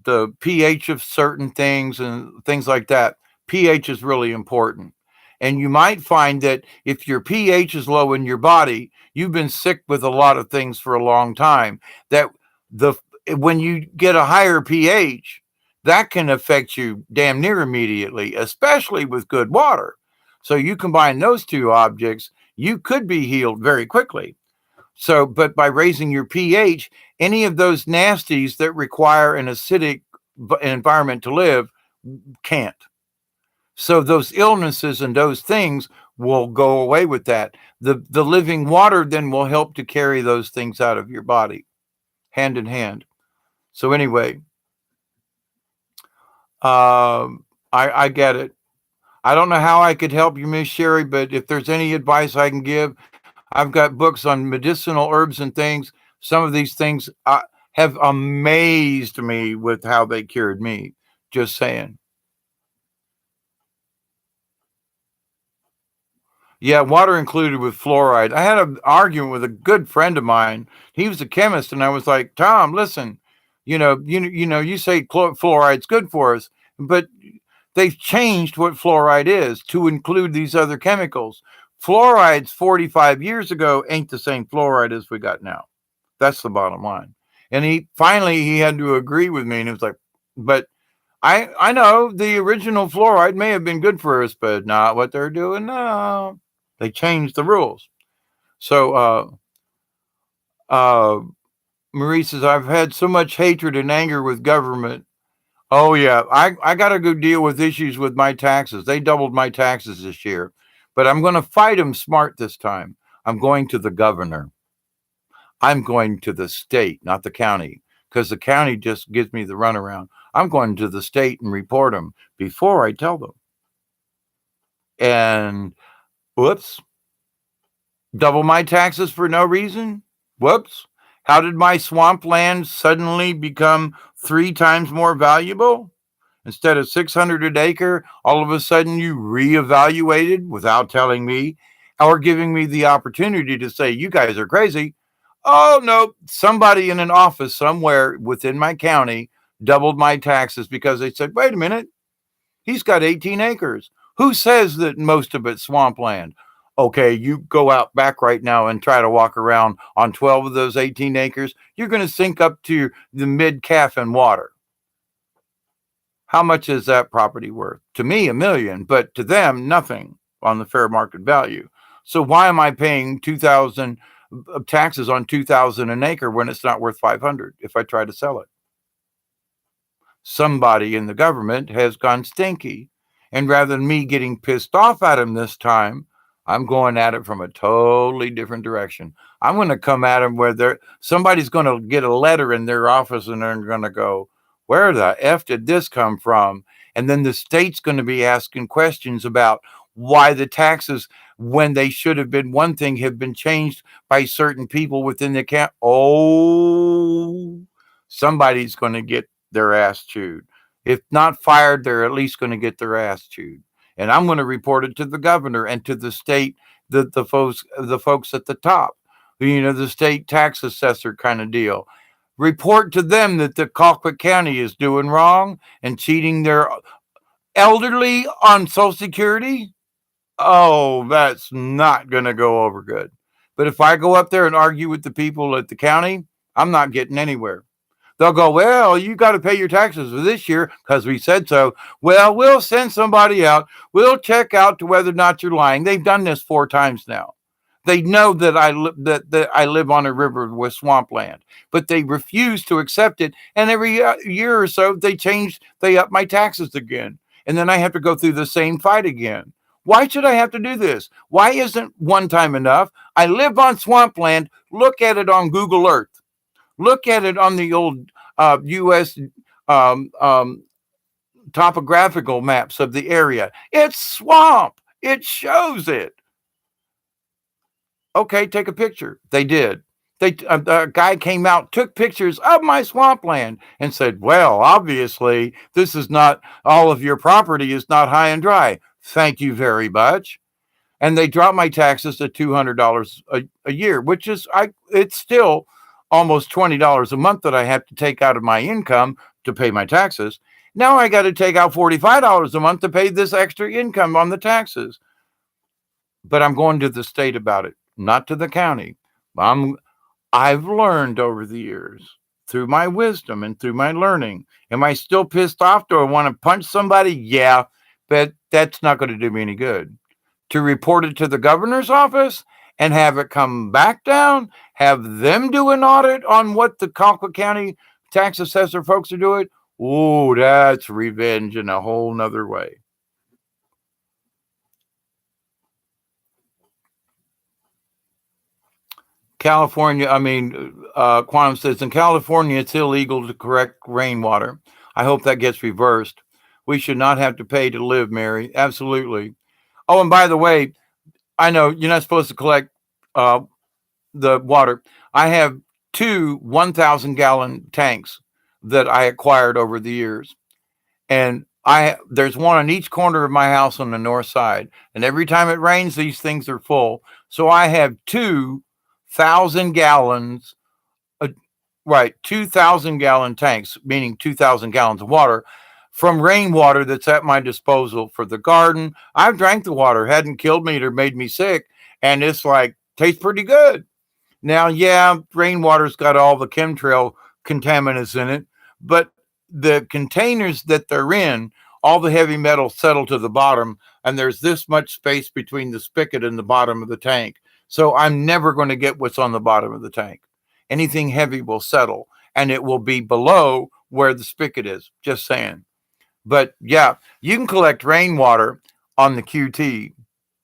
the pH of certain things and things like that. pH is really important. And you might find that if your pH is low in your body, you've been sick with a lot of things for a long time. That the when you get a higher pH, that can affect you damn near immediately, especially with good water. So you combine those two objects, you could be healed very quickly. So, but by raising your pH, any of those nasties that require an acidic environment to live can't. So those illnesses and those things will go away with that. The living water then will help to carry those things out of your body, hand in hand. So anyway, I get it. I don't know how I could help you, Miss Sherry, but if there's any advice I can give, I've got books on medicinal herbs and things. Some of these things have amazed me with how they cured me. Just saying. Yeah, water included with fluoride. I had an argument with a good friend of mine. He was a chemist, and I was like, Tom, listen, you say fluoride's good for us, but they've changed what fluoride is to include these other chemicals. Fluorides 45 years ago ain't the same fluoride as we got now. That's the bottom line. And he had to agree with me, and he was like, but I know the original fluoride may have been good for us, but not what they're doing now. They changed the rules. So uh, Marie says, I've had so much hatred and anger with government. Oh yeah, I got to go deal with issues with my taxes. They doubled my taxes this year, but I'm going to fight them smart this time. I'm going to the governor. I'm going to the state, not the county, because the county just gives me the runaround. I'm going to the state and report them before I tell them. And whoops, double my taxes for no reason? Whoops. How did my swampland suddenly become 3 times more valuable? Instead of 600 an acre, all of a sudden you reevaluated without telling me or giving me the opportunity to say, you guys are crazy. Oh, no, somebody in an office somewhere within my county doubled my taxes because they said, wait a minute, he's got 18 acres. Who says that most of it's swampland? Okay, you go out back right now and try to walk around on 12 of those 18 acres. You're going to sink up to the mid calf in water. How much is that property worth? To me, $1 million, but to them, nothing on the fair market value. So why am I paying 2,000 taxes on 2,000 an acre when it's not worth 500 if I try to sell it? Somebody in the government has gone stinky. And rather than me getting pissed off at him this time, I'm going at it from a totally different direction. I'm going to come at him where somebody's going to get a letter in their office and they're going to go, where the F did this come from? And then the state's going to be asking questions about why the taxes, when they should have been one thing, have been changed by certain people within the camp. Oh, somebody's going to get their ass chewed. If not fired, they're at least going to get their ass chewed. And I'm going to report it to the governor and to the state, the folks at the top, the state tax assessor kind of deal. Report to them that the Colquitt County is doing wrong and cheating their elderly on Social Security. Oh, that's not going to go over good. But if I go up there and argue with the people at the county, I'm not getting anywhere. They'll go, well, you got to pay your taxes for this year because we said so. Well, we'll send somebody out. We'll check out to whether or not you're lying. They've done this 4 times now. They know that that I live on a river with swampland, but they refuse to accept it. And every year or so, they up my taxes again. And then I have to go through the same fight again. Why should I have to do this? Why isn't one time enough? I live on swampland. Look at it on Google Earth. Look at it on the old U.S. Um, um, topographical maps of the area. It's swamp. It shows it. Okay, take a picture. They did. A guy came out, took pictures of my swampland, and said, "Well, obviously, this is not all of your property is not high and dry. Thank you very much." And they dropped my taxes to $200 a year, which is it's still almost $20 a month that I have to take out of my income to pay my taxes. Now I got to take out $45 a month to pay this extra income on the taxes. But I'm going to the state about it, not to the county. I've learned over the years through my wisdom and through my learning. Am I still pissed off? Do I want to punch somebody? Yeah, but that's not going to do me any good. To report it to the governor's office and have it come back down, have them do an audit on what the Colquitt County tax assessor folks are doing. Oh, that's revenge in a whole nother way. California, Quantum says in California, it's illegal to collect rainwater. I hope that gets reversed. We should not have to pay to live, Mary. Absolutely. Oh, and by the way, I know you're not supposed to collect uh, the water. I have 2 1,000-gallon tanks that I acquired over the years, and there's one on each corner of my house on the north side. And every time it rains, these things are full. So I have 2,000 gallons, uh, right? 2,000-gallon tanks, meaning 2,000 gallons of water from rainwater that's at my disposal for the garden. I've drank the water, hadn't killed me or made me sick, and it's like tastes pretty good. Now, yeah, rainwater's got all the chemtrail contaminants in it, but the containers that they're in, all the heavy metals settle to the bottom, and there's this much space between the spigot and the bottom of the tank. So I'm never going to get what's on the bottom of the tank. Anything heavy will settle, and it will be below where the spigot is. Just saying. But yeah, you can collect rainwater on the QT,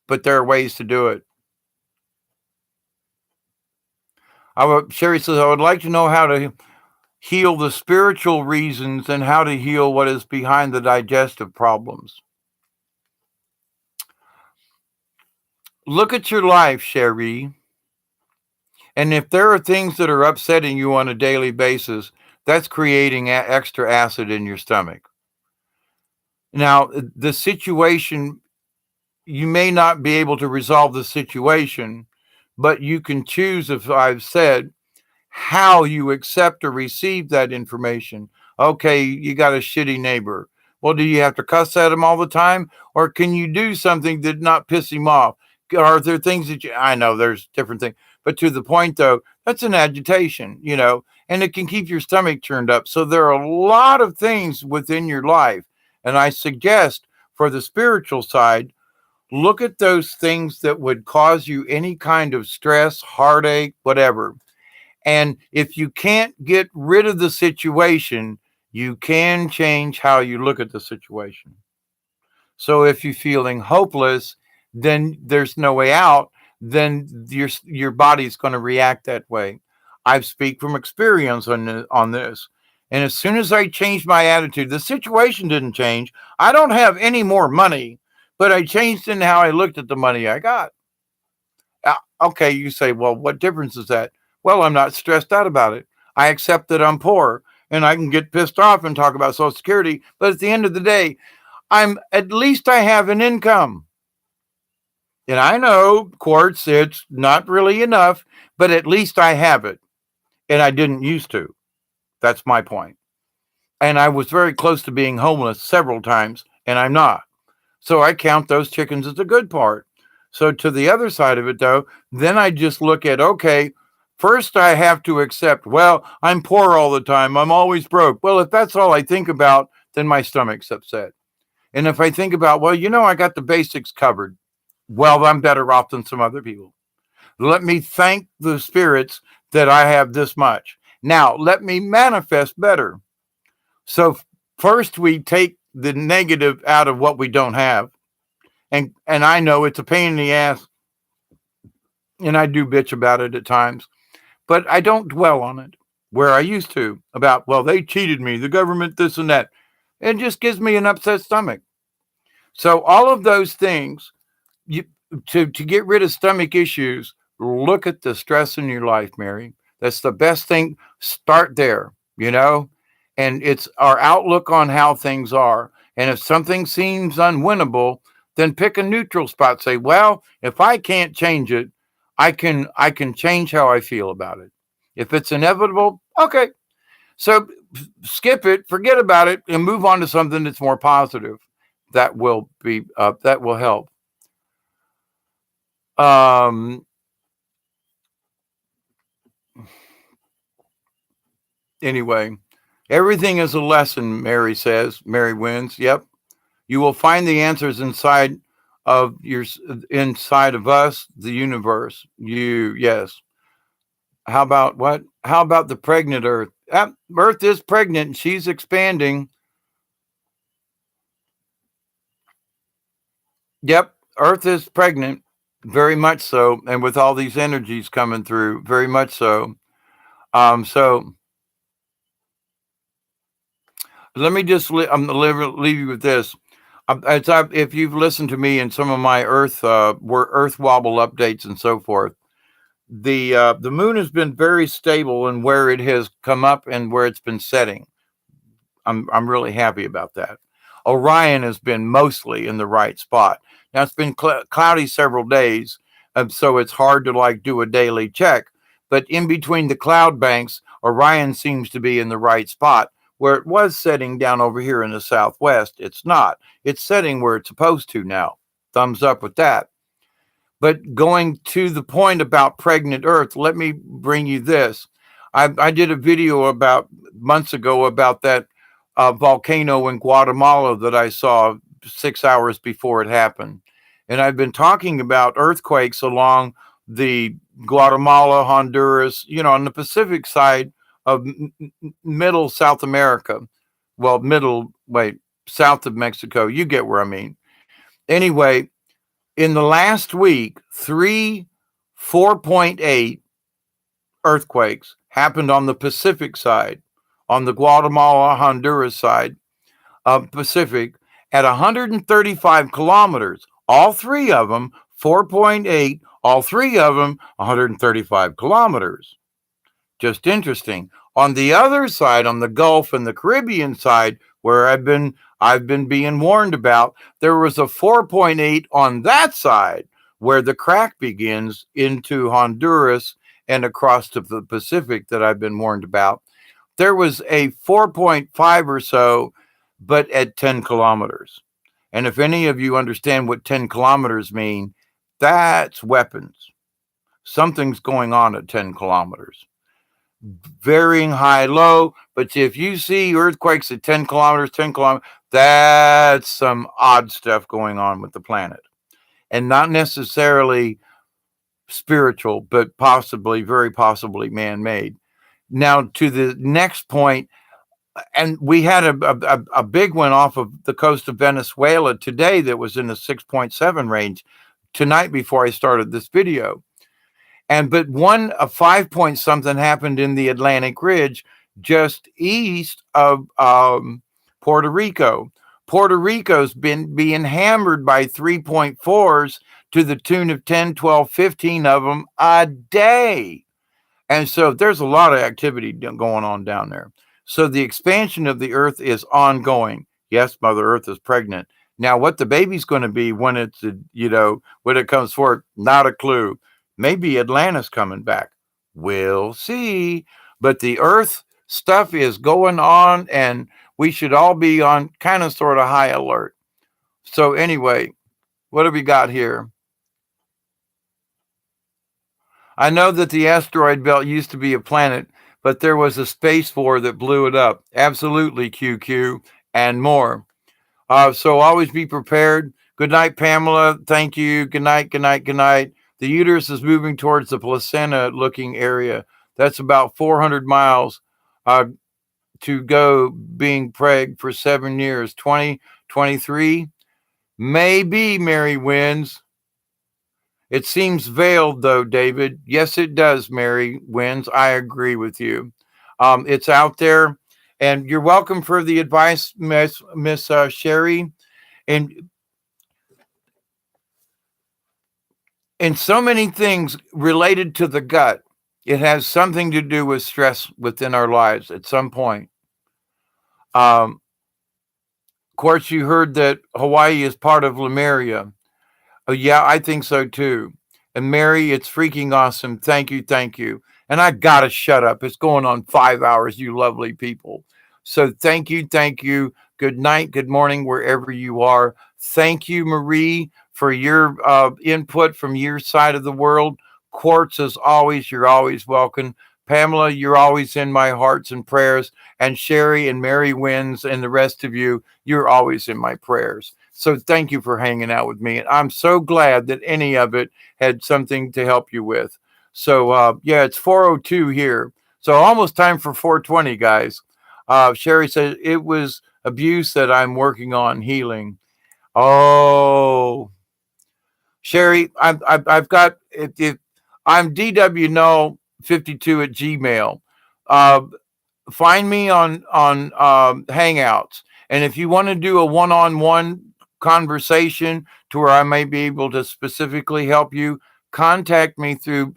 but there are ways to do it. Sherry says, I would like to know how to heal the spiritual reasons and how to heal what is behind the digestive problems. Look at your life, Sherry. And if there are things that are upsetting you on a daily basis, that's creating extra acid in your stomach. Now, the situation, you may not be able to resolve the situation, but you can choose, as I've said, how you accept or receive that information. Okay, you got a shitty neighbor. Well, do you have to cuss at him all the time? Or can you do something that not piss him off? Are there things that I know there's different things, but to the point though, that's an agitation, and it can keep your stomach churned up. So there are a lot of things within your life. And I suggest for the spiritual side, look at those things that would cause you any kind of stress, heartache, whatever. And if you can't get rid of the situation, you can change how you look at the situation. So if you're feeling hopeless, then there's no way out, then your body's going to react that way. I speak from experience on this. And as soon as I changed my attitude, the situation didn't change. I don't have any more money, but I changed in how I looked at the money I got. Okay, you say, well, what difference is that? Well, I'm not stressed out about it. I accept that I'm poor and I can get pissed off and talk about Social Security. But at the end of the day, at least I have an income. And I know, Quartz, it's not really enough, but at least I have it. And I didn't used to. That's my point. And I was very close to being homeless several times, and I'm not. So I count those chickens as the good part. So to the other side of it, though, then I just look at, okay, first I have to accept, well, I'm poor all the time. I'm always broke. Well, if that's all I think about, then my stomach's upset. And if I think about, well, I got the basics covered, well, I'm better off than some other people. Let me thank the spirits that I have this much. Now, let me manifest better. So first we take the negative out of what we don't have. And I know it's a pain in the ass, and I do bitch about it at times, but I don't dwell on it where I used to about, well, they cheated me, the government, this and that. It just gives me an upset stomach. So all of those things, you to get rid of stomach issues, look at the stress in your life, Mary. That's the best thing. Start there. And it's our outlook on how things are. And if something seems unwinnable, then pick a neutral spot. Say, well, if I can't change it, I can change how I feel about it. If it's inevitable, okay. So skip it, forget about it, and move on to something that's more positive. That will help. Um, anyway, everything is a lesson, Mary says. Mary wins. Yep. You will find the answers of your inside of us, the universe. Yes. How about what? How about the pregnant Earth? Earth is pregnant and she's expanding. Yep, Earth is pregnant, very much so, and with all these energies coming through, very much so. So let me just I'm gonna leave you with this. If you've listened to me in some of my Earth wobble updates and so forth, the moon has been very stable in where it has come up and where it's been setting. I'm really happy about that. Orion has been mostly in the right spot. Now it's been cloudy several days, so it's hard to do a daily check. But in between the cloud banks, Orion seems to be in the right spot. Where it was setting down over here in the southwest, it's not. It's setting where it's supposed to now. Thumbs up with that. But going to the point about pregnant Earth, let me bring you this. I did a video about months ago about that volcano in Guatemala that I saw 6 hours before it happened. And I've been talking about earthquakes along the Guatemala, Honduras, on the Pacific side of middle South America. Well, south of Mexico. You get where I mean. Anyway, in the last week, 4.8 earthquakes happened on the Pacific side, on the Guatemala, Honduras side of Pacific at 135 kilometers. All three of them, 4.8, all three of them, 135 kilometers. Just interesting. On the other side, on the Gulf and the Caribbean side, where I've been being warned about, there was a 4.8 on that side where the crack begins into Honduras and across to the Pacific that I've been warned about. There was a 4.5 or so, but at 10 kilometers. And if any of you understand what 10 kilometers mean, that's weapons. Something's going on at 10 kilometers. Varying high, low, but if you see earthquakes at 10 kilometers, that's some odd stuff going on with the planet. And not necessarily spiritual, but very possibly man-made. Now, to the next point, and we had a big one off of the coast of Venezuela today that was in the 6.7 range tonight before I started this video. But a 5 point something happened in the Atlantic Ridge just east of Puerto Rico. Puerto Rico's been being hammered by 3.4s to the tune of 10, 12, 15 of them a day. And so there's a lot of activity going on down there. So the expansion of the earth is ongoing. Yes, Mother Earth is pregnant. Now, what the baby's going to be when it's, when it comes forth, not a clue. Maybe Atlanta's coming back. We'll see. But the earth stuff is going on, and we should all be on kind of sort of high alert. So, anyway, what have we got here? I know that the asteroid belt used to be a planet, but there was a space war that blew it up. Absolutely, QQ, and more. So always be prepared. Good night, Pamela. Thank you. Good night, good night, good night. The uterus is moving towards the placenta looking area. That's about 400 miles to go being preg for 7 years. 2023? Maybe Mary wins. It seems veiled, though, David. Yes, it does, Mary wins. I agree with you. It's out there, and you're welcome for the advice, Miss Sherry. And so many things related to the gut, it has something to do with stress within our lives at some point. Of course, you heard that Hawaii is part of Lemuria. Oh, yeah, I think so too. And Mary, it's freaking awesome. Thank you, thank you. And I gotta shut up. It's going on 5 hours, you lovely people. So thank you, thank you. Good night, good morning, wherever you are. Thank you, Marie, for your input from your side of the world. Quartz, as always, you're always welcome. Pamela, you're always in my hearts and prayers. And Sherry and Mary Wins and the rest of you, you're always in my prayers. So thank you for hanging out with me. And I'm so glad that any of it had something to help you with. So, yeah, it's 4:02 here. So almost time for 4:20, guys. Sherry said it was abuse that I'm working on healing. Oh, Sherry, I've got, if I'm DW Null 52 at Gmail. Uh, Find me on Hangouts, and if you want to do a one-on-one conversation to where I may be able to specifically help you, contact me through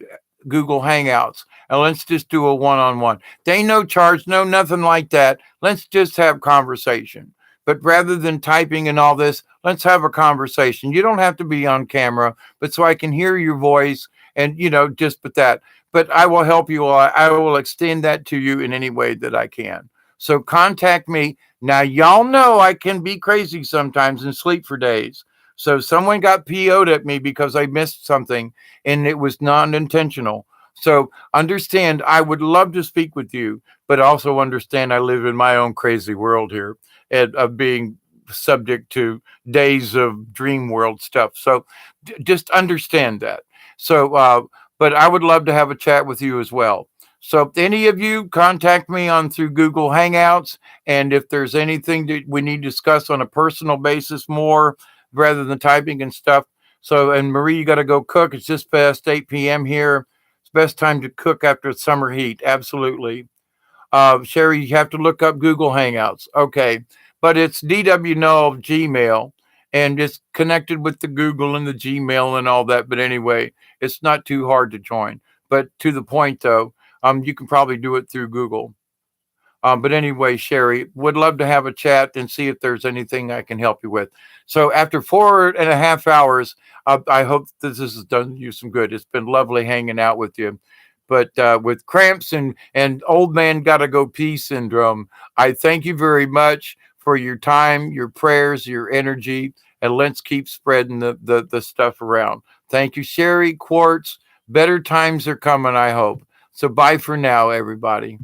Google Hangouts, and let's just do a one-on-one. There ain't no charge, no nothing like that. Let's just have conversation. But rather than typing and all this, let's have a conversation. You don't have to be on camera, but so I can hear your voice and just but that. But I will help you. I will extend that to you in any way that I can. So contact me. Now, y'all know I can be crazy sometimes and sleep for days. So someone got PO'd at me because I missed something and it was non-intentional. So understand, I would love to speak with you, but also understand I live in my own crazy world here of being subject to days of dream world stuff. So just understand that. So, but I would love to have a chat with you as well. So if any of you contact me on through Google Hangouts, and if there's anything that we need to discuss on a personal basis more rather than typing and stuff. So, and Marie, you got to go cook. It's just past 8 p.m. here. It's best time to cook after summer heat. Absolutely. Sherry, you have to look up Google Hangouts. Okay. But it's DW Null Gmail, and it's connected with the Google and the Gmail and all that. But anyway, it's not too hard to join. But to the point, though, you can probably do it through Google. But anyway, Sherry, would love to have a chat and see if there's anything I can help you with. So after 4.5 hours, I hope this has done you some good. It's been lovely hanging out with you. But with cramps and old man gotta go pee syndrome, I thank you very much for your time, your prayers, your energy, and let's keep spreading the stuff around. Thank you, Sherry, Quartz. Better times are coming, I hope. So bye for now, everybody.